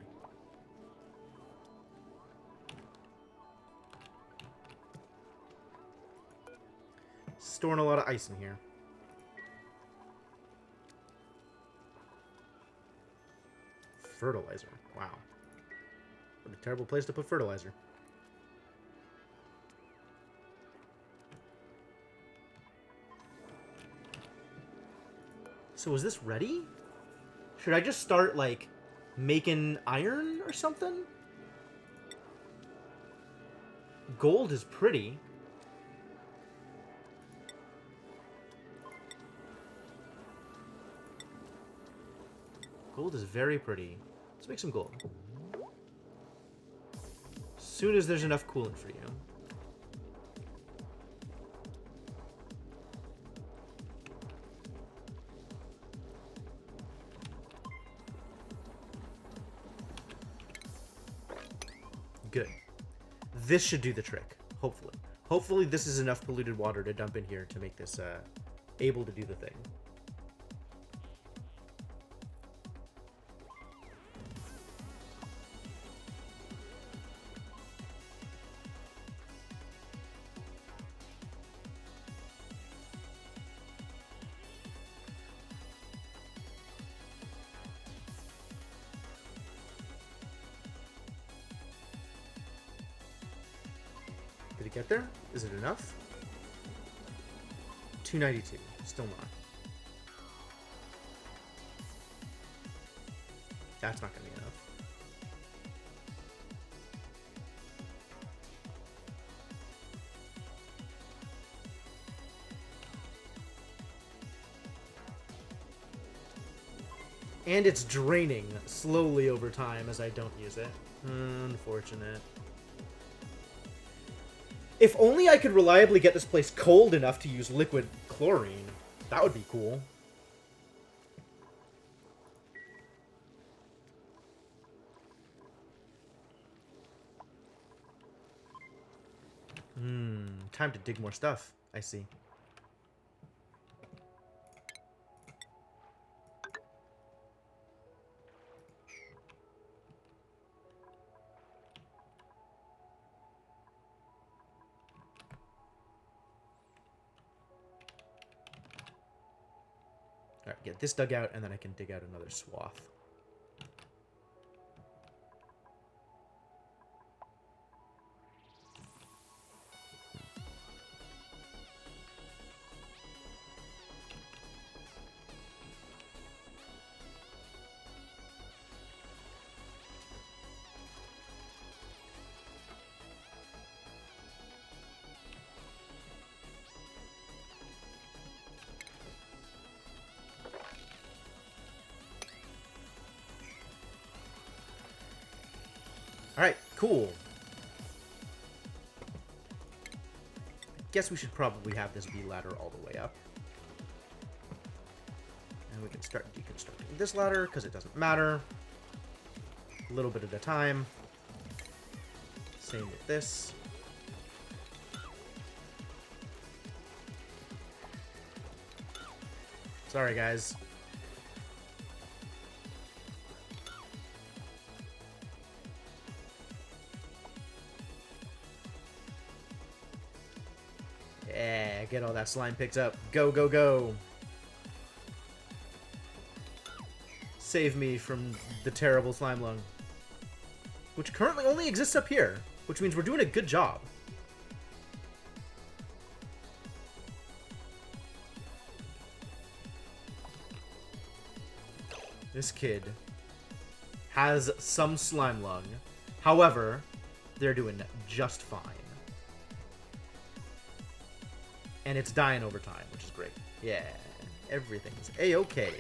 Storing a lot of ice in here. Fertilizer. Wow. What a terrible place to put fertilizer. So is this ready? Should I just start, like, making iron or something? Gold is pretty. Gold is very pretty. Let's make some gold. As soon as there's enough coolant for you. Good. This should do the trick, hopefully. Hopefully this is enough polluted water to dump in here to make this able to do the thing. Did it get there? Is it enough? 292. Still not. That's not going to be enough. And it's draining slowly over time as I don't use it. Unfortunate. If only I could reliably get this place cold enough to use liquid chlorine. That would be cool. Time to dig more stuff. I see. Alright, get this dug out, and then I can dig out another swath. Alright, cool. Guess we should probably have this B ladder all the way up. And we can start deconstructing this ladder, because it doesn't matter. A little bit at a time. Same with this. Sorry, guys. Yeah, get all that slime picked up. Go, go, go. Save me from the terrible slime lung. Which currently only exists up here. Which means we're doing a good job. This kid has some slime lung. However, they're doing just fine. And it's dying over time, which is great. Yeah, everything's A-okay.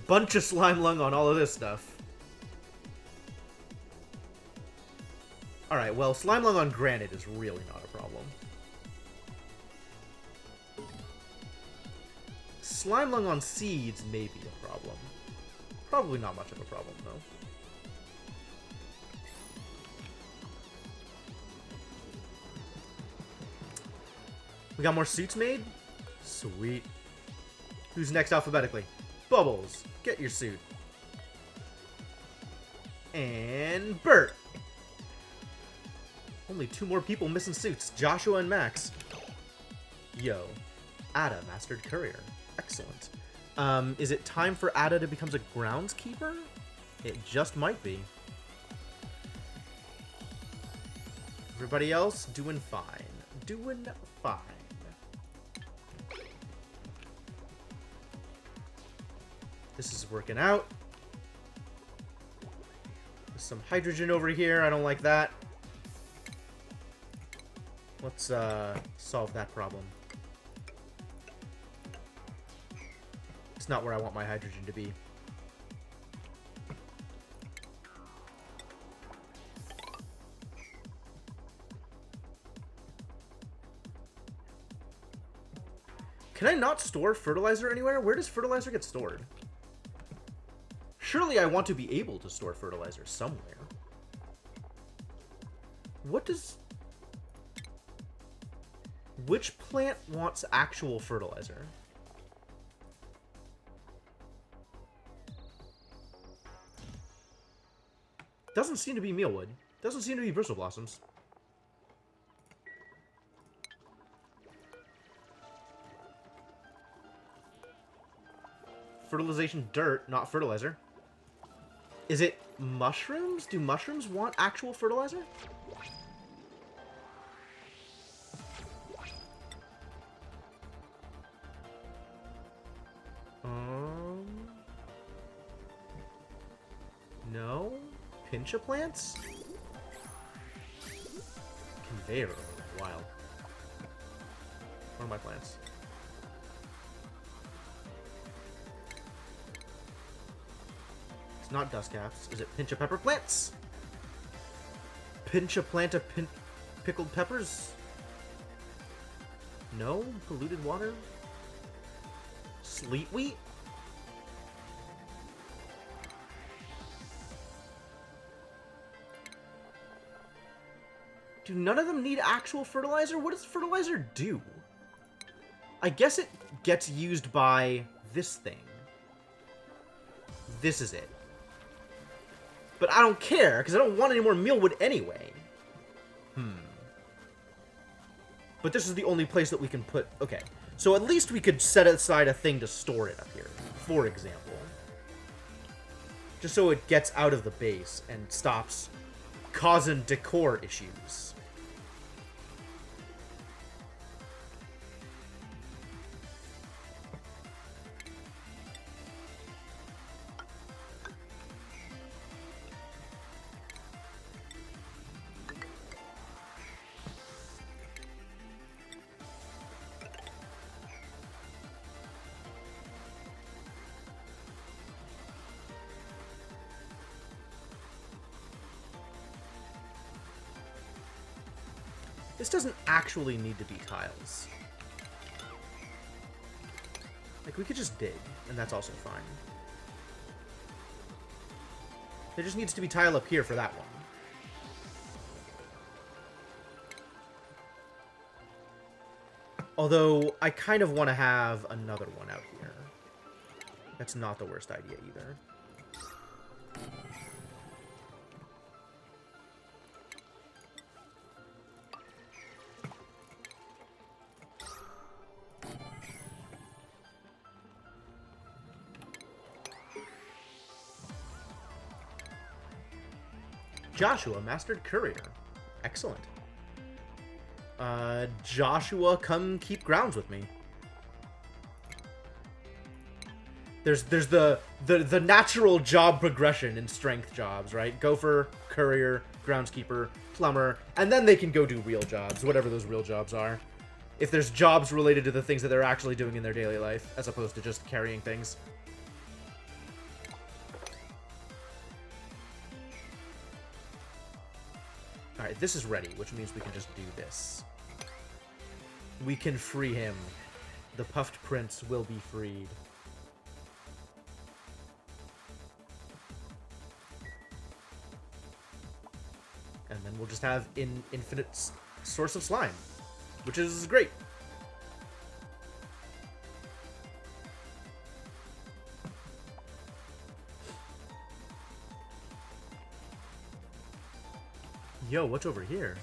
Bunch of slime lung on all of this stuff. Alright, well, slime lung on granite is really not a problem. Slime lung on seeds may be a problem. Probably not much of a problem, though. We got more suits made? Sweet. Who's next alphabetically? Bubbles, get your suit. And Bert. Only 2 more people missing suits, Joshua and Max. Yo, Ada mastered courier. Excellent. Is it time for Ada to become a groundskeeper? It just might be. Everybody else doing fine. Doing fine. This is working out. There's some hydrogen over here. I don't like that. Let's solve that problem. It's not where I want my hydrogen to be. Can I not store fertilizer anywhere? Where does fertilizer get stored? Surely I want to be able to store fertilizer somewhere. What does... Which plant wants actual fertilizer? Doesn't seem to be mealwood. Doesn't seem to be bristle blossoms. Fertilization dirt, not fertilizer. Is it mushrooms? Do mushrooms want actual fertilizer? No? Pincha plants? Conveyor. Wild. What are my plants? It's not dust caps. Is it pincha pepper plants? Pincha planta pickled peppers? No? Polluted water? Sleet wheat? Do none of them need actual fertilizer? What does fertilizer do? I guess it gets used by this thing. This is it. But I don't care, because I don't want any more mealwood anyway. But this is the only place that we can put... Okay. So at least we could set aside a thing to store it up here, for example. Just so it gets out of the base and stops causing decor issues. This doesn't actually need to be tiles. Like, we could just dig, and that's also fine. There just needs to be tile up here for that one. Although, I kind of want to have another one out here. That's not the worst idea either. Joshua, Mastered Courier. Excellent. Joshua, come keep grounds with me. There's the natural job progression in strength jobs, right? Gopher, Courier, Groundskeeper, Plumber, and then they can go do real jobs, whatever those real jobs are. If there's jobs related to the things that they're actually doing in their daily life, as opposed to just carrying things. Alright, this is ready, which means we can just do this. We can free him. The Puffed Prince will be freed. And then we'll just have an infinite source of slime, which is great. Yo, what's over here?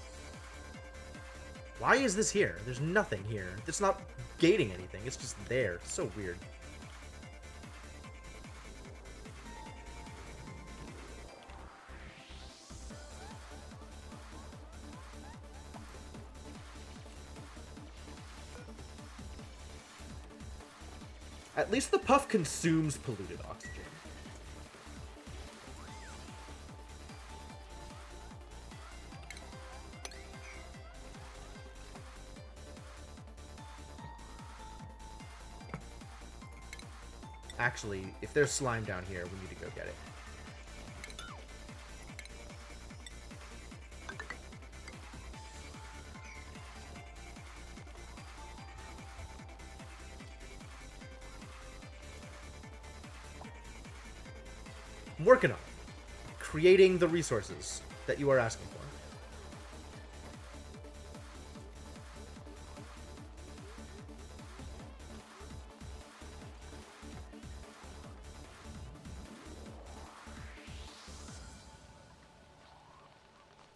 Why is this here? There's nothing here. It's not gating anything. It's just there. It's so weird. At least the puff consumes polluted oxygen. Actually, if there's slime down here, we need to go get it. I'm working on it. Creating the resources that you are asking for.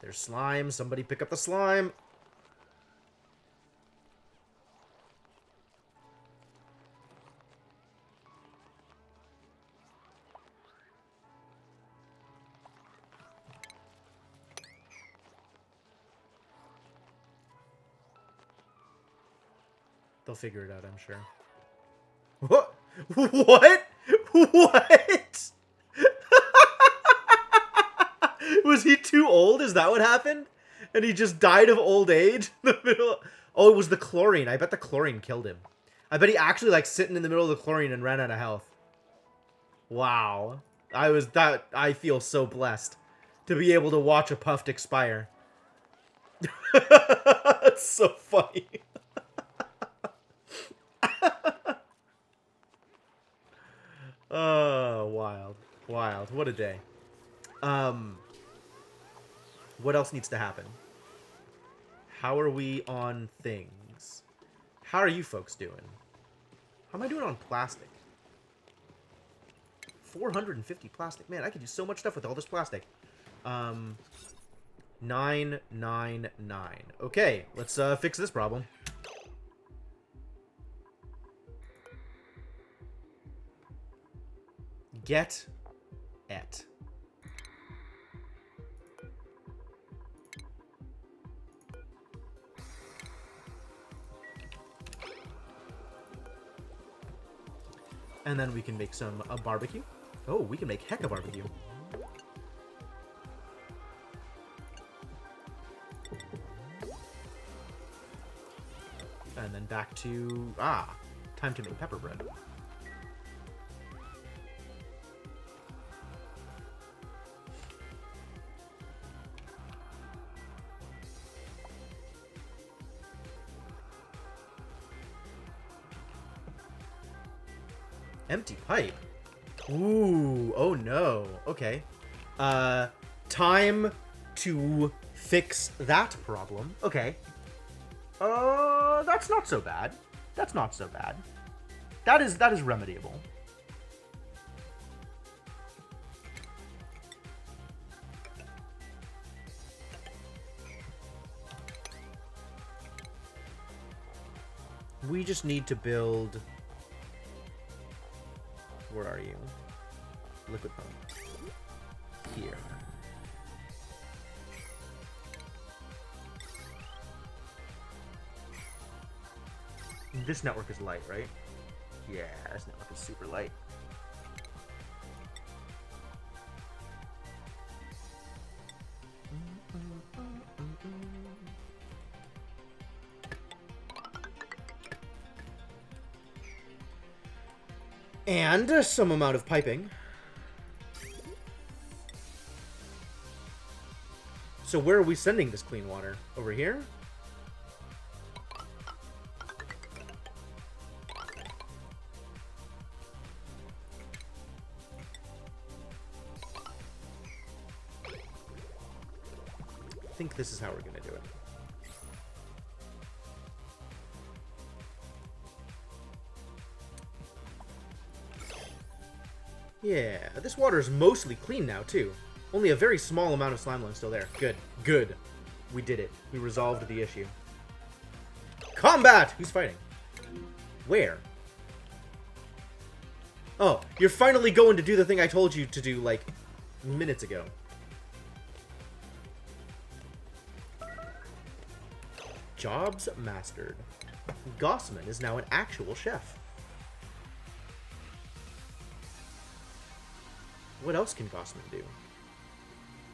There's slime. Somebody pick up the slime. They'll figure it out, I'm sure. What? What? What? Was he too old? Is that what happened? And he just died of old age in the middle? Oh, it was the chlorine. I bet the chlorine killed him. I bet he actually, like, sitting in the middle of the chlorine and ran out of health. Wow. I feel so blessed to be able to watch a Puffed expire. That's so funny. Oh, wild. Wild. What a day. What else needs to happen? How are we on things? How are you folks doing? How am I doing on plastic? 450 plastic. Man, I could do so much stuff with all this plastic. 999. Okay, let's fix this problem. Get it. And then we can make some barbecue. Oh, we can make heck of barbecue. And then back to... time to make pepper bread. Empty pipe? Ooh, oh no. Okay. Time to fix that problem. Okay. That's not so bad. That's not so bad. That is remediable. We just need to build... Where are you? Liquid pump. Here. This network is light, right? Yeah, this network is super light. And some amount of piping. So where are we sending this clean water? Over here? I think this is how we're gonna do it. Yeah, this water is mostly clean now, too. Only a very small amount of slime lung still there. Good. Good. We did it. We resolved the issue. Combat! Who's fighting? Where? Oh, you're finally going to do the thing I told you to do, like, minutes ago. Jobs mastered. Gossman is now an actual chef. What else can Gossman do?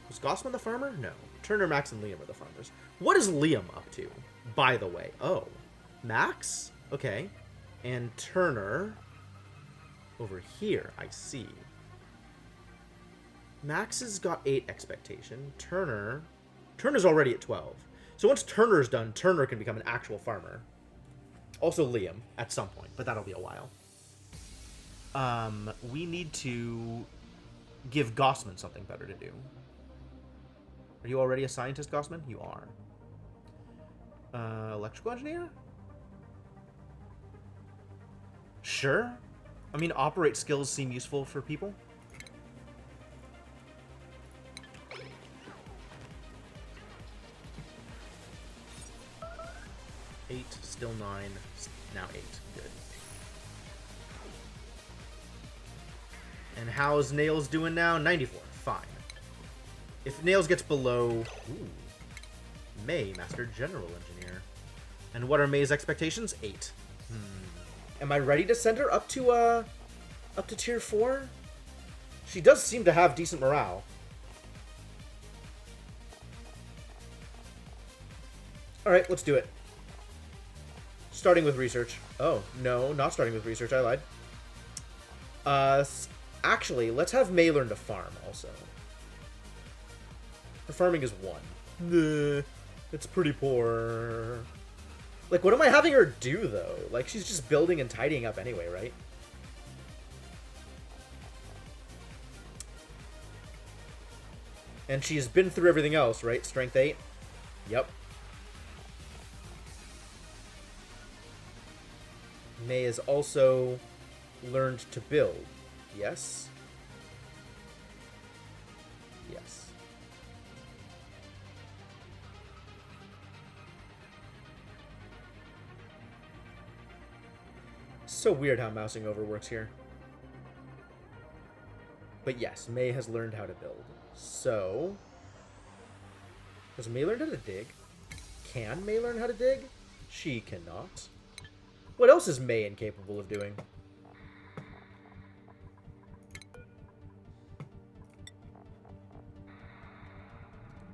Was Gossman the farmer? No. Turner, Max, and Liam are the farmers. What is Liam up to, by the way? Oh. Max? Okay. And Turner... over here, I see. Max has got 8 expectation. Turner's already at 12. So once Turner's done, Turner can become an actual farmer. Also Liam, at some point, but that'll be a while. We need to give Gossman something better to do. Are you already a scientist, Gossman? You are. Electrical engineer? Sure. I mean, operate skills seem useful for people. Eight, still 9, now 8. Good. And how's Nails doing now? 94. Fine. If Nails gets below... Ooh. May, Master General Engineer. And what are May's expectations? 8. Am I ready to send her up to tier 4? She does seem to have decent morale. Alright, let's do it. Starting with research. Oh, no, not starting with research. I lied. Actually, let's have May learn to farm also. Her farming is 1. Nah, it's pretty poor. Like, what am I having her do, though? Like, she's just building and tidying up anyway, right? And she's been through everything else, right? Strength 8? Yep. May has also learned to build. Yes? Yes. So weird how mousing over works here. But yes, May has learned how to build. So... has May learned how to dig? Can May learn how to dig? She cannot. What else is May incapable of doing?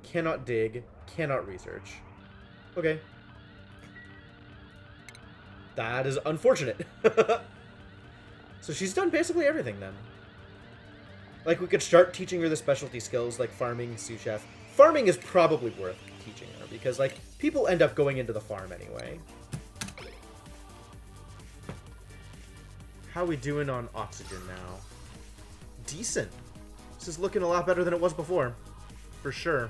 Cannot dig, cannot research. Okay. That is unfortunate. So she's done basically everything then. Like, we could start teaching her the specialty skills like farming, sous chef. Farming is probably worth teaching her because, like, people end up going into the farm anyway. How are we doing on oxygen now? Decent. This is looking a lot better than it was before. For sure.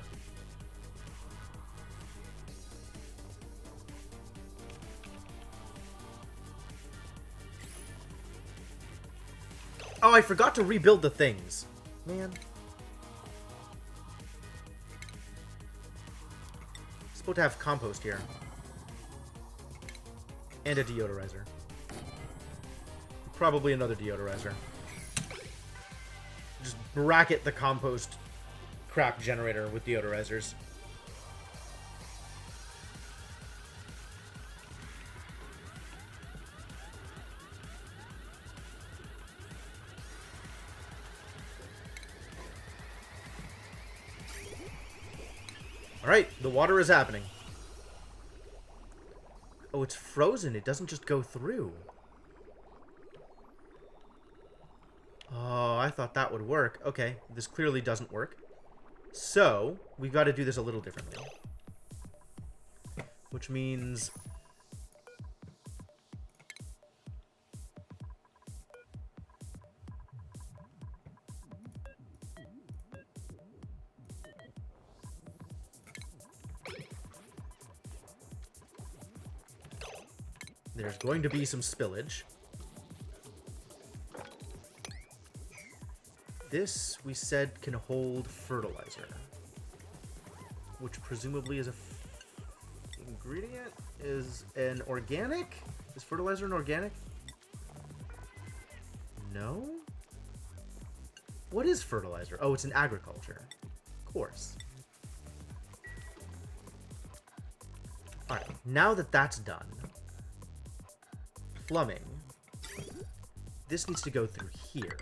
Oh, I forgot to rebuild the things. Man. Supposed to have compost here. And a deodorizer. Probably another deodorizer. Just bracket the compost crap generator with deodorizers. Alright, the water is happening. Oh, it's frozen. It doesn't just go through. Oh, I thought that would work. Okay, this clearly doesn't work. So, we've got to do this a little differently. Which means... there's going to be some spillage. This, we said, can hold fertilizer. Which presumably is a ingredient? Is an organic? Is fertilizer an organic? No? What is fertilizer? Oh, it's in agriculture. Of course. Alright, now that that's done... plumbing. This needs to go through here.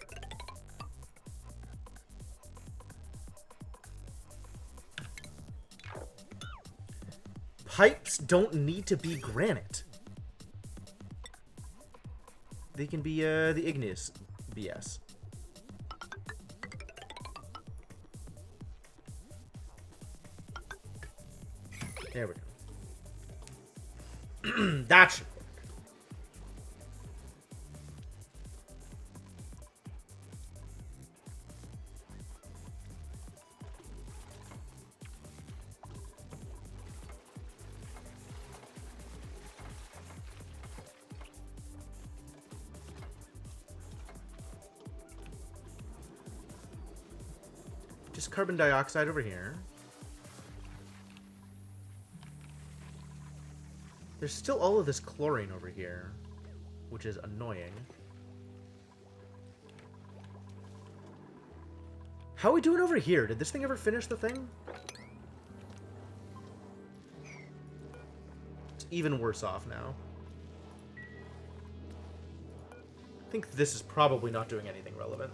Pipes don't need to be granite. They can be the igneous BS. There we go. That should work. Just carbon dioxide over here. There's still all of this chlorine over here, which is annoying. How are we doing over here? Did this thing ever finish the thing? It's even worse off now. I think this is probably not doing anything relevant.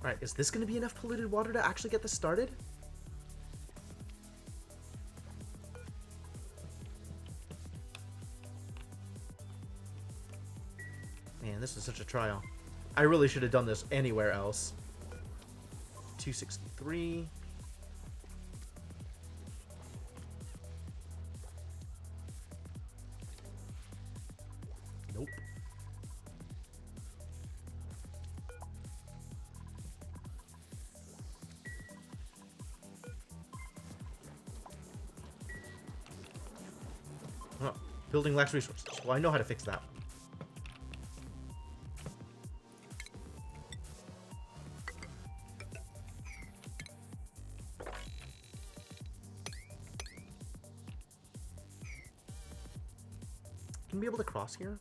Alright, is this going to be enough polluted water to actually get this started? Man, this is such a trial. I really should have done this anywhere else. 263. Nope. Oh, building lacks resources. Well, I know how to fix that one. Can we be able to cross here?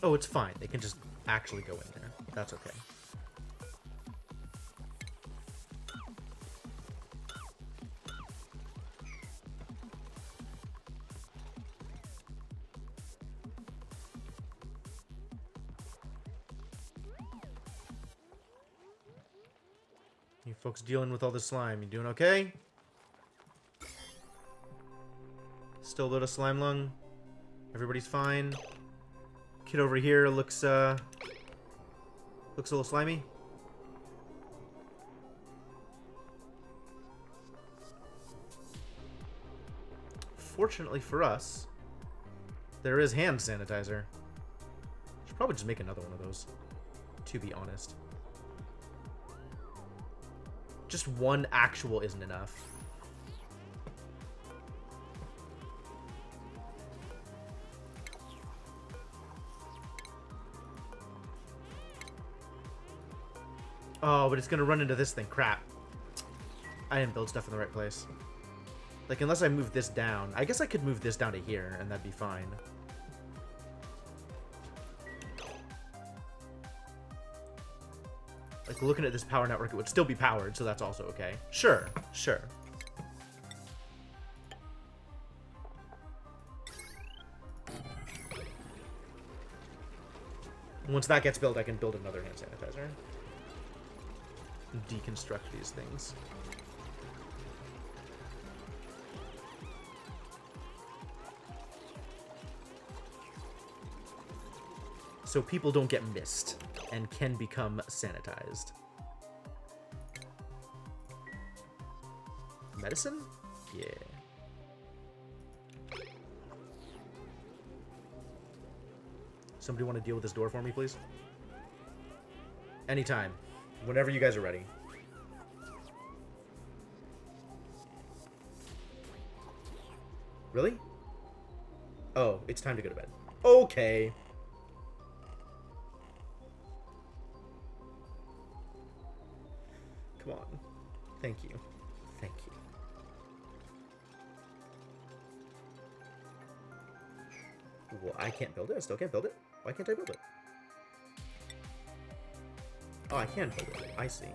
Oh, it's fine. They can just actually go in there. That's okay. You folks dealing with all this slime, you doing okay? Still a little slime lung? Everybody's fine? Kid over here looks a little slimy. Fortunately for us, there is hand sanitizer. Should probably just make another one of those, to be honest. Just one actual isn't enough. Oh, but it's gonna run into this thing. Crap. I didn't build stuff in the right place. Like, unless I move this down. I guess I could move this down to here, and that'd be fine. Like, looking at this power network, it would still be powered, so that's also okay. Sure, sure. Once that gets built, I can build another hand sanitizer. Deconstruct these things. So people don't get missed and can become sanitized. medicine? Yeah. Somebody want to deal with this door for me, please? Anytime. Whenever you guys are ready. Really? Oh, it's time to go to bed. Okay. Come on. Thank you. Thank you. Well, I can't build it. I still can't build it. Why can't I build it? Oh, I can build it. I see.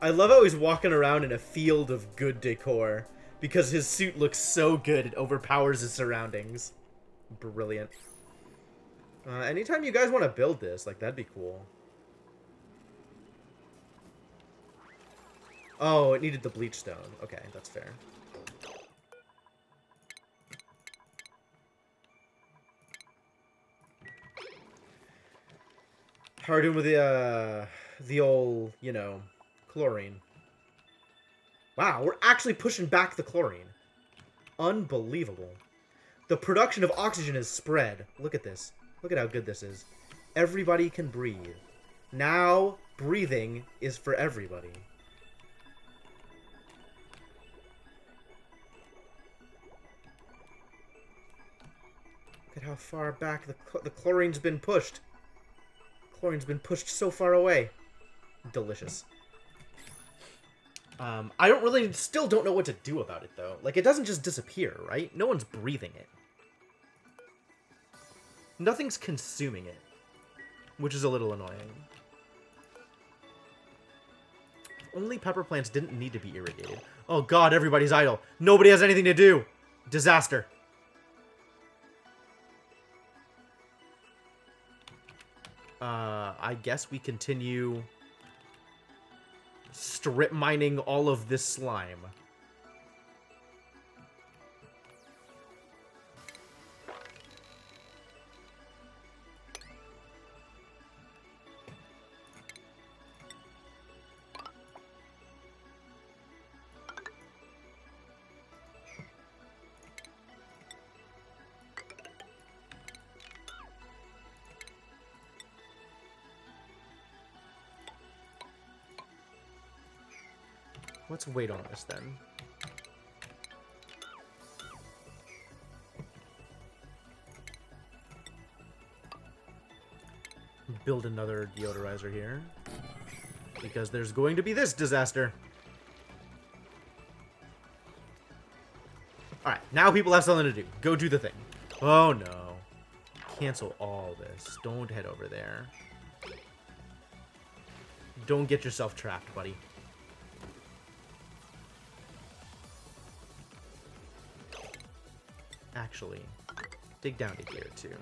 I love how he's walking around in a field of good decor because his suit looks so good it overpowers his surroundings. Brilliant. Anytime you guys want to build this, like, that'd be cool. Oh, it needed the bleach stone. Okay, that's fair. How are we doing with the old, you know, chlorine? Wow, we're actually pushing back the chlorine. Unbelievable. The production of oxygen is spread. Look at this. Look at how good this is. Everybody can breathe. Now, breathing is for everybody. Look at how far back the chlorine's been pushed. Chlorine's been pushed so far away. Delicious. I don't really, still don't know what to do about it, though. Like, it doesn't just disappear, right? No one's breathing it. Nothing's consuming it, which is a little annoying. Only pepper plants didn't need to be irrigated. Oh god, everybody's idle. Nobody has anything to do. Disaster. I guess we continue strip mining all of this slime. Let's wait on this then. Build another deodorizer here. Because there's going to be this disaster. Alright, now people have something to do. Go do the thing. Oh no. Cancel all this. Don't head over there. Don't get yourself trapped, buddy. Actually, dig down to here, too.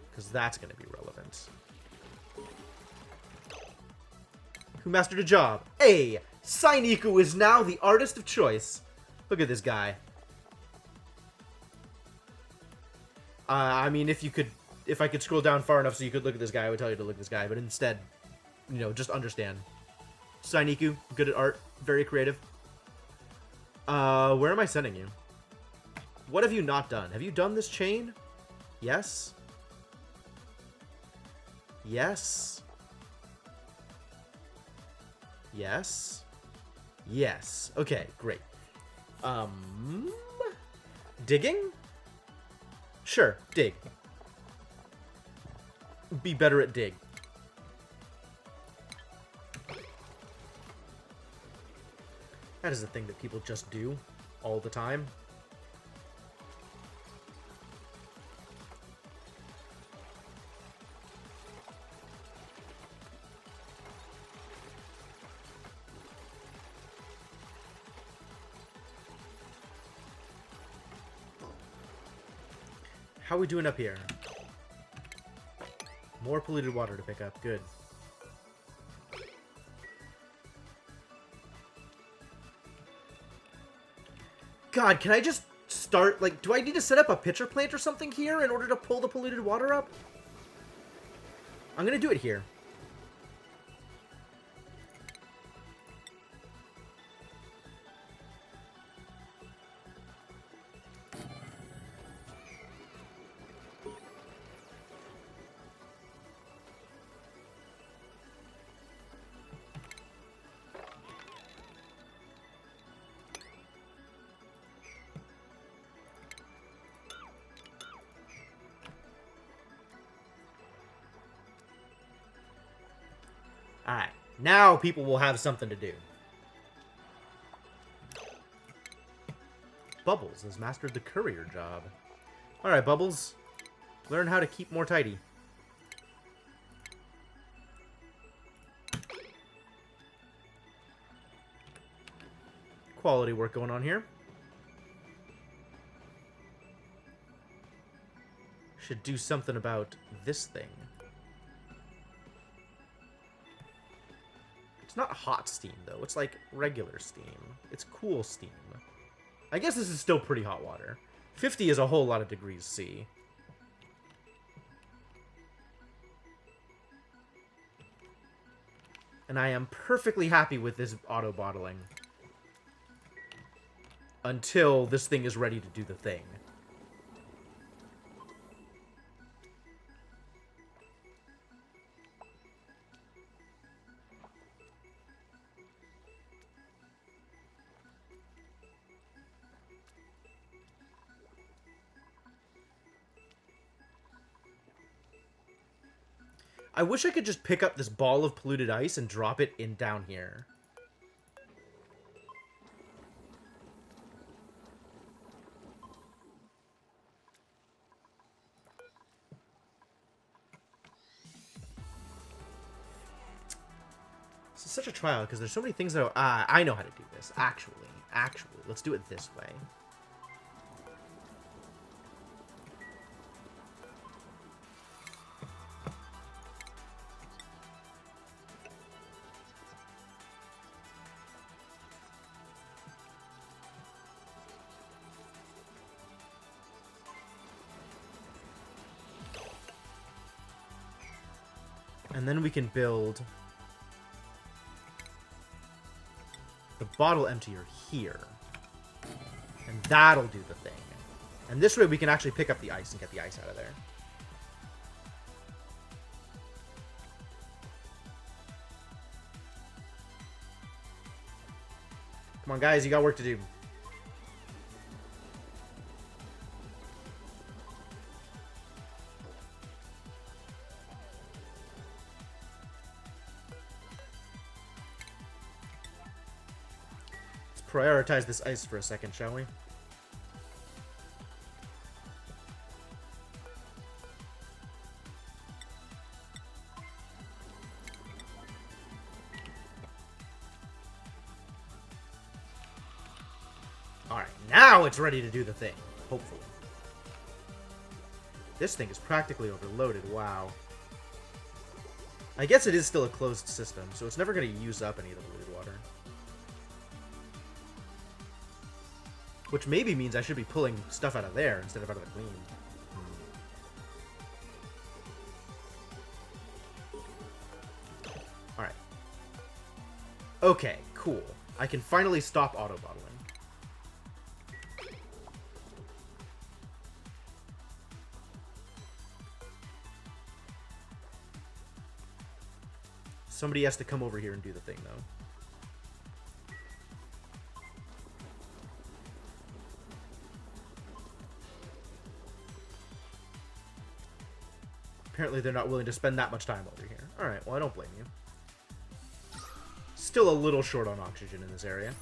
Because that's going to be relevant. Who mastered a job? Hey! Sainiku is now the artist of choice. Look at this guy. I mean, if I could scroll down far enough so you could look at this guy, I would tell you to look at this guy. But instead, you know, just understand. Sainiku, good at art, very creative. Where am I sending you? What have you not done? Have you done this chain? Yes? Yes? Yes? Yes. Okay, great. Digging? Sure, dig. Be better at dig. That is the thing that people just do all the time. How are we doing up here? More polluted water to pick up. Good. God, can I just start... Like, do I need to set up a pitcher plant or something here in order to pull the polluted water up? I'm gonna do it here. Alright, now people will have something to do. Bubbles has mastered the courier job. Alright, Bubbles. Learn how to keep more tidy. Quality work going on here. Should do something about this thing. It's not hot steam, though. It's like regular steam. It's cool steam. I guess this is still pretty hot water. 50 is a whole lot of degrees C. And I am perfectly happy with this auto-bottling. Until this thing is ready to do the thing. I wish I could just pick up this ball of polluted ice and drop it in down here. This is such a trial because there's so many things that I know how to do this. Actually, let's do it this way. And then we can build the bottle emptier here. And that'll do the thing. And this way we can actually pick up the ice and get the ice out of there. Come on, guys, you got work to do. Prioritize this ice for a second, shall we? Alright, now it's ready to do the thing. Hopefully. This thing is practically overloaded, wow. I guess it is still a closed system, so it's never going to use up any of the polluted water. Which maybe means I should be pulling stuff out of there instead of out of the clean. Alright. Okay, cool. I can finally stop auto-bottling. Somebody has to come over here and do the thing, though. Apparently they're not willing to spend that much time over here. Alright, well, I don't blame you. Still a little short on oxygen in this area.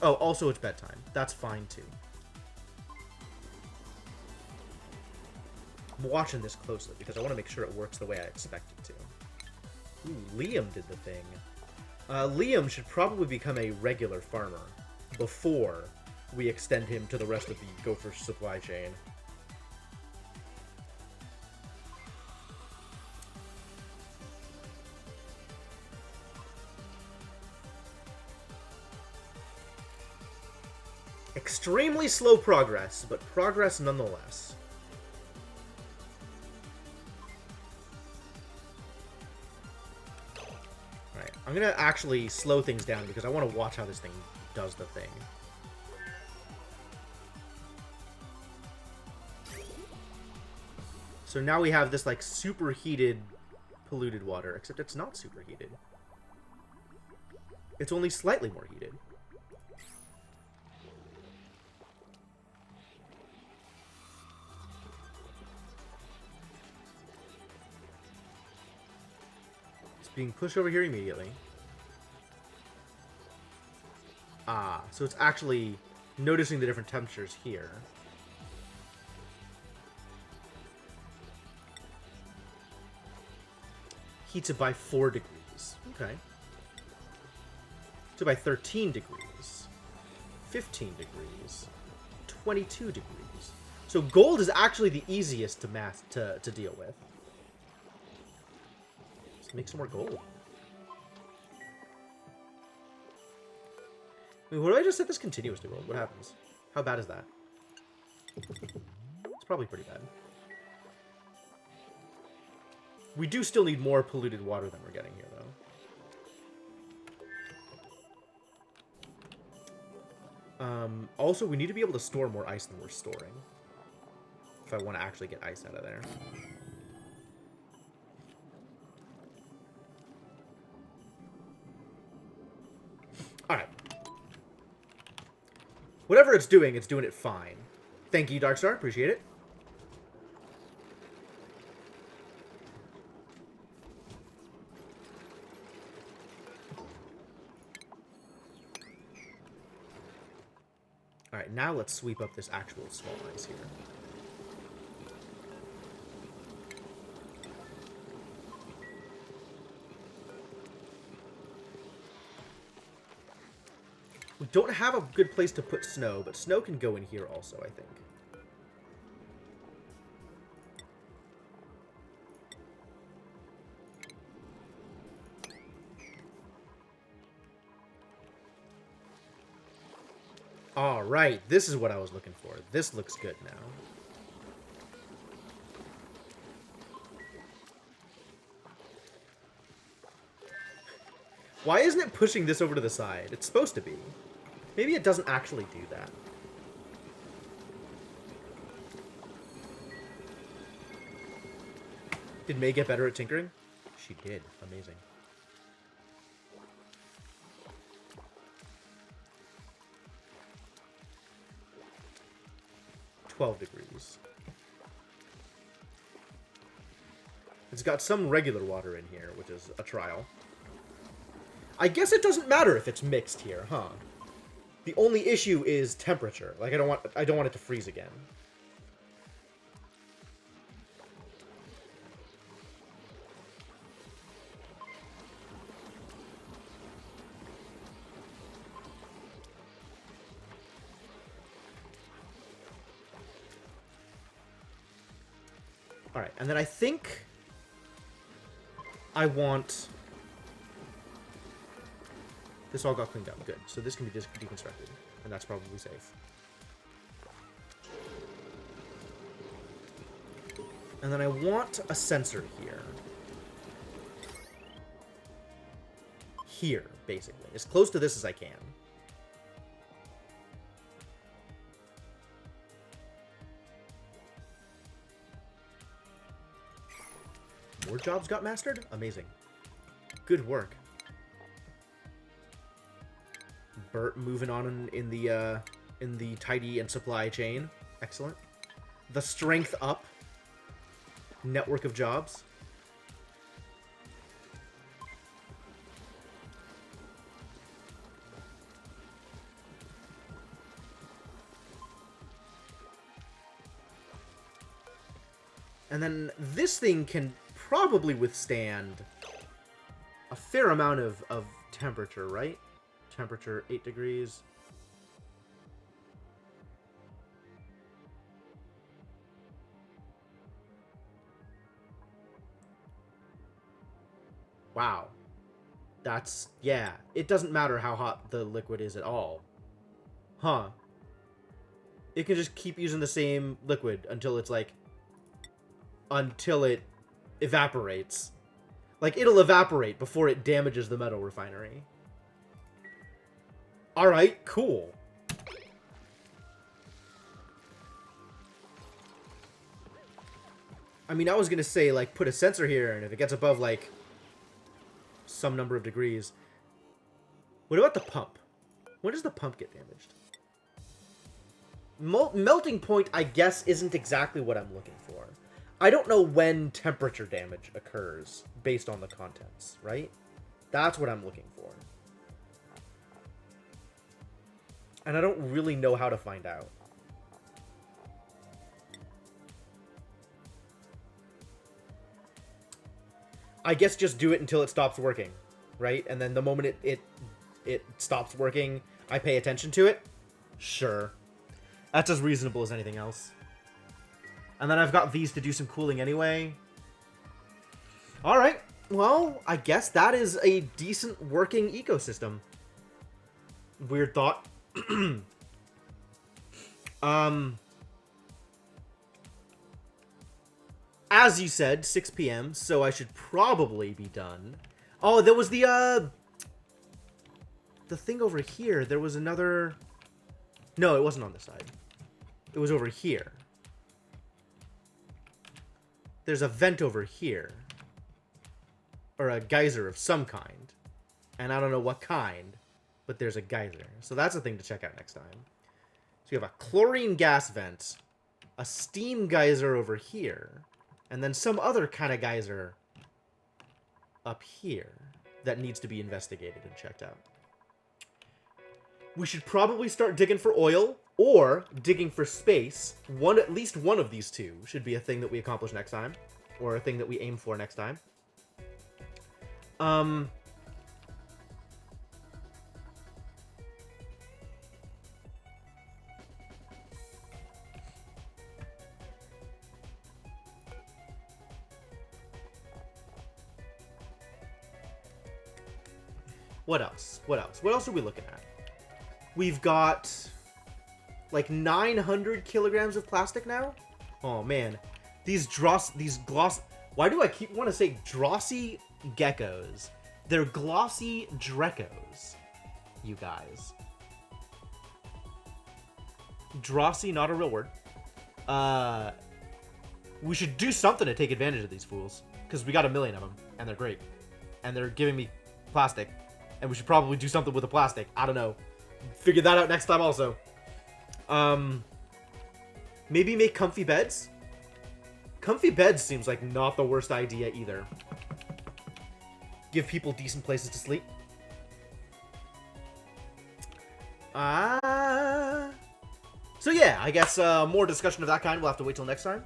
Oh, also it's bedtime. That's fine, too. I'm watching this closely because I want to make sure it works the way I expect it to. Ooh, Liam did the thing. Liam should probably become a regular farmer before we extend him to the rest of the Gopher supply chain. Extremely slow progress, but progress nonetheless. Alright, I'm gonna actually slow things down because I want to watch how this thing does the thing. So now we have this, like, superheated, polluted water, except it's not superheated. It's only slightly more heated. It's being pushed over here immediately. Ah, so it's actually noticing the different temperatures here. Heats it by 4 degrees. Okay. So by 13 degrees. 15 degrees. 22 degrees. So gold is actually the easiest to deal with. Let's make some more gold. I mean, what if I just set this continuous to gold? What happens? How bad is that? It's probably pretty bad. We do still need more polluted water than we're getting here, though. Also, we need to be able to store more ice than we're storing. If I want to actually get ice out of there. Alright. Whatever it's doing it fine. Thank you, Darkstar. Appreciate it. Alright, now let's sweep up this actual small ice here. We don't have a good place to put snow, but snow can go in here also, I think. Alright, this is what I was looking for. This looks good now. Why isn't it pushing this over to the side? It's supposed to be. Maybe it doesn't actually do that. Did May get better at tinkering? She did. Amazing. $12 degrees. It's got some regular water in here, which is a trial. I guess it doesn't matter if it's mixed here, huh? The only issue is temperature. Like, I don't want it to freeze again. Alright, and then I think I want... This all got cleaned up. Good. So this can be deconstructed. And that's probably safe. And then I want a sensor here. Here, basically. As close to this as I can. More jobs got mastered? Amazing. Good work. Bert moving on in the tidy and supply chain. Excellent. The strength up. Network of jobs. And then this thing can probably withstand a fair amount of temperature, right? Temperature 8 degrees. Wow. That's, yeah. It doesn't matter how hot the liquid is at all. Huh. it can just keep using the same liquid until it's like... until it evaporates. Like, it'll evaporate before it damages the metal refinery. Alright, cool. I mean, I was gonna say, like, put a sensor here, and if it gets above, like, some number of degrees... What about the pump? When does the pump get damaged? Melting point, I guess, isn't exactly what I'm looking for. I don't know when temperature damage occurs based on the contents, right? That's what I'm looking for. And I don't really know how to find out. I guess just do it until it stops working, right? And then the moment it stops working, I pay attention to it? Sure. That's as reasonable as anything else. And then I've got these to do some cooling anyway. Alright, well, I guess that is a decent working ecosystem. Weird thought. As you said, 6 p.m., so I should probably be done. Oh, there was the thing over here. There was another... No, it wasn't on this side. It was over here. There's a vent over here. Or a geyser of some kind. And I don't know what kind, but there's a geyser. So that's a thing to check out next time. So you have a chlorine gas vent, a steam geyser over here, and then some other kind of geyser up here that needs to be investigated and checked out. We should probably start digging for oil or digging for space. At least one of these two should be a thing that we accomplish next time, or a thing that we aim for next time. What else? What else? What else are we looking at? We've got like 900 kilograms of plastic now. Oh man, these gloss. Why do I keep want to say drossy geckos? They're glossy drecos, you guys. Drossy, not a real word. We should do something to take advantage of these fools, because we got 1 million of them, and they're great, and they're giving me plastic, and we should probably do something with the plastic. I don't know. Figure that out next time also. Maybe make comfy beds? Comfy beds seems like not the worst idea either. Give people decent places to sleep. So yeah, I guess more discussion of that kind we'll have to wait till next time.